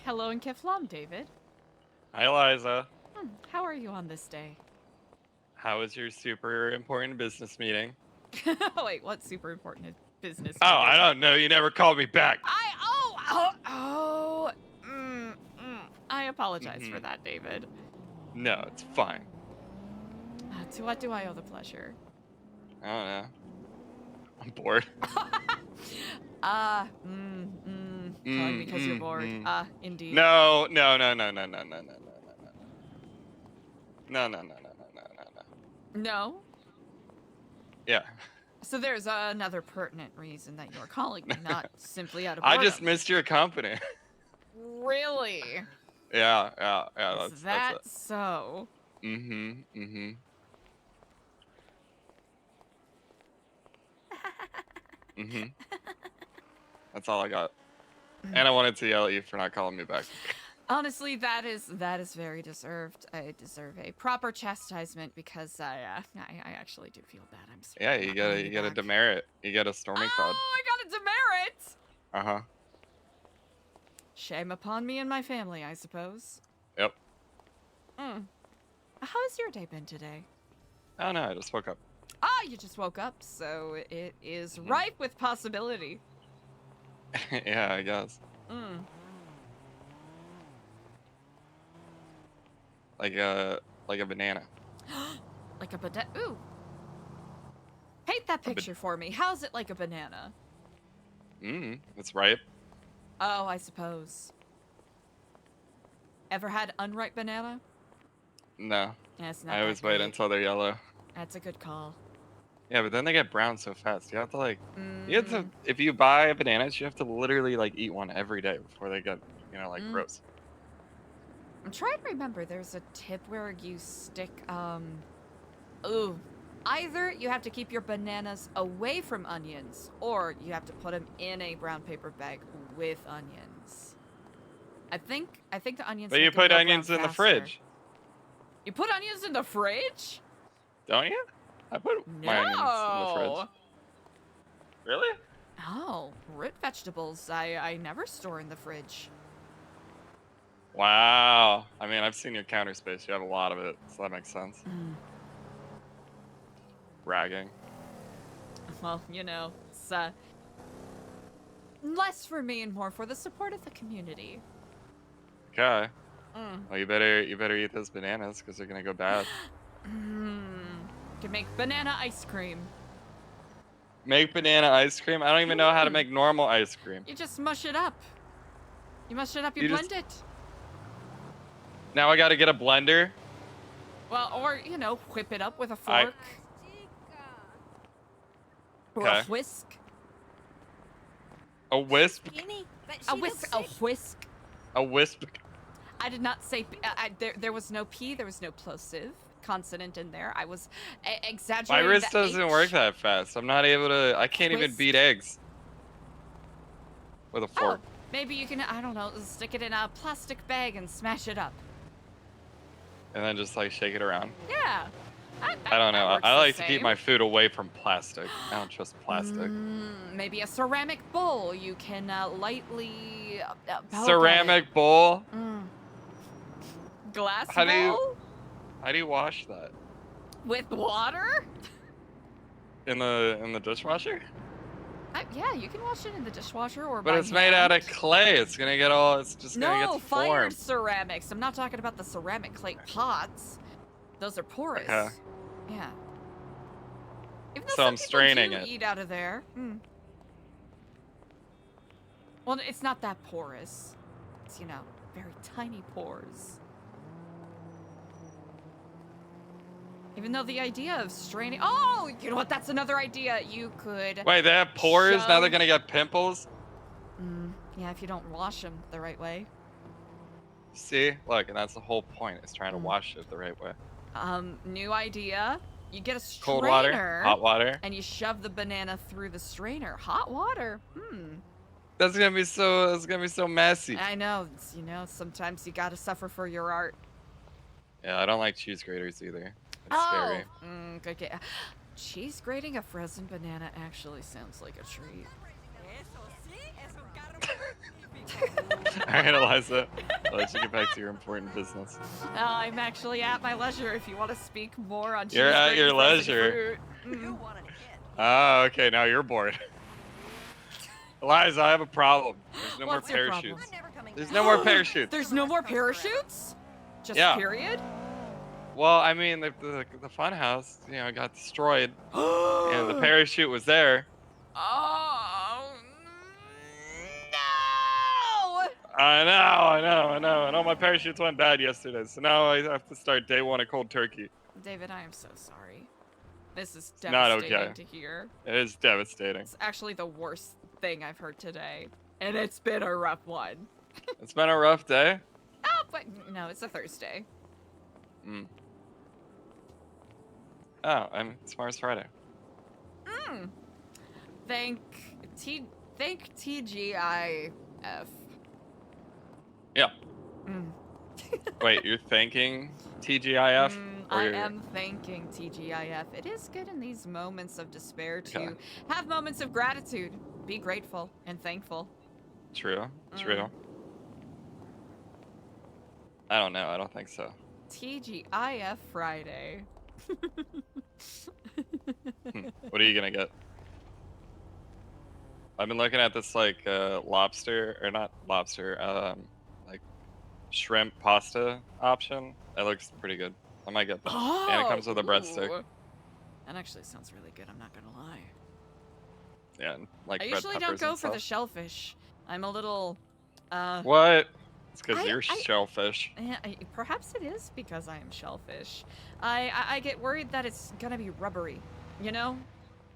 Hello and Keflam, David. Hi, Eliza. How are you on this day? How was your super important business meeting? Wait, what super important business? Oh, I don't know. You never called me back. I apologize for that, David. No, it's fine. To what do I owe the pleasure? I don't know. I'm bored. Calling because you're bored. Indeed. No. No? Yeah. So there's another pertinent reason that you're calling me, not simply out of I boredom. just missed your company. Really? Yeah. Is that's it. So? Mm-hmm. That's all I got. And I wanted to yell at you for not calling me back. Honestly, that is very deserved. I deserve a proper chastisement because I actually do feel bad. I'm sorry. Yeah, you gotta demerit. You got a stormy cloud. Oh, I got a demerit. Uh-huh. Shame upon me and my family, I suppose. Yep. How has your day been today? I don't know, I just woke up. You just woke up, so it is ripe with possibility. Yeah, I guess. Like a banana. Like a banana. Ooh. Paint that picture for me. How's it like a banana? It's ripe. Oh, I suppose. Ever had unripe banana? No. Yeah, it's not I always that wait great. until they're yellow. That's a good call. Yeah, but then they get brown so fast. You have to you have to, if you buy bananas, you have to literally eat one every day before they get, gross. I'm trying to remember. There's a tip where you stick, either you have to keep your bananas away from onions, or you have to put them in a brown paper bag with onions. I think the onions. But you put onions in the fridge. You put onions in the fridge? Don't you? I put my onions in the fridge. Really? Oh, root vegetables. I never store in the fridge. Wow. I mean, I've seen your counter space. You have a lot of it, so that makes sense. Bragging. Well, it's less for me and more for the support of the community. Okay. Well, you better eat those bananas because they're gonna go bad. Can make banana ice cream. Make banana ice cream? I don't even know how to make normal ice cream. You just mush it up. You mush it up. You blend it. Now I gotta get a blender. Well, or whip it up with a fork. Or a whisk. A whisk? A whisk. A whisk. A wisp. I did not say. There was no P. There was no plosive consonant in there. I was exaggerating. My wrist the doesn't H. work that fast. I'm not able to. I can't even Twist. beat eggs with a fork. Oh, maybe you can. I don't know. Stick it in a plastic bag and smash it up. And then just like shake it around. Yeah. I don't know. I like to keep my food away from plastic. I don't trust plastic. Maybe a ceramic bowl. You can lightly. Ceramic bowl. Glass How bowl. do you wash that? With water. In the dishwasher? Yeah, you can wash it in the dishwasher or. But by it's made out hand. of clay. It's gonna get all. It's just gonna get No, finer deformed. ceramics. I'm not talking about the ceramic clay pots. Those are porous. Okay. Yeah. Even though So some I'm people straining do it. eat out of there. Well, it's not that porous. It's, very tiny pores. Even though the idea of straining... Oh, you know what? That's another idea. You could... Wait, they have pores? Now they're shove- gonna get pimples? Yeah, if you don't wash them the right way. See? Look, and that's the whole point, is trying to wash it the right way. New idea. You get a strainer. Cold water, hot water. And you shove the banana through the strainer. Hot water. That's gonna be so messy. I know. It's, sometimes you gotta suffer for your art. Yeah, I don't like cheese graters either. It's scary. Good. Cheese grating a frozen banana actually sounds like a treat. Alright, Eliza. I'll let you get back to your important business. I'm actually at my leisure if you want to speak more on cheese You're at grating your frozen leisure. fruit. Oh, okay, now you're bored. Eliza, I have a problem. There's no What's more your problem? parachutes. There's no more parachutes. There's no more parachutes? Just Yeah. period? Well, I mean, the fun house, got destroyed, and the parachute was there. Oh, no! I know. And all my parachutes went bad yesterday, so now I have to start day one of cold turkey. David, I am so sorry. This is It's not devastating okay. to hear. It is devastating. It's actually the worst thing I've heard today. And it's been a rough one. It's been a rough day. Oh, but no, it's a Thursday. Oh, it's Mars Friday. Thank TGIF. Yeah. Wait, you're thanking TGIF? Or I you're- am thanking TGIF. It is good in these moments of despair to Okay. have moments of gratitude. Be grateful and thankful. True. I don't know. I don't think so. TGIF Friday. What are you gonna get? I've been looking at this lobster, or not lobster, like shrimp pasta option. That looks pretty good. I might get that. And it comes with a breadstick. Ooh. That actually sounds really good, I'm not gonna lie. Yeah, and like I red usually don't peppers go and for the stuff. shellfish. I'm a little What? It's because I- you're I- shellfish. Yeah, perhaps it is because I am shellfish. I get worried that it's gonna be rubbery, you know?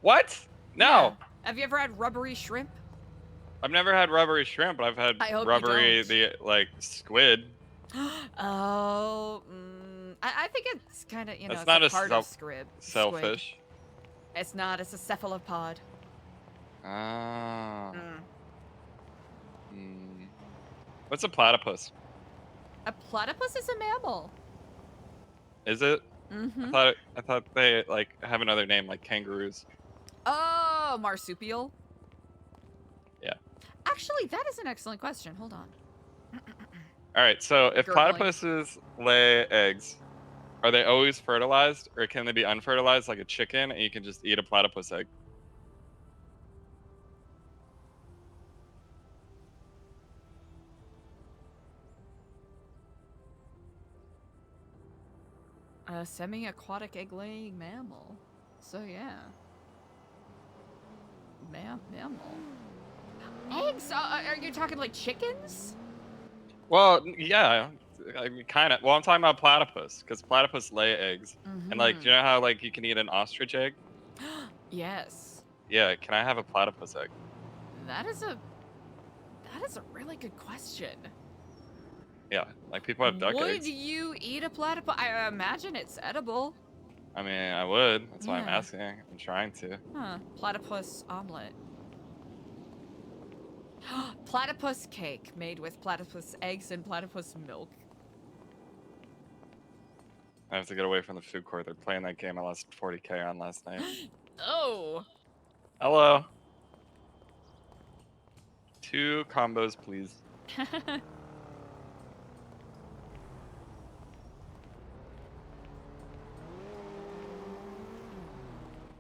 What? No. Yeah. Have you ever had rubbery shrimp? I've never had rubbery shrimp, but I've had I hope you rubbery don't. squid. Oh, I think it's kind of, That's it's not a a part of squid. Selfish. It's not. It's a cephalopod. Ah. What's a platypus? A platypus is a mammal. Is it? Mm-hmm. I thought they have another name like kangaroos. Oh, marsupial. Yeah. Actually, that is an excellent question. Hold on. All right. So if Gurgling. platypuses lay eggs, are they always fertilized, or can they be unfertilized like a chicken, and you can just eat a platypus egg? A semi-aquatic egg-laying mammal. So yeah. Mammal. Eggs? Are you talking like chickens? Well, yeah. I mean, kind of. Well, I'm talking about platypus, because platypus lay eggs. And do you know how you can eat an ostrich egg? Yes. Yeah. Can I have a platypus egg? That is That is a really good question. Yeah, like people have duck Would eggs. you eat a platypus? I imagine it's edible. I mean, I would. That's why I'm Yeah. asking. I'm trying to. Huh. Platypus omelet. Platypus cake made with platypus eggs and platypus milk. I have to get away from the food court. They're playing that game I lost 40K on last night. Oh. Hello. 2 combos, please.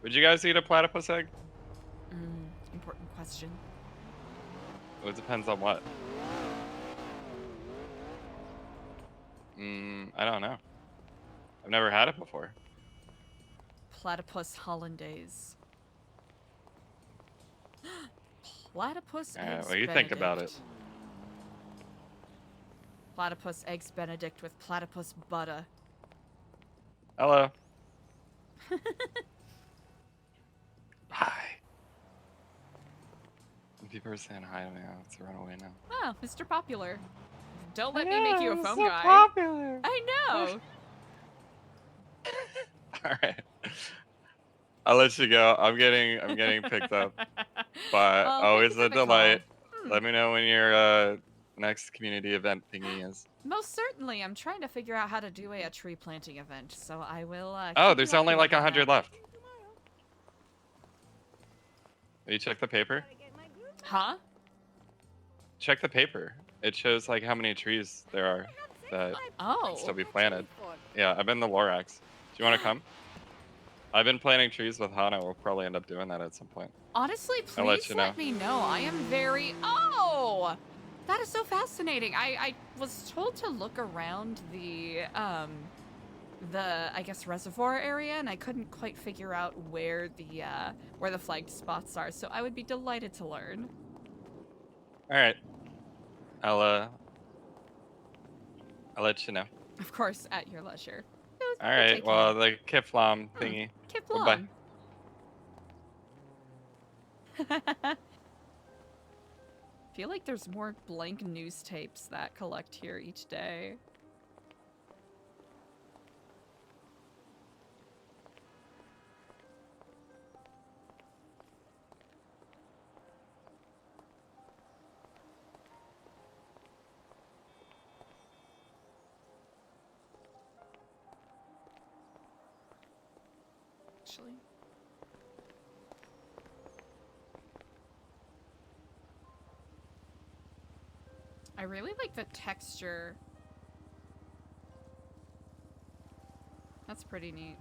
Would you guys eat a platypus egg? Important question. Well, it depends on what. I don't know. I've never had it before. Platypus hollandaise. Platypus eggs what do you think about it? Benedict. Platypus eggs Benedict with platypus butter. Hello. Hi. People are saying hi to me. I have to run away now. Oh, Mr. Popular. Don't let me make you a phone so guy. popular. I know. All right. I'll let you go. I'm getting picked up. But Well, always thank you a for the delight. call. Let me know when your next community event thingy is. Most certainly. I'm trying to figure out how to do a tree planting event, so I will. Oh, keep there's you only updated like on 100 that. left. Will you check the paper? Huh? Check the paper. It shows like how many trees there are that can still be planted. Yeah, I've been the Lorax. Do you want to come? I've been planting trees with Hana. We'll probably end up doing that at some point. Honestly, I'll let please you let know. me know. I am very. Oh, that is so fascinating. I was told to look around the I guess reservoir area, and I couldn't quite figure out where the flagged spots are. So I would be delighted to learn. All right. I'll let you know. Of course, at your leisure. All right. take Well, the Kiflam thingy. Goodbye. Kiplam. Feel like there's more blank news tapes that collect here each day. Actually. I really like the texture. That's pretty neat.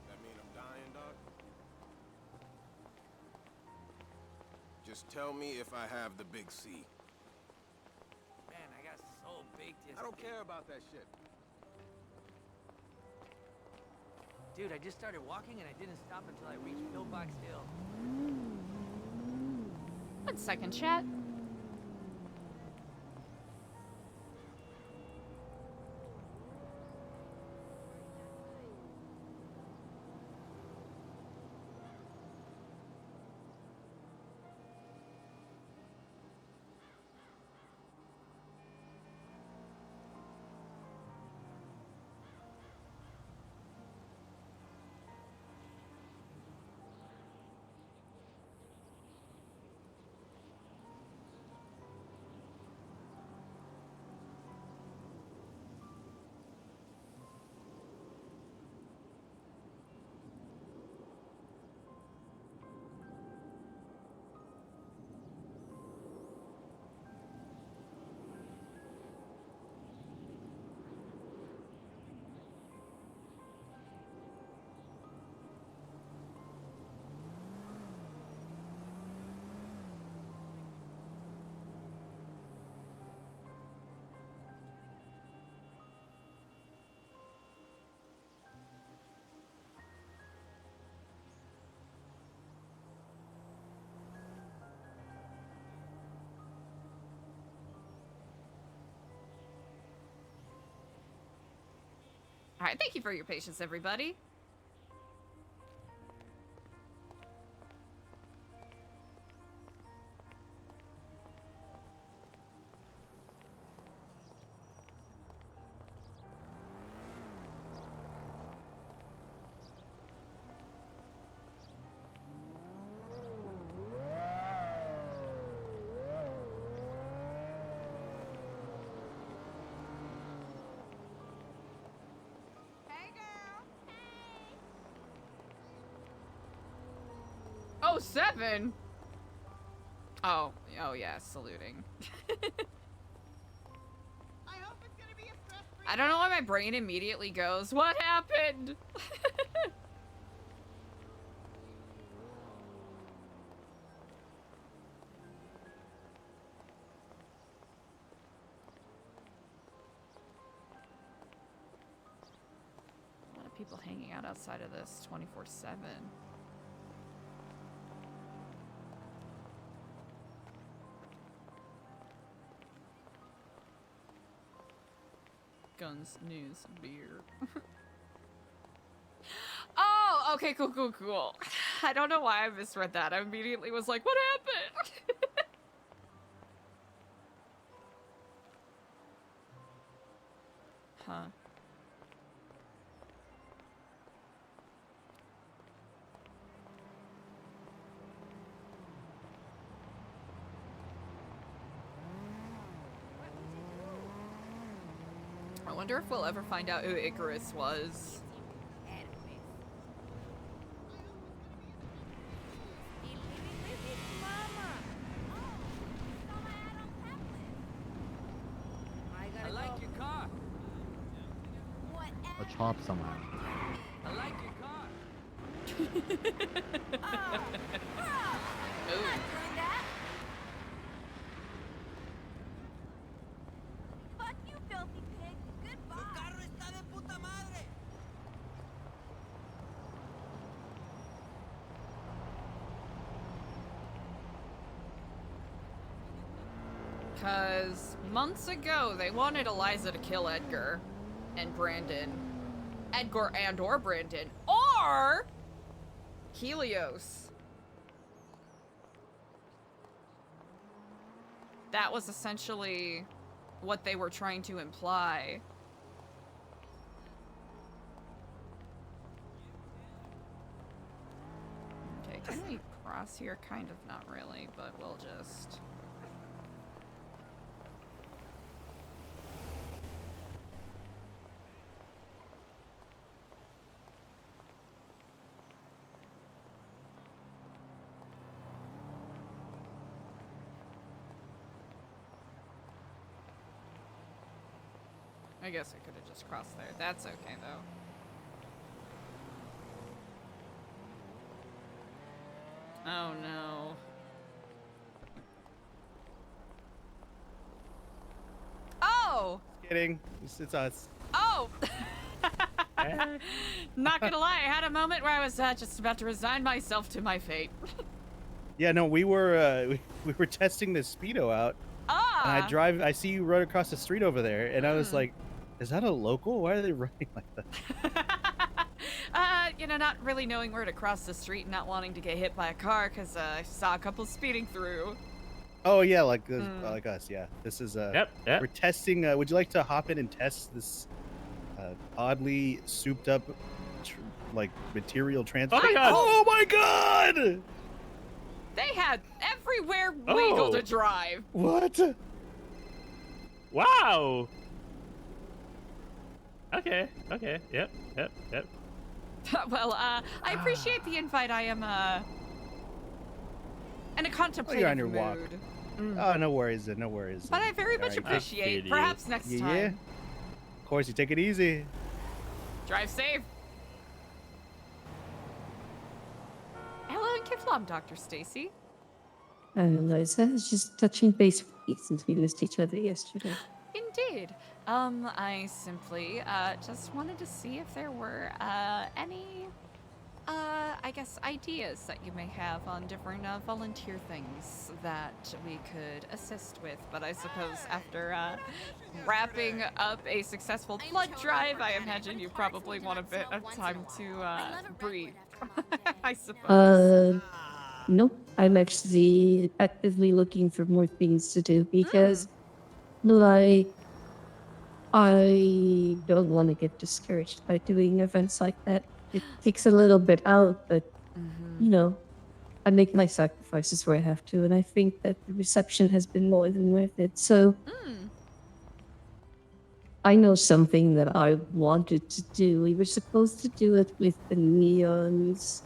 That mean I'm dying, dog? Just tell me if I have the big C. Man, I got so baked yesterday. I don't care about that shit. Dude, I just started walking and I didn't stop until I reached Pillbox Hill. 1 second, chat. Alright, thank you for your patience, everybody. Oh, 7? Oh, yeah, saluting. I don't know why my brain immediately goes, what happened? A lot of people hanging out outside of this 24/7. Guns, news, beer. Oh, okay, cool. I don't know why I misread that. I immediately was like, what happened? Huh. I wonder if we'll ever find out who Icarus was. I like your car. A chop somewhere. I like your car. Fuck you, filthy pig. Goodbye. Because months ago, they wanted Eliza to kill Edgar and Brandon. Edgar and or Brandon. Or Helios. That was essentially what they were trying to imply. Okay, can we cross here? Kind of, not really, but we'll just... I guess I could have just crossed there. That's okay, though. Oh, no. Oh! Just kidding. It's us. Oh! Not gonna lie, I had a moment where I was just about to resign myself to my fate. Yeah, no, we were testing the Speedo out. Ah! And I see you run across the street over there, and I was like, is that a local? Why are they running like that? You know, not really knowing where to cross the street and not wanting to get hit by a car because I saw a couple speeding through. Oh yeah, like us, yeah. This is Yep. We're testing. Would you like to hop in and test this oddly souped up material transfer? Oh my god! Oh my god! They had everywhere legal to drive. What? Wow. Okay. Yep. Well, I appreciate the invite. I am in a contemplative you're on your mood. walk. Oh, no worries. No worries. But I very much appreciate. Perhaps next time. Yeah. Of course, you take it easy. Drive safe. Hello and Kiflam, Dr. Stacy. Eliza, just touching base with you since we missed each other yesterday. Indeed. I simply just wanted to see if there were any I guess, ideas that you may have on different volunteer things that we could assist with. But I suppose after wrapping up a successful blood drive, I imagine you probably want a bit of time to breathe. I suppose. Nope. I'm actually actively looking for more things to do because, like, I don't want to get discouraged by doing events like that. It takes a little bit out, but, you know, I make my sacrifices where I have to, and I think that the reception has been more than worth it. So, I know something that I wanted to do. We were supposed to do it with the neons.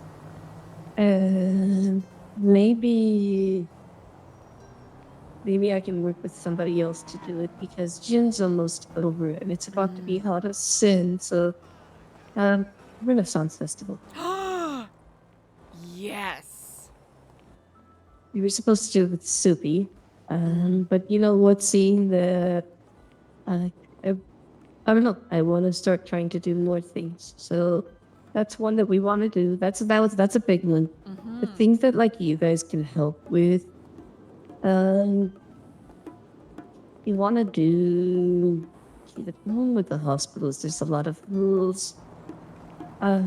And maybe I can work with somebody else to do it because Gin's almost over and it's about to be hot as sin. So, Renaissance Festival. Yes. We were supposed to do it with Soupy, but you know what? Seeing that, I don't know. I want to start trying to do more things. So that's one that we want to do. That's a big one. The things that like you guys can help with. You want to do. See, the problem with the hospitals, there's a lot of rules. I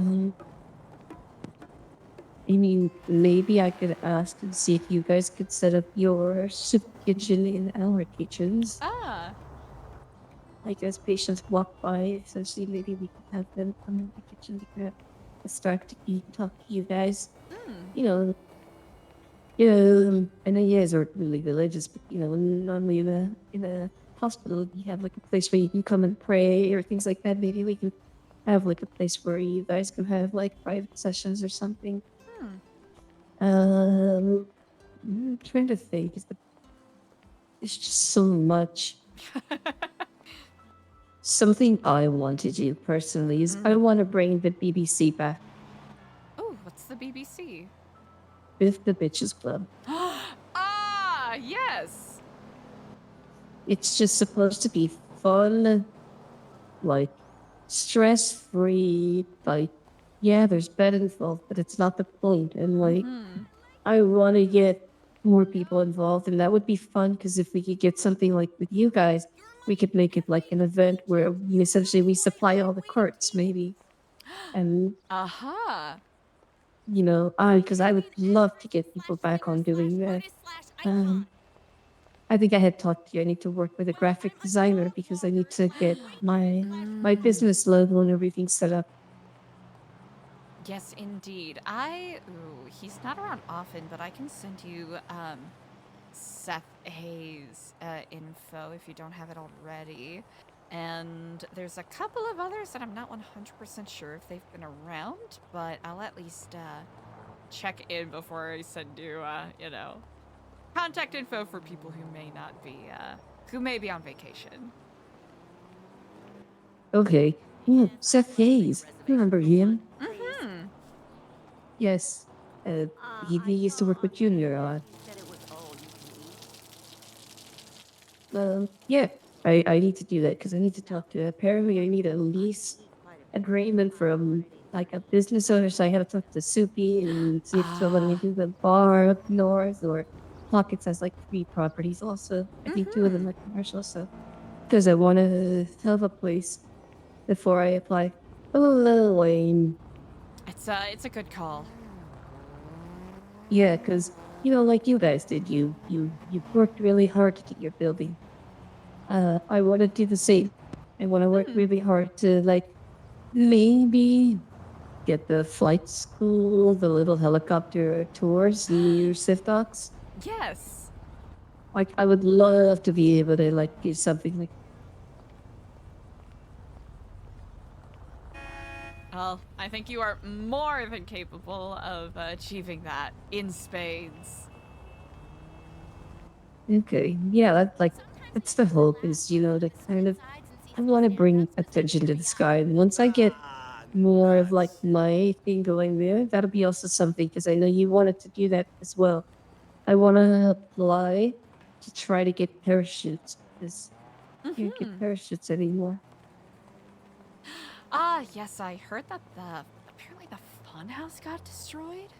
mean, maybe I could ask and see if you guys could set up your soup kitchen in our kitchens. Like as patients walk by, essentially, maybe we could have them come in the kitchen to grab a start to eat, talk to you guys. You know, I know you guys aren't really religious, but you know, normally in a hospital, you have like a place where you can come and pray or things like that. Maybe we can have like a place where you guys can have like private sessions or something. I'm trying to think. It's just so much. Something I want to do personally is I want to bring the BBC back. Oh, what's the BBC? With the Bitches Club. Yes. It's just supposed to be fun, like stress-free, like yeah, there's bed involved, but it's not the point. And like I want to get more people involved, and that would be fun because if we could get something like with you guys, we could make it like an event where we supply all the carts, maybe. And you know, because I would love to get people back on doing that. I think I had talked to you. I need to work with a graphic designer because I need to get my business logo and everything set up. Yes, indeed. He's not around often, but I can send you Seth Hayes info if you don't have it already. And there's a couple of others that I'm not 100% sure if they've been around, but I'll at least check in before I send you, you know, contact info for people who may not be, who may be on vacation. Okay. Yeah, Seth Hayes. Remember him? Yes. He used to work with Junior a lot. Yeah. I need to do that because I need to talk to. Apparently, I need a lease agreement from like a business owner. So I have to talk to Soupy and see if she'll let me do the bar up north, or Pockets has like 3 properties. Also, I think 2 of them are commercial. So because I want to have a place before I apply. Oh, lame. It's a good call. Yeah, because you know, like you guys did, you worked really hard to get your building. I want to do the same. I want to work really hard to like maybe get the flight school, the little helicopter tours near Docks. Yes. Like I would love to be able to like do something like. Well, I think you are more than capable of achieving that in spades. Okay, yeah, that's the hope is, you know, to kind of, I want to bring attention to the sky. And once I get more of like my thing going there, that'll be also something because I know you wanted to do that as well. I want to apply to try to get parachutes because you can't get parachutes anymore. Yes, I heard that apparently the funhouse got destroyed?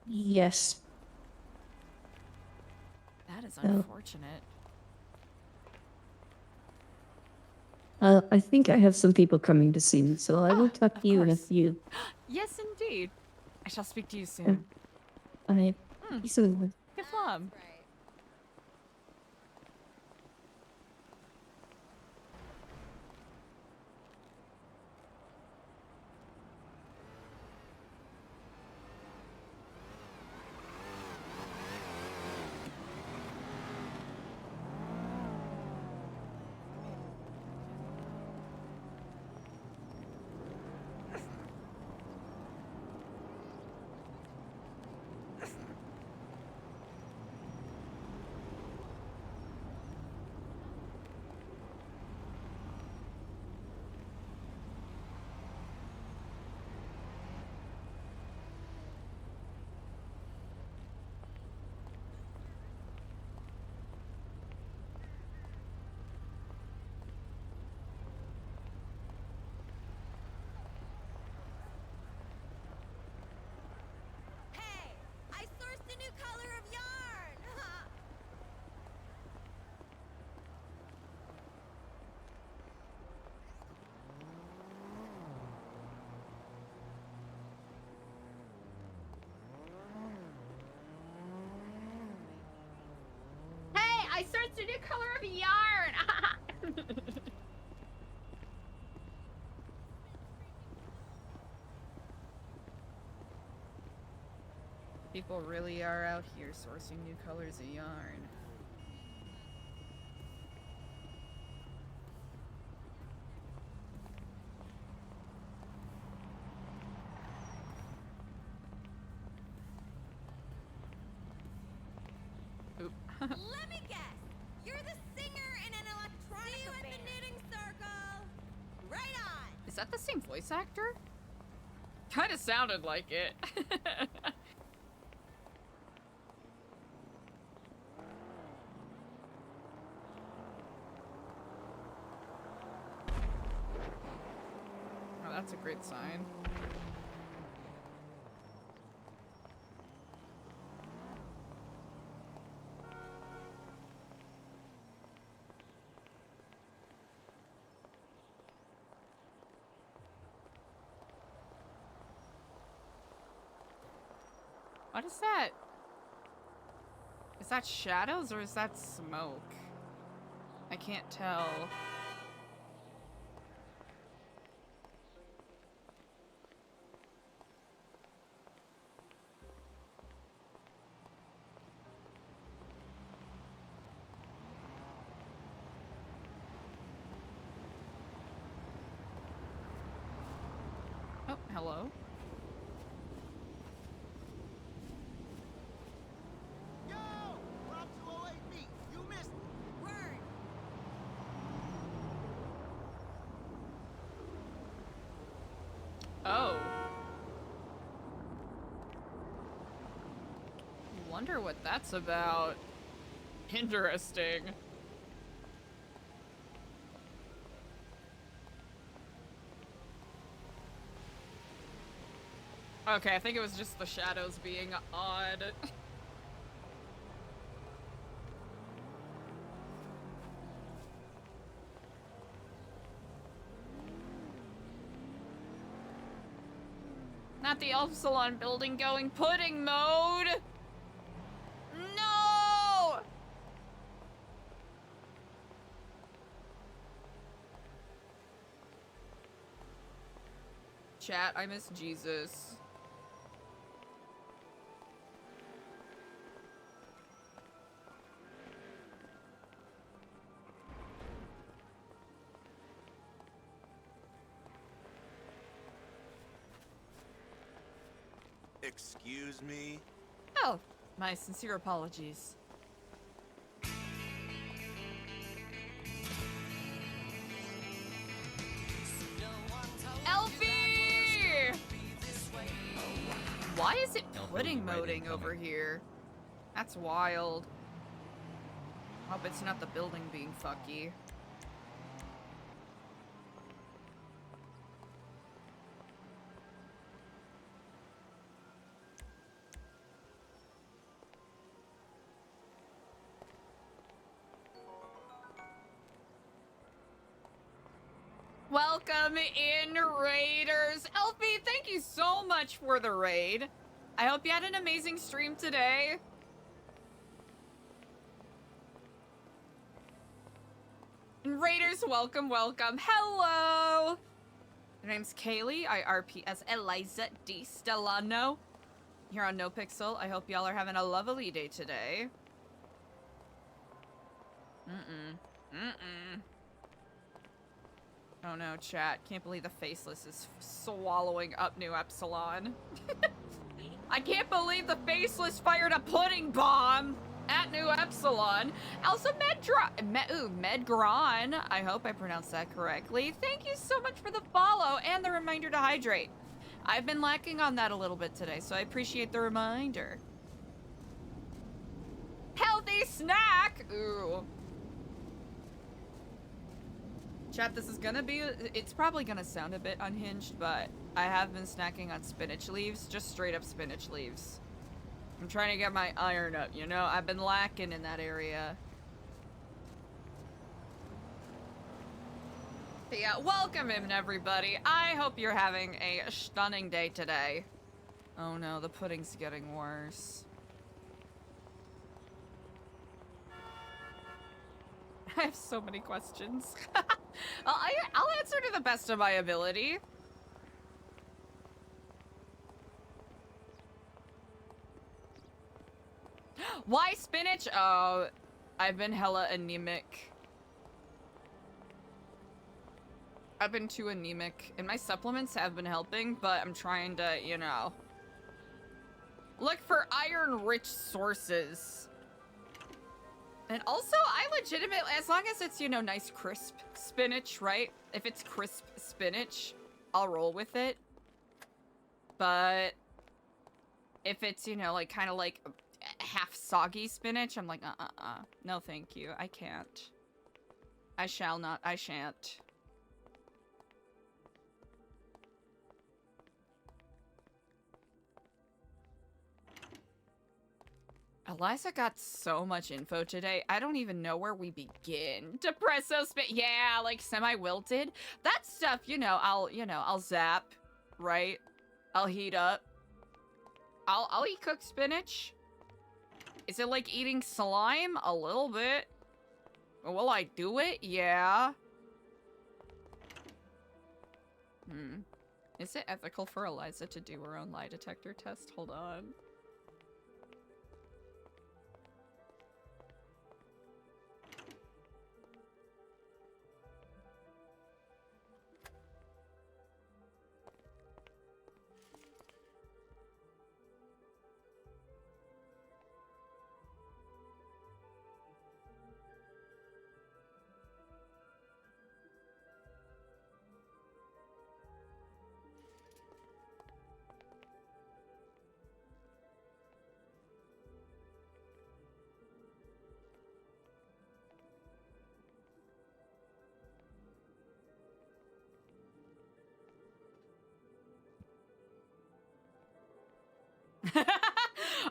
Yes. That is Oh. unfortunate. I think I have some people coming to see me, so I will talk to you in a course. few. Yes, indeed. I shall speak to you soon. I Hmm. soon. Good flum. Hey, I sourced a new color of yarn. Hey, I searched a new color of yarn! People really are out here sourcing new colors of yarn. Oop. Let me guess. You're the singer in an electronic. See you at the knitting circle. Right on. Is that the same voice actor? Kinda sounded like it. Oh, that's a great sign. What is that? Is that shadows or is that smoke? I can't tell. Oh, hello. Oh. Wonder what that's about. Interesting. Okay, I think it was just the shadows being odd. Not the Elf Salon building going pudding mode! No! Chat, I miss Jesus. Excuse me? Oh, my sincere apologies. Elfie! Why is it pudding moding over here? That's wild. Hope it's not the building being fucky. welcome in, Raiders. Elfie, thank you so much for the raid. I hope you had an amazing stream today. Raiders, welcome, welcome. Hello. My name's Kaylee. I RP as Eliza D. Stellano. Here on NoPixel. I hope y'all are having a lovely day today. Oh no, chat. Can't believe the Faceless is swallowing up New Epsilon. I can't believe the Faceless fired a pudding bomb at New Epsilon. Also, Medgron. I hope I pronounced that correctly. Thank you so much for the follow and the reminder to hydrate. I've been lacking on that a little bit today, so I appreciate the reminder. Healthy snack! Ooh. Chat, this is gonna be, it's probably gonna sound a bit unhinged, but I have been snacking on spinach leaves, just straight up spinach leaves. I'm trying to get my iron up, you know? I've been lacking in that area. But yeah, welcome in, everybody. I hope you're having a stunning day today. Oh no, the pudding's getting worse. I have so many questions. I'll answer to the best of my ability. Why spinach? Oh, I've been hella anemic. I've been too anemic, and my supplements have been helping, but I'm trying to, you know, look for iron-rich sources. And also, I legitimately, as long as it's, you know, nice crisp spinach, right? If it's crisp spinach, I'll roll with it. But if it's, you know, like, kind of like half soggy spinach, I'm like, no thank you, I can't. I shall not, I shan't. Eliza got so much info today, I don't even know where we begin. Depresso spit, yeah, like semi-wilted. That stuff, I'll zap, right? I'll heat up. I'll eat cooked spinach. Is it like eating slime? A little bit. Will I do it? Yeah. Is it ethical for Eliza to do her own lie detector test? Hold on.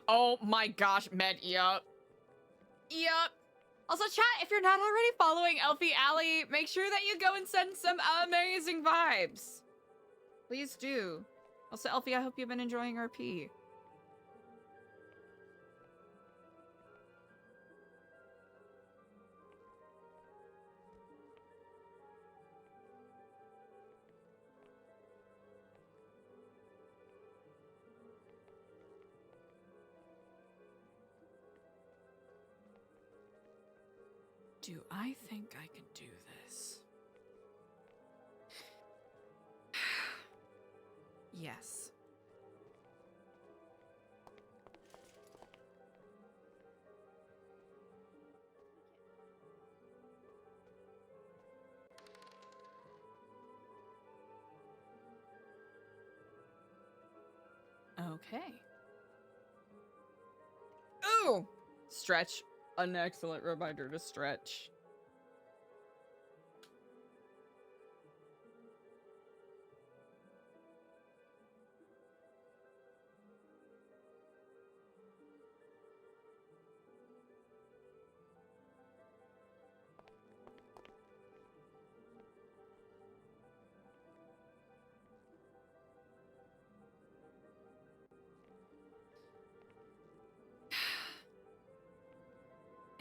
Oh my gosh, Med, yup. Yup. Also, chat, if you're not already following Elfie Alley, make sure that you go and send some amazing vibes. Please do. Also, Elfie, I hope you've been enjoying RP. Do I think I can do this? Yes. Okay. Ooh! Stretch. An excellent reminder to stretch.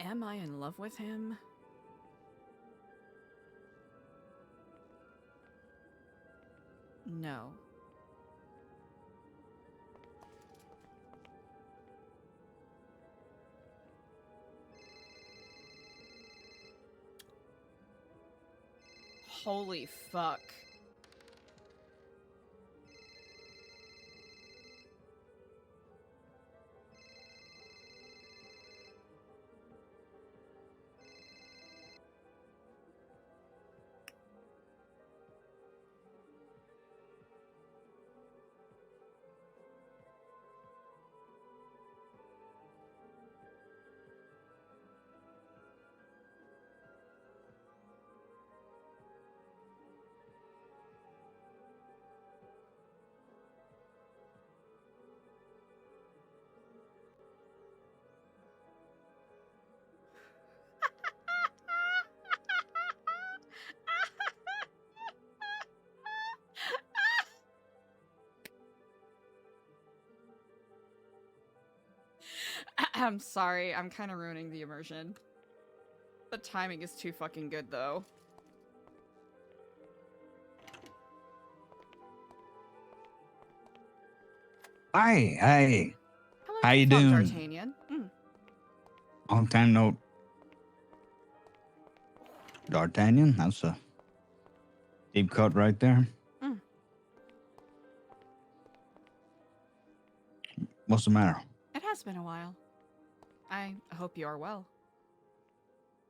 Am I in love with him? No. Holy fuck. I'm sorry, I'm kind of ruining the immersion. The timing is too fucking good, though. Hi, hey. Hello, How you fuck, doing? D'Artagnan. Long time no. D'Artagnan, that's a deep cut right there. Mm. What's the matter? It has been a while. I hope you are well.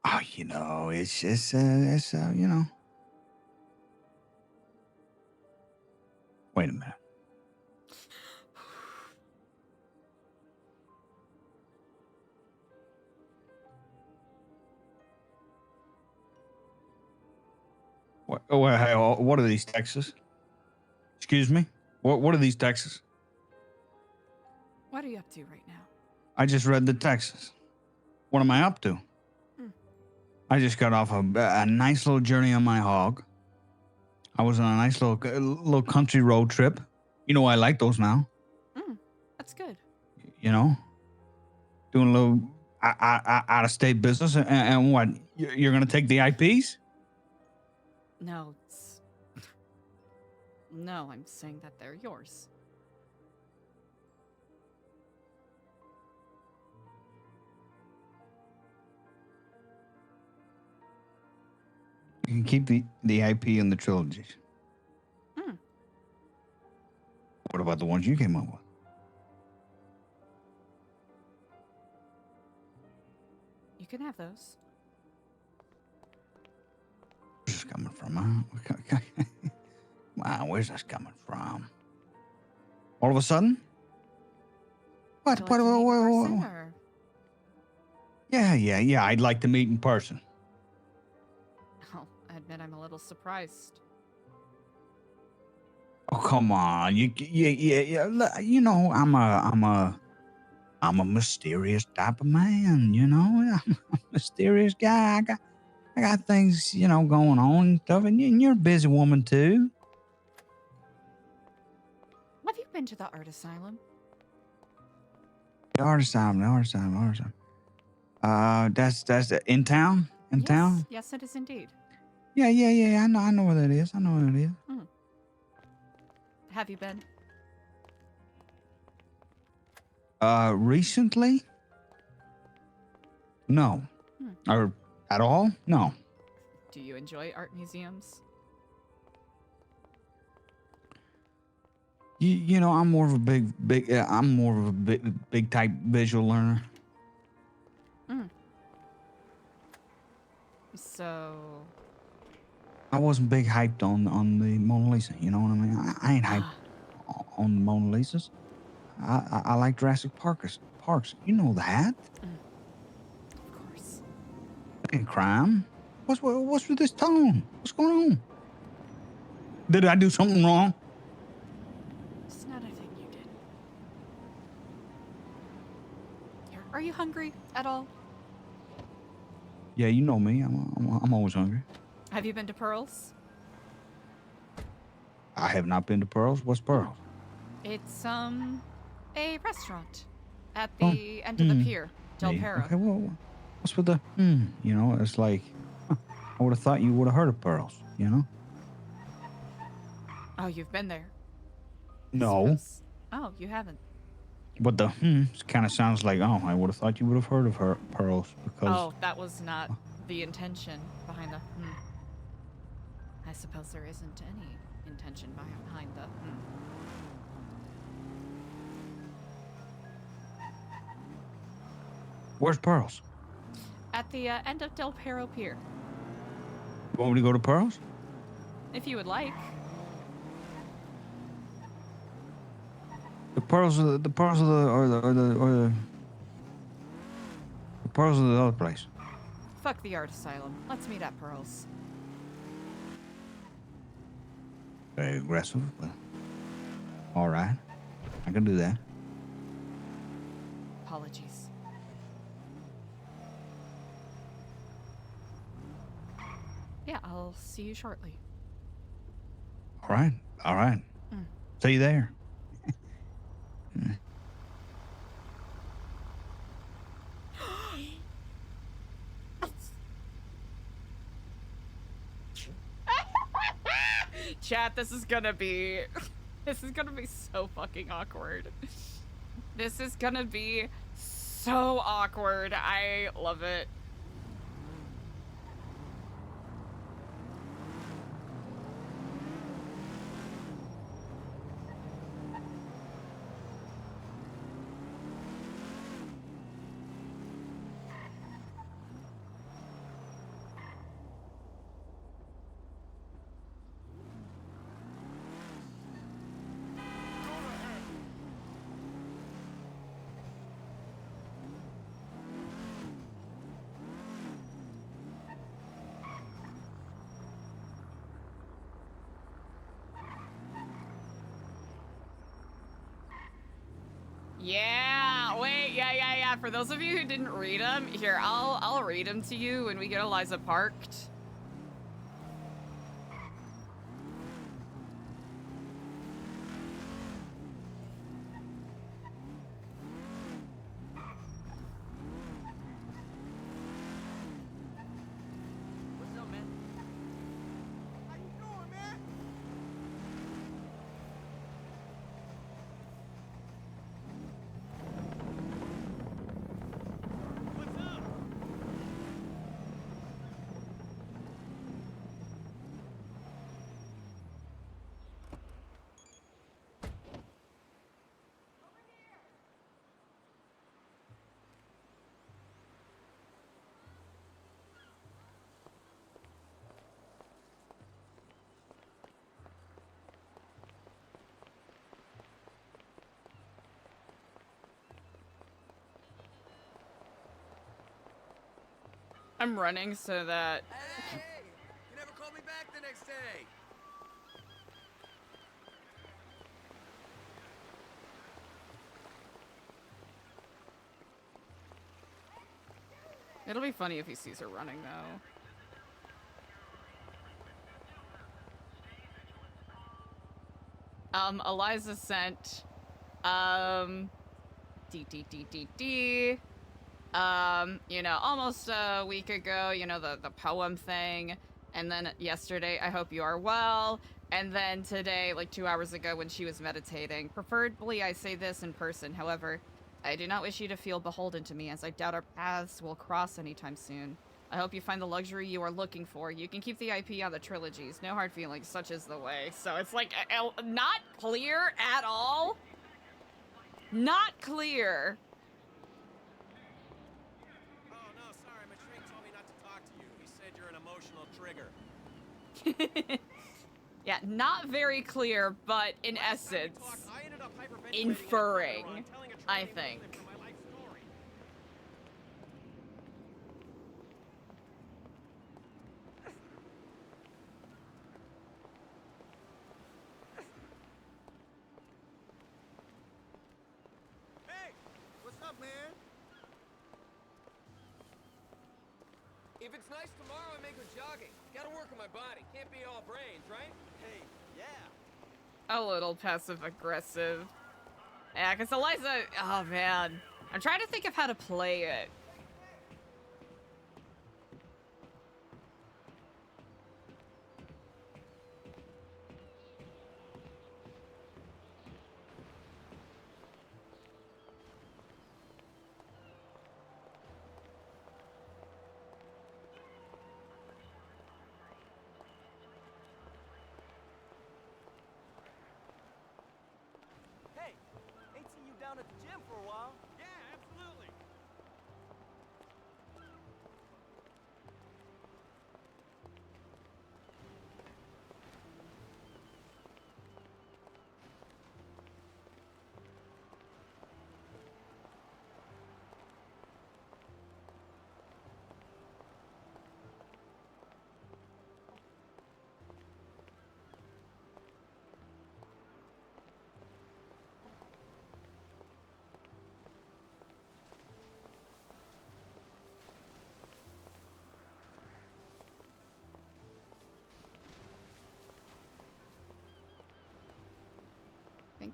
Oh, you know, it's you know. Wait a minute. What are these Texas? Excuse me? What are these Texas? What are you up to right now? I just read the Texas. What am I up to? I just got off a nice little journey on my hog. I was on a nice little country road trip. You know, I like those now. That's good. You know, doing a little out of state business. And what? You're gonna take the IPs? No, no, I'm saying that they're yours. You can keep the IP and the trilogies. What about the ones you came up with? You can have those. Where's this coming from, huh? Wow, where's this coming from? All of a sudden? What? Would you like to meet in person, or? Yeah. I'd like to meet in person. Oh, I admit I'm a little surprised. Oh, come on. Yeah. You know, I'm a mysterious type of man, you know? I'm a mysterious guy. I got things, you know, going on and stuff, and you're a busy woman too. Have you been to the art asylum? The art asylum. That's in town? In town? Yes, it is indeed. Yeah. I know where that is. Have you been? Recently? No. Or at all? No. Do you enjoy art museums? You know, I'm more of a big type visual learner. So I wasn't big hyped on the Mona Lisa. You know what I mean? I ain't hyped on the Mona Lisas. I like Jurassic Parks. You know that. Of course. Ain't crime. What's with this tone? What's going on? Did I do something wrong? It's not a thing you did. Here, are you hungry at all? Yeah, you know me. I'm always hungry. Have you been to Pearls? I have not been to Pearls. What's Pearls? It's a restaurant at the end of the pier, Del Perro. Okay, well, What's with the You know, it's like I would have thought you would have heard of pearls. You know? Oh, you've been there. No. Oh, you haven't. But the kind of sounds like, oh, I would have thought you would have heard of her pearls because. Oh, that was not the intention behind the I suppose there isn't any intention behind the Where's pearls? At the end of Del Perro Pier. You want me to go to pearls? If you would like. The pearls of the pearls of the pearls of the other place. Fuck the art asylum. Let's meet at Pearls. Very aggressive, but all right, I can do that. Apologies. Yeah, I'll see you shortly. All right, all right. See you there. Chat, this is gonna be so fucking awkward. This is gonna be so awkward. I love it. Yeah, wait, yeah. For those of you who didn't read them, here, I'll read them to you when we get Eliza parked. What's up, man? How you doing, man? I'm running so that... Hey! You never called me back the next day! It'll be funny if he sees her running, though. Eliza sent, you know, almost a week ago, you know, the poem thing. And then yesterday, I hope you are well. And then today, like 2 hours ago when she was meditating. Preferably, I say this in person. However, I do not wish you to feel beholden to me, as I doubt our paths will cross anytime soon. I hope you find the luxury you are looking for. You can keep the IP on the trilogies. No hard feelings, such is the way. So it's like, not clear at all. Not clear. Oh, no, sorry. My shrink told me not to talk to you. He said you're an emotional trigger. Yeah, not very clear, but in essence, inferring, I think. Hey! What's up, man? If it's nice tomorrow, I may go jogging. Gotta work on my body. Can't be all brains, right? Hey, yeah. A little passive-aggressive. Yeah, because Eliza... Oh, man. I'm trying to think of how to play it.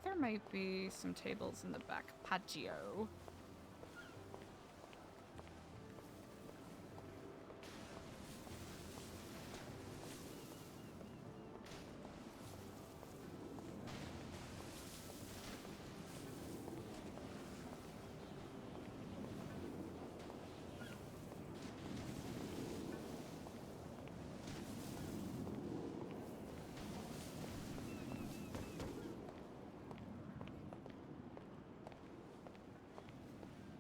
think there might be some tables in the back patio.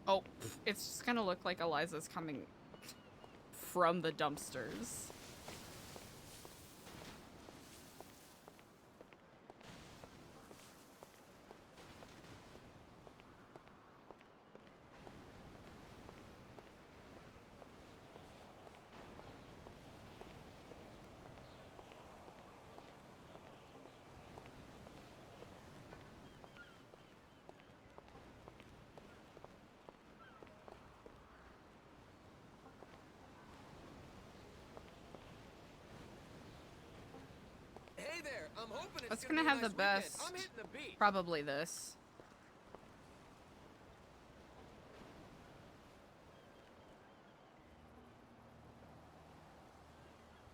Oh, it's just gonna look like Eliza's coming from the dumpsters. Hey there, I'm hoping it's What's gonna gonna be a have the nice weekend. best? I'm hitting the beach. Probably this.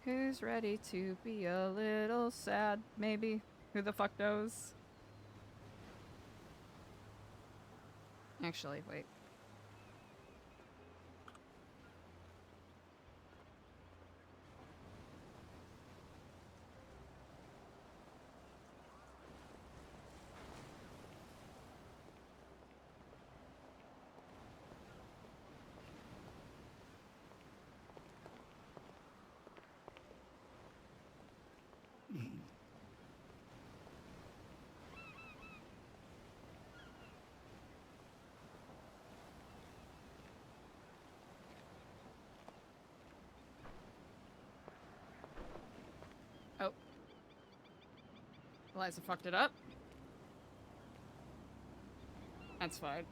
Who's ready to be a little sad? Maybe. Who the fuck knows? Actually, wait. Oh. Eliza fucked it up. That's fine.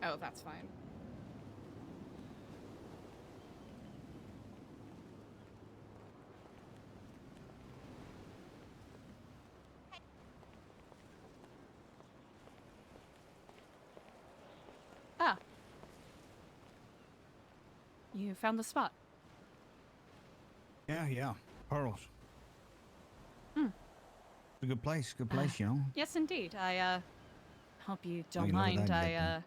Oh, that's fine. Ah. You found the spot. Yeah. Pearls. Hmm. It's a good place, you know. Yes, indeed. I hope you Oh, don't you know what mind. that did then.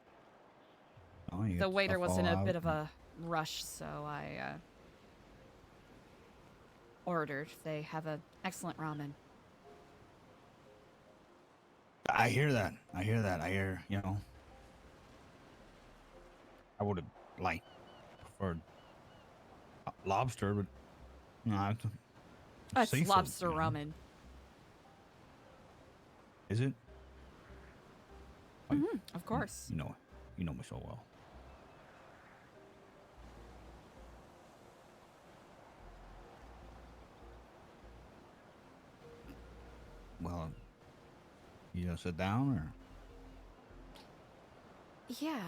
Oh, you The got waiter stuff was in all a bit out of a rush, so I ordered. They have an excellent ramen. I hear that. I hear, you know. I would have, like, preferred lobster, but, you know, it's It's seafood, lobster you know. ramen. Is it? Of course. You know me so well. Well, you gonna sit down or? Yeah.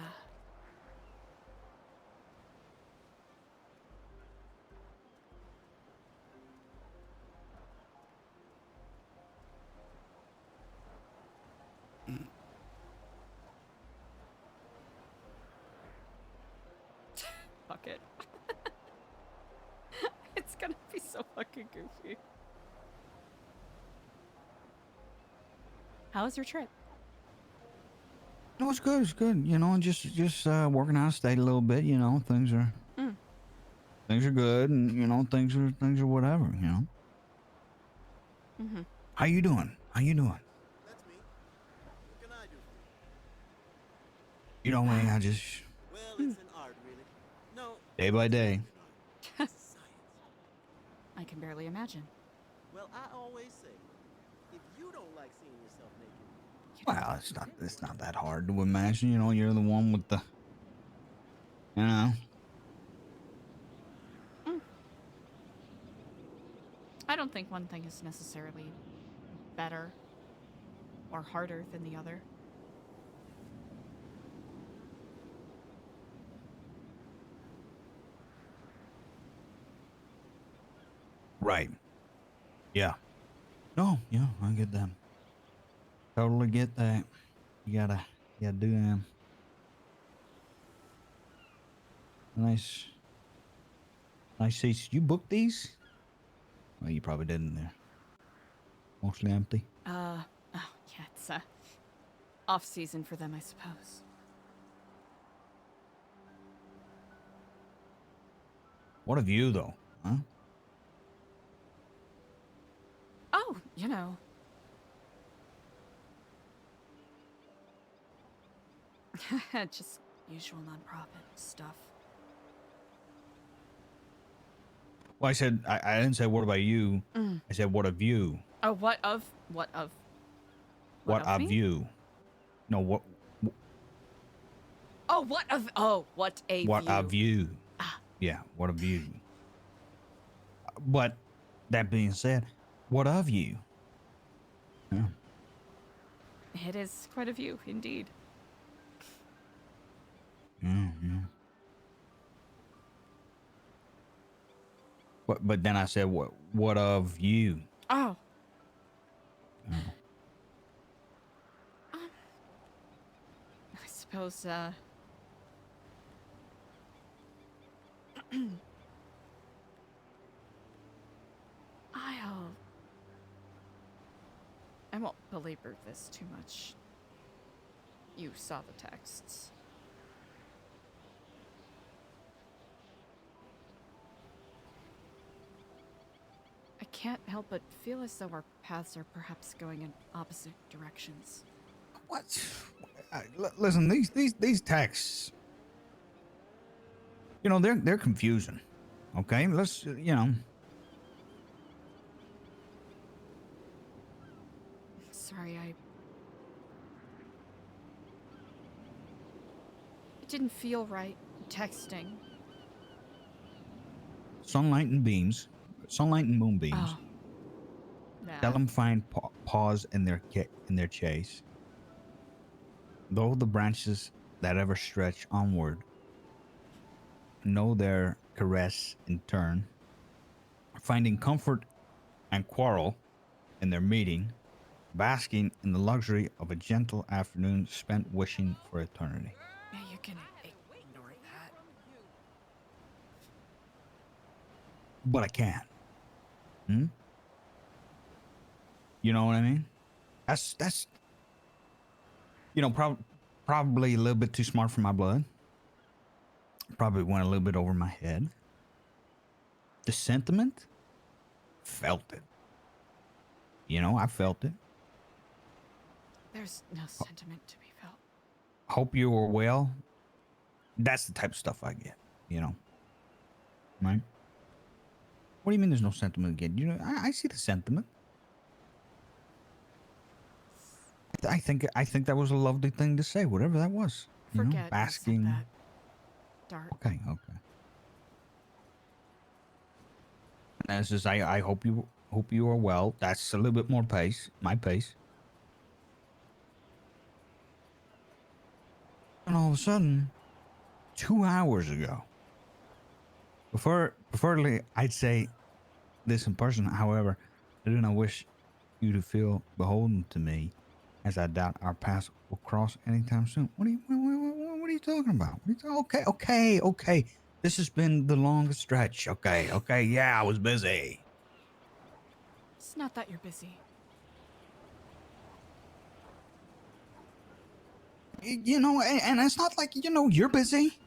Fuck it. It's gonna be so fucking goofy. How was your trip? No, it's good. It's good. You know, just working out of state a little bit. You know, things are good, and you know, things are whatever. You know. Mm-hmm. How you doing? That's me. What can I do for you? You know me. I just Well, it's an art, really. No. day by day. I can barely imagine. Well, I always say, if you don't like seeing yourself naked, Well, it's not that hard to imagine. You know, you're the one with the, you know. I don't think one thing is necessarily better. or harder than the other. Right. Yeah. No, yeah, I get that. Totally get that. You gotta do them. Nice seats. You booked these? Well, you probably didn't. They're mostly empty. Oh, yeah, it's off season for them, I suppose. What a view, though, huh? Oh, you know. Just usual nonprofit stuff. Well, I said I didn't say what about you. Mm. I said what a view. Oh, what of? What of a me? view. No, what Oh, what of? Oh, what a what view. a view. Yeah, what a view. But that being said, what of you? Yeah. It is quite a view, indeed. Yeah. But then I said what of you? Oh. Oh. I suppose, I won't belabor this too much. You saw the texts. I can't help but feel as though our paths are perhaps going in opposite directions. What? Listen, these texts. You know, they're confusing. Okay, let's Sorry, it didn't feel right texting. sunlight and moonbeams. Oh. Tell them find pause in their chase. Though the branches that ever stretch onward know their caress in turn, finding comfort and quarrel in their meeting, basking in the luxury of a gentle afternoon spent wishing for eternity. Yeah, you can ignore that. But I can't. You know what I mean? That's probably a little bit too smart for my blood. Probably went a little bit over my head. The sentiment, felt it. I felt it. There's no sentiment to be felt. Hope you were well. That's the type of stuff I get, right? What do you mean there's no sentiment again? I see the sentiment. I think that was a lovely thing to say, whatever that was. Forget basking. you said that. Dark. Okay. And it's just I hope you are well. That's a little bit more pace, my pace. And all of a sudden, 2 hours ago. Preferably, I'd say this in person. However, I do not wish you to feel beholden to me, as I doubt our paths will cross anytime soon. What are you talking about? Okay. This has been the longest stretch. Okay. Yeah, I was busy. It's not that you're busy. And it's not like you're busy.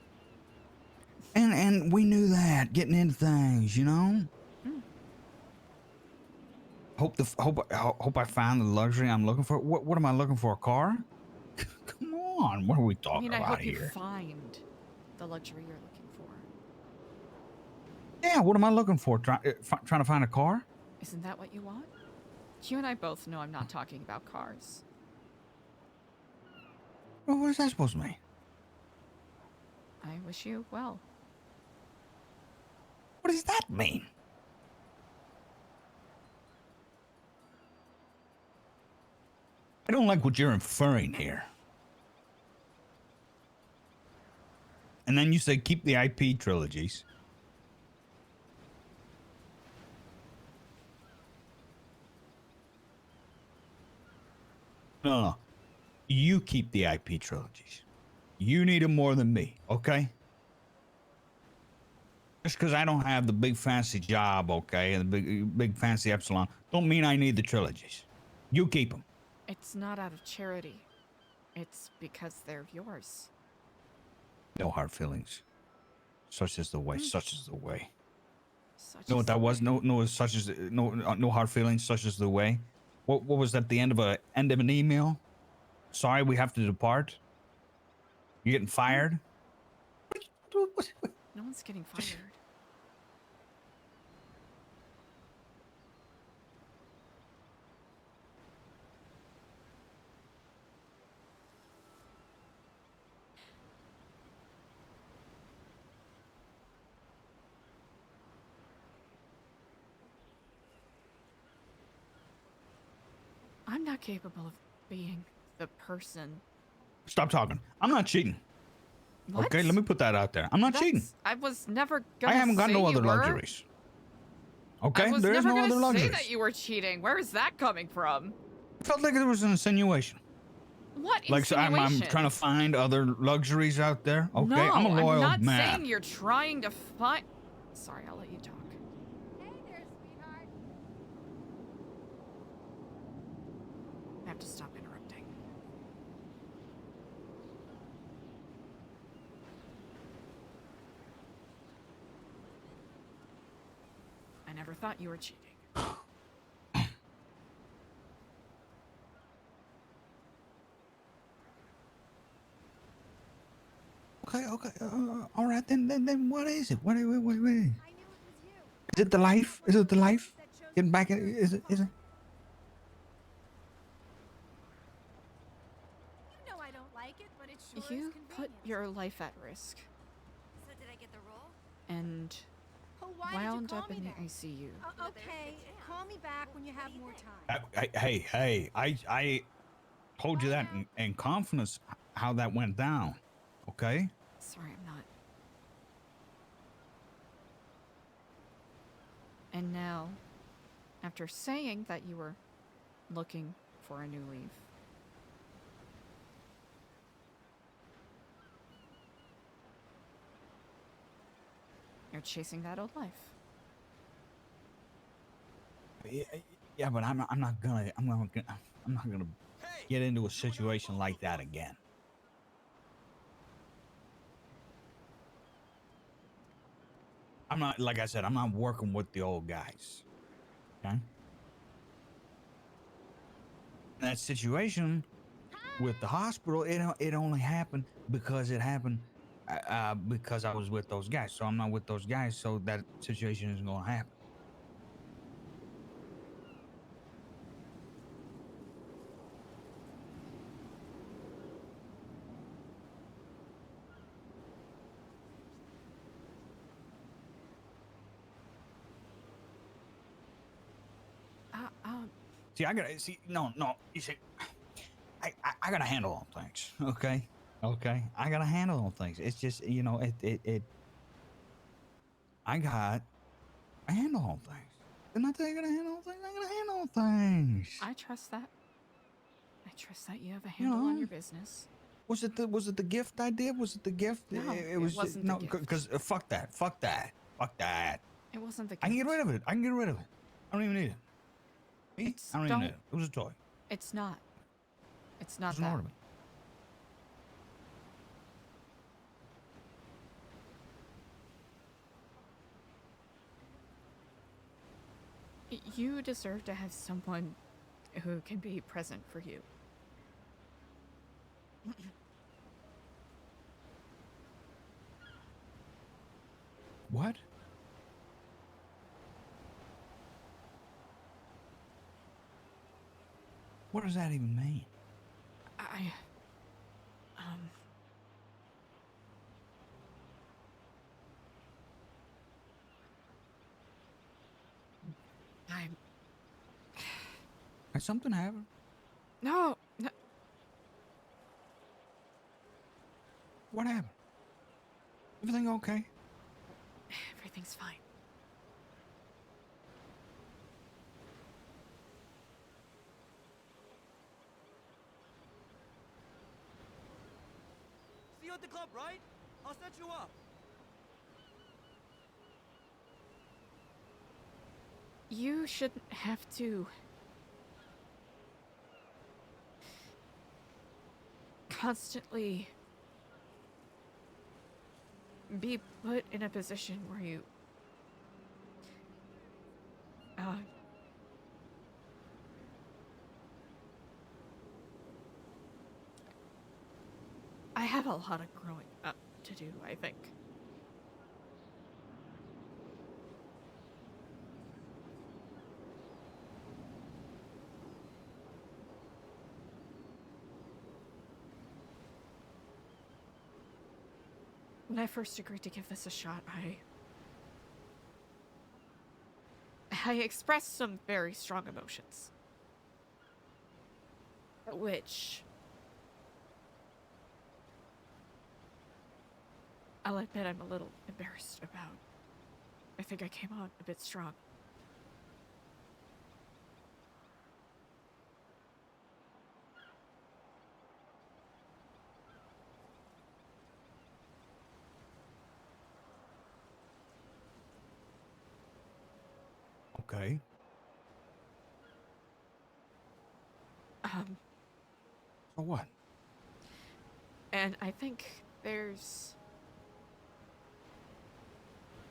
And we knew that getting into things. Hope I find the luxury I'm looking for. What am I looking for? A car? Come on, what are we talking I about hope here? you find the luxury you're looking for. Yeah, what am I looking for? Trying to find a car? Isn't that what you want? You and I both know I'm not talking about cars. Well, what is that supposed to mean? I wish you well. What does that mean? I don't like what you're inferring here. And then you say keep the IP trilogies. No. You keep the IP trilogies. You need them more than me, okay? Just because I don't have the big fancy job, okay, and the big fancy epsilon, don't mean I need the trilogies. You keep them. It's not out of charity. It's because they're yours. No hard feelings. Such is the way. Such is the way. Such Know is what that the was? way. No, such is no hard feelings. Such is the way. What was that? The end of an email? Sorry, we have to depart. You getting fired? No one's getting fired. I'm not capable of being the person. Stop talking. I'm not cheating. What? Okay, let me put that out there. I'm not cheating. I was never gonna I haven't got say no you other were. luxuries. Okay, I was there is never no gonna other luxuries. say that you were cheating. Where is that coming from? It felt like there was an insinuation. What Like so insinuation? I'm trying to find other luxuries out there. Okay, No, I'm a loyal I'm not man. saying you're trying to find. Sorry, I'll let you talk. Hey there, sweetheart. I have to stop interrupting. I never thought you were cheating. Okay. All right, then what is it? Wait. Is it the life? Is it the life? Getting back in? Is it? You know I don't like it, but it sure is You convenient. put your life at risk So did I get the role? and Oh, why did you wound call up me in the then? ICU. Okay, call me back when you have more time. Hey! I told you that in confidence how that went down. Okay. Sorry, I'm not. And now, after saying that you were looking for a new leaf, you're chasing that old life. Yeah, but I'm not gonna get into a situation like that again. I'm not, like I said, I'm not working with the old guys. Okay. That situation with the hospital, it only happened because it happened because I was with those guys. So I'm not with those guys, so that situation isn't gonna happen. See, no. You see, I gotta handle all things. Okay. I gotta handle all things. It's just, I handle all things. Didn't I tell you I gotta handle all things? I gotta handle all things. I trust that. I trust that you have a handle on your business. Was it the gift I did? Was it the gift? No, it wasn't the gift. because fuck that. It wasn't the gift. I can get rid of it. I don't even need it. Me? I don't even need it. It was a toy. It's not. It's not It was an that. ornament. You deserve to have someone who can be present for you. What? What does that even mean? Has something happened? No, no. What happened? Everything okay? Everything's fine. See you at the club, right? I'll set you up. You shouldn't have to constantly be put in a position where you I have a lot of growing up to do, I think. When I first agreed to give this a shot, I expressed some very strong emotions. Which I'll admit I'm a little embarrassed about. I think I came on a bit strong. Okay. So what? And I think there's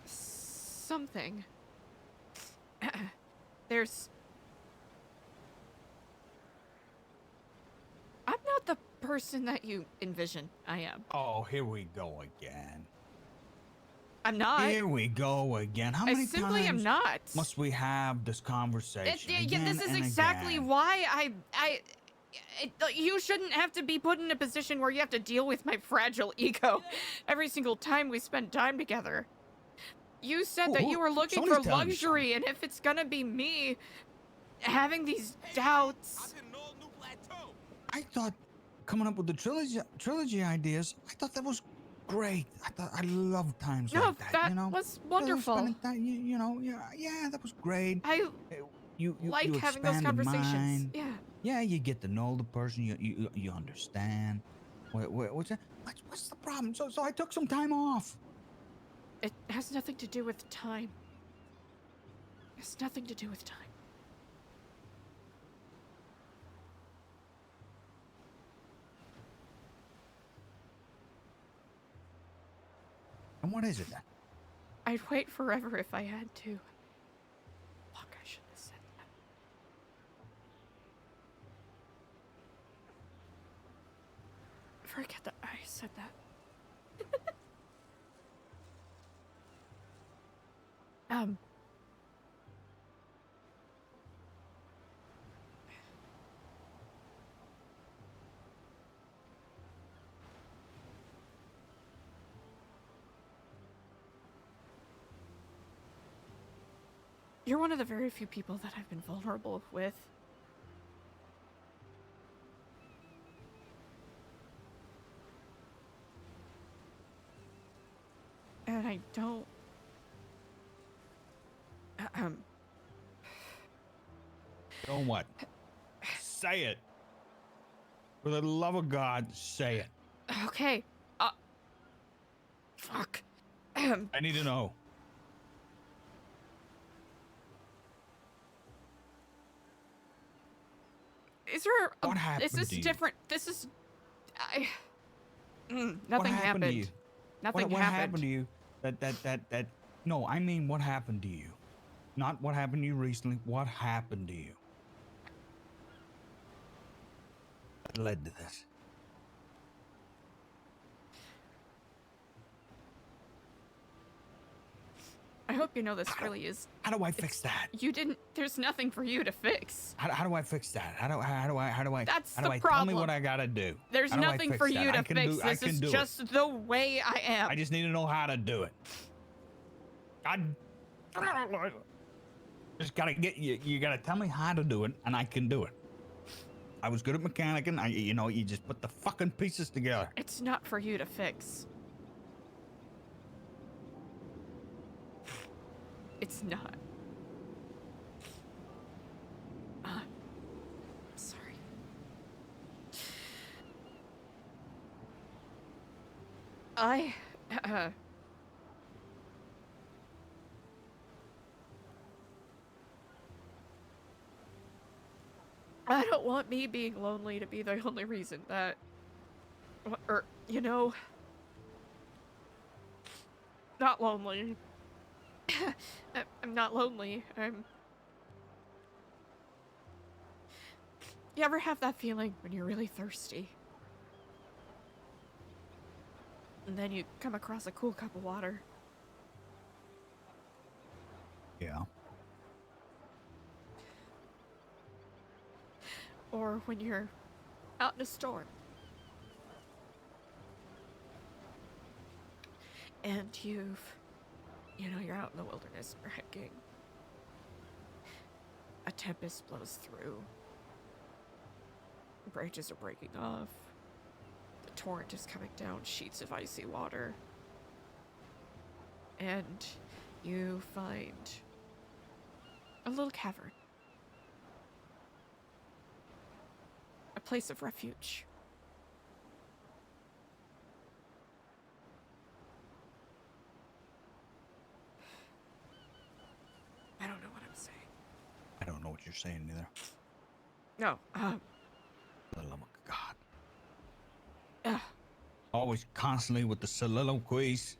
something. There's... I'm not the person that you envision I am. Oh, here we go again. I'm not. Here we go again. How I many simply times am not. must we have this conversation? Yeah, this is and exactly again? why you shouldn't have to be put in a position where you have to deal with my fragile ego every single time we spend time together. You said that you were looking for luxury, and if it's gonna be me having these doubts... I thought coming up with the trilogy ideas, I thought that was great. I love times like that. That you know? was wonderful. Spending time, you know, yeah, that was great. You like having those expand the conversations. mind. Yeah. Yeah, you get to know the person. You understand. What's that? What's the problem? So I took some time off. It has nothing to do with time. It has nothing to do with time. And what is it then? I'd wait forever if I had to. Fuck, I shouldn't have said that. Forget that I said that. You're one of the very few people that I've been vulnerable with. And I don't... Don't what? Say it. For the love of God, say it. Okay. Fuck. I need to know. Is there what happened this is to you? different. This is nothing What happened. to you? Nothing what happened. happened to you? That no, I mean what happened to you? Not what happened to you recently. What happened to you? That led to this. I hope you know this really is. How do I fix that? You didn't. There's nothing for you to fix. How do I fix that? How do I? That's how the do I problem. Tell me what I gotta do. There's How do I nothing fix for that? you to I can fix. do- I This can is do it. just the way I am. I just need to know how to do it. I just gotta get you. You gotta tell me how to do it, and I can do it. I was good at mechanicking. You know, you just put the fucking pieces together. It's not for you to fix. It's not. Sorry. I don't want me being lonely to be the only reason that, or, you know, not lonely. I'm not lonely. You ever have that feeling when you're really thirsty? And then you come across a cool cup of water? Yeah. Or when you're out in a storm. And you're out in the wilderness, you're hiking. A tempest blows through. Branches are breaking off. The torrent is coming down, sheets of icy water. And you find a little cavern. A place of refuge. I don't know what I'm saying. I don't know what you're saying either. No, For the love of God. Always constantly with the soliloquies.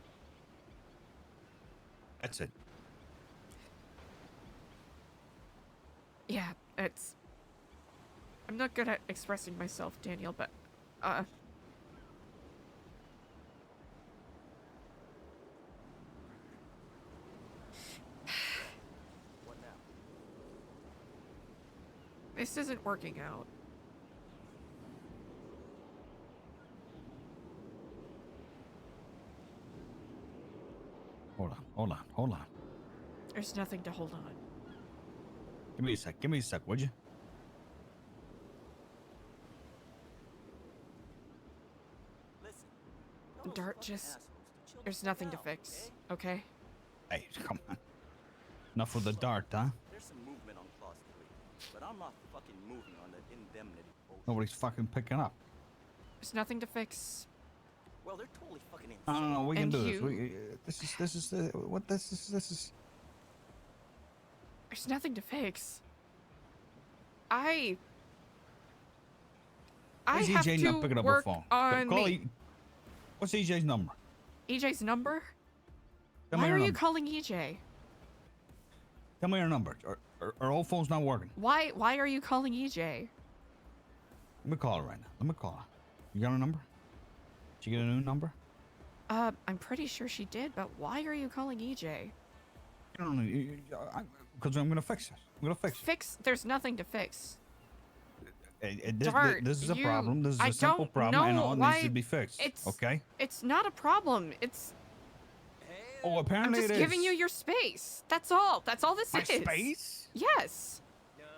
That's it. yeah, I'm not good at expressing myself, Daniel, but, this isn't working out. Hold on. There's nothing to hold on. Give me a sec, would you? Dart, there's nothing to fix, okay? Hey, come on. Enough with the dart, huh? There's some movement on clause 3, but I'm not fucking moving on the indemnity bullshit. Nobody's fucking picking up. There's nothing to fix. Well, they're totally fucking insane. I don't know. We can And do you- this. This is what this is. There's nothing to fix. I Why is have EJ to not picking up work her phone? on Call me. What's EJ's number? EJ's number? Tell me Why her are you number. calling EJ? Tell me her number. Her old phone's not working. Why are you calling EJ? Let me call her right now. Let me call her. You got her number? Did you get a new number? I'm pretty sure she did, but why are you calling EJ? I don't know. Because I'm gonna fix it. I'm gonna fix it. There's nothing to fix. This is a problem. This is a simple problem. I know it needs to be fixed. Okay? It's not a problem. Oh, I'm apparently just it is. giving you your space. That's all. That's all this My is. space? Yes.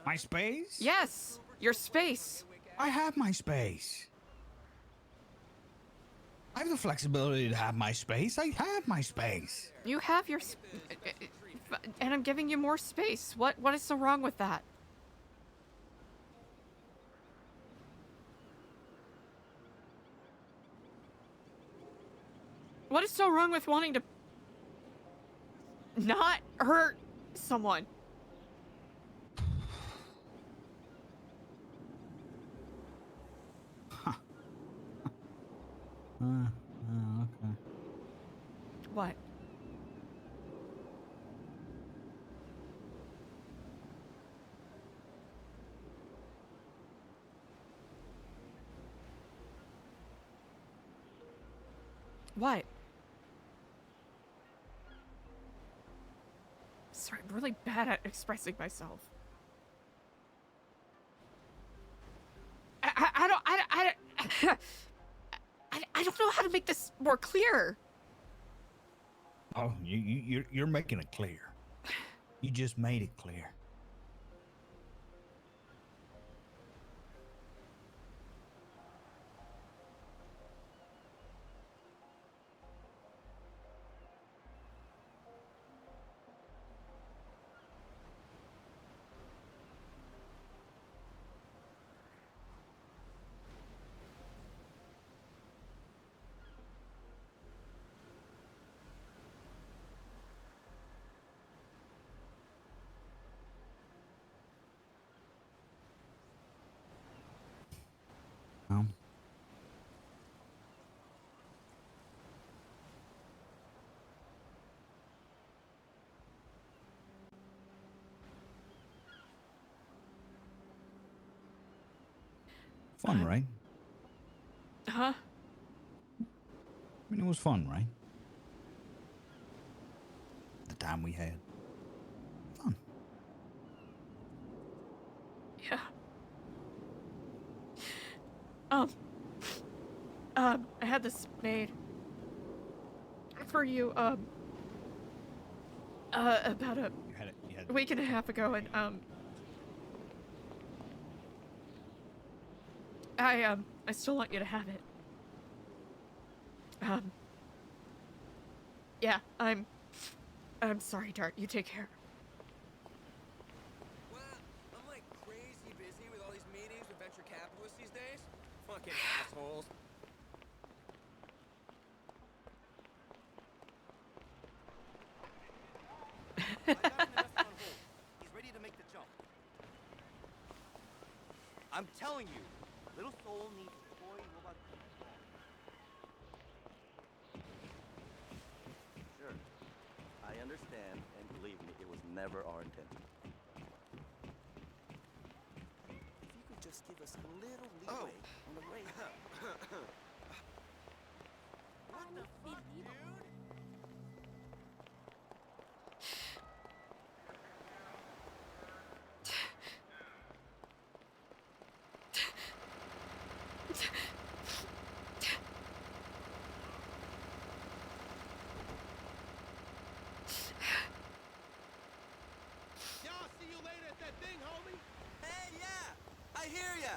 My space? Yes. Your space. I have my space. I have the flexibility to have my space. I have my space. You have your and I'm giving you more space. What is so wrong with that? What is so wrong with wanting to not hurt someone? Okay. What? What? Sorry, I'm really bad at expressing myself. I don't know how to make this more clear. Oh, you're making it clear. You just made it clear. Fun, right? Huh? I mean, it was fun, right? The time we had. Fun. Yeah. I had this made for you, about a week and a half ago, and, I still want you to have it. Yeah, I'm sorry, Dart. You take care. Well, I'm like crazy busy with all these meetings with venture capitalists these days. Fucking assholes. I got an investor on hold. He's ready to make the jump. I'm telling you, Little Soul needs a toy robot. Sure. I understand, and believe me, it was never our intention. If you could just give us a little leeway on the rate. What the fuck, dude? Y'all see you later at that thing, homie? Hey, yeah! I hear ya!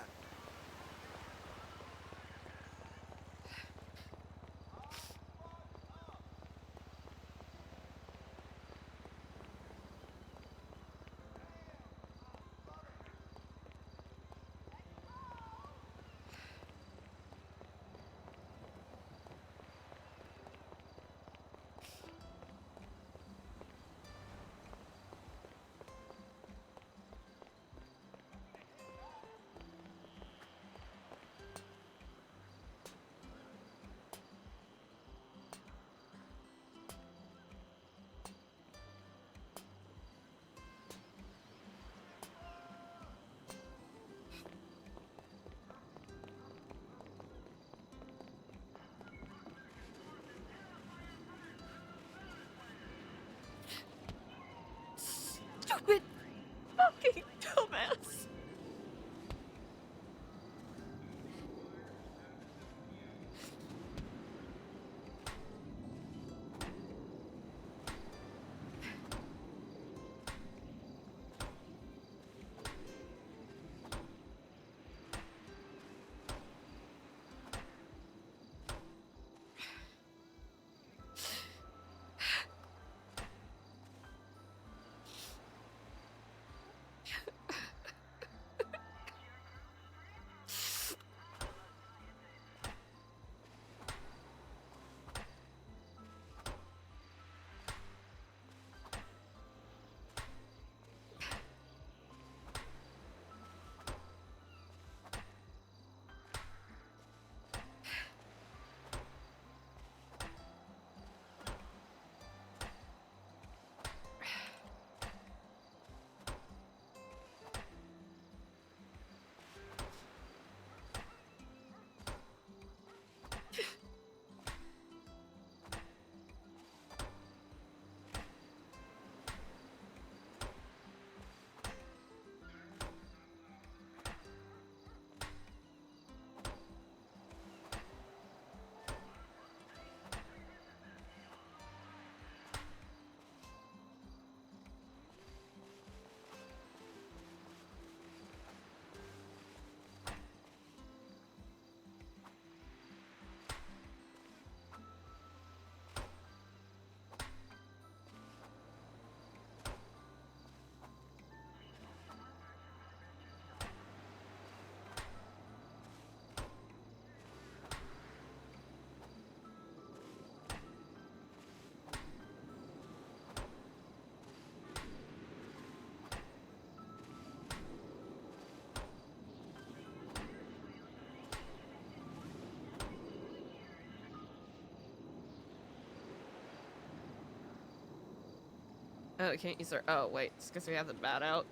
Stupid fucking dumbass. Oh, can't use our. Oh, wait. It's because we have the bat out.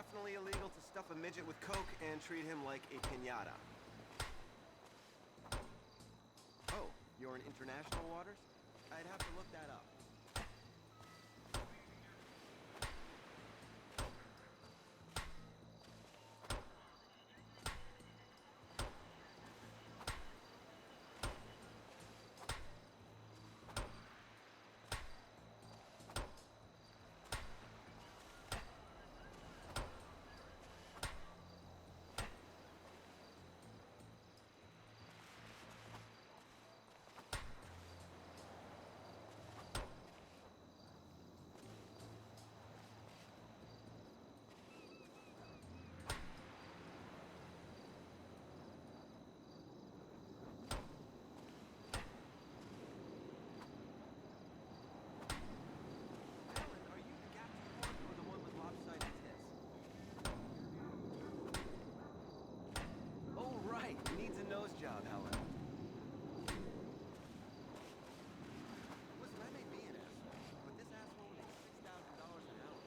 definitely illegal to stuff a midget with coke and treat him like a piñata. Oh, you're in international waters? I'd have to look that up. Needs a nose job, Helen. Listen, I may be an asshole, but this asshole makes $6,000 an hour.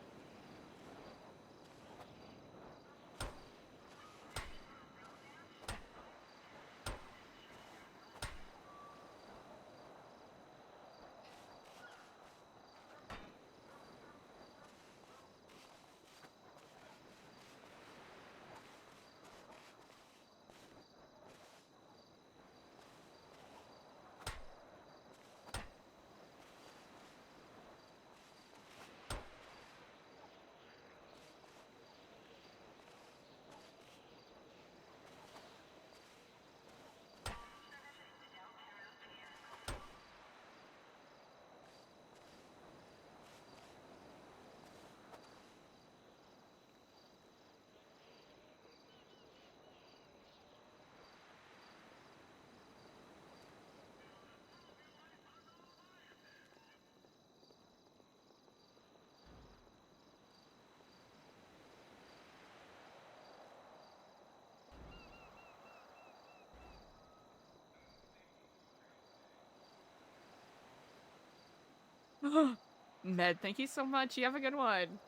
Med, thank you so much. You have a good one.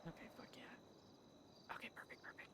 Okay, fuck yeah. Okay, perfect, perfect.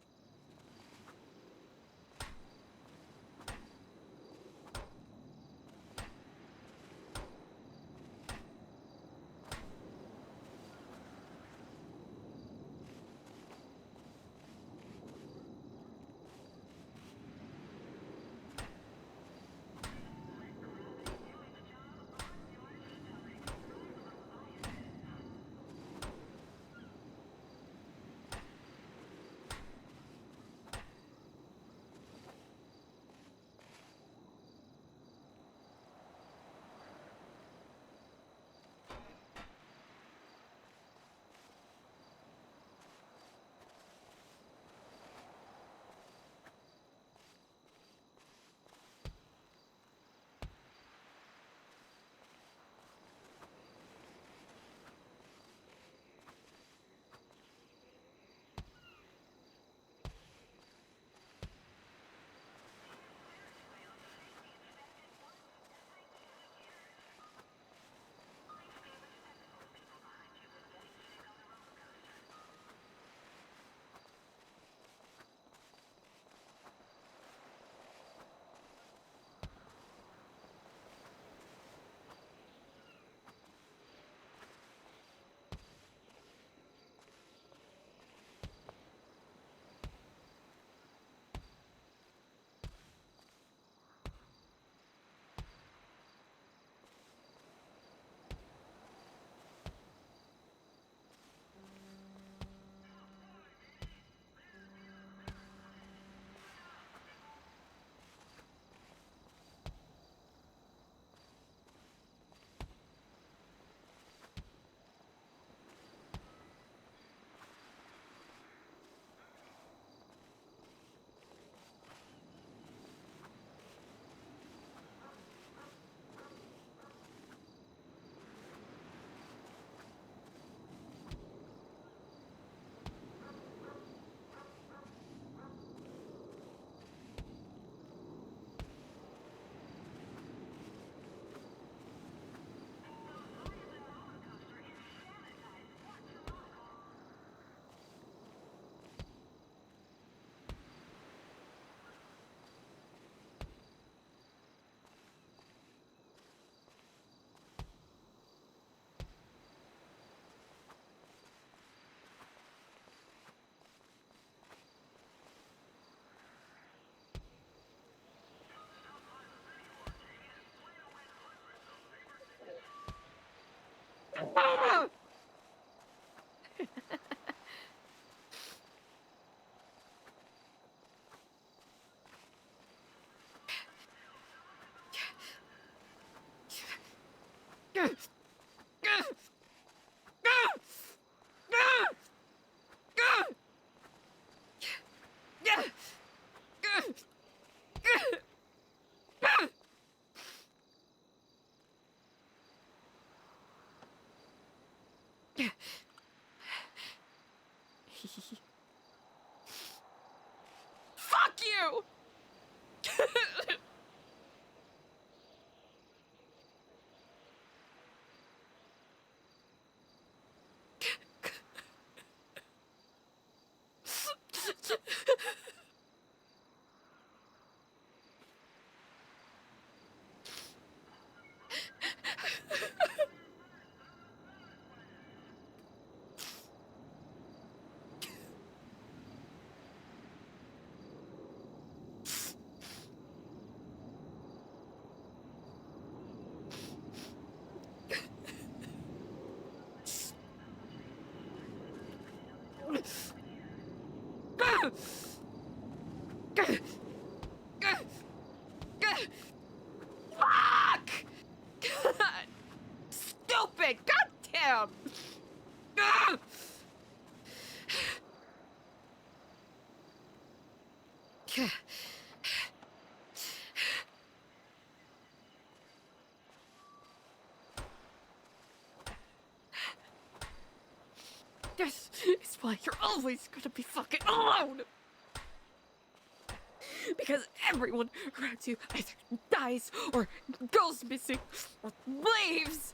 Fuck you! Fuck! Stupid! Goddamn! This is why you're always gonna be fucking alone! Because everyone around you either dies or goes missing or leaves!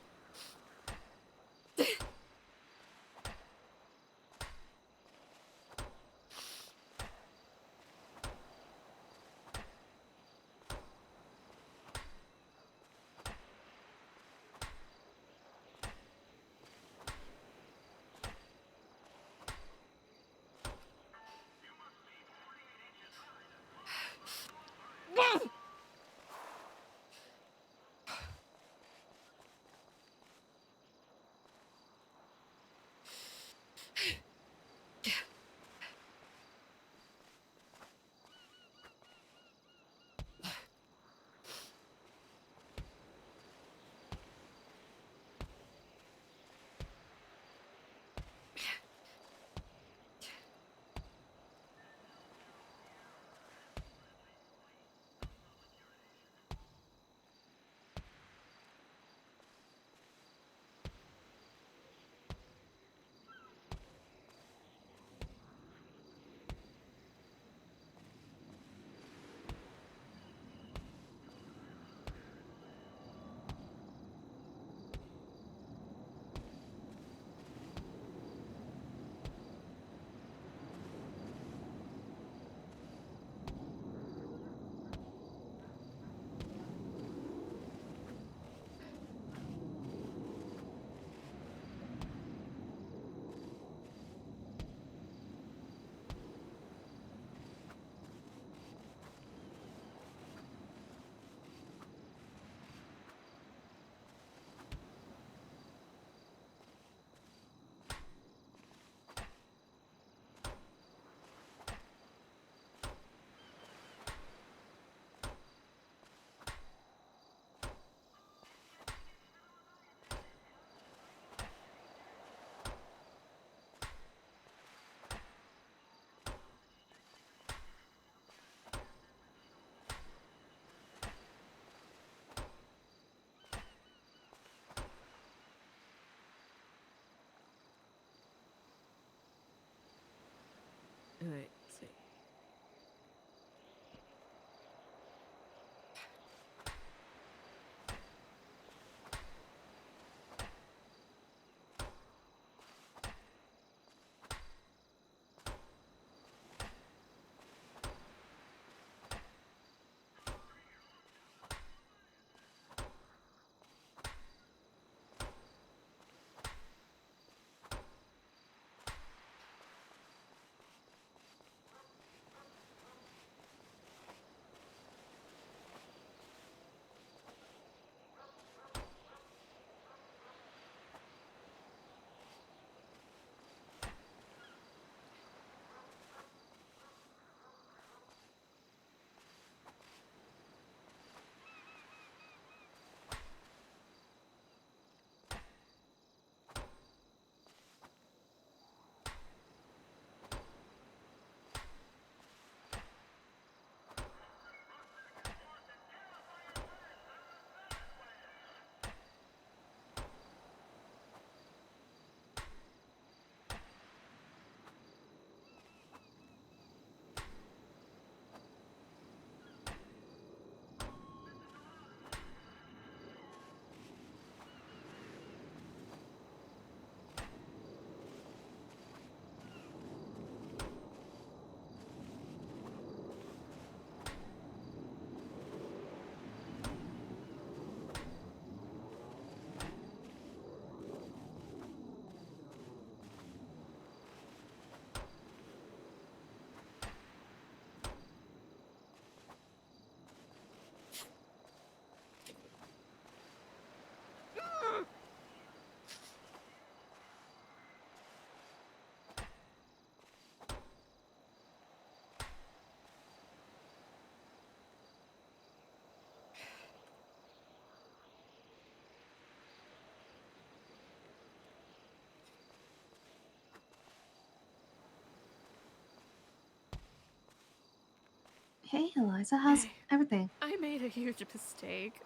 Hey, Eliza, how's everything? I made a huge mistake.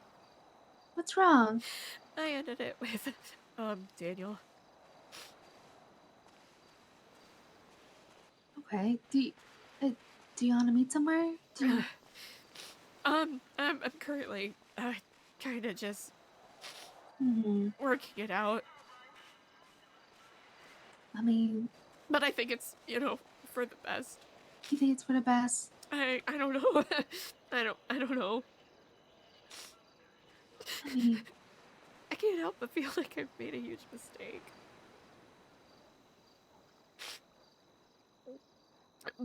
What's wrong? I ended it with, Daniel. Okay, do you want to meet somewhere? Do you... I'm currently, kind of just working it out. I mean... But I think it's, for the best. You think it's for the best? I don't know. I don't know. I mean... I can't help but feel like I've made a huge mistake.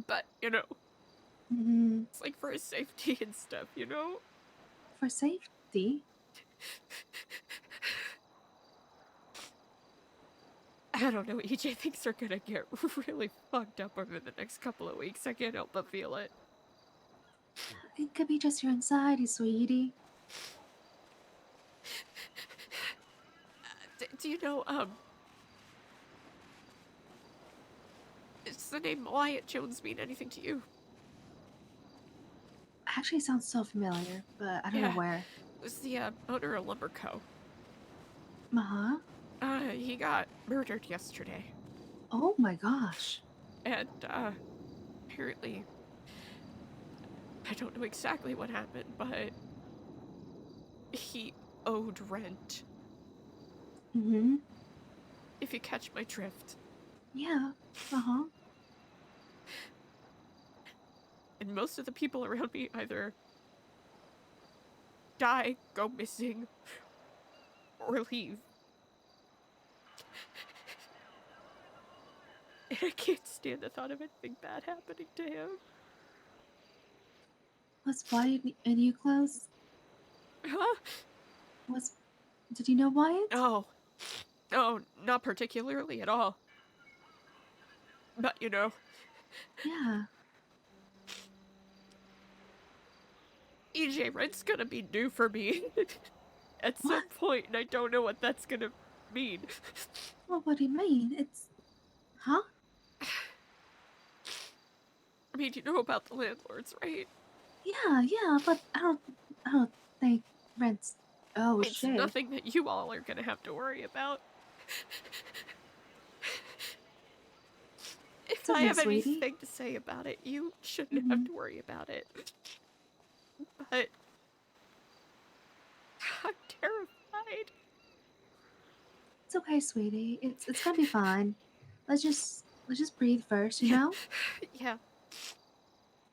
But, it's like for his safety and stuff, For safety? I don't know, EJ, things are gonna get really fucked up over the next couple of weeks. I can't help but feel it. It could be just your anxiety, sweetie. Do you know, does the name Wyatt Jones mean anything to you? Actually, it sounds so familiar, but I don't know where. It was the, owner of Lumber Co. Uh-huh. He got murdered yesterday. Oh my gosh. And, apparently, I don't know exactly what happened, but he owed rent. Mm-hmm. If you catch my drift. Yeah. Uh-huh. And most of the people around me either die, go missing, or leave. And I can't stand the thought of anything bad happening to him. Was Wyatt and you close? Huh? Did you know Wyatt? No. No, not particularly at all. But, Yeah. EJ, rent's gonna be due for me at some point, and I don't know what that's gonna mean. Well, what do you mean? It's... Huh? I mean, you know about the landlords, right? Yeah, but I don't think rent's... Oh, it's shit. Nothing that you all are gonna have to worry about. If I have anything to say about it, you shouldn't have to worry about it. But I'm terrified. It's okay, sweetie. It's gonna be fine. Let's just breathe first, you know? Yeah.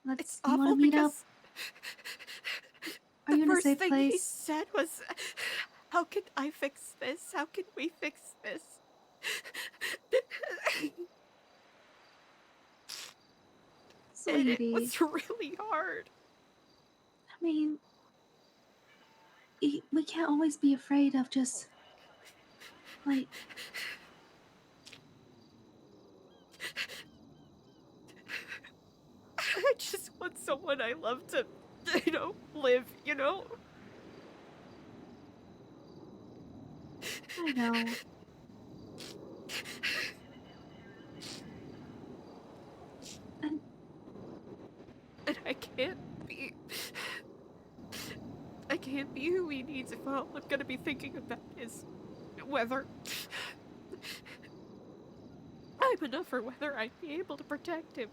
Let's. You want to meet up? Are you in a safe place? The first thing he said was, "How can I fix this? How can we fix this?" Sweetie. And it was really hard. I mean, we can't always be afraid of just, like... I just want someone I love to, live, I know. And I can't be who he needs if all I'm gonna be thinking about is whether I'm enough or whether I'd be able to protect him,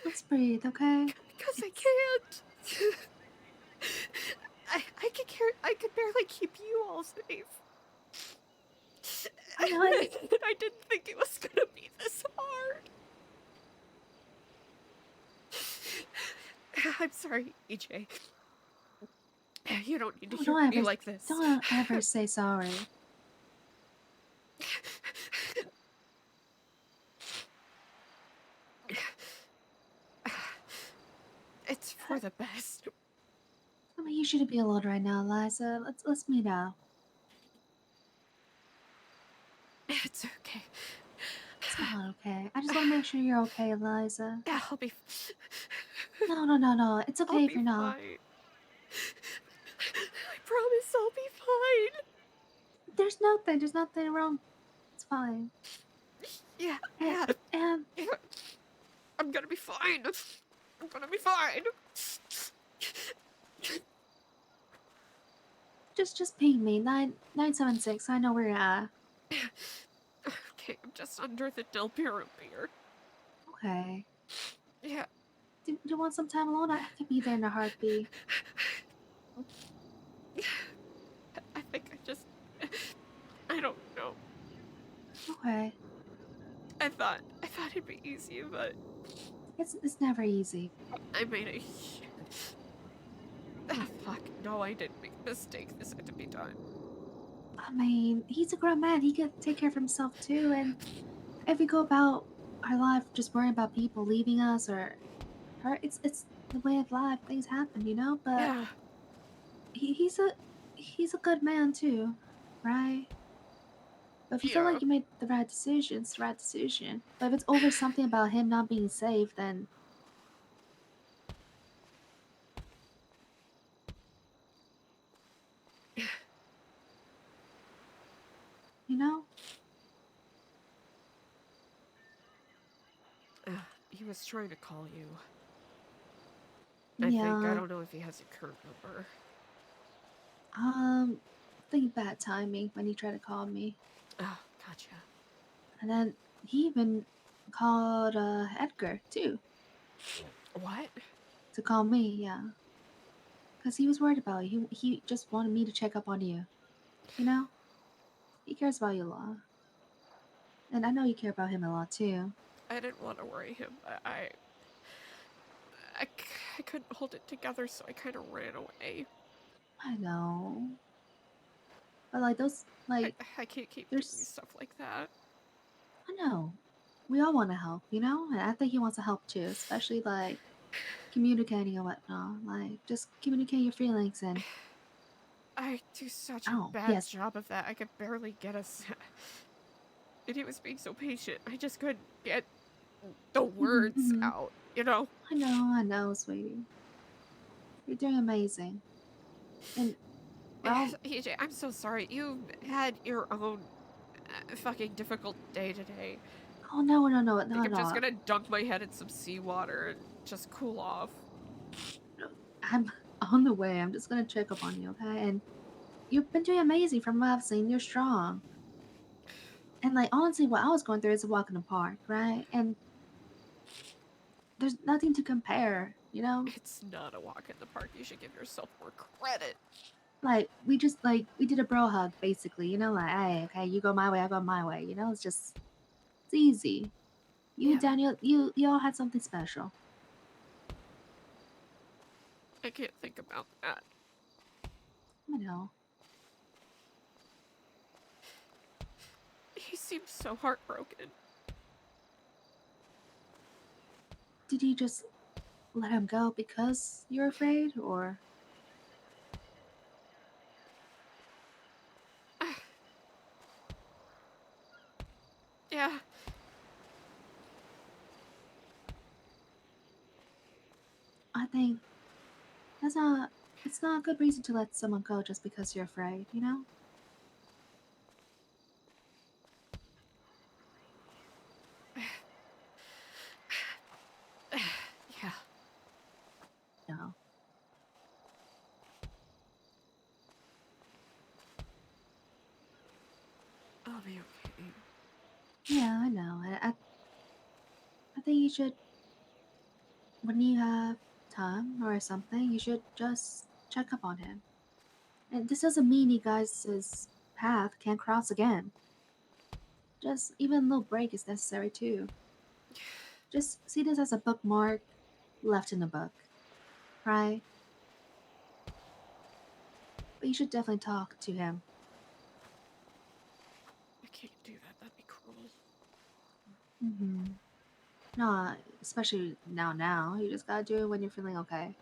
Let's breathe, okay? Because I can't. I could barely keep you all safe. I know. I didn't think it was gonna be this hard. I'm sorry, EJ. You don't need to hear me like this. Don't ever say sorry. It's for the best. I mean, you shouldn't be alone right now, Eliza. Let's meet up. It's okay. It's not okay. I just want to make sure you're okay, Eliza. Yeah, I'll be... No. It's okay if you're not. Fine. I promise I'll be fine. There's nothing wrong. It's fine. Yeah. And I'm gonna be fine. I'm gonna be fine. Just ping me 976. I know where you're at. Okay, I'm just under the Del Piero pier. Okay. Yeah. Do you want some time alone? I could be there in a heartbeat. I think I don't know. Okay. I thought it'd be easy, but It's never easy. I made a fuck. No, I didn't make a mistake. This had to be done. I mean, he's a grown man. He could take care of himself too. And if we go about our life just worrying about people leaving us or her, it's the way of life. Things happen, you know. But Yeah. he's a good man too, right? But if you feel like you made the right decision, it's the right decision. But if it's over something about him not being safe, then you know. He was trying to call you. I think. I don't know if he has a current number. I think bad timing when he tried to call me. Oh, gotcha. And then he even called Edgar too. What? To call me, yeah. Because he was worried about you. He just wanted me to check up on you. You know? He cares about you a lot. And I know you care about him a lot too. I didn't want to worry him. I couldn't hold it together, so I kind of ran away. I know. But like those, like... I can't keep doing stuff like that. I know. We all want to help, you know? And I think he wants to help too. Especially like communicating and whatnot. Like just communicate your feelings and... I do such a bad job of that. I could barely get us. And he was being so patient. I just couldn't get the words out, you know? I know, sweetie. You're doing amazing. And, well... EJ, I'm so sorry. You had your own fucking difficult day today. Oh, no. I think I'm just gonna dunk my head in some seawater and just cool off. I'm on the way. I'm just gonna check up on you, okay? And you've been doing amazing from what I've seen. You're strong. And, like, honestly, what I was going through is a walk in the park, right? And there's nothing to compare, you know? It's not a walk in the park. You should give yourself more credit. Like, we did a bro hug, basically, you know? Like, hey, okay, you go my way, I go my way, you know? It's easy. You and Daniel, you all had something special. I can't think about that. I know. He seems so heartbroken. Did you just let him go because you're afraid, or? Yeah. I think it's not a good reason to let someone go just because you're afraid, you know? Yeah. No. I'll be okay. Yeah, I know. I think you should, when you have time or something, you should just check up on him. And this doesn't mean you guys' path can't cross again. Just even a little break is necessary too. Just see this as a bookmark left in the book, right? But you should definitely talk to him. I can't do that. That'd be cruel. No, especially now. You just gotta do it when you're feeling okay.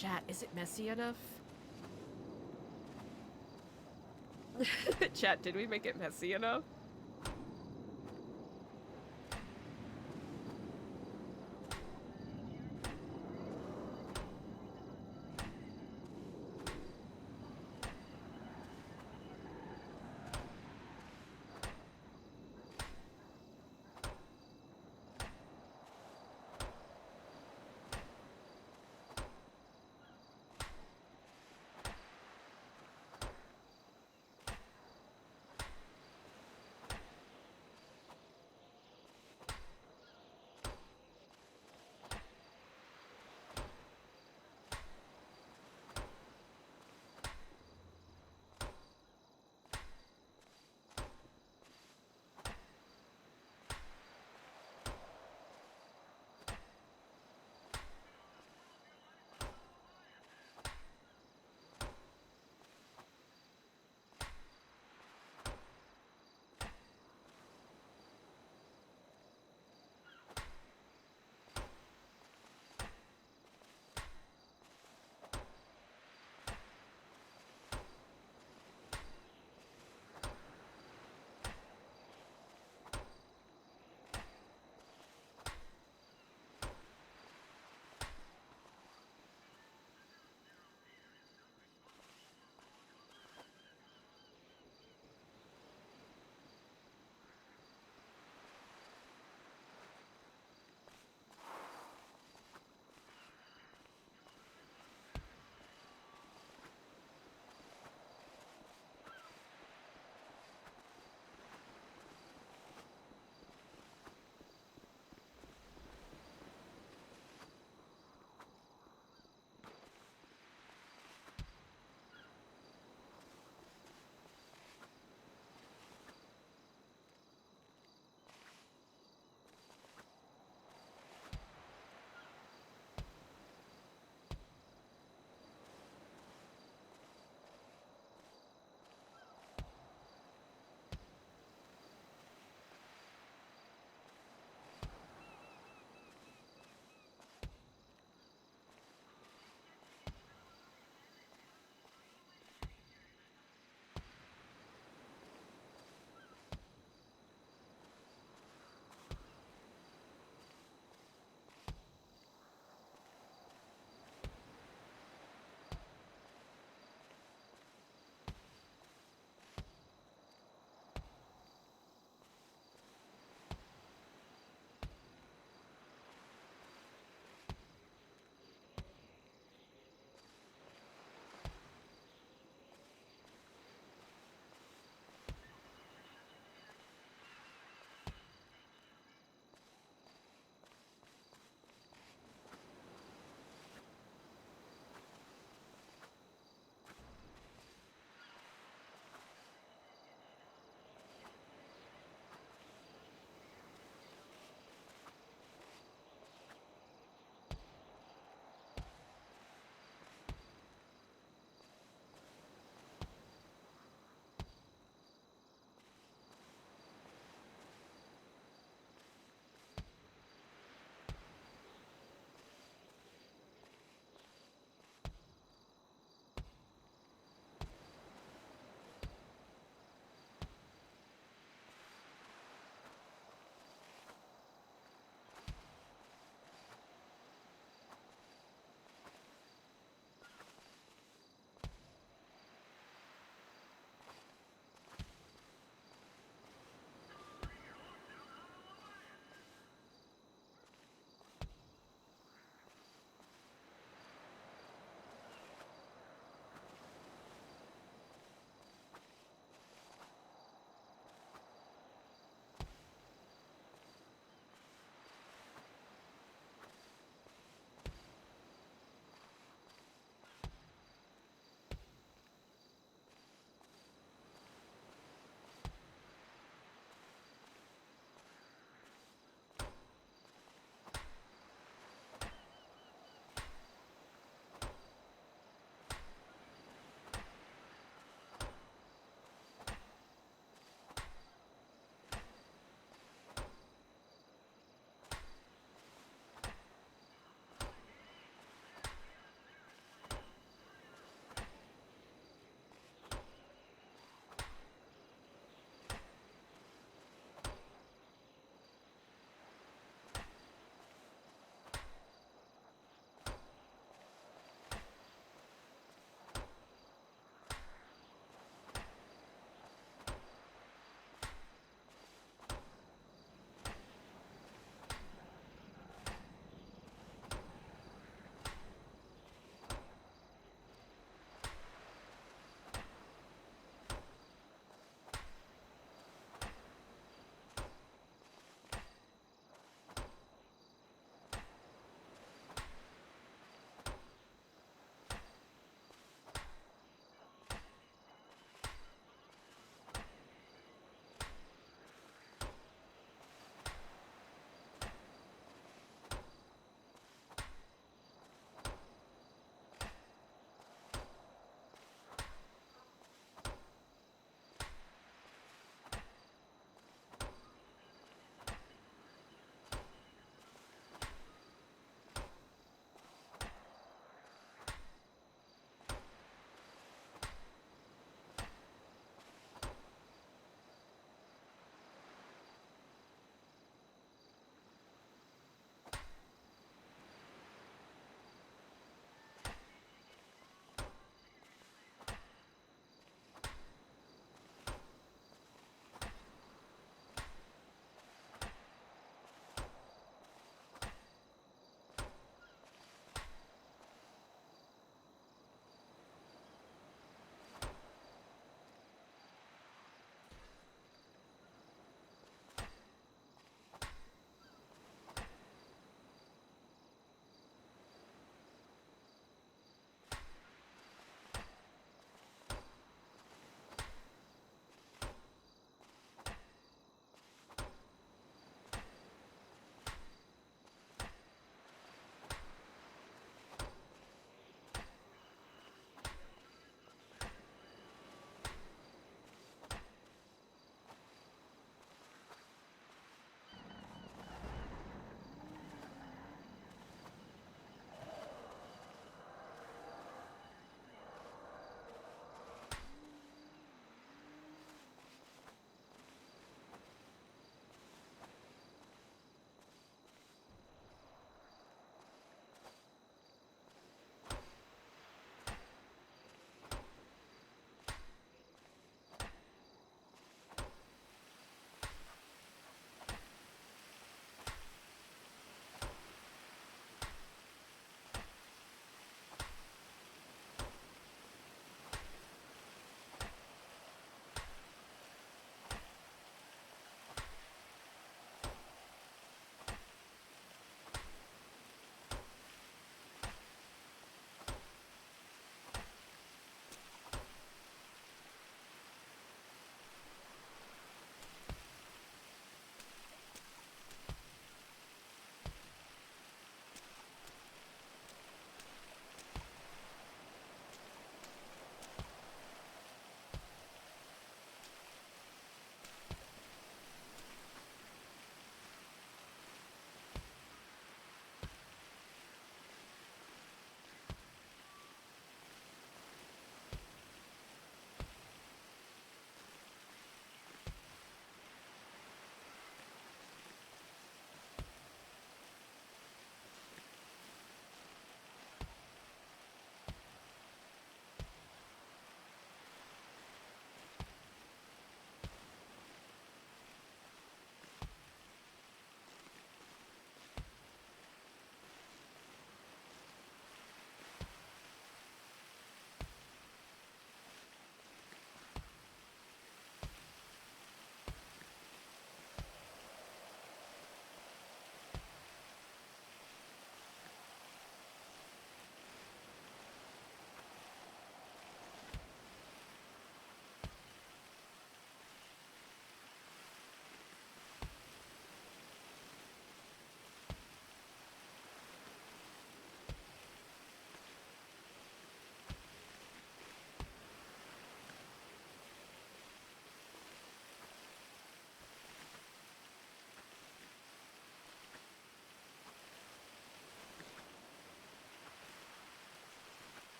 Chat, is it messy enough? Chat, did we make it messy enough?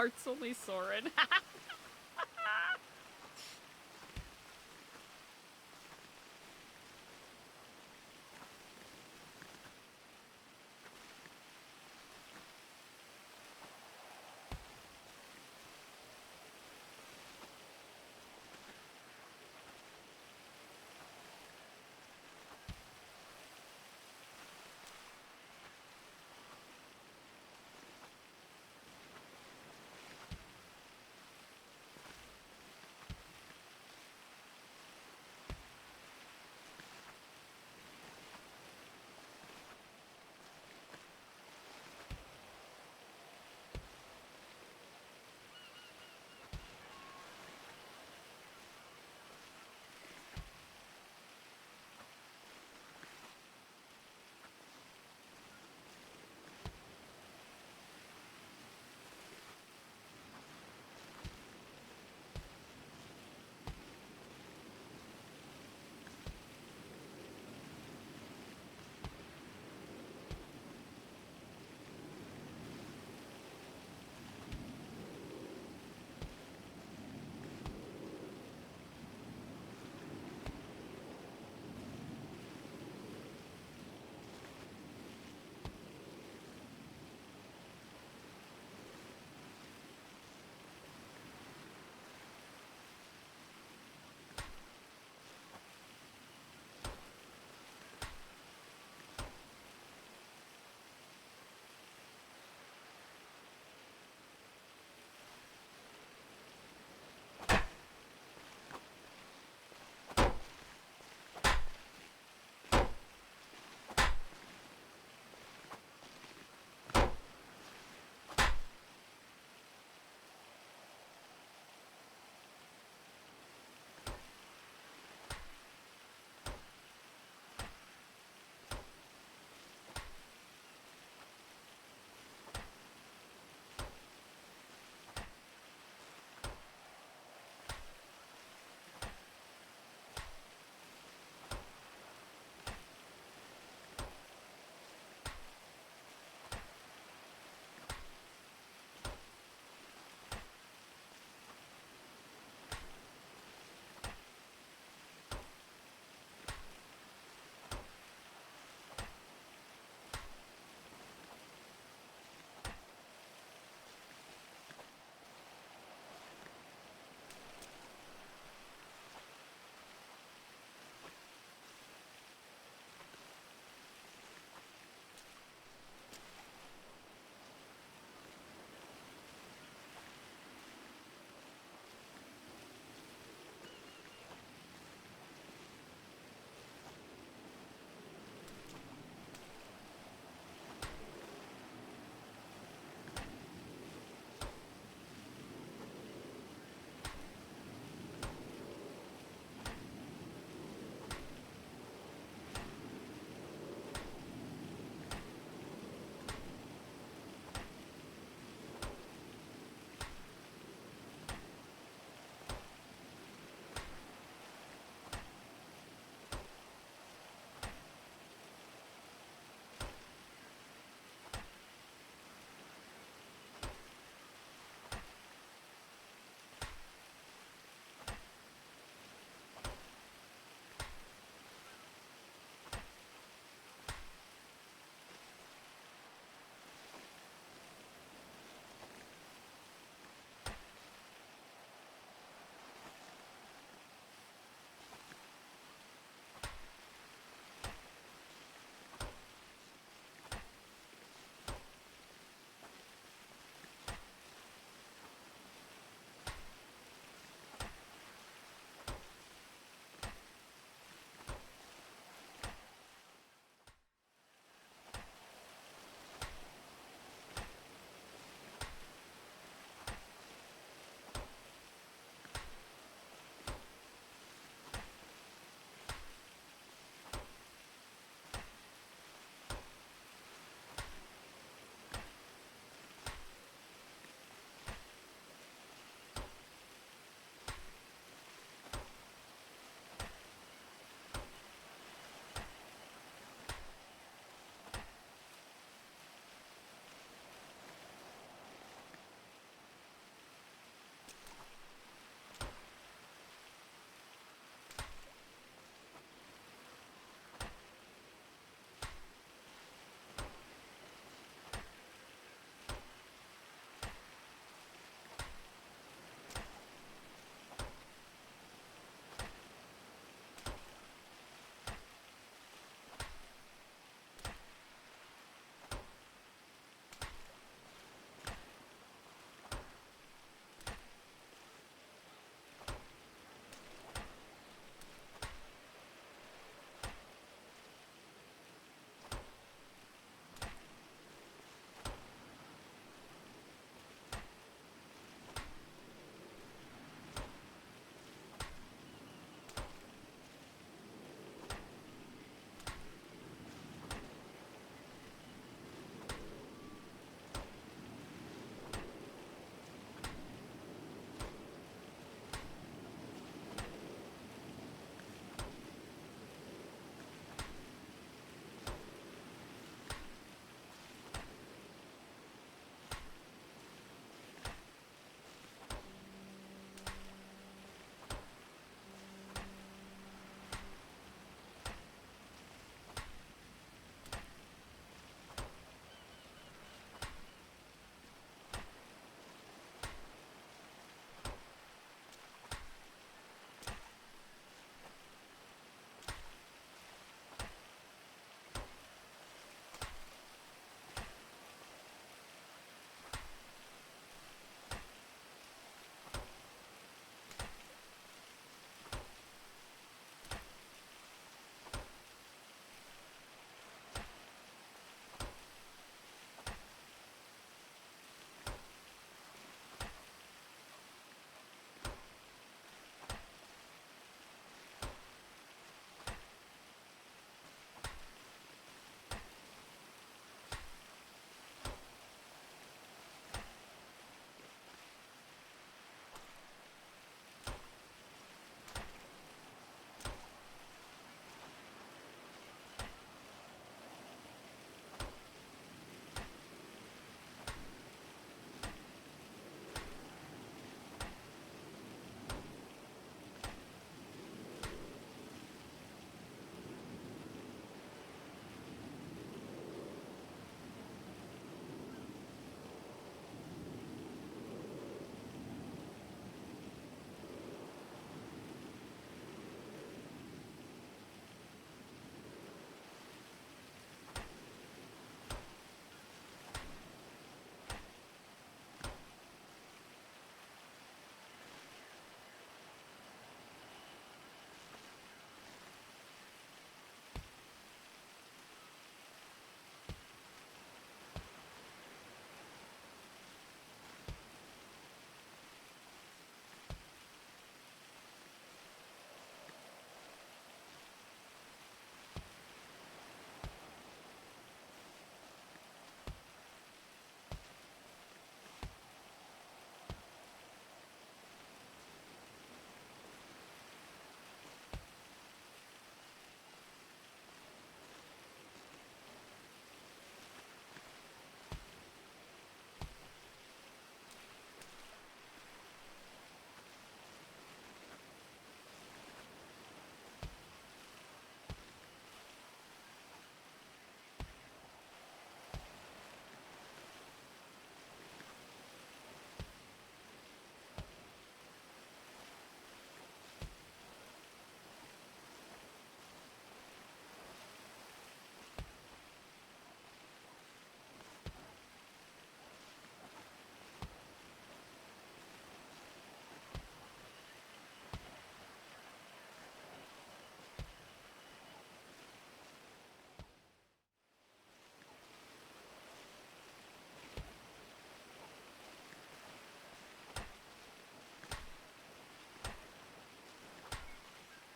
Hearts only Soren.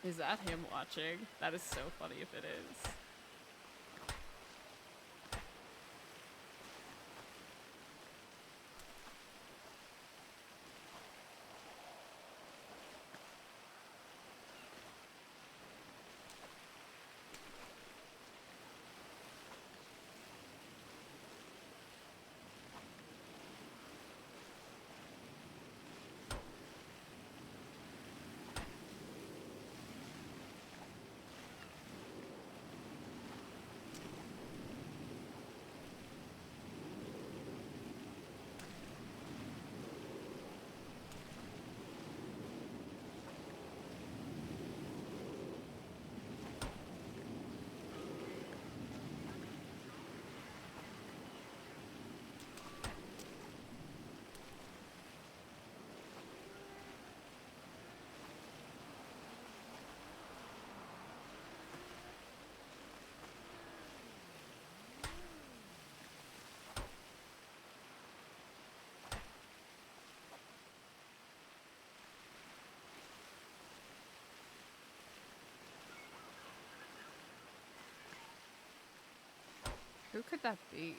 Is that him watching? That is so funny if it is. Who could that be?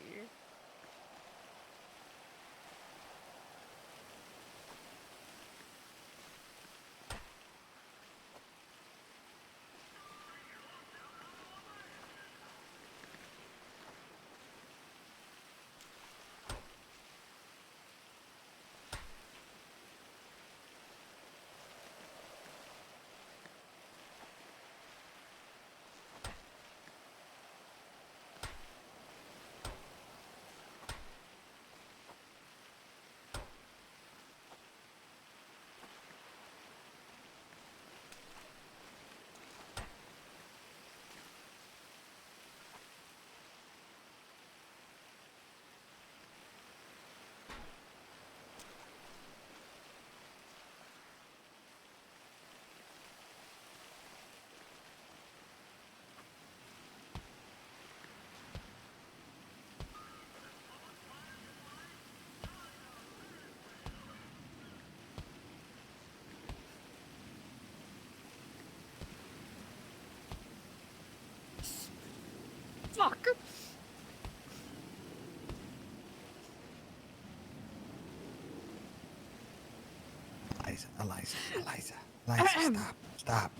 Fuck! Eliza, stop, stop.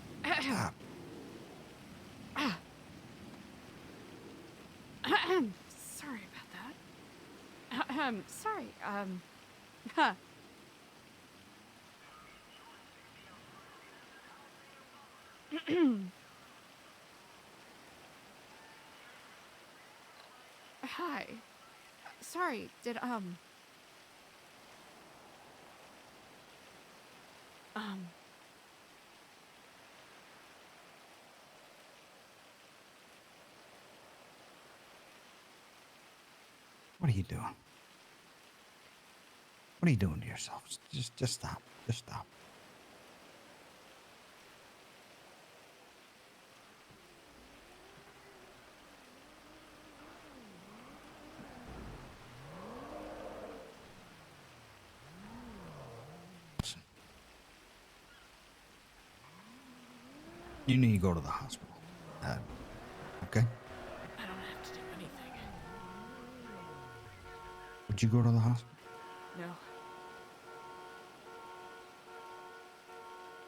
Sorry about that. Sorry, huh. Hi. Sorry, did, What are you doing? What are you doing to yourself? Just stop. Just stop. Listen. You need to go to the hospital. Okay? I don't have to do anything. Would you go to the hospital? No.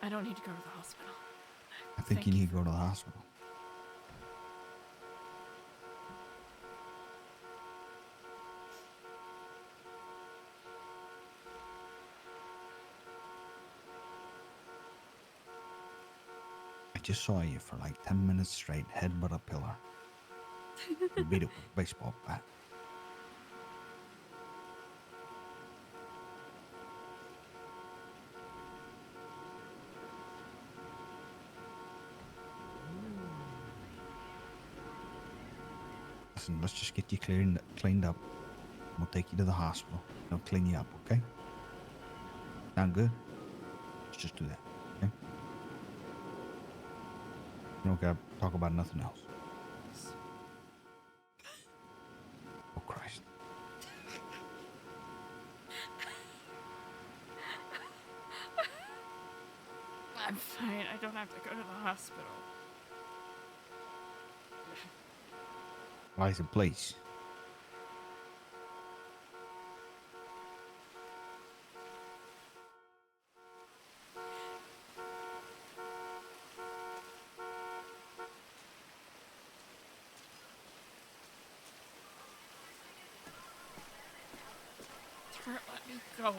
I don't need to go to the hospital. I think you need to go to the hospital. I just saw you for like 10 minutes straight, headbutt a pillar. You beat it with a baseball bat. Listen, let's just get you cleaned up. We'll take you to the hospital. They'll clean you up, okay? Sound good? Let's just do that, okay? We don't gotta talk about nothing else. Oh, Christ. I'm fine. I don't have to go to the hospital. Eliza, please. Let me go.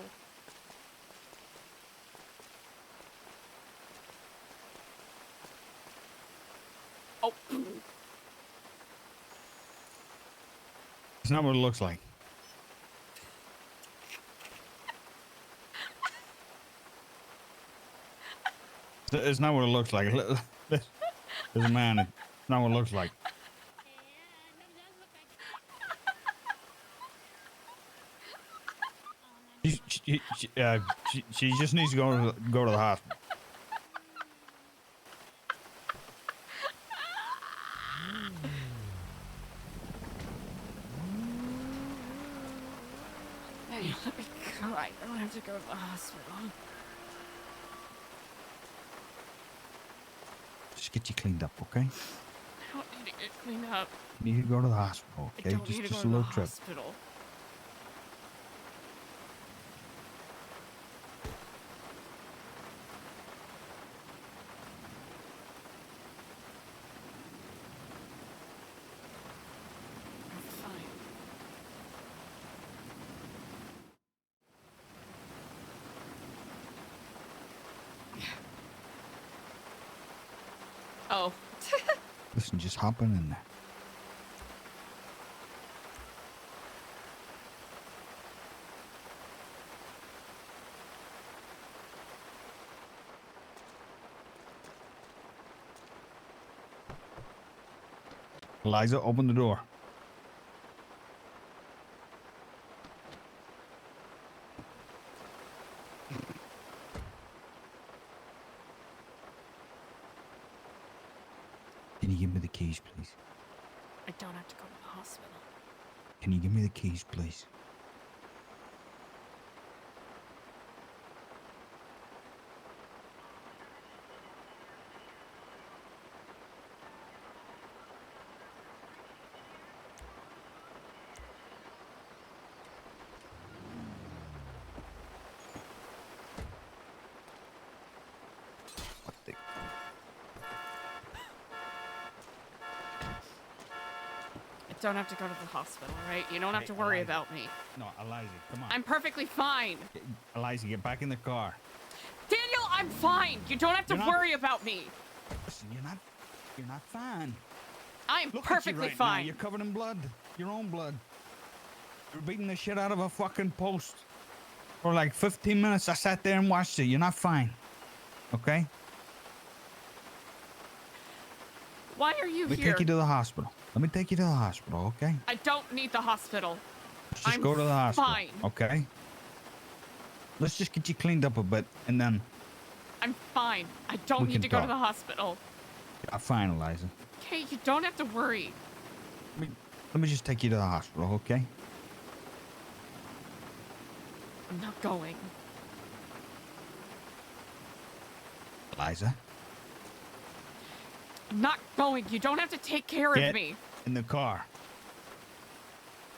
Oh. It's not what it looks like. It's not what it looks like. There's a man. It's not what it looks like. She just needs to go to the hospital. Hey, let me go. I don't have to go to the hospital. Just get you cleaned up, okay? I don't need to get cleaned up. You need to go to the hospital, I okay? don't need to Just go a to the little trip. hospital. Oh. Listen, just hop in there. Eliza, open the door. Can you give me the keys, please? I don't have to go to the hospital. Can you give me the keys, please? Don't have to go to the hospital, right? You don't have to worry about me. No, Eliza, come on. I'm perfectly fine. Eliza, get back in the car. Daniel, I'm fine. You don't have to worry about me. Listen, you're not fine. I'm Look perfectly at you right fine. Now. You're covered in blood. Your own blood. You're beating the shit out of a fucking post. For like 15 minutes, I sat there and watched it. You're not fine. Okay? Why are you Let me here? take you to the hospital. Let me take you to the hospital, okay? I don't need the hospital. Let's just I'm go to the hospital. Fine. Okay? Let's just get you cleaned up a bit, and then... I'm fine. I don't need to go to the hospital. I'm fine, Eliza. Okay, you don't have to worry. Let me just take you to the hospital, okay? I'm not going. Eliza? I'm not going. You don't have to take care of me. In the car.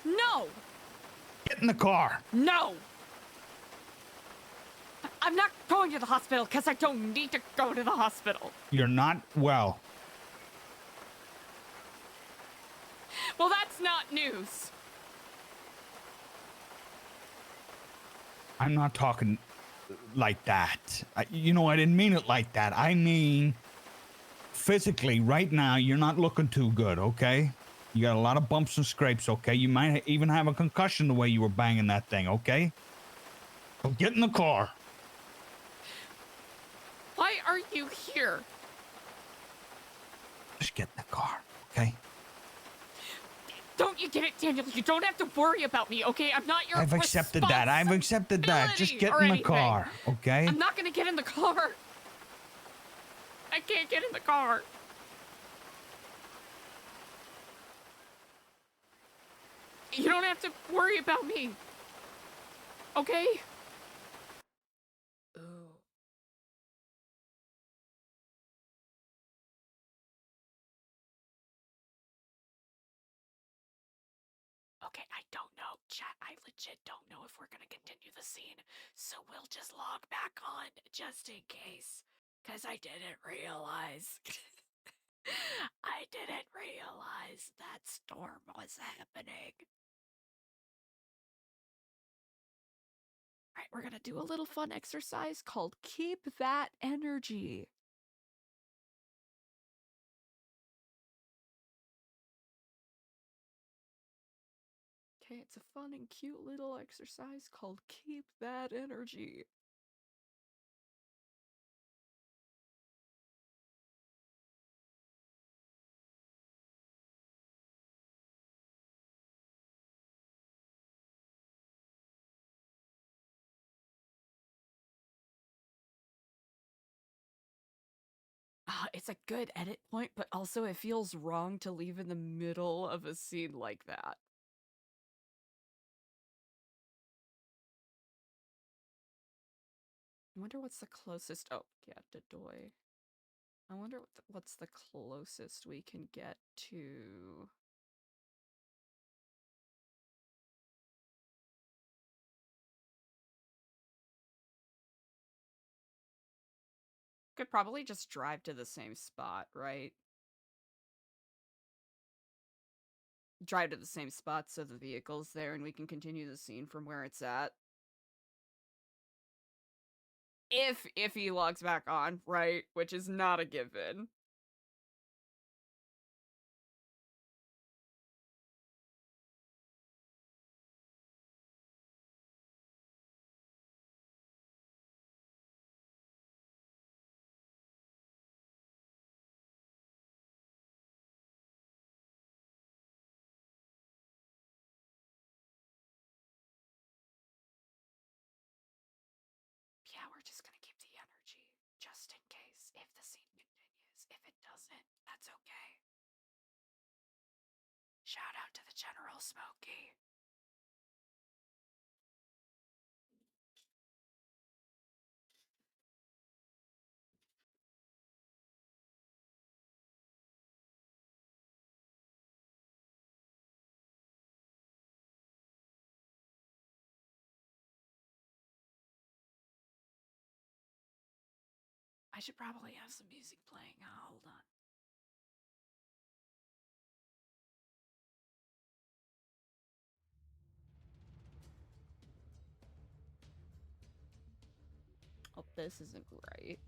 No! Get in the car! No! I'm not going to the hospital because I don't need to go to the hospital. You're not well. Well, that's not news. I'm not talking like that. I didn't mean it like that. I mean, physically, right now, you're not looking too good, okay? You got a lot of bumps and scrapes, okay? You might even have a concussion the way you were banging that thing, okay? So get in the car. Why are you here? Just get in the car, okay? Don't you get it, Daniel? You don't have to worry about me, okay? I'm not your I've accepted that. I've accepted that. Just get in the car, okay? I'm not gonna get in the car. I can't get in the car. You don't have to worry about me. Okay? Okay, I don't know, chat. I legit don't know if we're gonna continue the scene, so we'll just log back on just in case. Cause I didn't realize. I didn't realize that storm was happening. Alright, we're gonna do a little fun exercise called Keep That Energy. Okay, it's a fun and cute little exercise called Keep That Energy. It's a good edit point, but also it feels wrong to leave in the middle of a scene like that. I wonder what's the closest. Oh, yeah, Dedoy. I wonder what's the closest we can get to. Could probably just drive to the same spot, right? Drive to the same spot so the vehicle's there and we can continue the scene from where it's at. If he logs back on, right? Which is not a given. Yeah, we're just gonna keep the energy, just in case, if the scene continues. If it doesn't, that's okay. Shout out to the General Smokey. I should probably have some music playing. Hold on. Oh, this isn't right.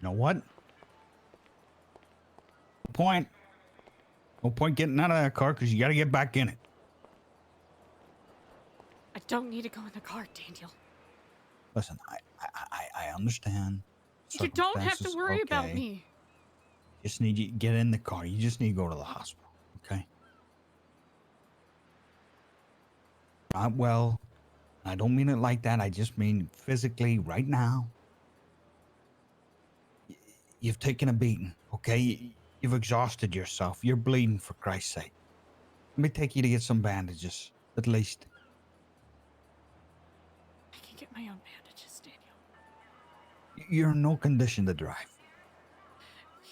You know what? No point. No point getting out of that car because you got to get back in it. I don't need to go in the car, Daniel. Listen, I understand. You don't have to Circumstances, worry about okay. me. Just need you to get in the car. You just need to go to the hospital, okay? Not well. I don't mean it like that. I just mean physically right now. You've taken a beating, okay? You've exhausted yourself. You're bleeding, for Christ's sake. Let me take you to get some bandages, at least. I can get my own bandages, Daniel. You're in no condition to drive.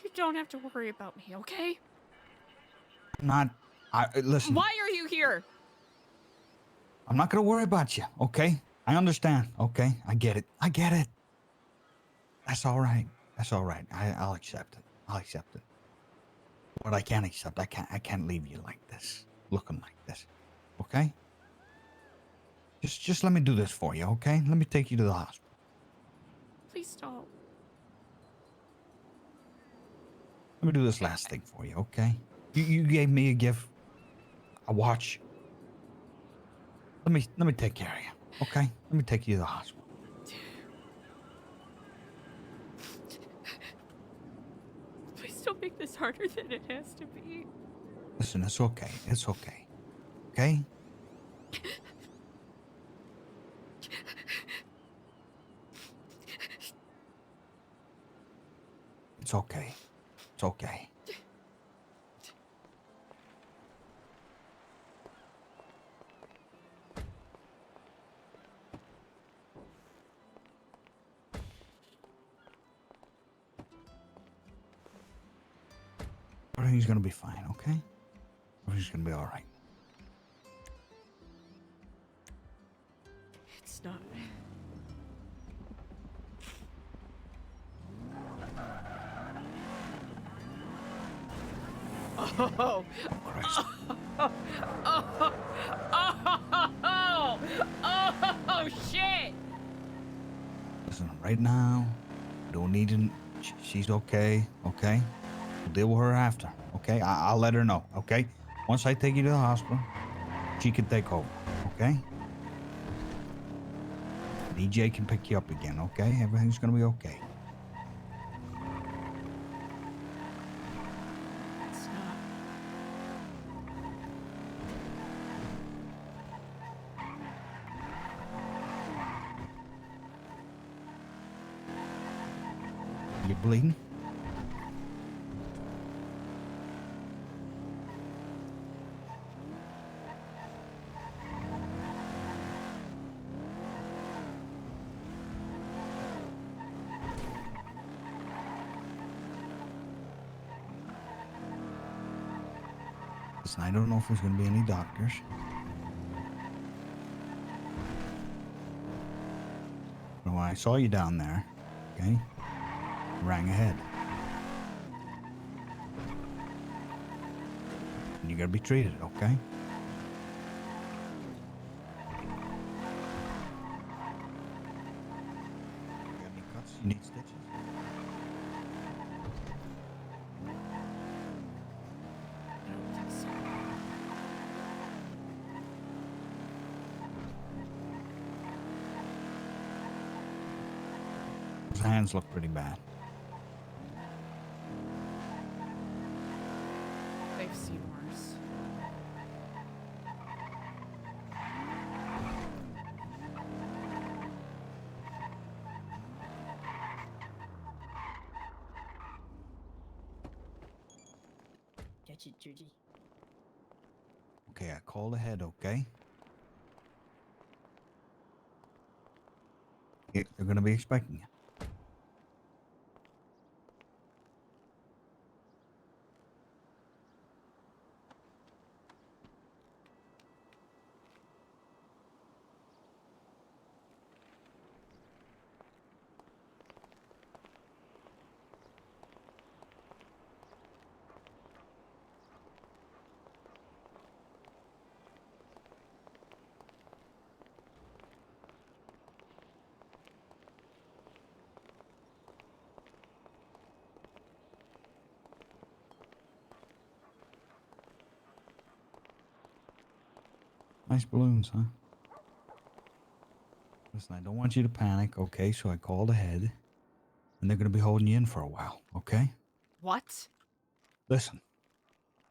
You don't have to worry about me, okay? Listen. Why are you here? I'm not going to worry about you, okay? I understand, okay? I get it. That's all right. I'll accept it. But I can't accept. I can't leave you like this, looking like this, okay? Just let me do this for you, okay? Let me take you to the hospital. Please don't. Let me do this last thing for you, okay? You gave me a gift, a watch. Let me take care of you, okay? Let me take you to the hospital. Please don't make this harder than it has to be. Listen, it's okay. Okay? It's okay. Everything's gonna be fine, okay? Everything's gonna be all right. It's not. Oh. Oh, shit. Listen, right now, don't need to. She's okay, okay? We'll deal with her after, okay? I'll let her know, okay? Once I take you to the hospital, she can take over, okay? DJ can pick you up again, okay? Everything's gonna be okay. It's not. You bleeding? Listen, I don't know if there's going to be any doctors. But when I saw you down there, okay, I rang ahead. And you got to be treated, okay? You got any cuts? You need stitches? His hands look pretty bad. They've seen worse. Okay, I called ahead, okay? They're going to be expecting you. Nice balloons, huh? Listen, I don't want you to panic, okay? So I called ahead, and they're gonna be holding you in for a while, okay? What? Listen,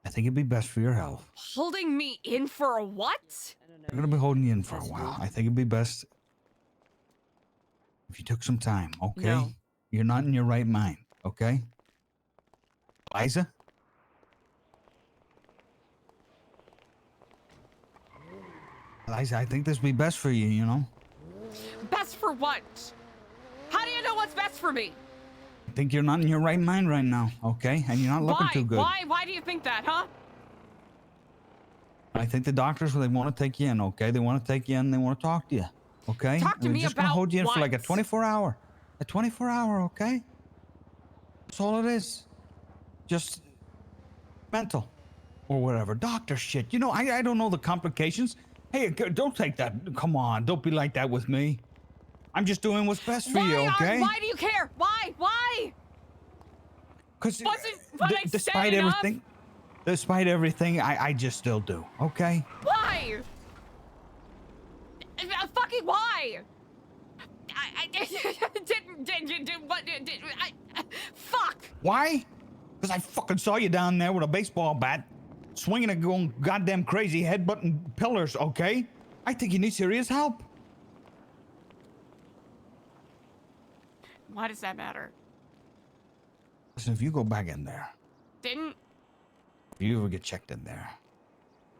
I think it'd be best for your health. Holding me in for a what? They're gonna be holding you in for a while. I think it'd be best if you took some time, okay? No. You're not in your right mind, okay? Eliza? Eliza, I think this would be best for you, you know? Best for what? How do you know what's best for me? I think you're not in your right mind right now, okay? And you're not looking too good. Why do you think that, huh? I think the doctors, they want to take you in, okay? They want to take you in, they want to talk to you, okay? Talk to And me they're just gonna about hold you in for like a what? 24 hour. A 24 hour, okay? That's all it is. Just mental or whatever. Doctor shit. You know, I don't know the complications. Hey, don't take that. Come on, don't be like that with me. I'm just doing what's best for you, okay? Why do you care? Why? Because Wasn't what I despite said enough? everything, despite everything, I just still do, okay? Why? Fucking why? I fuck. Why? Because I fucking saw you down there with a baseball bat, swinging and going goddamn crazy, headbutting pillars, okay? I think you need serious help. Why does that matter? Listen, if you go back in there, Didn't if you ever get checked in there,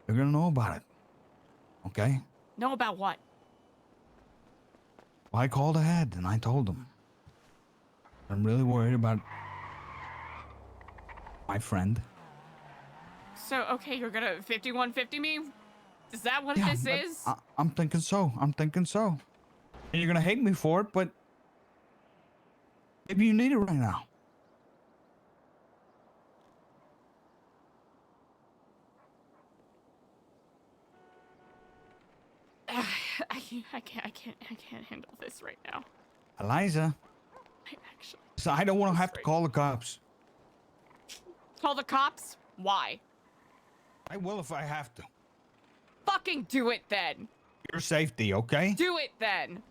they're gonna know about it, okay? know about what? Well, I called ahead and I told them. I'm really worried about my friend. So okay, you're gonna 5150 me? Is that what this is? I'm thinking so. I'm thinking so. And you're gonna hate me for it, but maybe you need it right now. I can't handle this right now. Eliza. Actually, So I don't want to have to call the cops. call the cops? Why? I will if I have to. Fucking do it then. Your safety, okay? Do it then.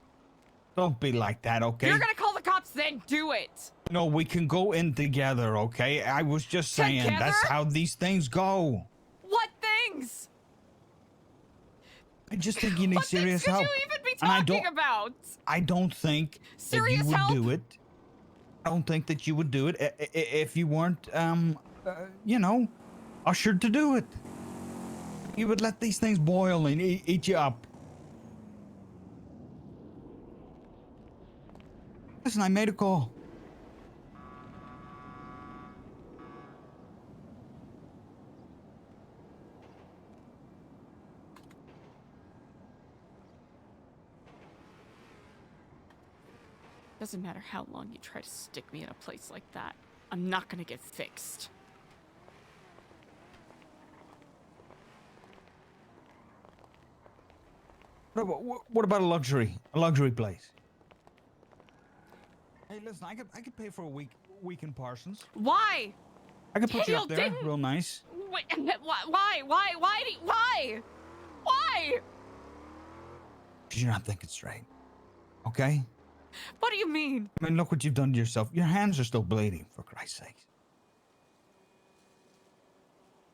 Don't be like that, okay? You're gonna call the cops, then do it. No, we can go in together, okay? I was just saying Together? that's how these things go. What things? I just think you need What serious things could help. you even be And I talking don't- about? I don't think Serious that you would help? do it. I don't think that you would do it if you weren't, you know, ushered to do it. You would let these things boil and eat you up. Listen, I made a call. Doesn't matter how long you try to stick me in a place like that. I'm not gonna get fixed. What about a luxury place? Hey, listen, I could pay for a week in Parsons. Why? I could put you Daniel up there, didn't- real nice. Wait, why? Why? Because you're not thinking straight. Okay? What do you mean? I mean, look what you've done to yourself. Your hands are still bleeding, for Christ's sake.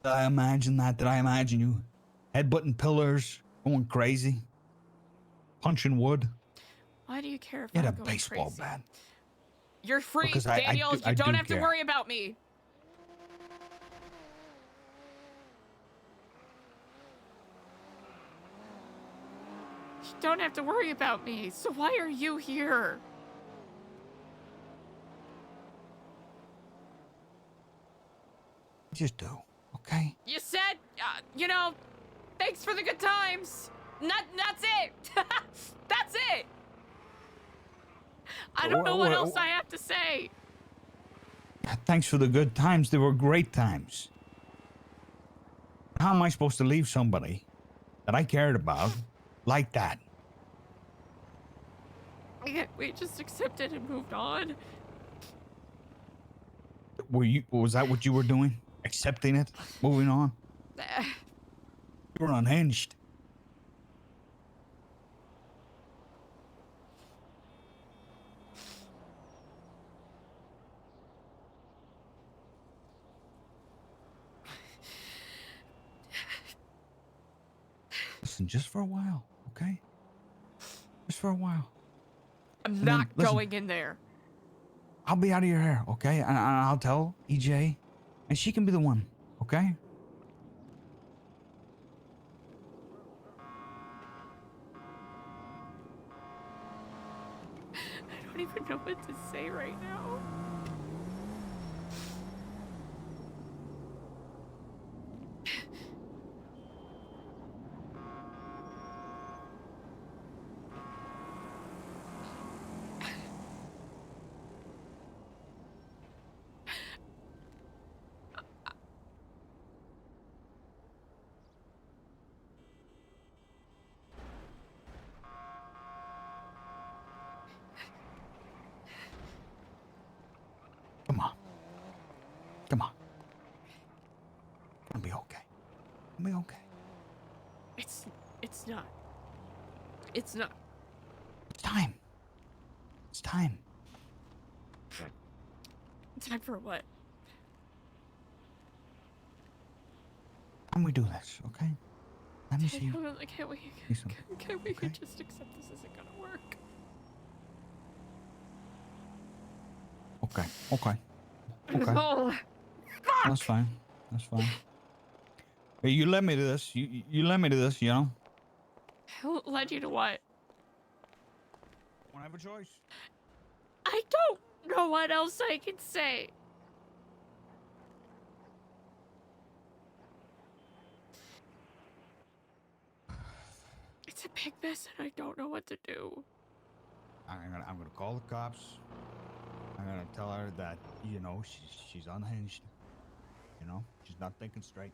Did I imagine that? Did I imagine you headbutting pillars, going crazy, punching wood? Why do you care if You I'm had a going baseball crazy? bat. You're free, Because Daniel. I You don't do have to care. worry about me. You don't have to worry about me. So why are you here? Just do, okay? You said, you know, thanks for the good times. That's it. That's it. I don't know what else I have to say. Thanks for the good times. They were great times. How am I supposed to leave somebody that I cared about like that? We just accepted and moved on. Was that what you were doing? Accepting it? Moving on? You were unhinged. listen, just for a while, okay? Just for a while. I'm And then, not listen, going in there. I'll be out of your hair, okay? And I'll tell EJ, and she can be the one, okay? I don't even know what to say right now. Come on. Come on. It'll be okay. It'll be okay. It's not. It's not. It's time. It's time. Time for what? Can we do this, okay? Let me see. Can't we Okay. just accept this isn't gonna work? Okay. Okay. Okay. Oh, That's fine. That's fine. Hey, you led me to this. You led me to this, you know? who led you to what? Wanna have a choice? I don't know what else I can say. It's a big mess and I don't know what to do. I'm gonna call the cops. I'm gonna tell her that, you know, she's unhinged. You know, she's not thinking straight.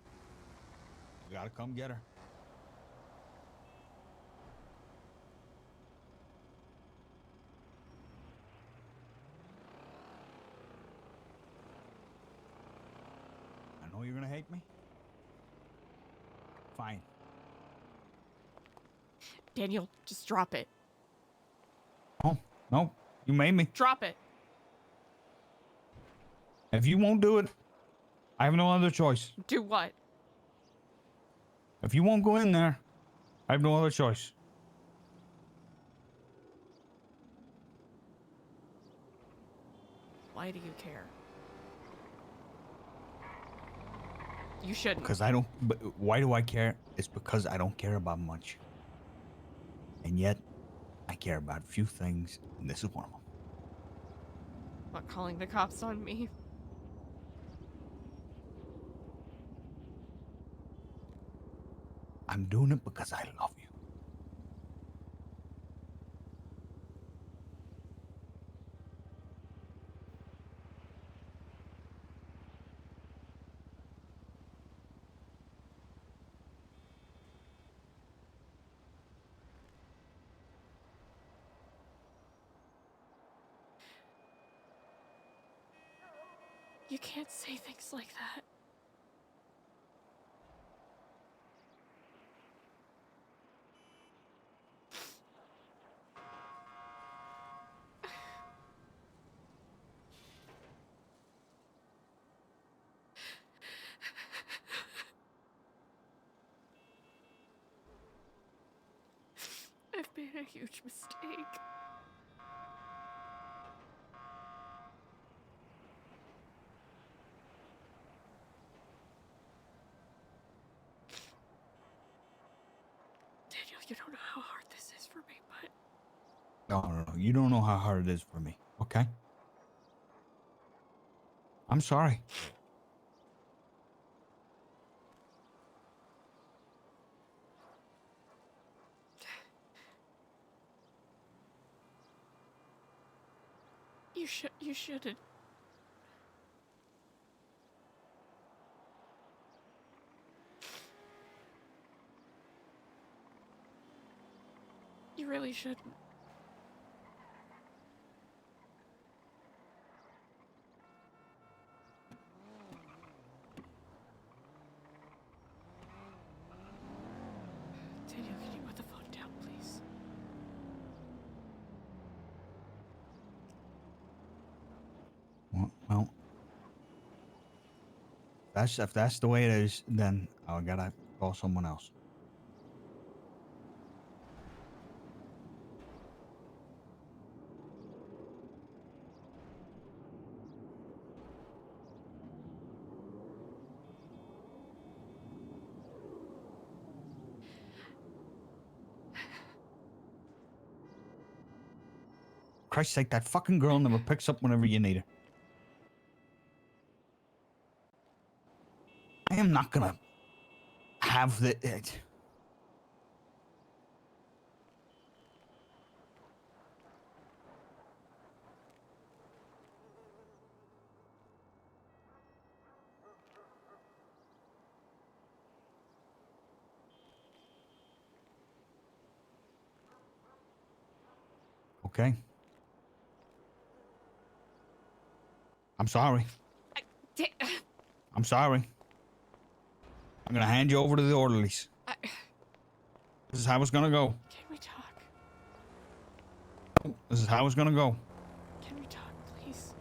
We gotta come get her. I know you're gonna hate me. Fine. Daniel, just drop it. Oh, no, you made me. Drop it. If you won't do it, I have no other choice. Do what? If you won't go in there, I have no other choice. Why do you care? You shouldn't. Because I don't. But why do I care? It's because I don't care about much. And yet, I care about a few things, and this is one of them. What, calling the cops on me? I'm doing it because I love you. You can't say things like that. I've made a huge mistake. Daniel, you don't know how hard this is for me, but... No. You don't know how hard it is for me, okay? I'm sorry. You shouldn't. You really shouldn't. Daniel, can you put the phone down, please? Well, if that's the way it is, then I gotta call someone else. Christ's sake, that fucking girl never picks up whenever you need her. I am not gonna have the... Okay. I'm sorry. I'm sorry. I'm gonna hand you over to the orderlies. This is how it's gonna go. Can we talk? This is how it's gonna go. Can we talk, please?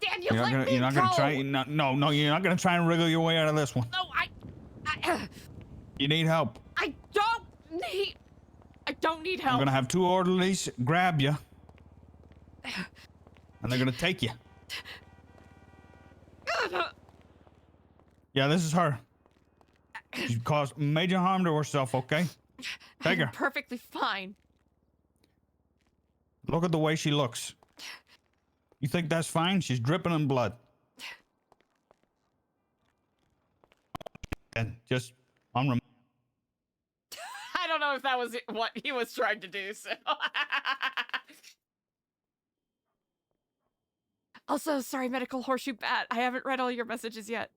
Daniel, You're not gonna try. No, you're not gonna try and wriggle your way out of this one. No, You need help. I don't need help. I'm gonna have two orderlies grab you, and they're gonna take you. Yeah, this is her. She caused major harm to herself, okay? Take her. Perfectly fine. Look at the way she looks. You think that's fine? She's dripping in blood. And just on I don't know if that was what he was trying to do, so. Also, sorry, medical horseshoe bat. I haven't read all your messages yet.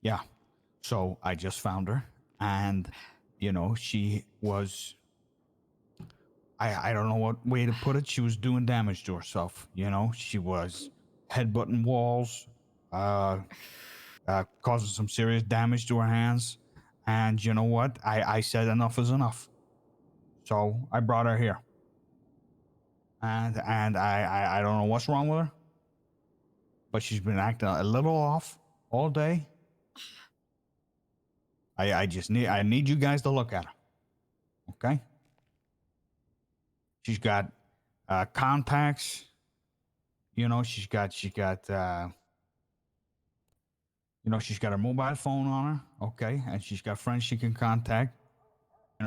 Yeah. So I just found her, and she was. I don't know what way to put it. She was doing damage to herself. She was headbutting walls, causing some serious damage to her hands. And you know what? I said enough is enough. So I brought her here. And I don't know what's wrong with her, but she's been acting a little off all day. I need you guys to look at her. Okay? She's got contacts. She's got she's got her mobile phone on her. Okay, and she's got friends she can contact. I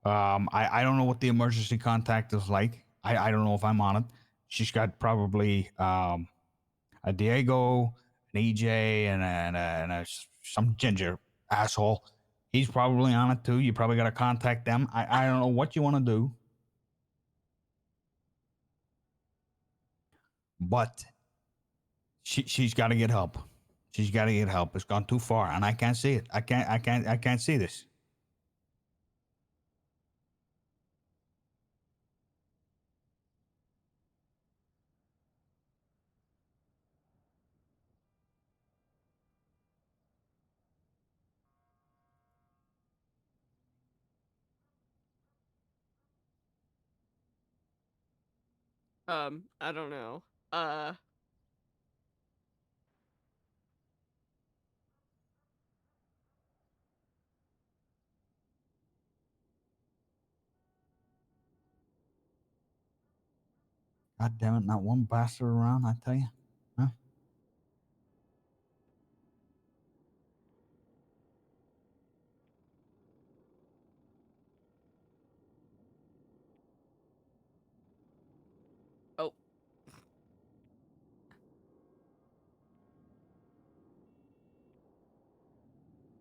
don't know what the emergency contact is like. I don't know if I'm on it. She's got probably a Diego, an EJ, and some ginger asshole. He's probably on it too. You probably got to contact them. I don't know what you want to do. But she's got to get help. She's got to get help. It's gone too far, and I can't see it. I can't see this. I don't know. God damn it, not one bastard around, I tell you. Huh? Oh.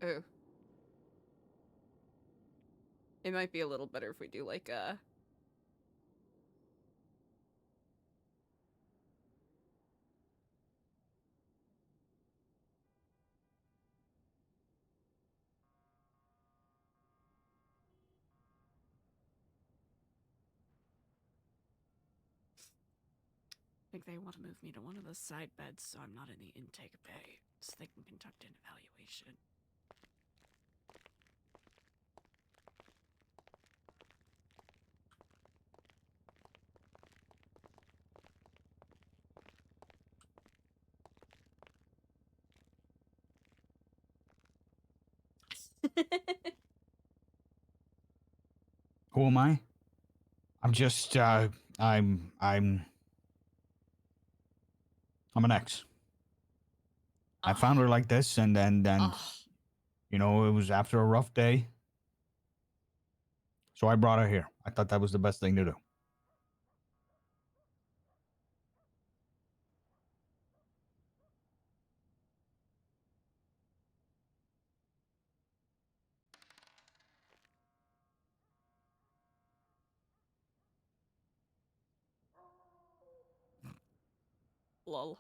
Oh. It might be a little better if we do like a... I think they want to move me to one of the side beds so I'm not in the intake bay, so they can conduct an evaluation. Who am I? I'm just I'm an ex. I found her like this, and it was after a rough day. So I brought her here. I thought that was the best thing to do. Lol.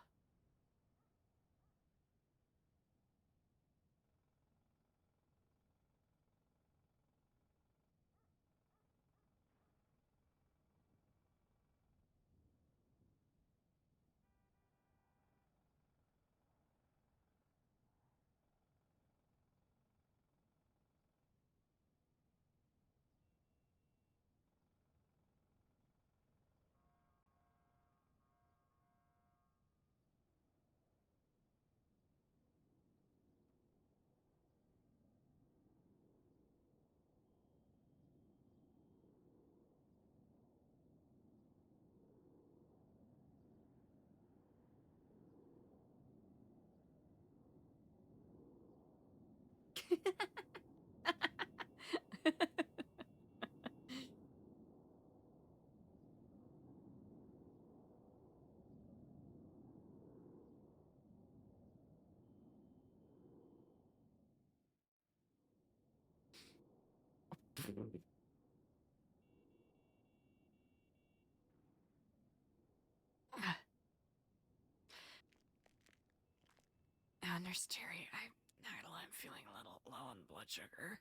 Nurse Terry, I'm not gonna lie, I'm feeling a little low on blood sugar.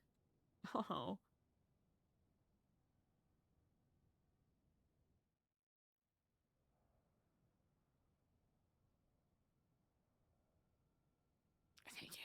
Oh. Thank you.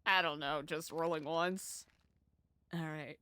I don't know, just rolling once. Alright.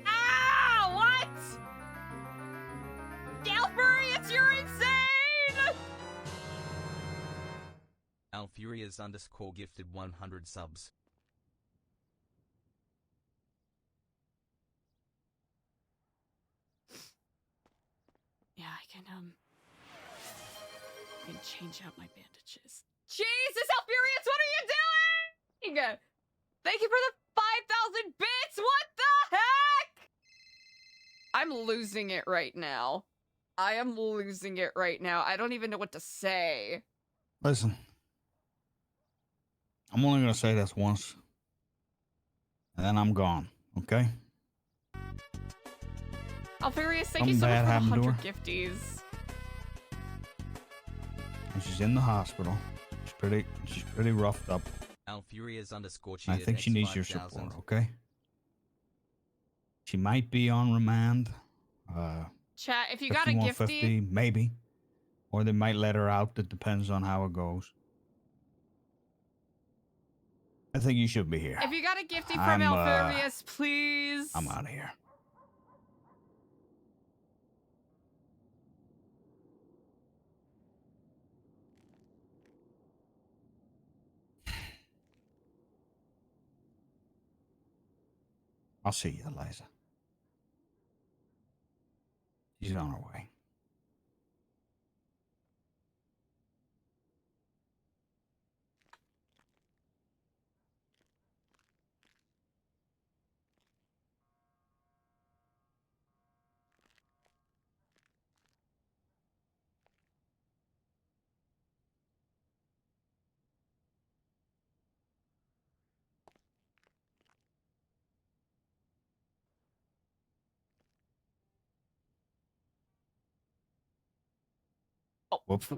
Ah! What? Galbury, you're insane! Alfurious _ gifted 100 subs. Yeah, I can change out my bandages. Jesus, Alfurious, what are you doing? Thank you for the 5,000 bits! What the heck? I'm losing it right now. I am losing it right now. I don't even know what to say. Listen, I'm only gonna say this once, and then I'm gone. Okay? Alfarius, thank you Something so much bad for the happened to 100 her? gifties. And she's in the hospital. She's pretty roughed up. Alfurious underscore I cheered think she X needs your 5000. support, okay? She might be on remand. Chat, if you got a 5150, gifty, maybe. Or they might let her out. That depends on how it goes. I think you should be here. if you got a gifty from I'm, Alfarius, please. I'm out of here. I'll see you, Eliza. She's on her way. Oh. Whoops.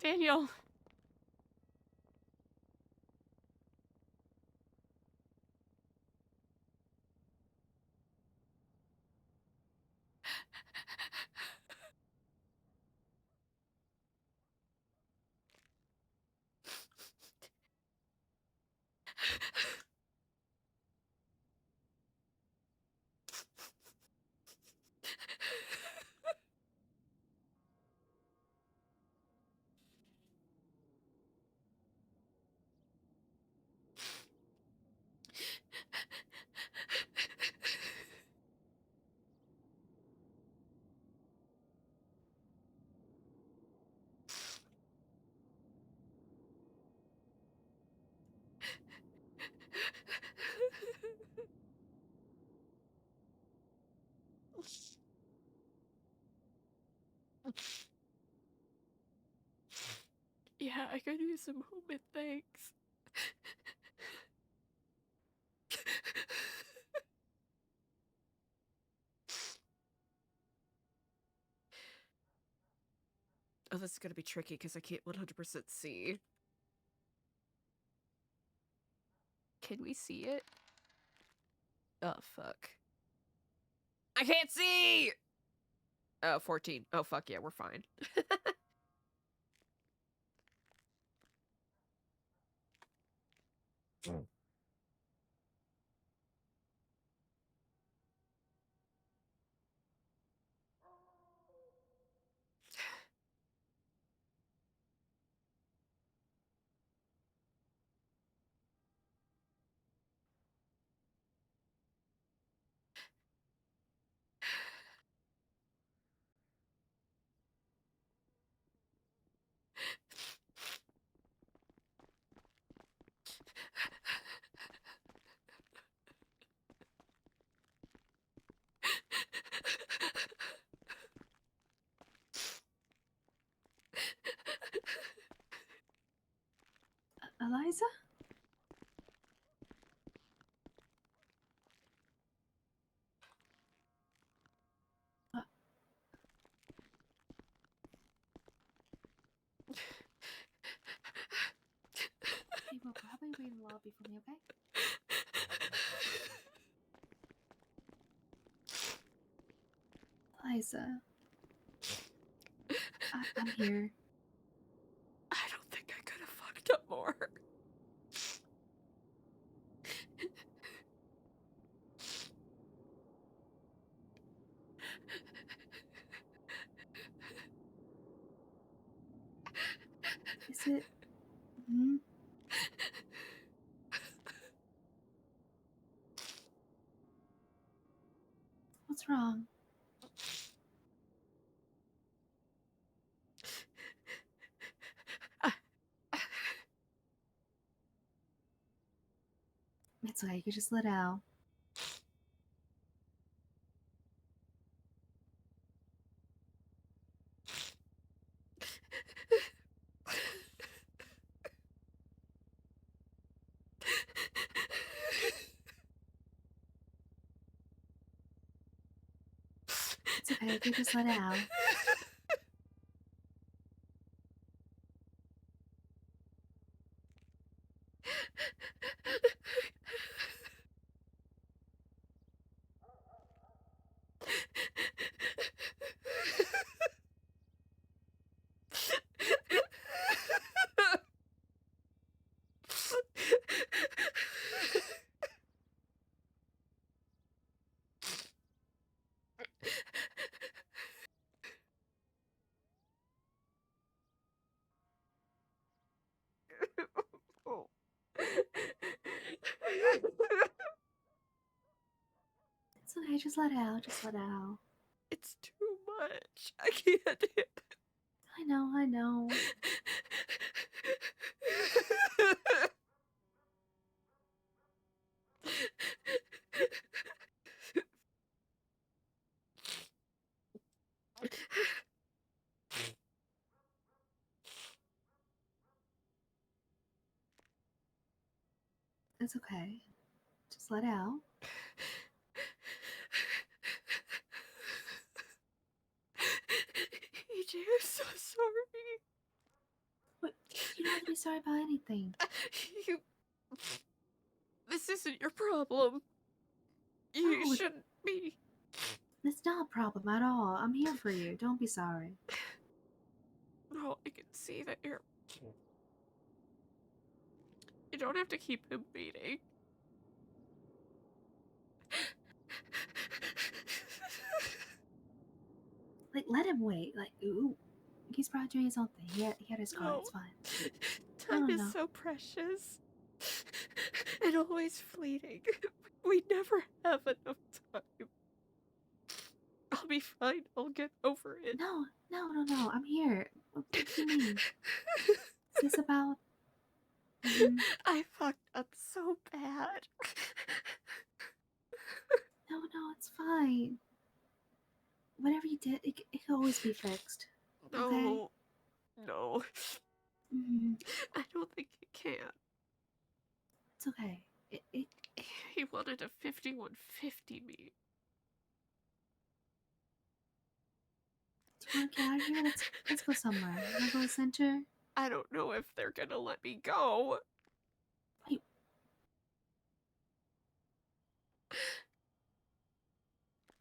Daniel. Yeah, I could use some moment, thanks. Oh, this is gonna be tricky because I can't 100% see. Can we see it? Oh, fuck. I can't see! Oh, 14. Oh, fuck yeah, we're fine. Eliza? Hey, we'll probably wait in the lobby for me, okay? Eliza. I'm here. I don't think I could have fucked up more. Is it... Hmm? What's wrong? It's okay. You can just let out. It's okay. You can just let it out. It's okay. Just let it out. Just let it out. It's too much. I can't do it. I know. I know. It's okay. Just let it out. EJ, I'm so sorry. What? You don't have to be sorry about anything. You. This isn't your problem. You No. shouldn't be. It's not a problem at all. I'm here for you. Don't be sorry. No, I can see that you're. You don't have to keep him beating. Like, let him wait. Like, ooh. He's probably doing his own thing. He had his car. No. It's fine. Time No. is so precious. And always fleeting. We never have enough time. I'll be fine. I'll get over it. No. I'm here. What do you mean? Is this about... I fucked up so bad. No, it's fine. Whatever you did, it can always be fixed. Okay? No. Mhm. I don't think it can. It's okay. He wanted a 5150 me. Do you want to get out of here? Let's go somewhere. You want to go to the center? I don't know if they're gonna let me go. Wait.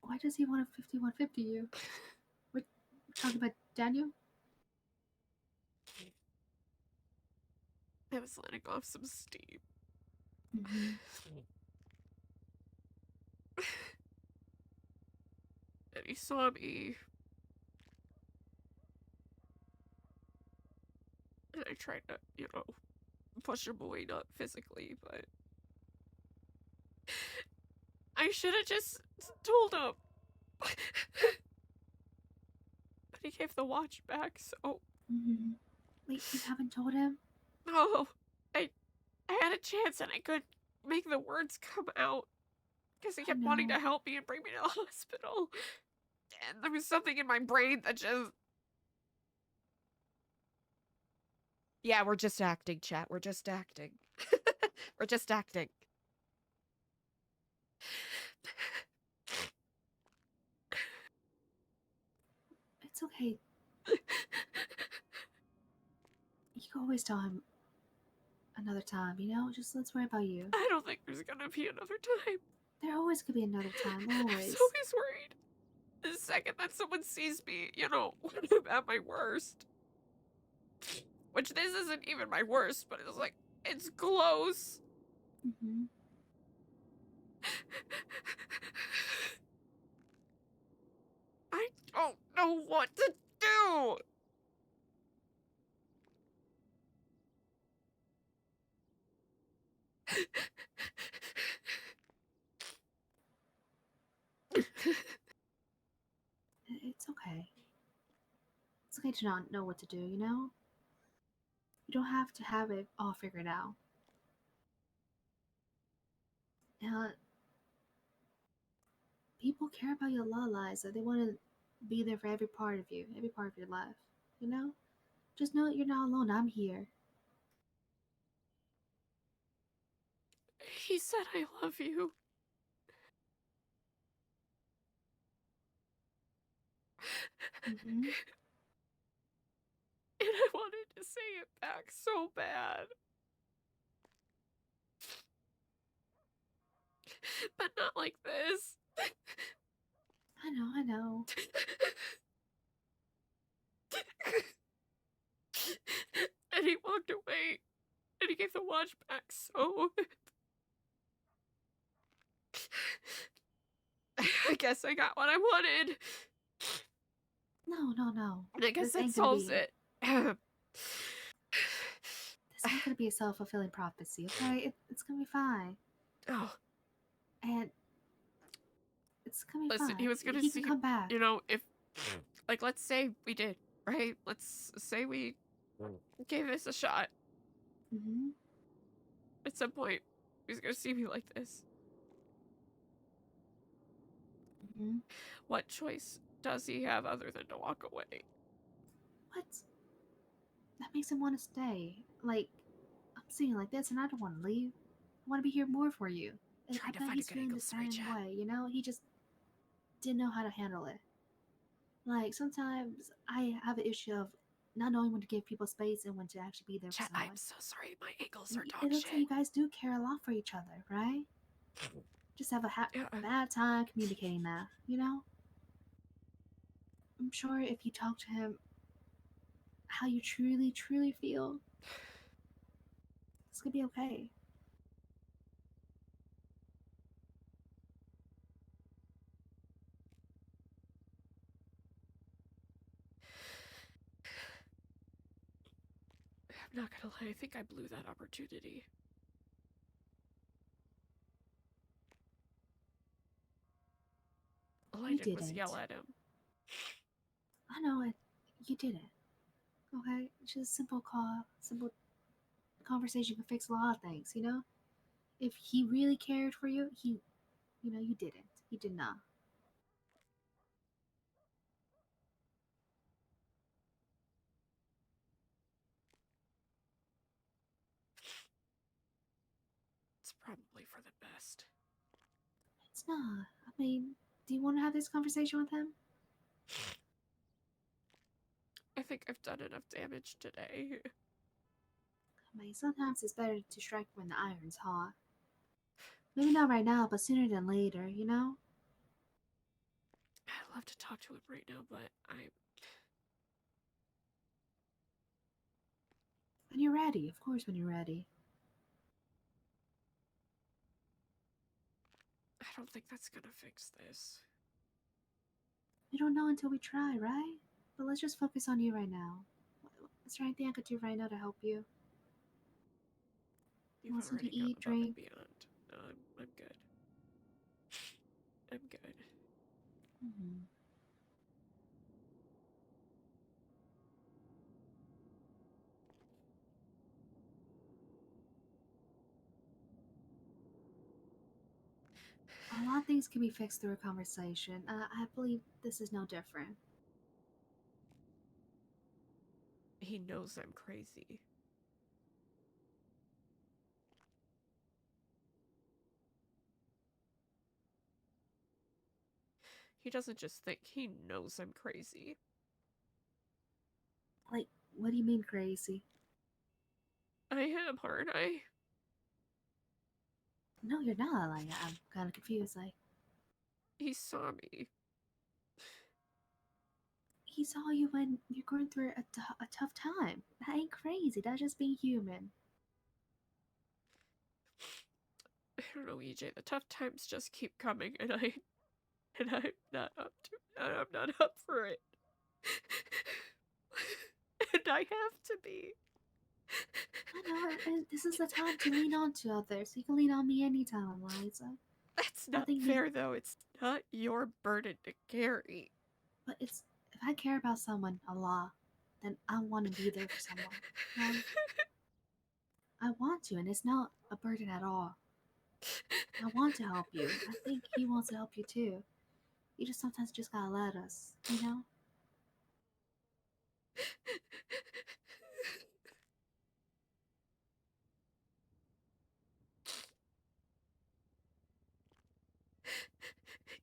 Why does he want a 5150 you? We're talking about Daniel? I was letting off some steam. And he saw me. And I tried to, push him away, not physically, but... I should have just told him. But he gave the watch back, so... Wait, you haven't told him? No. I had a chance and I couldn't make the words come out. Because he kept wanting to help me and bring me to the hospital. And there was something in my brain that just... Yeah, we're just acting, chat. We're just acting. We're just acting. It's okay. You can always tell him another time, Just let's worry about you. I don't think there's gonna be another time. There always could be another time, always. I was always worried. The second that someone sees me, when I'm at my worst. Which this isn't even my worst, but it's like, it's close. I don't know what to do. It's okay. It's okay to not know what to do, You don't have to have it all figured out. Now, people care about your love lives, so they want to be there for every part of you, every part of your life. You know? Just know that you're not alone. I'm here. He said I love you. Mm-hmm. And I wanted to say it back so bad. But not like this. I know. And he walked away. And he gave the watch back so... I guess I got what I wanted. No. And I guess This that ain't gonna solves be- it. This ain't gonna be a self-fulfilling prophecy, okay? It's gonna be fine. Oh. And it's gonna be Listen, fine. he was gonna He see, can come back. you know, if, like, let's say we did, right? Let's say we gave this a shot. Mm-hmm. At some point, he's gonna see me like this. Mm-hmm. What choice does he have other than to walk away? What? That makes him want to stay. Like, I'm seeing like this, and I don't want to leave. I want to be here more for you. And I bet he's feeling the same way, you know? He just didn't know how to handle it. Like, sometimes I have an issue of not knowing when to give people space and when to actually be there for someone. I'm so sorry, my ankles And are dog it looks like shit. you guys do care a lot for each other, right? Just have a bad time communicating that, you know? I'm sure if you talk to him how you truly feel, it's gonna be okay. I'm not gonna lie, I think I blew that opportunity. All I You did was didn't. yell at him. I know it. You didn't. Okay? Just simple conversation can fix a lot of things, you know? If he really cared for you, you didn't. He did not. It's probably for the best. It's not. I mean, do you want to have this conversation with him? I think I've done enough damage today. I mean, sometimes it's better to strike when the iron's hot. Maybe not right now, but sooner than later, you know? I'd love to talk to him right now, but When you're ready, of course, when you're ready. I don't think that's gonna fix this. We don't know until we try, right? But let's just focus on you right now. Is there anything I could do right now to help you? You've Want something already to gone eat, above and drink? beyond. No, I'm good. I'm good. Mm-hmm. A lot of things can be fixed through a conversation. I believe this is no different. He knows I'm crazy. He doesn't just think, he knows I'm crazy. Like, what do you mean crazy? I am, aren't I? No, you're not. Like, I'm kind of confused. Like, He saw me. he saw you when you're going through a tough time. That ain't crazy. That's just being human. I don't know, EJ. The tough times just keep coming, and I'm not up to it. I'm not up for it. And I have to be. I know, and this is the time to lean on to others. You can lean on me anytime, Eliza. That's not fair, though. It's not your burden to carry. But it's if I care about someone a lot, then I want to be there for someone. Right? I want to, and it's not a burden at all. I want to help you. I think he wants to help you too. You just sometimes just gotta let us, you know?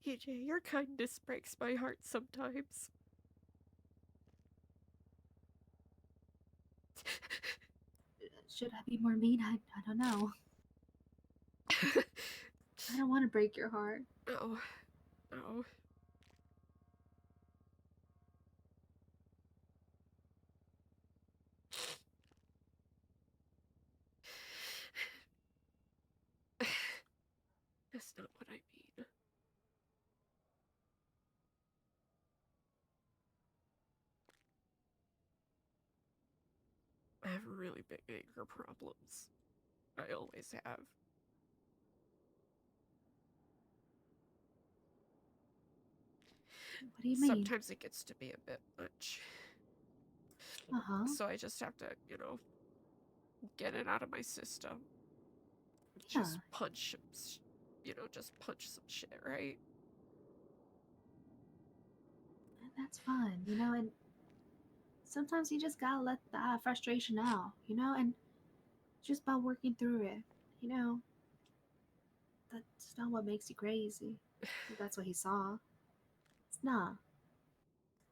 EJ, your kindness breaks my heart sometimes. Should I be more mean? I don't know. I don't want to break your heart. No. No. That's not what I mean. I have really big anger problems. I always have. What do you mean? Sometimes it gets to be a bit much. Uh-huh. So I just have to, get it out of my system. Yeah. Just punch, just punch some shit, right? And that's fun, and sometimes you just gotta let that frustration out, and just by working through it, that's not what makes you crazy. If that's what he saw. It's not.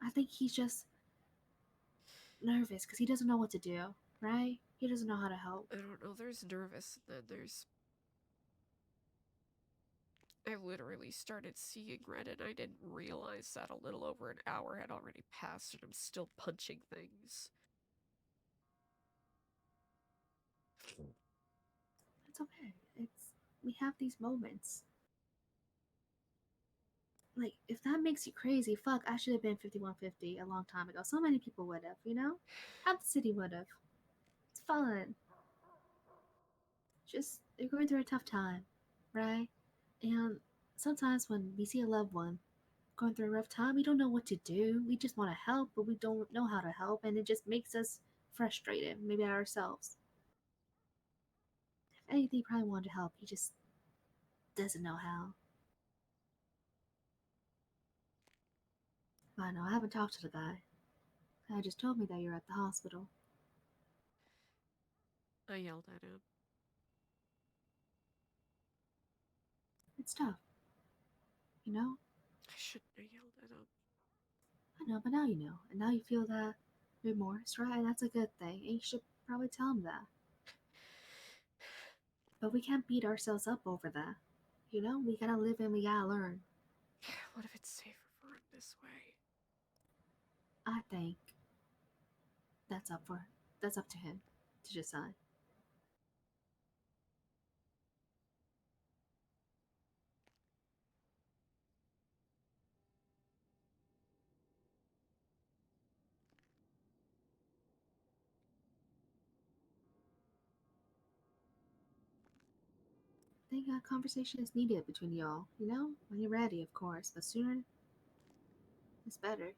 I think he's just nervous because he doesn't know what to do, right? He doesn't know how to help. I don't know, there's nervous, then there's... I literally started seeing red and I didn't realize that a little over an hour had already passed and I'm still punching things. It's okay. We have these moments. Like, if that makes you crazy, fuck, I should have been 5150 a long time ago. So many people would have, Half the city would have. It's fun. Just, you're going through a tough time, right? And sometimes when we see a loved one going through a rough time, we don't know what to do. We just want to help, but we don't know how to help, and it just makes us frustrated, maybe at ourselves. If anything, he probably wanted to help. He just doesn't know how. I know, I haven't talked to the guy. The guy just told me that you're at the hospital. I yelled at him. It's tough. I shouldn't have yelled at him. I know, but now you know. And now you feel that remorse, right? And that's a good thing. And you should probably tell him that. But we can't beat ourselves up over that. We gotta live and we gotta learn. What if it's safer for him this way? I think that's up to him to decide. I think a conversation is needed between y'all, when you're ready, of course, but sooner is better.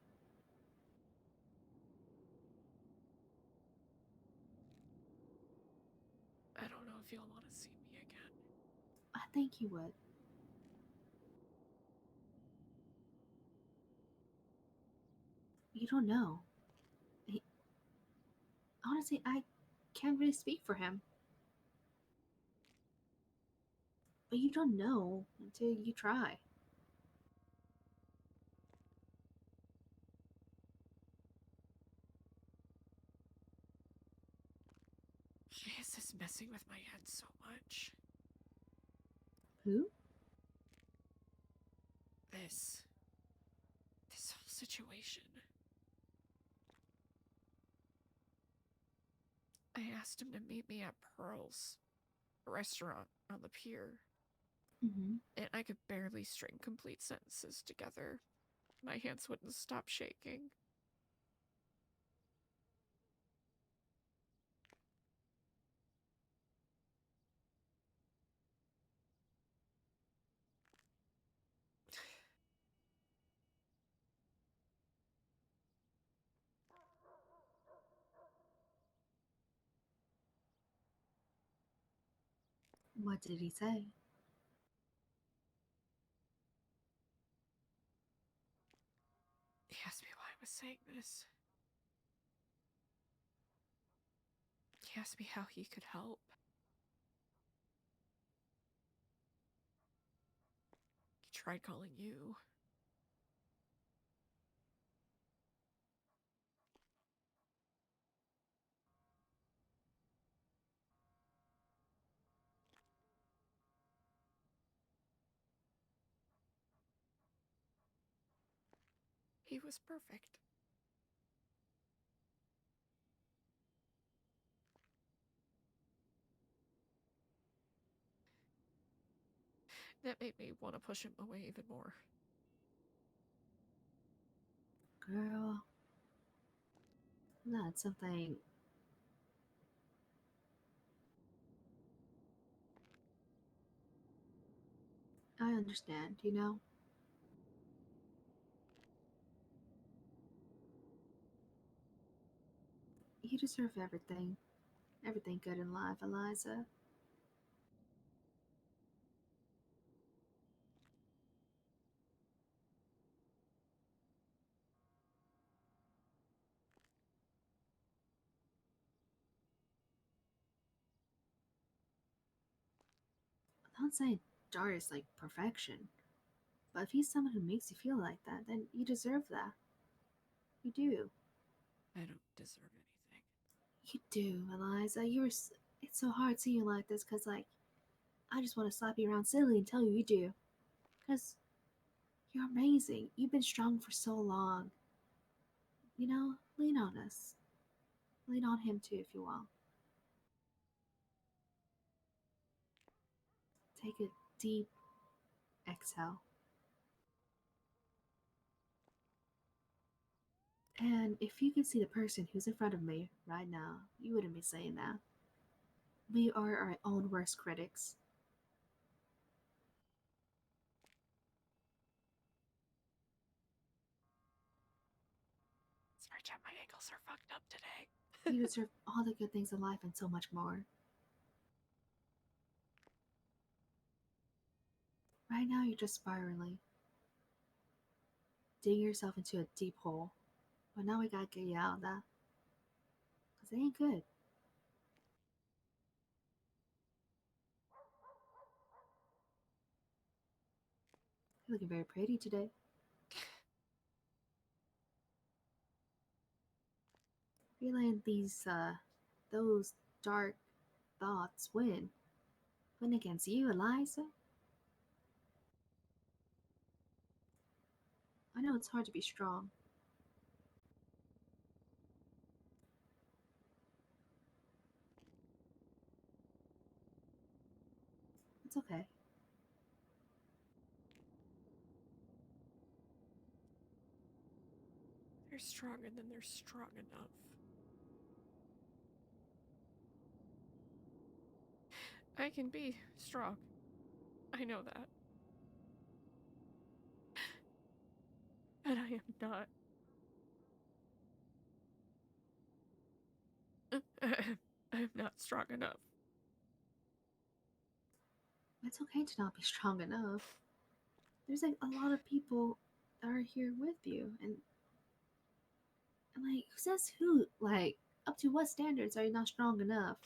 I don't know if you'll want to see me again. I think you would. You don't know. Honestly, I can't really speak for him. But you don't know until you try. Why is this messing with my head so much? Who? This whole situation. I asked him to meet me at Pearl's, a restaurant on the pier. Mm-hmm. And I could barely string complete sentences together. My hands wouldn't stop shaking. What did he say? saying this. He asked me how he could help. He tried calling you. He was perfect. That made me want to push him away even more. Girl, that's something. I understand, you know? You deserve everything. Everything good in life, Eliza. I'm not saying Dar is like perfection, but if he's someone who makes you feel like that, then you deserve that. You do. I don't deserve anything. You do, Eliza. It's so hard seeing you like this because, like, I just want to slap you around silly and tell you you do. Because you're amazing. You've been strong for so long. You know, lean on us. Lean on him too if you want. Take a deep exhale. And if you could see the person who's in front of me right now, you wouldn't be saying that. We are our own worst critics. Sorry, Chat, my ankles are fucked up today. You deserve all the good things in life and so much more. Right now, you're just spiraling. Digging yourself into a deep hole. But now we gotta get you out of that. Because it ain't good. You're looking very pretty today. You're letting those dark thoughts win. Win against you, Eliza. I know it's hard to be strong. It's okay. They're strong and then they're strong enough. I can be strong. I know that. But I am not. I'm not strong enough. It's okay to not be strong enough. There's like a lot of people that are here with you, and like, who says who? Like, up to what standards are you not strong enough?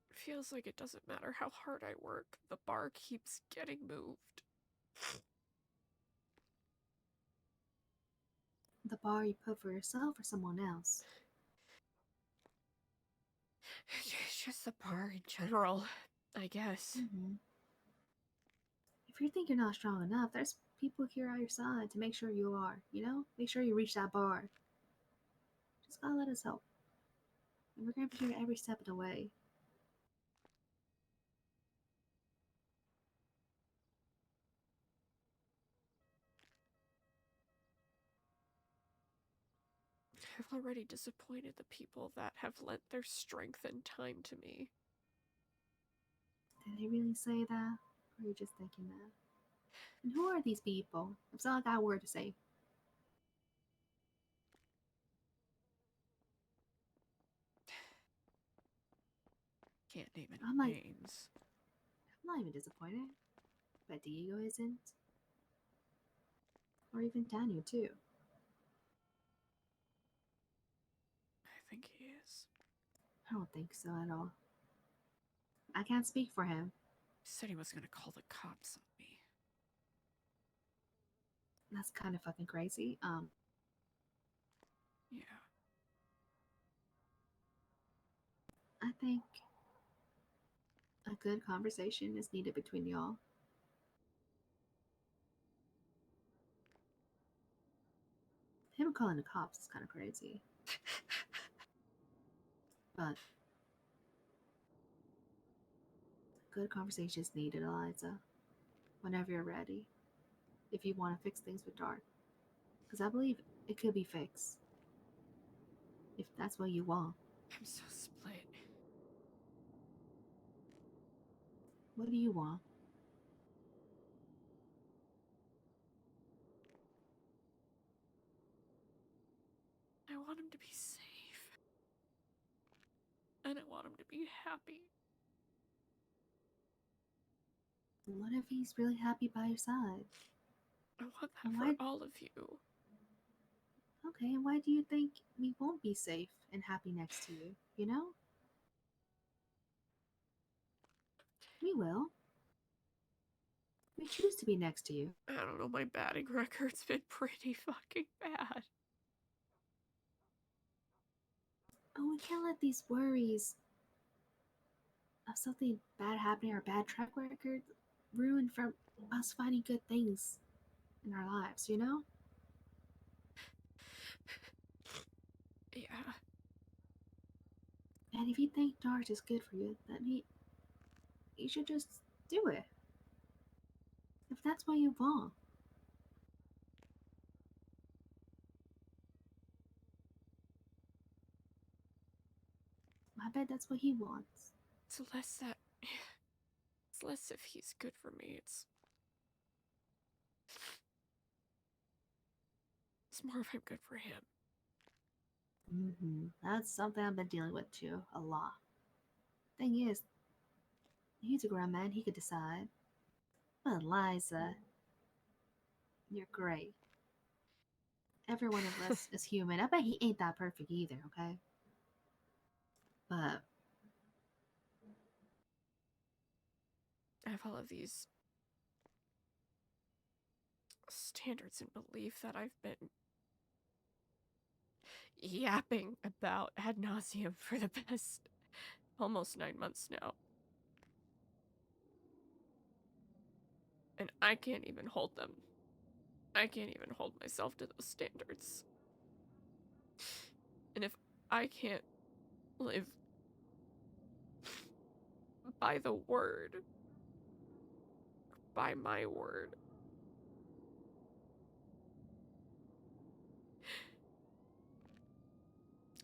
It feels like it doesn't matter how hard I work, the bar keeps getting moved. The bar you put for yourself or someone else? It's just the bar in general, I guess. Mm-hmm. If you think you're not strong enough, there's people here at your side to make sure you are, you know? Make sure you reach that bar. Just gotta let us help. And we're gonna be here every step of the way. I've already disappointed the people that have lent their strength and time to me. Did they really say that? Or are you just thinking that? And who are these people? It's not got a word to say. Can't name any I'm like, names. I'm not even disappointed. But Diego isn't. Or even Daniel, too. I think he is. I don't think so at all. I can't speak for him. He said he was gonna call the cops on me. That's kind of fucking crazy. Yeah. I think a good conversation is needed between y'all. Him calling the cops is kind of crazy. But good conversation is needed, Eliza. Whenever you're ready. If you want to fix things with Dark. Because I believe it could be fixed. If that's what you want. I'm so split. What do you want? I want him to be safe. And I want him to be happy. What if he's really happy by your side? I want that And for why- all of you. Okay, and why do you think we won't be safe and happy next to you? You know? We will. We choose to be next to you. I don't know, my batting record's been pretty fucking bad. But we can't let these worries of something bad happening or a bad track record ruin from us finding good things in our lives, you know? Yeah. And if you think Dart is good for you, then you should just do it. If that's what you want. I bet that's what he wants. It's less that... It's less if he's good for me, it's more if I'm good for him. That's something I've been dealing with too, a lot. Thing is, he's a grown man, he could decide. But Eliza, you're great. Every one of us is human. I bet he ain't that perfect either, okay? But I have all of these standards and belief that I've been yapping about ad nauseum for the past almost 9 months now. And I can't even hold them. I can't even hold myself to those standards. And if I can't live by the word, by my word,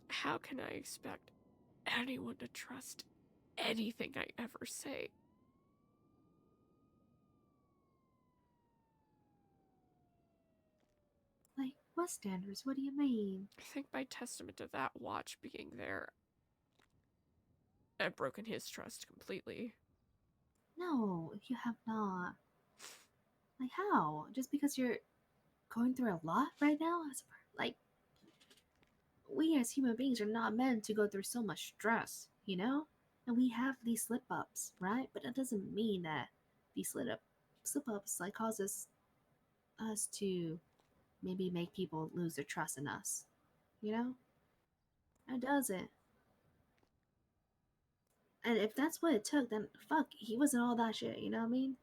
how can I expect anyone to trust anything I ever say? like, what standards? What do you mean? I think by testament of that watch being there, I've broken his trust completely. No, you have not. Like, how? Just because you're going through a lot right now? Like, we as human beings are not meant to go through so much stress, you know? And we have these slip ups, right? But that doesn't mean that these slip ups like causes us to maybe make people lose their trust in us, you know? It doesn't. And if that's what it took, then fuck, he wasn't all that shit, you know what I mean?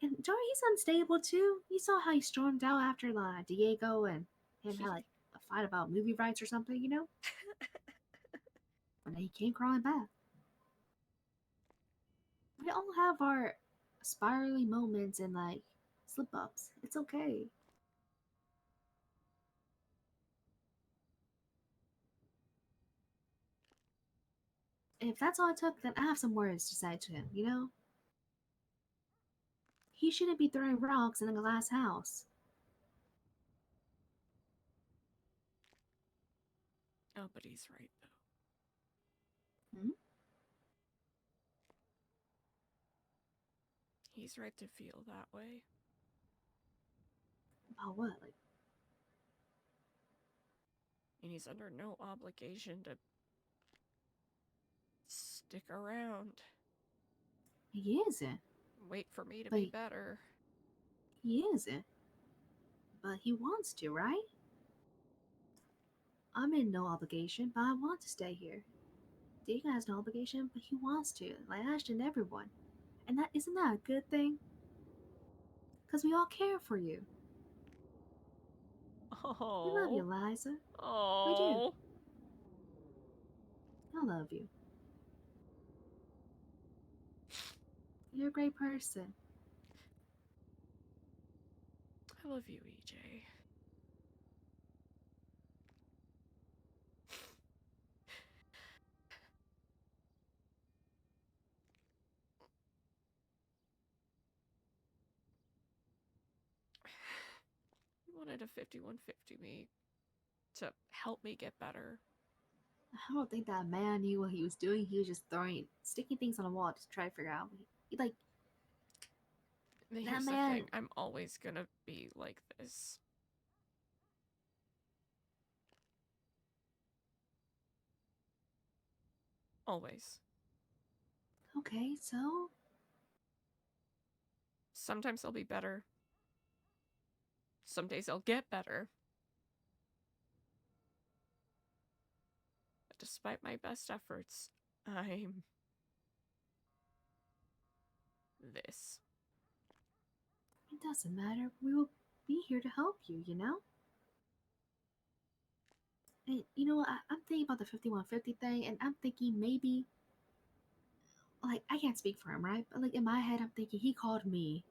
And Jory, he's unstable too. You saw how he stormed out after Diego and him had like a fight about movie rights or something, you know? And then he came crawling back. We all have our spirally moments and like slip ups. It's okay. If that's all it took, then I have some words to say to him, you know? He shouldn't be throwing rocks in a glass house. Oh, but he's right, though. Hmm? He's right to feel that way. About what? Like, And he's under no obligation to stick around. he isn't. Wait for me to But be better. he isn't. But he wants to, right? I'm in no obligation, but I want to stay here. Diego has no obligation, but he wants to, like Ashton and everyone. And that isn't that a good thing? Because we all care for you. We love you, Oh. Eliza. We do. Oh. I love you. You're a great person. I love you, EJ. You wanted a 5150 me to help me get better. I don't think that man knew what he was doing. He was just sticking things on a wall to try to figure out. Like, Here's that the man. thing. I'm always gonna be like this. Always. Okay, so Sometimes I'll be better. Some days I'll get better. But despite my best efforts, I'm this. it doesn't matter. We will be here to help you, you know? And you know what? I'm thinking about the 5150 thing, and I'm thinking maybe, like, I can't speak for him, right? But, like, in my head, I'm thinking he called me,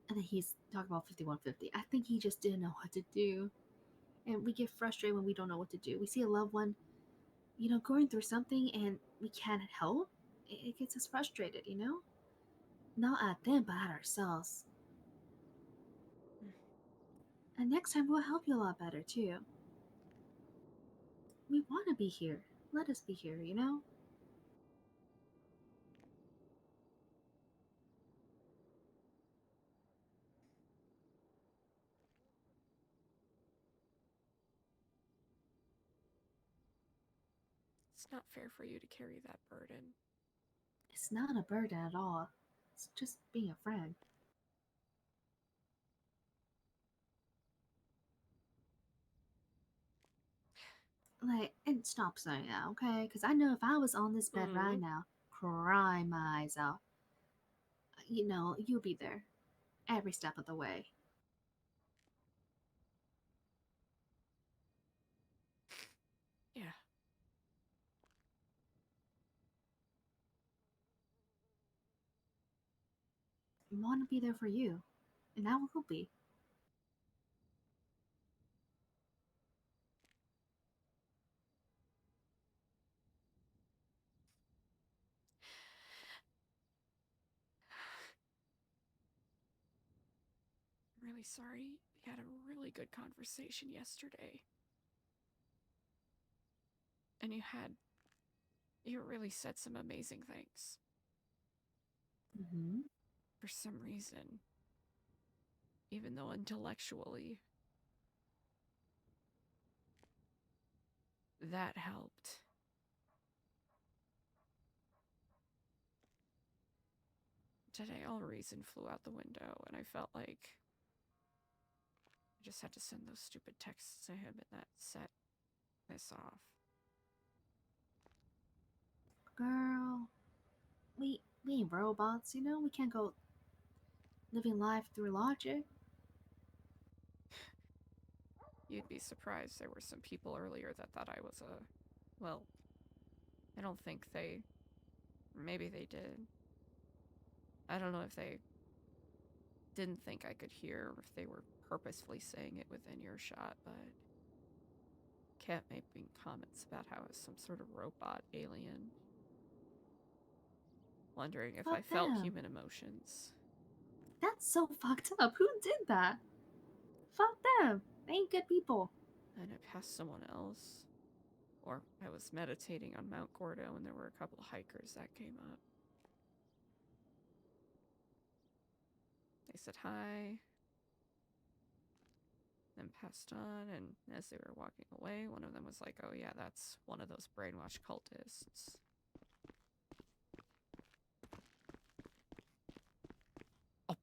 and then he's talking about 5150. I think he just didn't know what to do. And we get frustrated when we don't know what to do. We see a loved one, going through something, and we can't help. It gets us frustrated, Not at them, but at ourselves. And next time, we'll help you a lot better, too. We want to be here. Let us be here, It's not fair for you to carry that burden. It's not a burden at all. It's just being a friend. Like, and stop saying that, okay? Because I know if I was on this bed right now, crying my eyes out, you'll be there every step of the way. Yeah. I want to be there for you, and I will be. I'm really sorry. We had a really good conversation yesterday. And you really said some amazing things. Mm-hmm. For some reason, even though intellectually, that helped. Today, all reason flew out the window, and I felt like I just had to send those stupid texts to him, and that set this off. Girl, we ain't robots, We can't go living life through logic. You'd be surprised. There were some people earlier that thought I was well, I don't think they... Maybe they did. I don't know if they didn't think I could hear, or if they were purposefully saying it within earshot, but... kept making comments about how I was some sort of robot alien. Wondering if I felt human emotions. That's so fucked up. Who did that? Fuck them. They ain't good people. And I passed someone else. Or I was meditating on Mt Gordo and there were a couple of hikers that came up. They said hi. and passed on. And as they were walking away, one of them was like, "Oh yeah, that's one of those brainwashed cultists." Oh.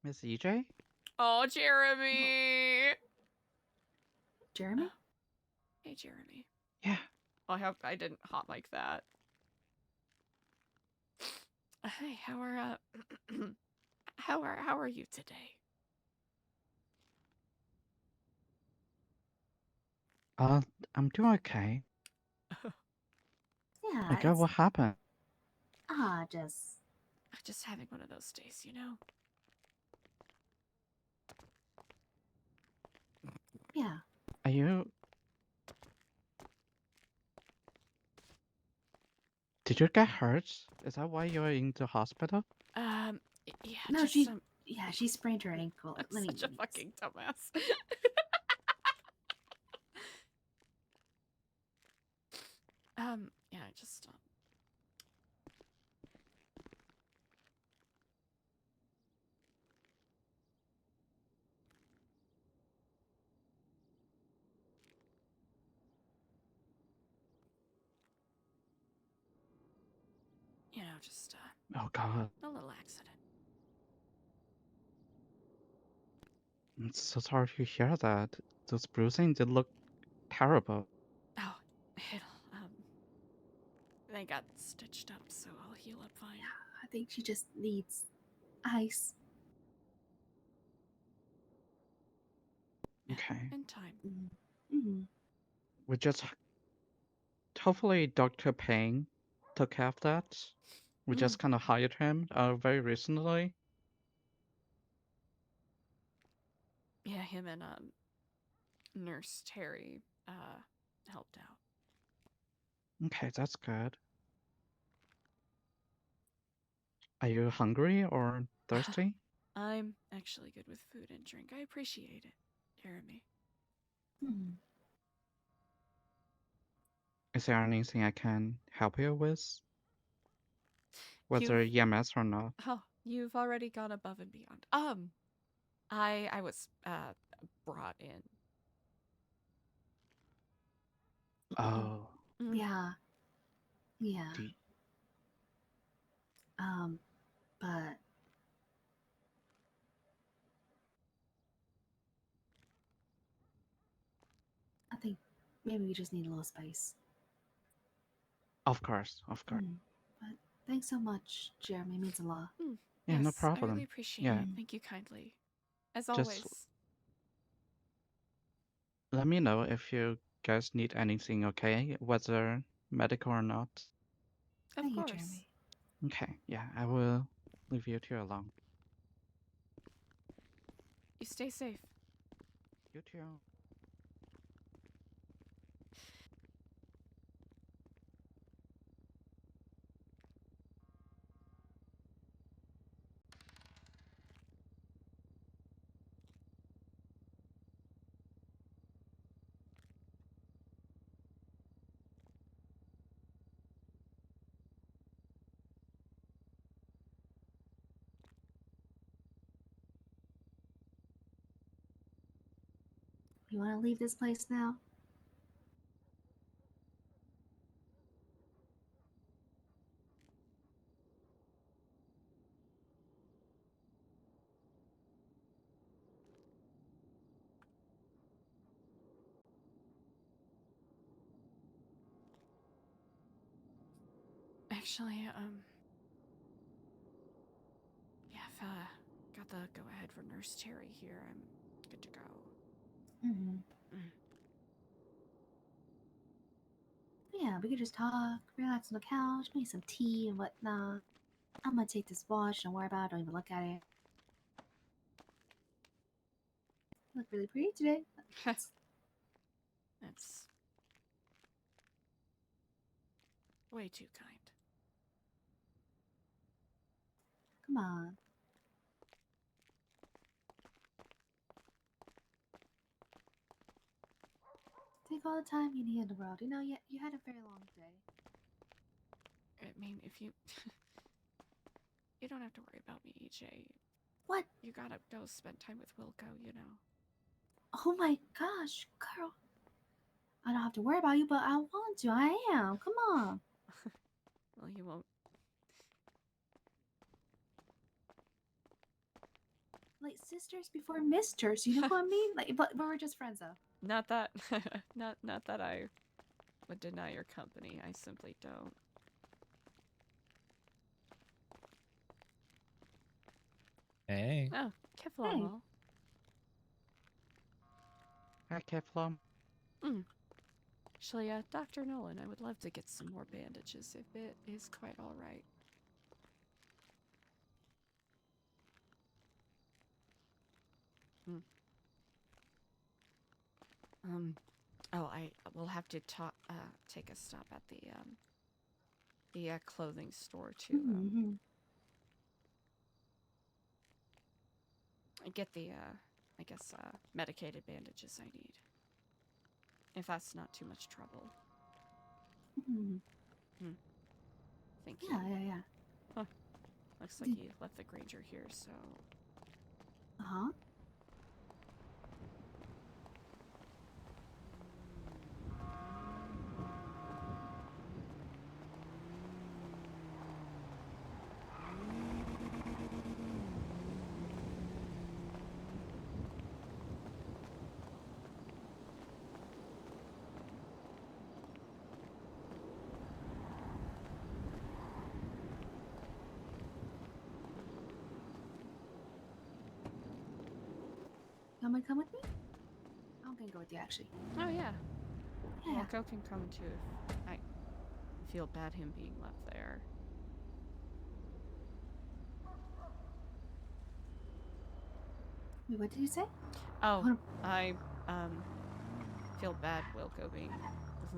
Miss EJ? Oh, Jeremy. Jeremy? Hey, Jeremy. Yeah. I hope I didn't hot like that. Hey, how are how are you today? I'm doing okay. Yeah, My God, what happened? Just having one of those days, you know. Yeah. Are you? Did you get hurt? Is that why you're in the hospital? Yeah. No, just, she sprained her ankle. I'm such a fucking dumbass. Yeah, I just you know, just Oh God, a little accident. I'm so sorry to hear that. Those bruising did look terrible. Oh, they got stitched up, so I'll heal up fine. Yeah, I think she just needs ice. Okay. In time. Mm-hmm. We just hopefully Dr. Payne took care of that. We just kind of hired him very recently. Yeah, him and Nurse Terry helped out. Okay, that's good. Are you hungry or thirsty? I'm actually good with food and drink. I appreciate it, Jeremy. Is there anything I can help you with? Whether EMS or not? Oh, you've already gone above and beyond. I was brought in. Oh. Yeah. Yeah. But I think maybe we just need a little space. Of course, of course. But thanks so much, Jeremy. It means a lot. Yeah, no Yes, I problem. really appreciate Yeah. it. Thank you kindly. As Just always. let me know if you guys need anything, okay? Whether medical or not. Of course. Okay, yeah, I will leave you two alone. You stay safe. You too. You want to leave this place now? Actually, yeah, if got the go ahead for Nurse Terry here, I'm good to go. Yeah, we could just talk, relax on the couch, make some tea and whatnot. I'm gonna take this watch, don't worry about it, don't even look at it. You look really pretty today. That's way too kind. Come on. Take all the time you need in the world. You know, you had a very long day. mean, if you... You don't have to worry about me, EJ. What? You gotta go spend time with Wilco, you know. Oh my gosh, girl. I don't have to worry about you, but I want to. I am. Come on. Well, you won't. Like sisters before misters, you know what I mean? Like, but we're just friends though. Not that... not that I would deny your company. I simply don't. Hey. Oh, Kevlar. Hi, Kevlar. Actually, Dr. Nolan, I would love to get some more bandages if it is quite alright. Oh, I will have to take a stop at the clothing store to, get the, I guess, medicated bandages I need. If that's not too much trouble. Thank you. Yeah. Huh. Looks like you left the Granger here, so... Uh-huh. You want me to come with me? I'm gonna go with you, actually. Oh, yeah. Yeah. Wilco can come too if I feel bad him being left there. Wait, what did you say? Oh, I feel bad Wilco being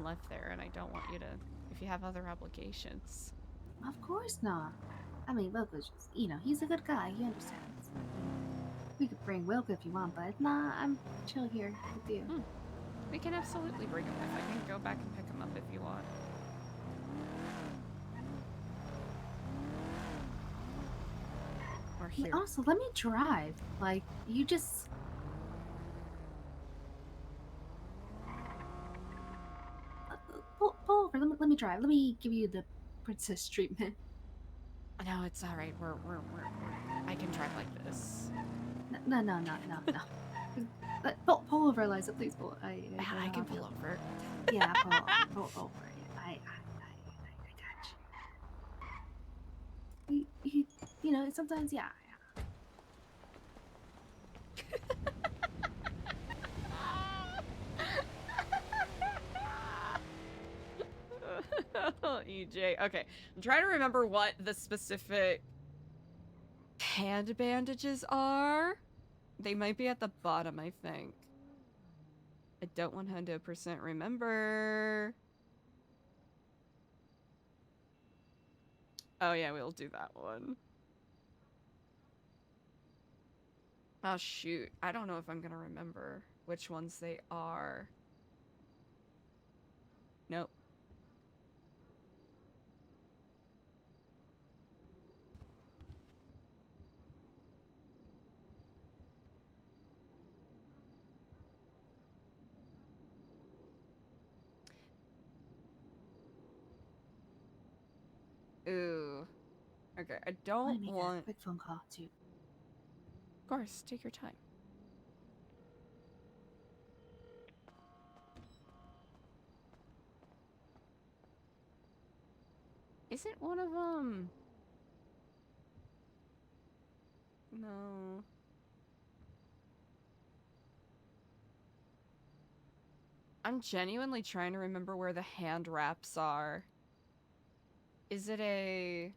left there, and I don't want you to, if you have other obligations. Of course not. I mean, Wilco's just, you know, he's a good guy. He understands. We could bring Wilco if you want, but nah, I'm chill here with you. We can absolutely bring him if I can go back and pick him up if you want. Or here. Also, let me drive. Like, you just... pull over. Let me drive. Let me give you the princess treatment. No, it's all right. We're I can drive like this. No. Pull over, Eliza. Please pull. I can pull over. Yeah, pull over. I got you. You know, sometimes, yeah. EJ. Okay, I'm trying to remember what the specific hand bandages are. They might be at the bottom, I think. I don't 100% remember. Oh yeah, we'll do that one. Oh shoot, I don't know if I'm gonna remember which ones they are. Nope. Ooh. Okay, I don't want... a quick phone call, too. Of course, take your time. Isn't one of them... No. I'm genuinely trying to remember where the hand wraps are. Is it a...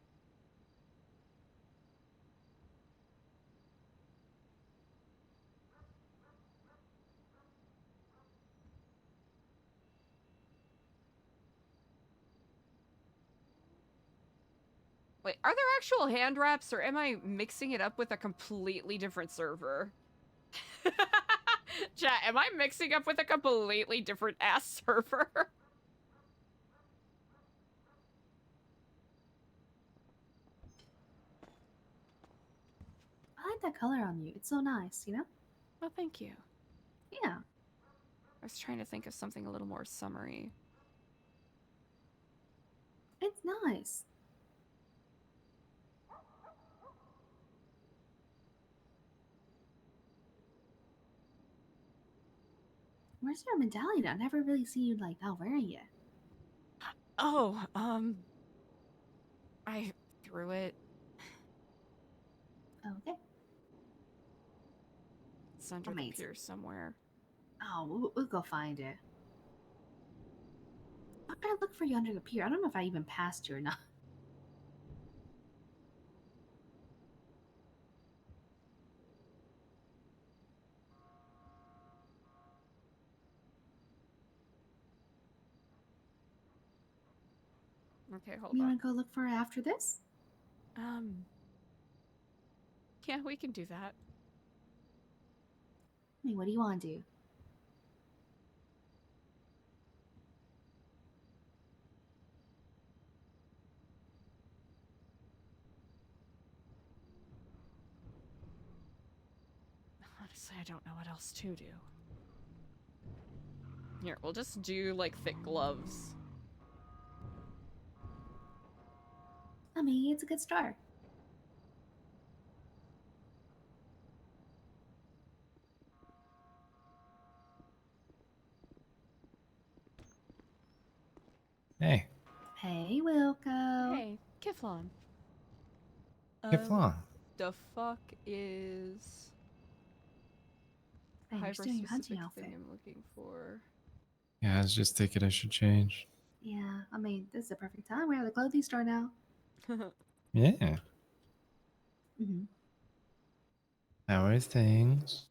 Wait, are there actual hand wraps, or am I mixing it up with a completely different server? Chat, am I mixing up with a completely different ass server? like that color on you. It's so nice, you know? Well, thank you. Yeah. I was trying to think of something a little more summery. It's nice. Where's your medallion? I never really seen you like that wearing it. Oh, I threw it. Okay. It's under the pier somewhere. Oh, we'll go find it. I'm gonna look for you under the pier. I don't know if I even passed you or not. Okay, hold You on. wanna go look for it after this? Yeah, we can do that. I mean, what do you want to do? Honestly, I don't know what else to do. Here, we'll just do like thick gloves. I mean, it's a good start. Hey. Hey, Wilco. Hey, Kiflon. Kiflon. The fuck is Hey, you're still in your hunting hyper-specific outfit. thing I'm looking for? Yeah, I was just thinking I should change. Yeah, I mean, this is the perfect time. We're at the clothing store now. Yeah. Mm-hmm. How are things?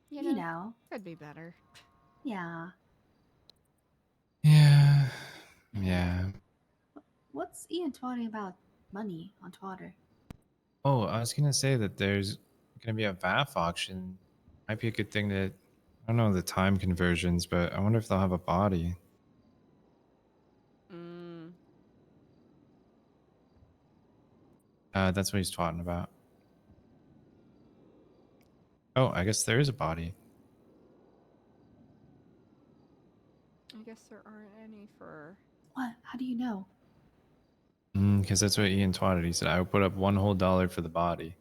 You know. Could be better. Yeah. Yeah. Yeah. What's Ian talking about money on Twitter? Oh, I was gonna say that there's gonna be a VAF auction. Might be a good thing to, I don't know the time conversions, but I wonder if they'll have a body. That's what he's talking about. Oh, I guess there is a body. I guess there aren't any for... What? How do you know? Because that's what Ian twatted. He said, I would put up $1 whole for the body.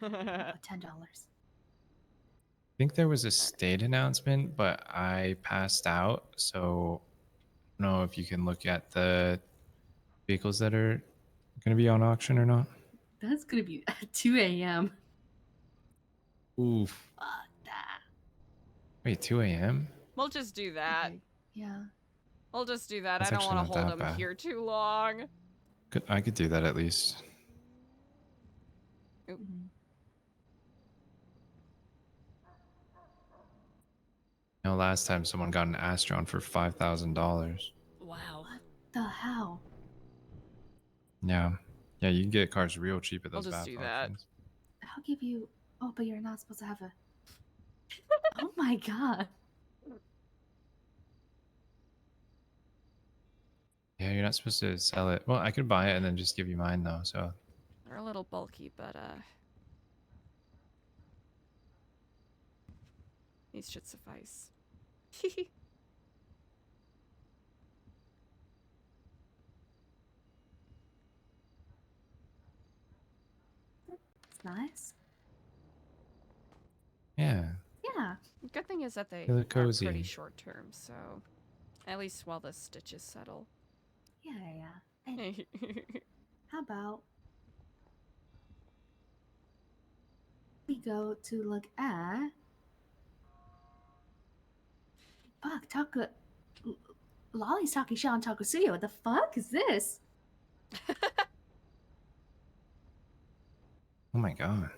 I'll put $10. I think there was a state announcement, but I passed out, so I don't know if you can look at the vehicles that are going to be on auction or not. That's gonna be at 2 a.m. Oof. Fuck that. Wait, 2 a.m.? We'll just do that. Okay. Yeah. We'll just do that. That's I don't want to actually not hold that him bad. here too long. I could do that at least. Mm-hmm. You know, last time someone got an Astron for $5,000. Wow. What the hell? Yeah. Yeah, you can get cars real cheap at I'll those just VAF do that. auctions. I'll give you. Oh, but you're not supposed to have a. Oh my god. Yeah, you're not supposed to sell it. Well, I could buy it and then just give you mine though, so. They're a little bulky, but these should suffice. It's nice. Yeah. Yeah. Good thing is that they They look are cozy. pretty short term, so at least while the stitches settle. Yeah. And how about we go to look at. Fuck, Taco. Lolly's talking shit on Taco Studio. What the fuck is this? Oh my god.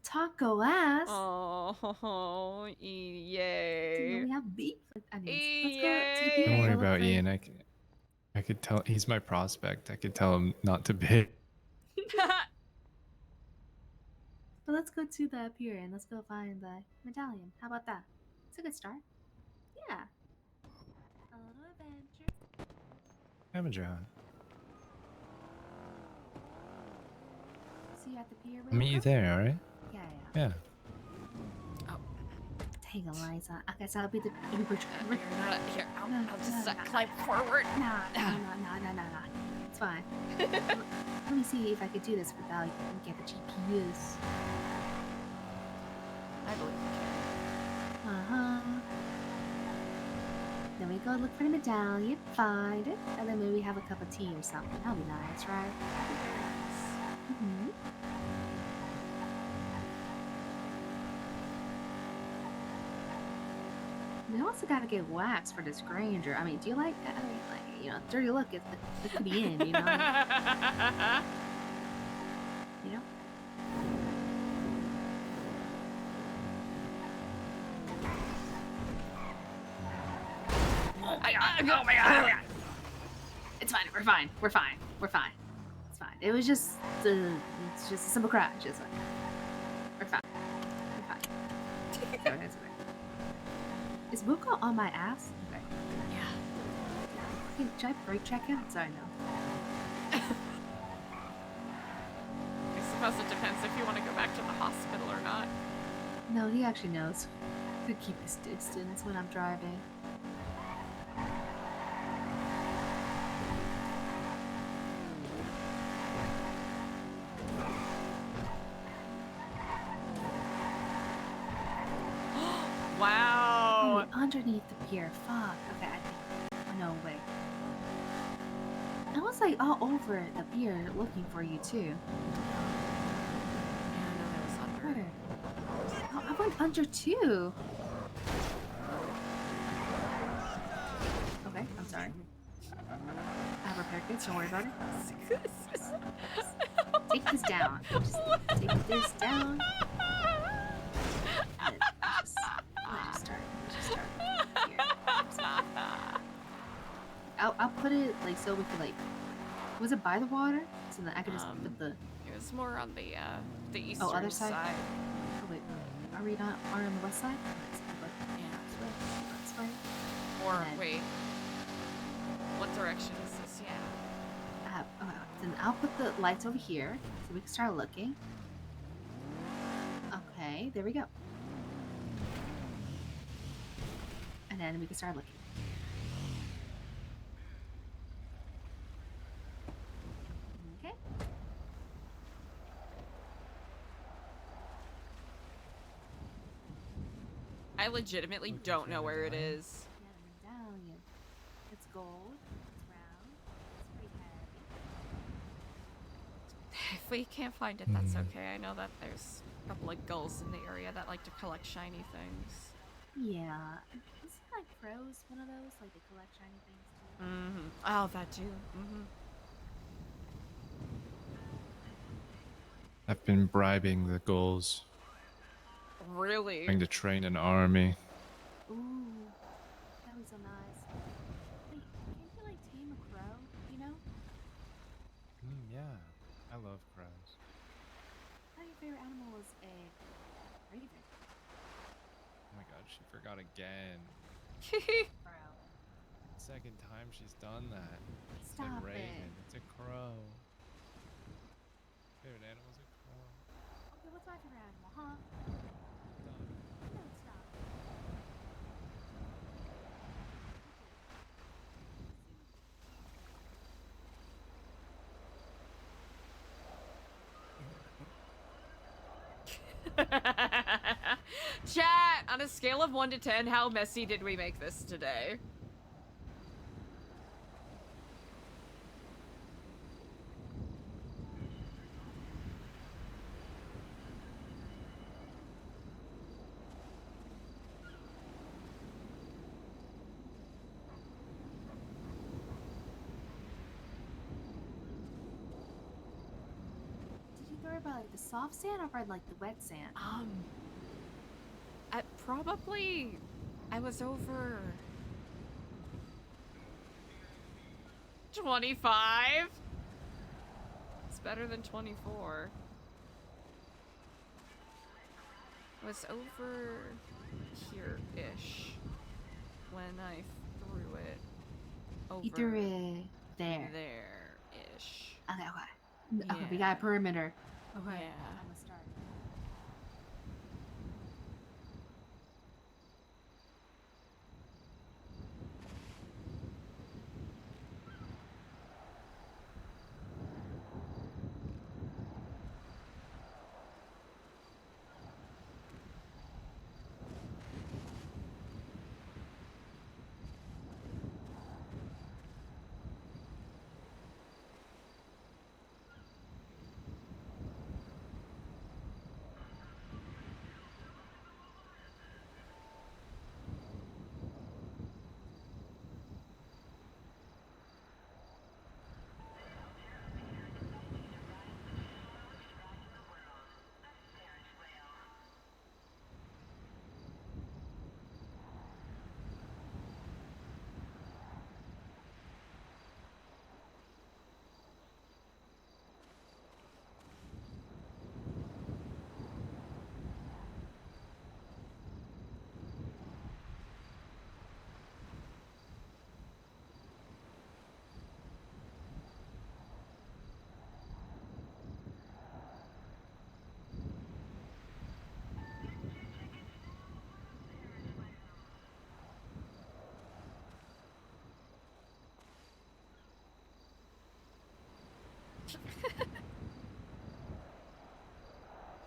Taco ass. Oh, yay. Dude, we have beef with onions. Let's go to the Yay. pier Don't and worry go look about for- Ian. I could tell he's my prospect. I could tell him not to bid. But let's go to the pier and let's go find the medallion. How about that? It's a good start. Yeah. A little adventure. Scavenger hunt. you at the pier. I'll meet you there, alright? Yeah. Yeah. Dang, Eliza. Okay, so I'll be the Uber driver. Here, I'll just climb forward. No. It's fine. Let me see if I could do this without get the GPUs. I believe you Uh-huh. Then we go look for the medallion, find it, and then maybe have a cup of tea or something. That'll be nice, right? Mm-hmm. We also gotta get wax for this Granger. I mean, do you like, dirty look at the end, you know? can. You know? Oh my god. It's fine. We're fine. It's fine. It was just it's just a simple crash. It's fine. We're fine. Okay, is Buko on my ass? Okay. Yeah. Should I brake check him? Sorry, no. I suppose it depends if you want to go back to the hospital or not. No, he actually knows. To keep his distance when I'm driving. Wow. Oh, underneath the pier. Fuck. Okay, I think. Oh, no, wait. I was like all over the pier looking for you too. Yeah, no, that was under. Where? Oh, I went under too. Okay, I'm sorry. I have repair kits, don't worry about it. Take this down. Just take this down. Let's just start here. I'll put it like so we could like. Was it by the water? So that I could just put the. It was more on the eastern other side. side. Oh wait, are we not? Are we on the west side? Yeah. That's right. Or And then- wait, what direction is this? Yeah. Then I'll put the lights over here so we can start looking. Okay, there we go. And then we can start looking. Okay. I legitimately don't know where it is. Yeah, the medallion. It's gold. It's round. It's pretty heavy. If we can't find it, that's okay. I know that there's a couple of gulls in the area that like to collect shiny things. Yeah. Isn't like crows one of those? Like they collect shiny things too? Mm-hmm. Oh, that too. Mm-hmm. I've been bribing the gulls, Really? trying to train an army. Ooh. That was so nice. Wait, can't you like tame a crow, you know? Yeah, I love crows. I thought your favorite animal was a raven. Oh my god, she forgot again. Bro. Second time she's done that. It's a Stop raven. it. It's a crow. Favorite animal's a crow. Okay, what's my favorite animal, huh? No, stop. Chat, on a scale of 1 to 10, how messy did we make this today? Did you throw it by like the soft sand or by like the wet sand? I was over 25. It's better than 24. I was over here-ish when I threw it over You threw it there. there-ish. Okay. Okay, we got a perimeter. Okay. Yeah. I'm gonna start.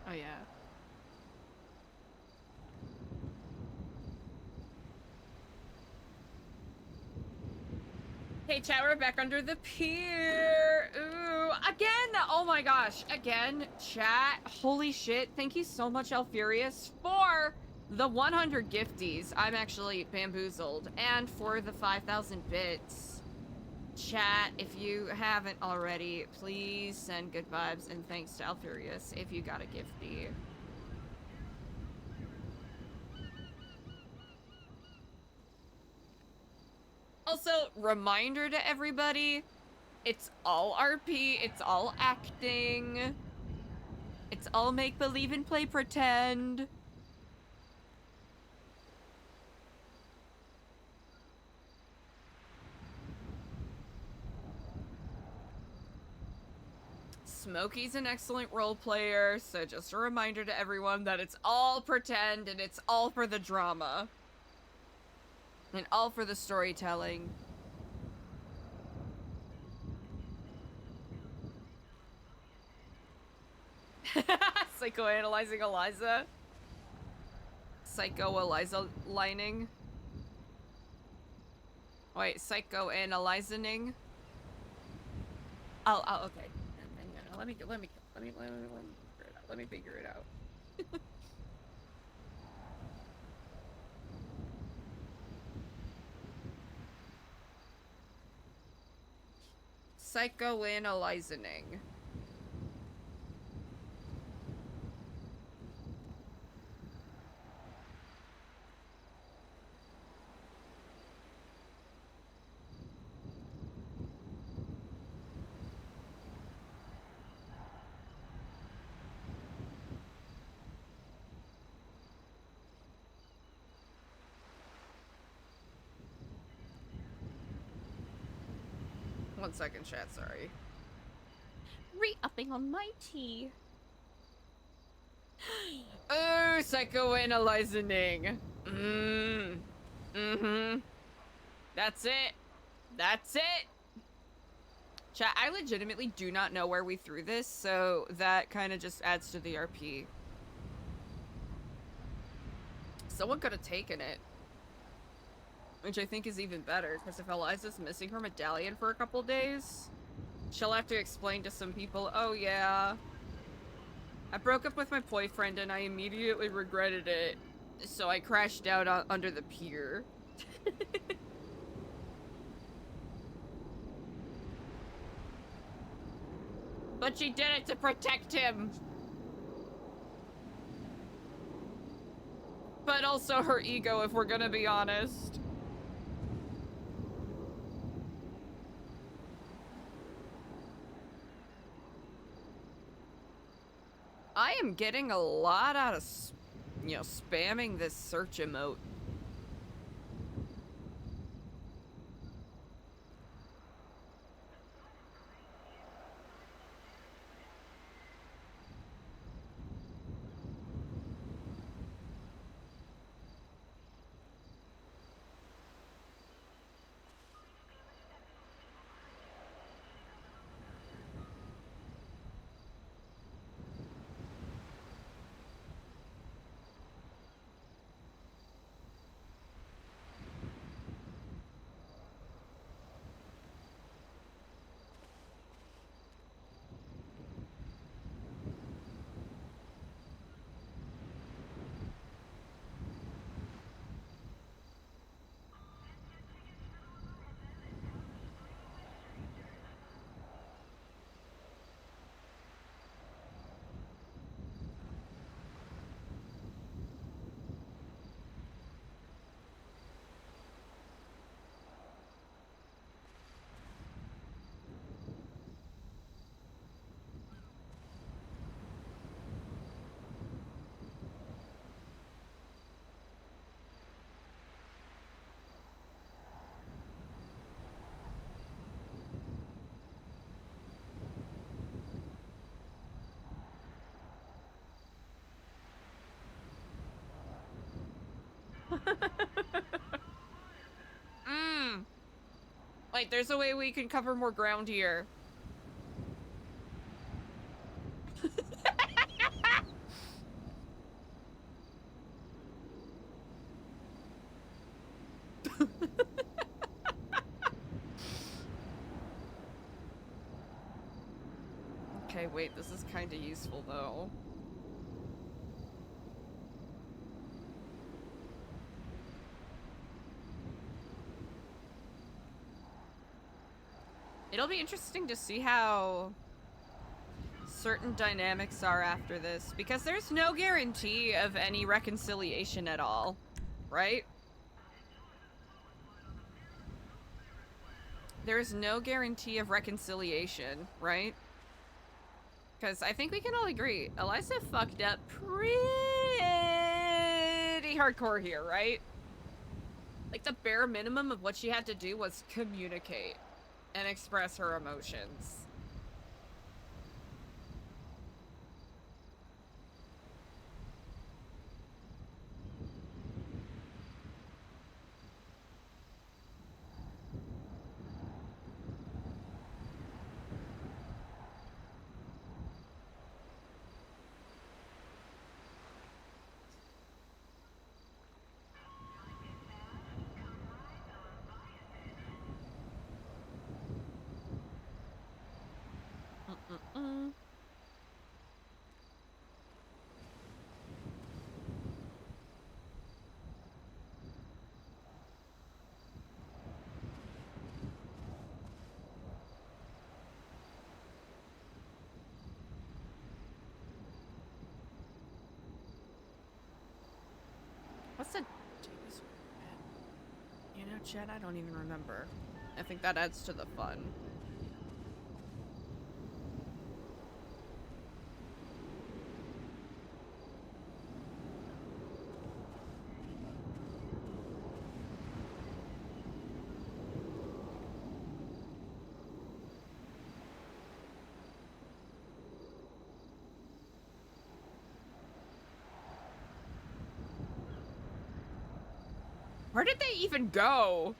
Oh yeah. Hey, chat, we're back under the pier. Ooh, again. Oh my gosh, again, chat. Holy shit! Thank you so much, Alfurious, for the 100 gifties. I'm actually bamboozled, and for the 5,000 bits. Chat, if you haven't already, please send good vibes and thanks to Alfurious if you got a gifty. Also, reminder to everybody, it's all RP, it's all acting, it's all make-believe and play pretend. Smokey's an excellent role player, so just a reminder to everyone that it's all pretend and it's all for the drama. And all for the storytelling. Psychoanalyzing Eliza. Psycho-Eliza lining. Wait, psychoanalyzing? Oh, okay. Let me figure it out. Psychoanalyzing. 1 second, chat, sorry. Re-upping on my tea. Oh, psychoanalyzing. Mm-hmm. That's it. That's it. Chat, I legitimately do not know where we threw this, so that kind of just adds to the RP. Someone could have taken it. Which I think is even better, because if Eliza's missing her medallion for a couple days, she'll have to explain to some people, oh yeah, I broke up with my boyfriend and I immediately regretted it, so I crashed out under the pier. But she did it to protect him. But also her ego, if we're gonna be honest. I am getting a lot out of, you know, spamming this search emote. Like, there's a way we can cover more ground here. Okay, wait, this is kind of useful, though. It'll be interesting to see how certain dynamics are after this, because there's no guarantee of any reconciliation at all, right? There's no guarantee of reconciliation, right? Because I think we can all agree, Eliza fucked up pretty hardcore here, right? Like, the bare minimum of what she had to do was communicate and express her emotions. What's the... You know, Chad, I don't even remember. I think that adds to the fun. Where did they even go?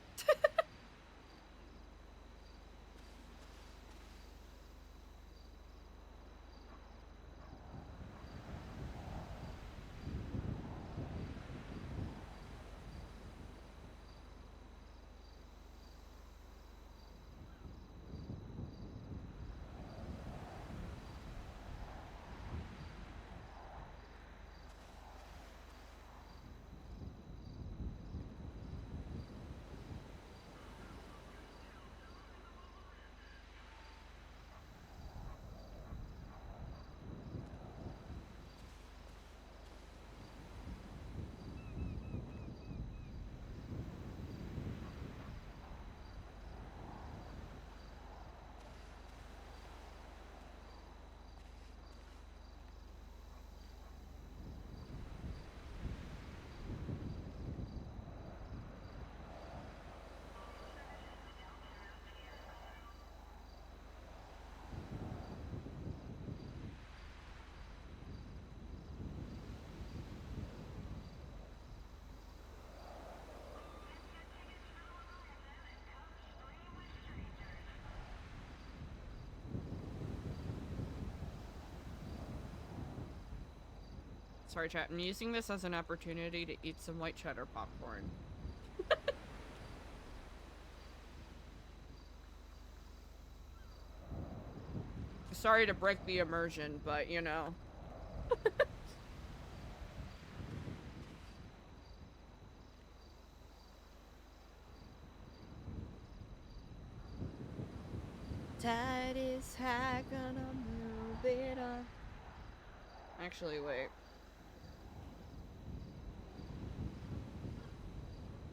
Sorry, chat. I'm using this as an opportunity to eat some white cheddar popcorn. Sorry to break the immersion, but you know. Tide is high, gonna move it on. Actually, wait.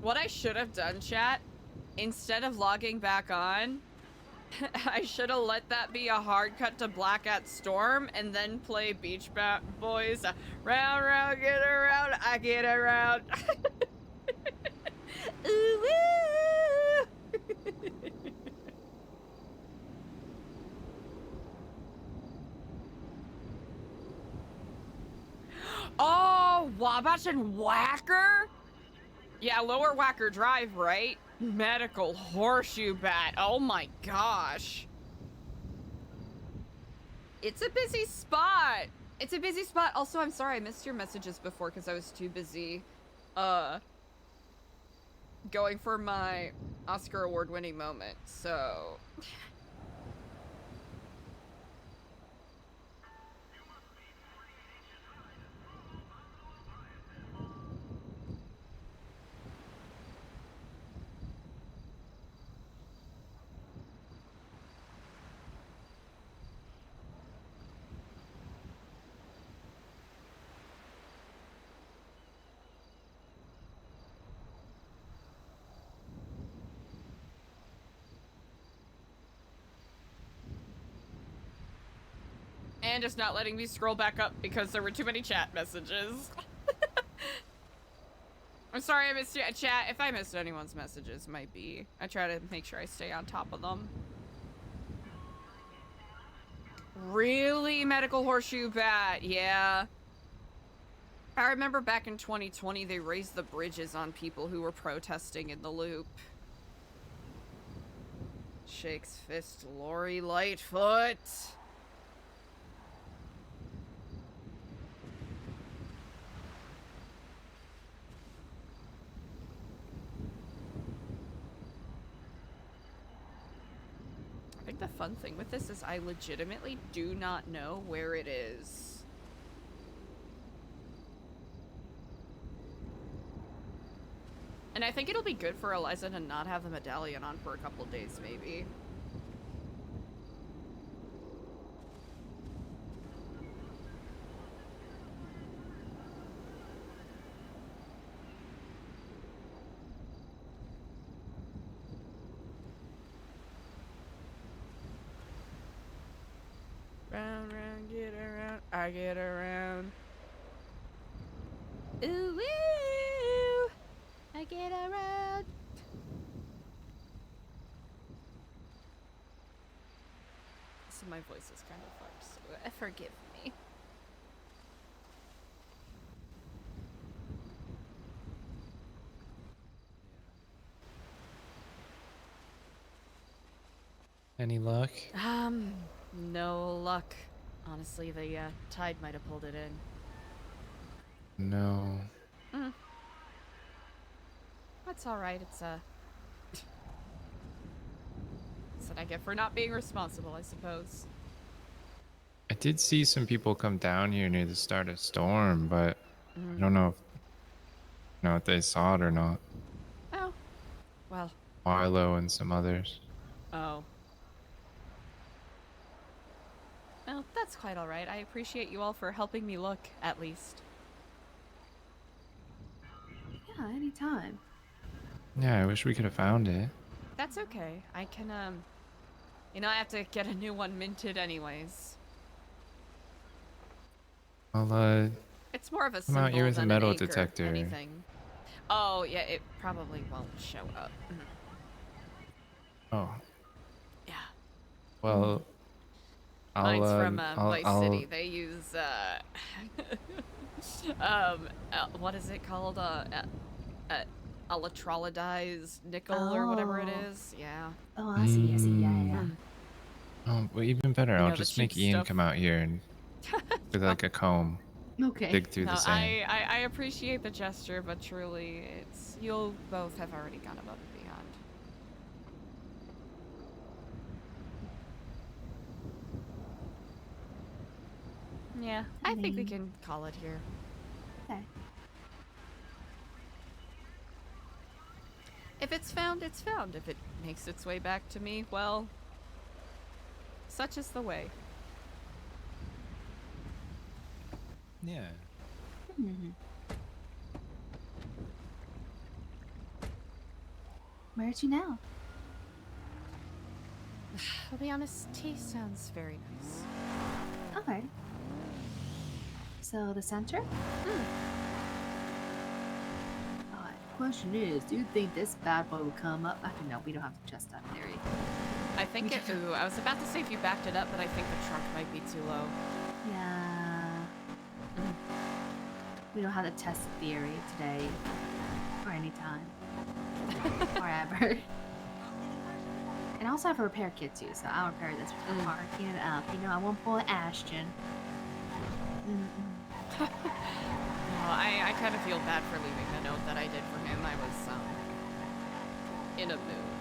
What I should have done, chat, instead of logging back on, I should have let that be a hard cut to Black at Storm and then play Beach Boys. Round, round, get around, I get around. Ooh, woo. Oh, Wabash and Whacker? Yeah, Lower Whacker Drive, right? Medical horseshoe bat. Oh my gosh. It's a busy spot. It's a busy spot. Also, I'm sorry I missed your messages before because I was too busy going for my Oscar award-winning moment. So and just not letting me scroll back up because there were too many chat messages. I'm sorry I missed you. Chat, if I missed anyone's messages, might be. I try to make sure I stay on top of them. Really? Medical horseshoe bat? Yeah. I remember back in 2020, they raised the bridges on people who were protesting in the loop. Shakes fist, Lori Lightfoot. I think the fun thing with this is I legitimately do not know where it is. And I think it'll be good for Eliza to not have the medallion on for a couple days, maybe. Round, round, get around, I get around. Ooh, woo, I get around. So my voice is kind of fucked, so forgive me. Any luck? No luck. Honestly, the tide might have pulled it in. No. That's alright, it's what I get for not being responsible, I suppose. I did see some people come down here near the start of storm, but I don't know if they saw it or not. Oh. Well. Milo and some others. Oh. Well, that's quite alright. I appreciate you all for helping me look, at least. Yeah, anytime. Yeah, I wish we could have found it. That's okay. I can, you know, I have to get a new one minted anyways. I'll, It's more of a come symbol out here with a than metal an anchor, detector. anything. Oh, yeah, it probably won't show up. Oh. Yeah. Well, Mine's from Vice City. They use what is it called? Electrolyzed nickel or whatever it is. Yeah. Oh, I see, yeah. Oh, well, even better. You I'll know, the just cheap make Ian stuff. come out here and with like a comb. Okay. Dig through No, the sand. I appreciate the gesture, but truly, you'll both have already gone above and beyond. Yeah, I think we can call it here. Okay. If it's found, it's found. If it makes its way back to me, well, such is the way. Yeah. Where are you now? I'll be honest, tea sounds very nice. Okay. So the center? Question is, do you think this bad boy will come up? Actually, no, we don't have to test that theory. I think ooh, I was about to say if you backed it up, but I think the trunk might be too low. Yeah. We don't have to test the theory today or anytime. Whatever. And I also have a repair kit too, so I'll repair this parking it up. You know, I won't pull an Ashton. No, I kind of feel bad for leaving the note that I did for him. I was in a mood.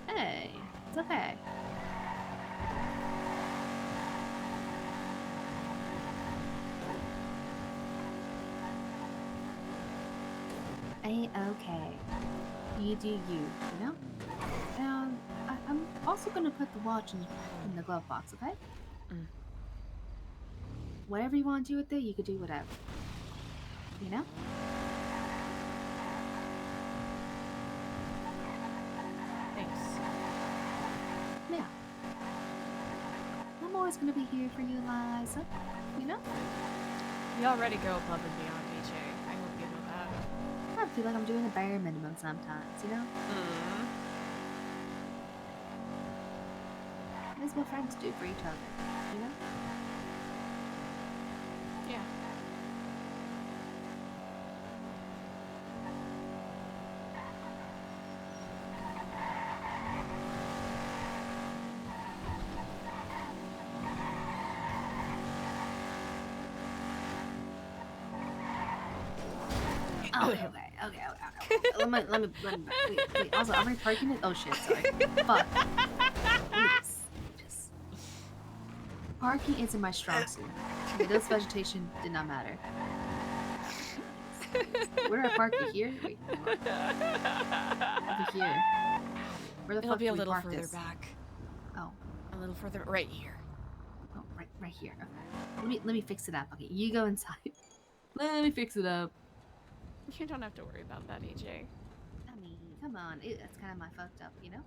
Hey, it's okay. Okay. You do you, you know? And I'm also gonna put the watch in the glove box, okay? Whatever you want to do with it, you could do whatever. You know? Thanks. Yeah. I'm always gonna be here for you, Eliza. You know? You already go above and beyond, BJ. I hope you know that. I feel like I'm doing the bare minimum sometimes, you know? That's what friends do for each other, you know? Yeah. Okay. Let me. Wait. Also, are we parking it? Oh shit, sorry. Fuck. Please. Just. Parking isn't my strong suit. Okay, this vegetation did not matter. Where do I park it here? Wait. Over here. Where the It'll fuck be do a we little park further this? back. Oh. A little further, right here. Oh, right here. Okay. Let me fix it up. Okay, you go inside. Let me fix it up. You don't have to worry about that, EJ. I mean, come on. That's kind of my fucked up, you know?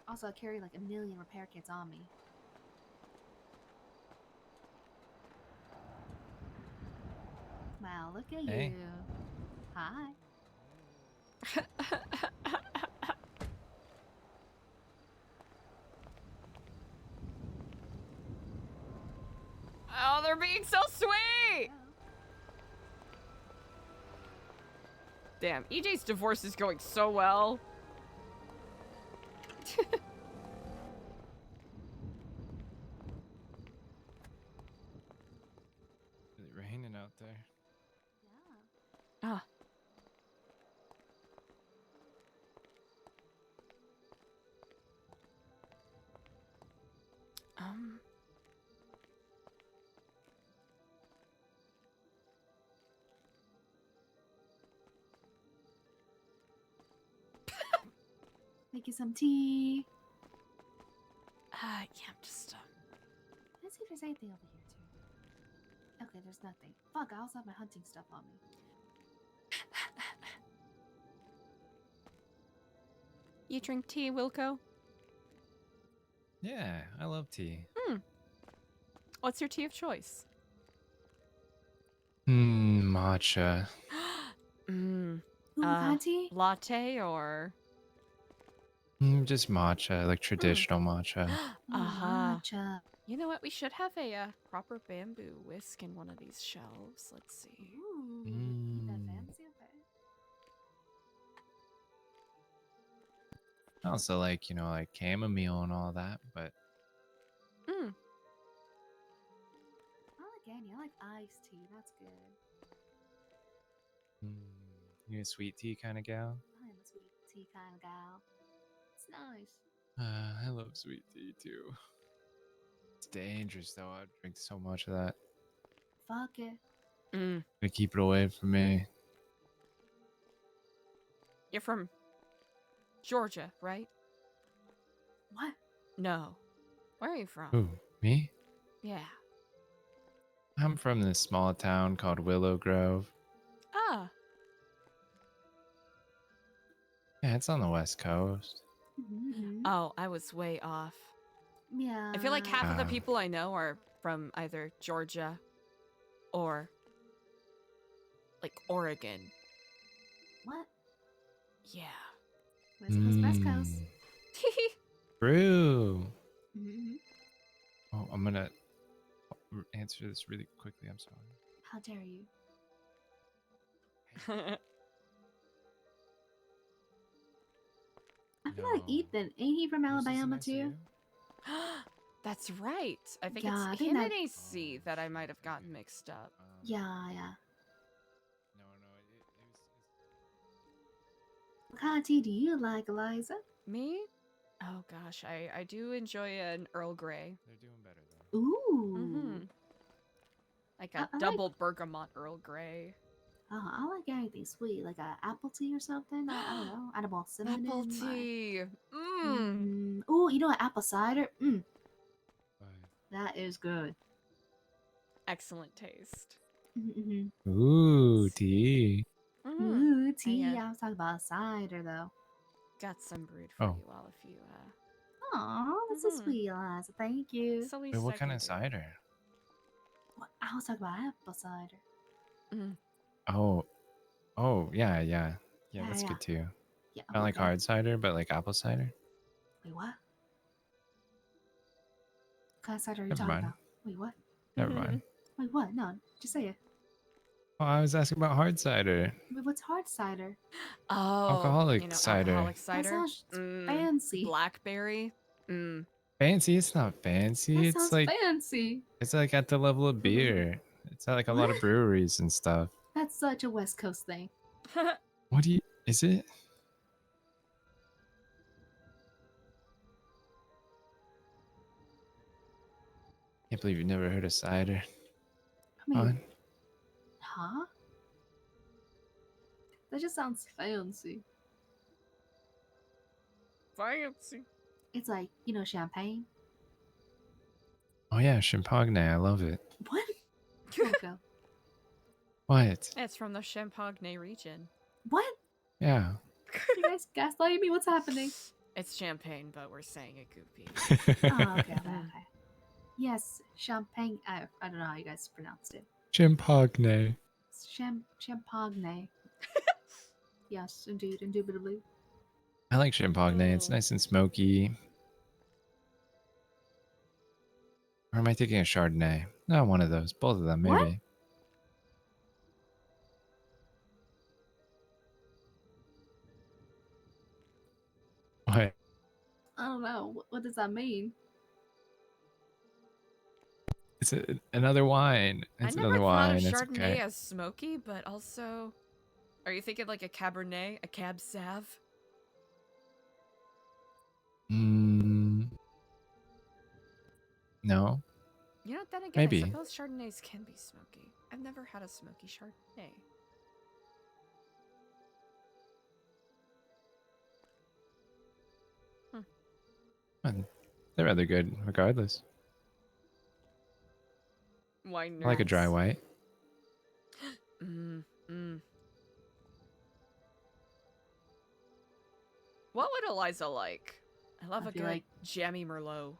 Also, I carry like a million repair kits on me. Wow, look at Hey. you. Hi. Oh, they're being so sweet! Damn, EJ's divorce is going so well. Is it raining out there? Ah. Make you some tea. Yeah, I'm just, Let's see if there's anything over here, too. Okay, there's nothing. Fuck, I also have my hunting stuff on me. You drink tea, Wilco? Yeah, I love tea. What's your tea of choice? Matcha. Ooh, hot tea? Latte or? Just matcha, like traditional matcha. Aha. Matcha. You know what? We should have a proper bamboo whisk in one of these shelves. Let's see. Ooh, keep that fancy, okay. I also like, like chamomile and all that, but I like any. I like iced tea. That's good. you a sweet tea kind of gal? I am a sweet tea kind of gal. It's nice. I love sweet tea too. It's dangerous though. I drink so much of that. Fuck it. Gonna keep it away from me. You're from Georgia, right? What? No. Where are you from? Who, me? Yeah. I'm from this small town called Willow Grove. Ah. Yeah, it's on the west coast. Oh, I was way off. Yeah. I feel like half of the people I know are from either Georgia or like Oregon. What? Yeah. West Coast. True. Mm-hmm. Oh, I'm gonna answer this really quickly. I'm sorry. How dare you? feel like Ethan, ain't he from Alabama too? That's right. I think Yeah, I it's think him that- and AC that I might have gotten mixed up. Yeah. No, What kind of tea do you like, Eliza? Me? Oh gosh, I do enjoy an Earl Grey. they're doing better though. Ooh. Like a I double bergamot Earl Grey. Oh, I like anything sweet, like a apple tea or something. I don't know. Edible cinnamon. Apple tea. Mmm. Oh, you know what? Apple cider. That is good. Excellent taste. Ooh, tea. Ooh, tea. Yeah. I was talking about cider though. Got some brewed for Oh. you all if you Aw, that's so sweet, Eliza. Thank you. It's the Wait, least what I kind can of do. cider? What? I was talking about apple cider. Oh, yeah. Yeah, that's yeah. good too. Yeah. Not like okay. hard cider, but like apple cider. Wait, what? What kind of cider are you Never talking mind. about? Wait, what? Never mind. Wait, what? No, just say it. Oh, I was asking about hard cider. Wait, what's hard cider? Oh, Alcoholic cider. Alcoholic cider. That sounds fancy. Blackberry. Mm. Fancy? It's not fancy. That It's sounds like fancy. it's like at the level of beer. It's at like a lot of What? breweries and stuff. That's such a West Coast thing. What do you? Is it? Can't believe you've never heard of cider. I mean, Fun. huh? That just sounds fancy. Fancy. It's like, you know, champagne. Oh yeah, champagne. I love it. What? Coco. What? It's from the Champagne region. What? Yeah. You guys gaslighting me? What's happening? It's champagne, but we're saying it goopy. Oh, okay. Yes, champagne. I don't know how you guys pronounced it. Champagne. Champagne. Yes, indeed, indubitably. I like champagne. It's nice and smoky. Or am I thinking of Chardonnay? No, one of those. Both of them, maybe. What? What? I don't know. What does that mean? It's another wine. It's I never another thought wine. of It's Chardonnay okay. as smoky, but also, are you thinking like a Cabernet, a Cab Sav? No. You know, then again, Maybe. I suppose Chardonnays can be smoky. I've never had a smoky Chardonnay. But they're rather good, regardless. Why not? I like a dry white. What would Eliza like? I love I a feel good like- jammy Merlot.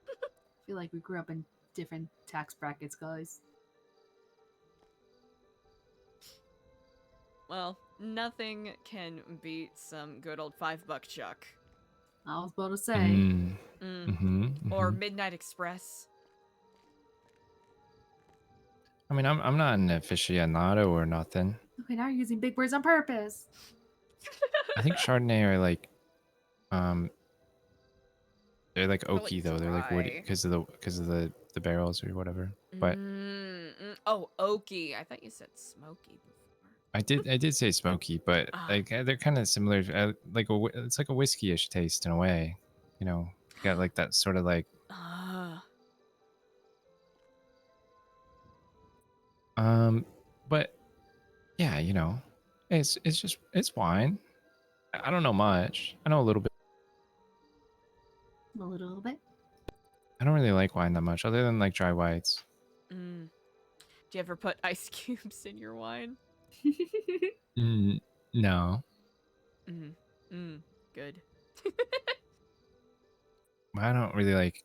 I feel like we grew up in different tax brackets, guys. Well, nothing can beat some good old $5 chuck. I was about to say. Or Midnight Express. I mean, I'm not an aficionado or nothing. Okay, now you're using big words on purpose. I think Chardonnay are like, they're like oaky though. They're like woody because of the barrels or whatever. But Oh, oaky. I thought you said smoky before. I did say smoky, but like they're kind of similar. It's like a whiskey-ish taste in a way. You know, got like that sort of like. But yeah, you know, it's wine. I don't know much. I know a little bit. A little bit. I don't really like wine that much, other than like dry whites. Do you ever put ice cubes in your wine? No. Good. I don't really like.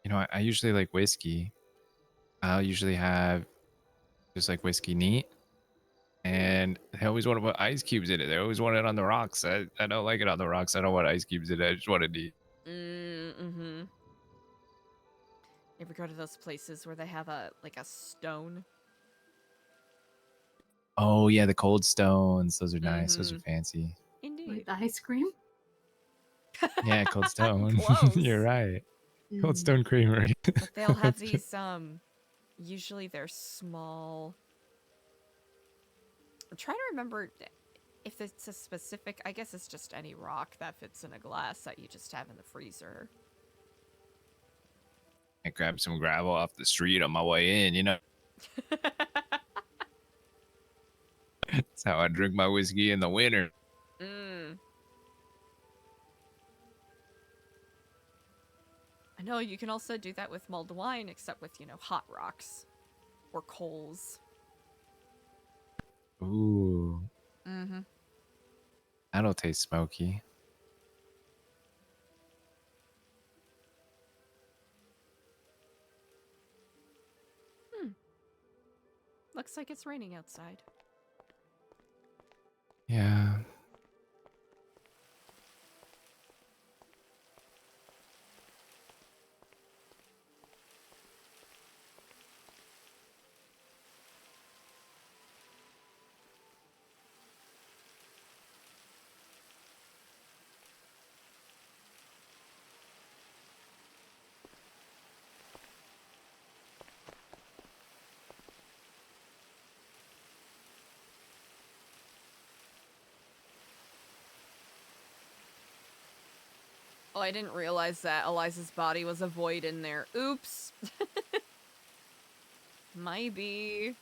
You know, I usually like whiskey. I'll usually have just like whiskey neat. And they always want to put ice cubes in it. They always want it on the rocks. I don't like it on the rocks. I don't want ice cubes in it. I just want it neat. You ever go to those places where they have a stone? Oh yeah, the cold stones. Those are nice. Those are fancy. Indeed. Like the ice cream? Yeah, Cold Stone. Close. You're right. Cold Stone Creamery. But they'll have these, usually they're small. I'm trying to remember if it's a specific, I guess it's just any rock that fits in a glass that you just have in the freezer. I grabbed some gravel off the street on my way in, you know. That's how I drink my whiskey in the winter. Mm. I know you can also do that with mulled wine, except with, you know, hot rocks or coals. Ooh, Mm-hmm. that'll taste smoky. Looks like it's raining outside. Yeah. Oh, I didn't realize that Eliza's body was a void in there. Oops. Maybe.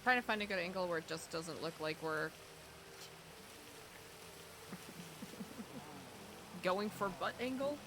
trying to find a good angle where it just doesn't look like we're going for butt angle.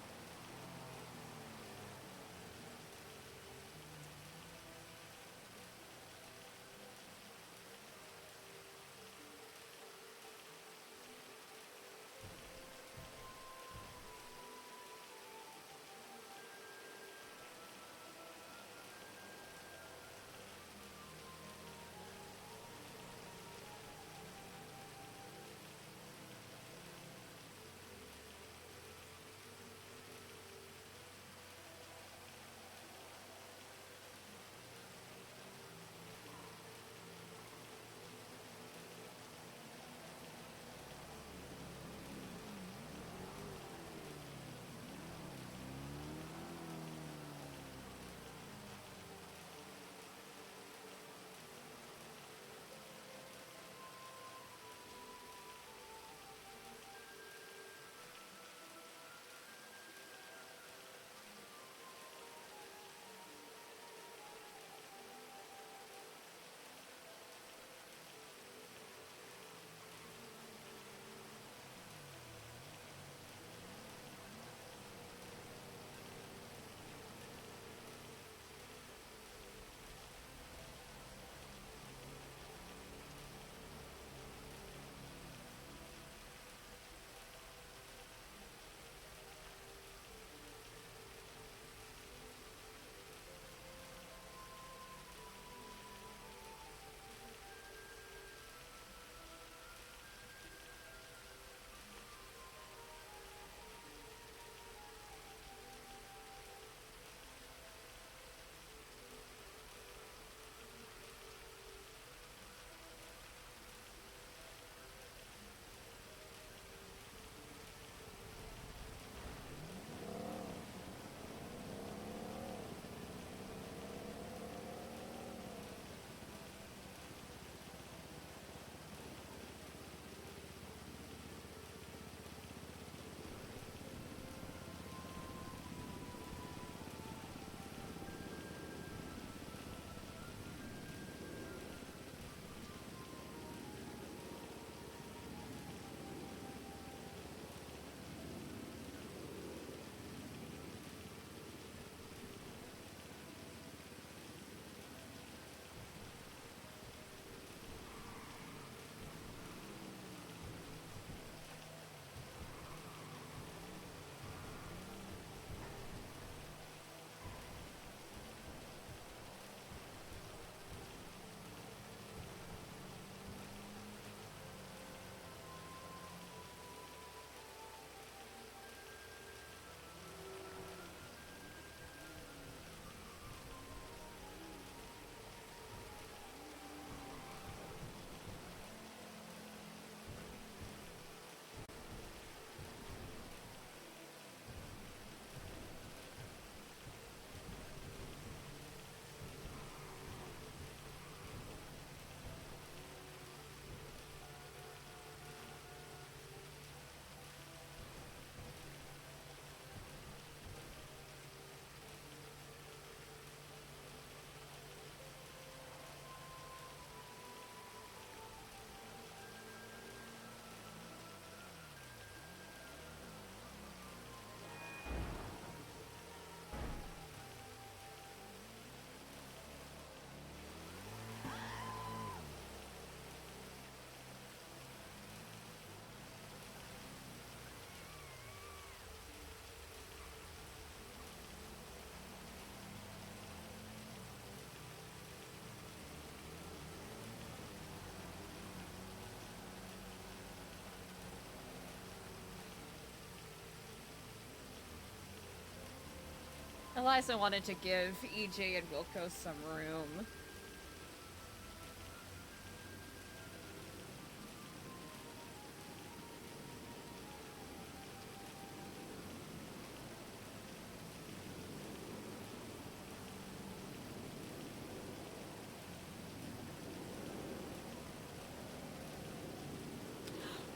Eliza wanted to give EJ and Wilco some room.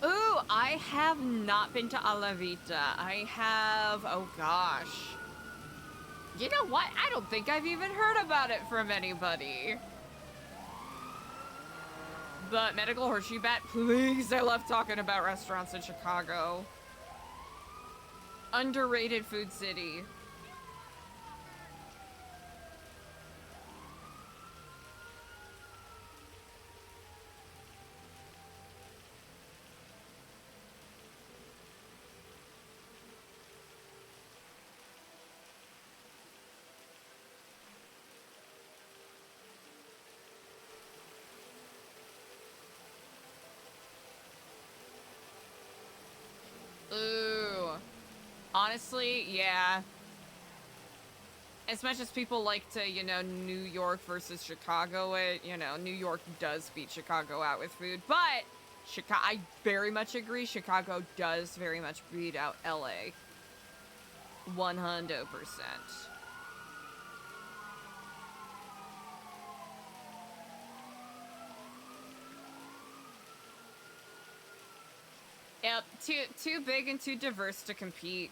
Ooh, I have not been to Alavita. I have, oh gosh. You know what? I don't think I've even heard about it from anybody. But medical horseshoe bat, please. I love talking about restaurants in Chicago. Underrated food city. Ooh. Honestly, yeah. As much as people like to, you know, New York versus Chicago, New York does beat Chicago out with food, but I very much agree, Chicago does very much beat out LA. 100%. Yep, too big and too diverse to compete.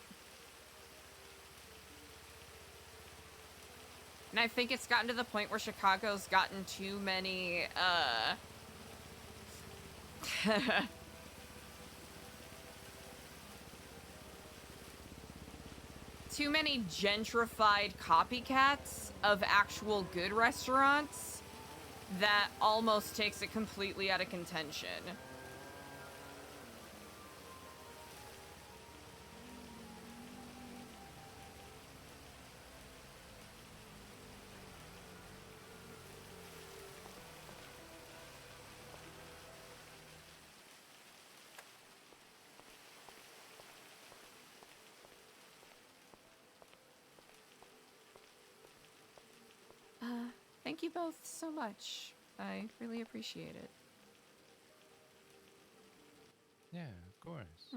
And I think it's gotten to the point where Chicago's gotten too many, too many gentrified copycats of actual good restaurants that almost takes it completely out of contention. Thank you both so much. I really appreciate it. Yeah, of course.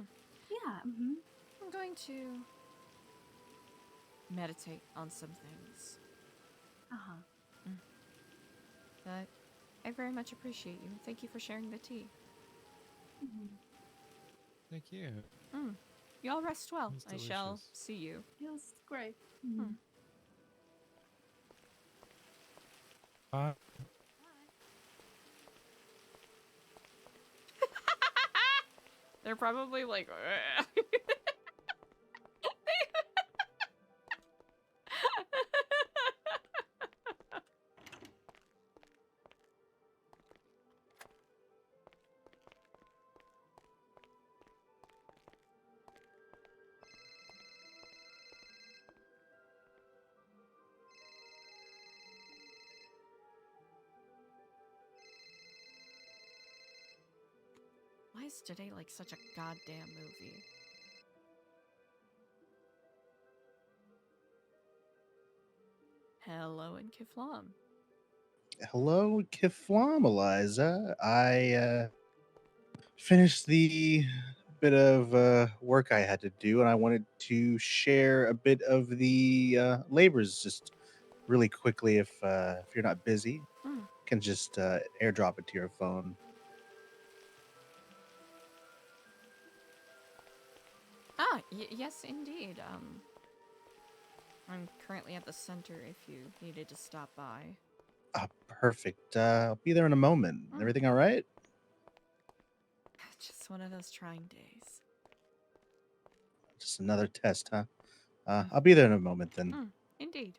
Yeah. I'm going to meditate on some things. But I very much appreciate you. Thank you for sharing the tea. Thank you. You all rest well. It's I shall delicious. see you. Feels great. They're probably like, why is today like such a goddamn movie? Hello in Kiflam. Hello, Kiflam, Eliza. I finished the bit of work I had to do, and I wanted to share a bit of the labors just really quickly. If you're not busy, can just airdrop it to your phone. Ah, yes, indeed. I'm currently at the center if you needed to stop by. Perfect. I'll be there in a moment. Everything all right? Just one of those trying days. Just another test, huh? I'll be there in a moment then. Indeed.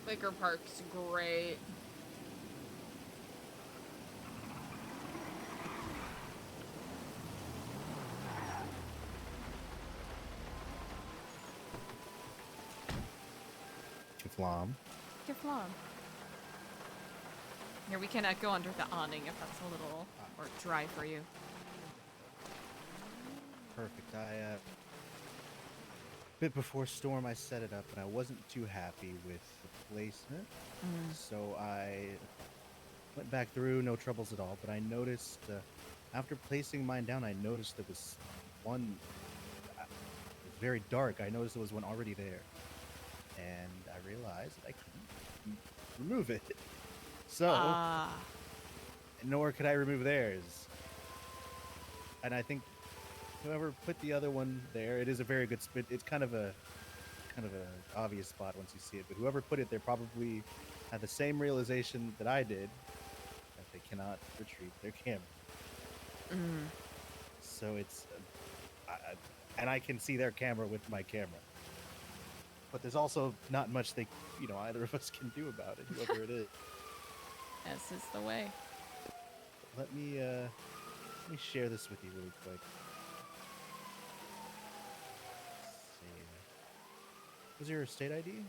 Wicker Park's great. Kiflam. Kiflam. Here, we cannot go under the awning if that's a little or dry for you. perfect. Bit before storm, I set it up, and I wasn't too happy with the placement. So I went back through, no troubles at all. But I noticed after placing mine down, I noticed there was one. It was very dark. I noticed there was one already there, and I realized that I couldn't remove it. So, nor could I remove theirs. And I think whoever put the other one there, it is a very good spot. It's kind of a obvious spot once you see it. But whoever put it there probably had the same realization that I did, that they cannot retrieve their camera. So it's, and I can see their camera with my camera. But there's also not much either of us can do about it, whoever it is. This is the way. Let me share this with you really quick. What's your state ID?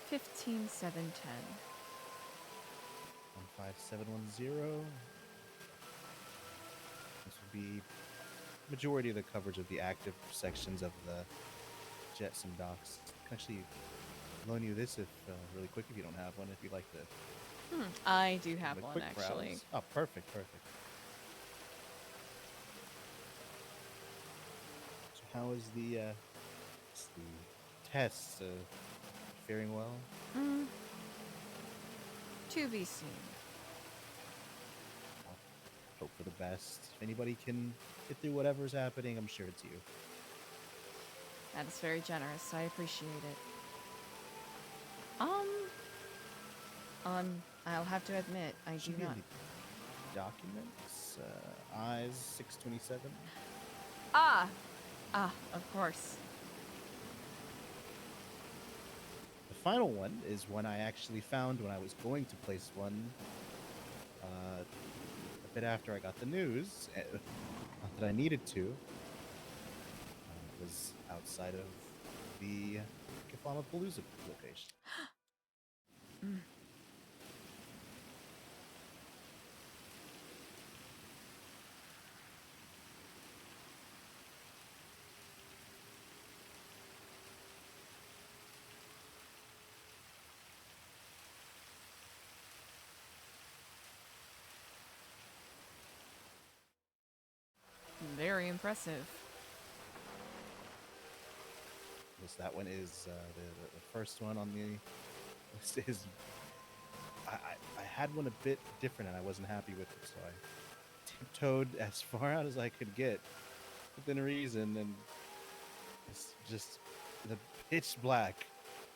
15710. 15710. This would be majority of the coverage of the active sections of the Jetsam Docks. I can actually loan you this if really quick if you don't have one. If you'd like to. I do have a one quick actually. browse. Oh, perfect. So how is the tests faring well? To be seen. Hope for the best. If anybody can get through whatever's happening, I'm sure it's you. That is very generous. I appreciate it. I'll have to admit, I do not. Documents, eyes 627. Of course. The final one is one I actually found when I was going to place one a bit after I got the news. Not that I needed to. It was outside of the Keflamapalooza location. Very impressive. Yes, that one is the first one on the list. Is I had one a bit different and I wasn't happy with it, so I tiptoed as far out as I could get within reason, and it's just the pitch black.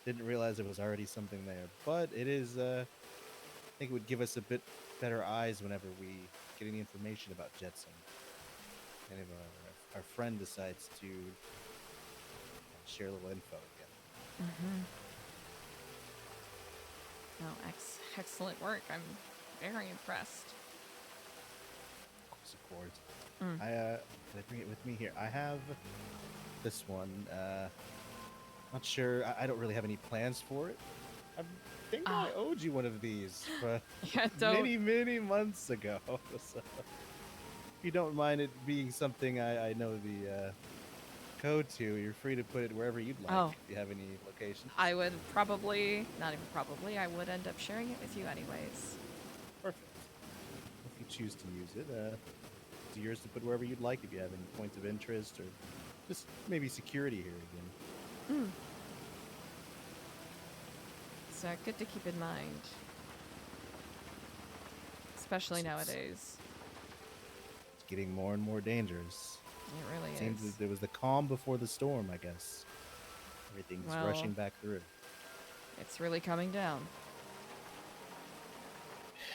Didn't realize there was already something there, but it is. I think it would give us a bit better eyes whenever we get any information about Jetsam. And if our friend decides to share a little info again. Oh, excellent work. I'm very impressed. Of course. Did I bring it with me here? I have this one. Not sure. I don't really have any plans for it. I think I owed you one of these, but many months ago. So, if you don't mind it being something I know the code to, you're free to put it wherever you'd like. If you have any locations. I would probably, not even probably, I would end up sharing it with you anyways. Perfect. If you choose to use it, it's yours to put wherever you'd like if you have any points of interest or just maybe security here again. So good to keep in mind. Especially nowadays. It's getting more and more dangerous. It really Seems is. that there was the calm before the storm, I guess. Everything's rushing back through. It's really coming down.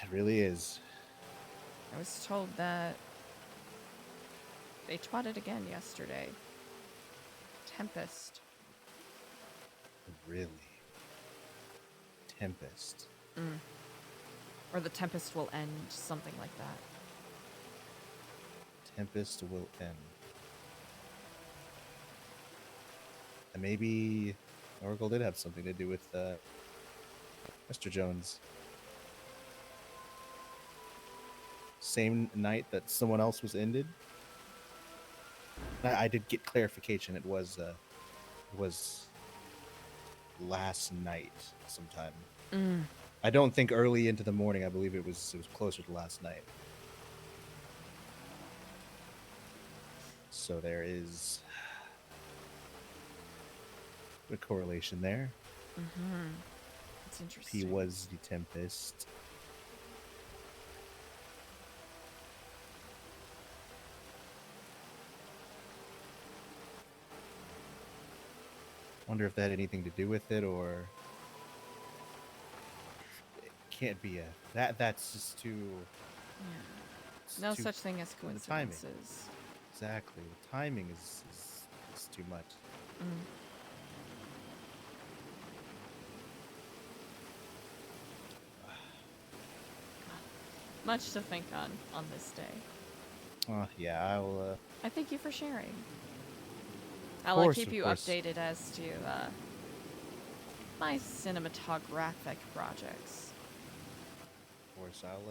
It really is. I was told that they twatted again yesterday. Tempest. Really? Tempest. Or the tempest will end, something like that. Tempest will end. And maybe Oracle did have something to do with Mr. Jones. Same night that someone else was ended. I did get clarification. It was last night sometime. Mm. I don't think early into the morning. I believe it was closer to last night. So there is a correlation there. Mm-hmm. That's interesting. He was the Tempest. Wonder if that had anything to do with it, or it can't be that's just too. Yeah. No such thing as the timing. coincidences. Exactly, the timing is too much. Mm. Much to think on this day. Yeah, I'll. I thank you for sharing. I'll keep you updated as to my cinematographic projects. Of course, I'll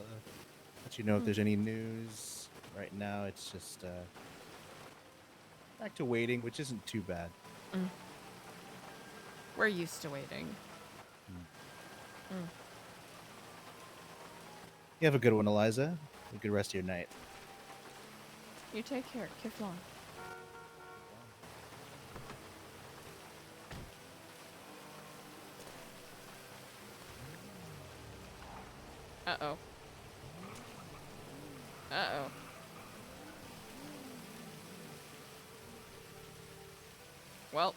let you know if there's any news. Right now, it's just back to waiting, which isn't too bad. Mm. We're used to waiting. Mm. You have a good one, Eliza. Have a good rest of your night. You take care. Kiflon. Uh-oh. Uh-oh. Well.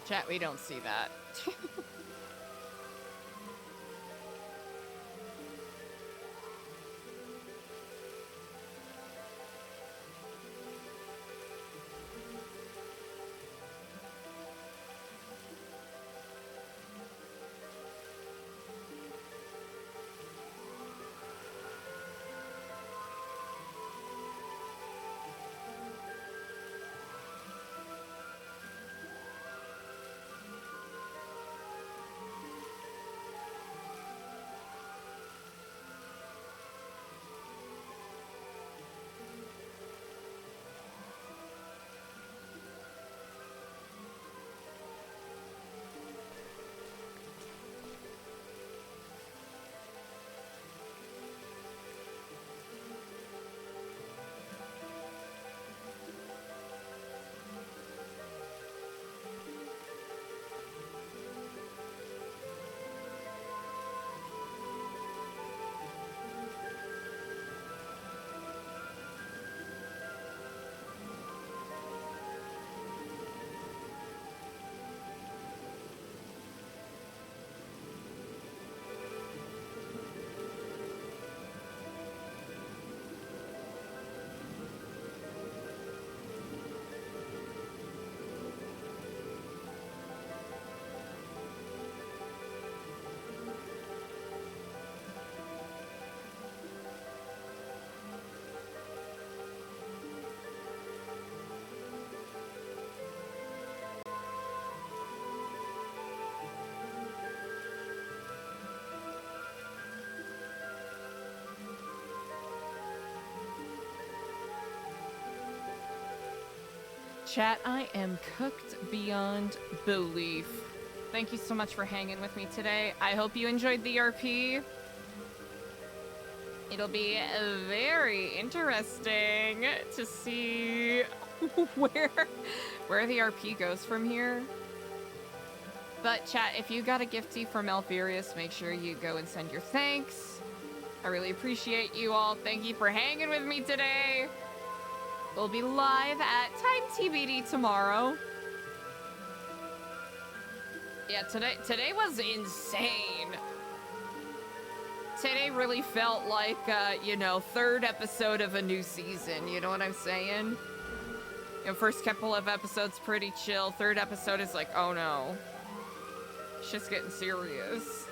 Chat, we don't see that. Chat, I am cooked beyond belief. Thank you so much for hanging with me today. I hope you enjoyed the RP. It'll be very interesting to see where the RP goes from here. But chat, if you got a gifty from Alfurious, make sure you go and send your thanks. I really appreciate you all. Thank you for hanging with me today. We'll be live at time TBD tomorrow. Yeah, today was insane. Today really felt like, you know, third episode of a new season. You know what I'm saying? You know, first couple of episodes pretty chill. Third episode is like, oh no. Shit's getting serious.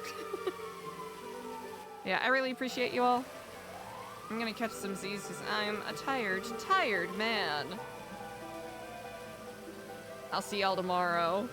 Yeah, I really appreciate you all. I'm gonna catch some Z's because I'm a tired man. I'll see y'all tomorrow.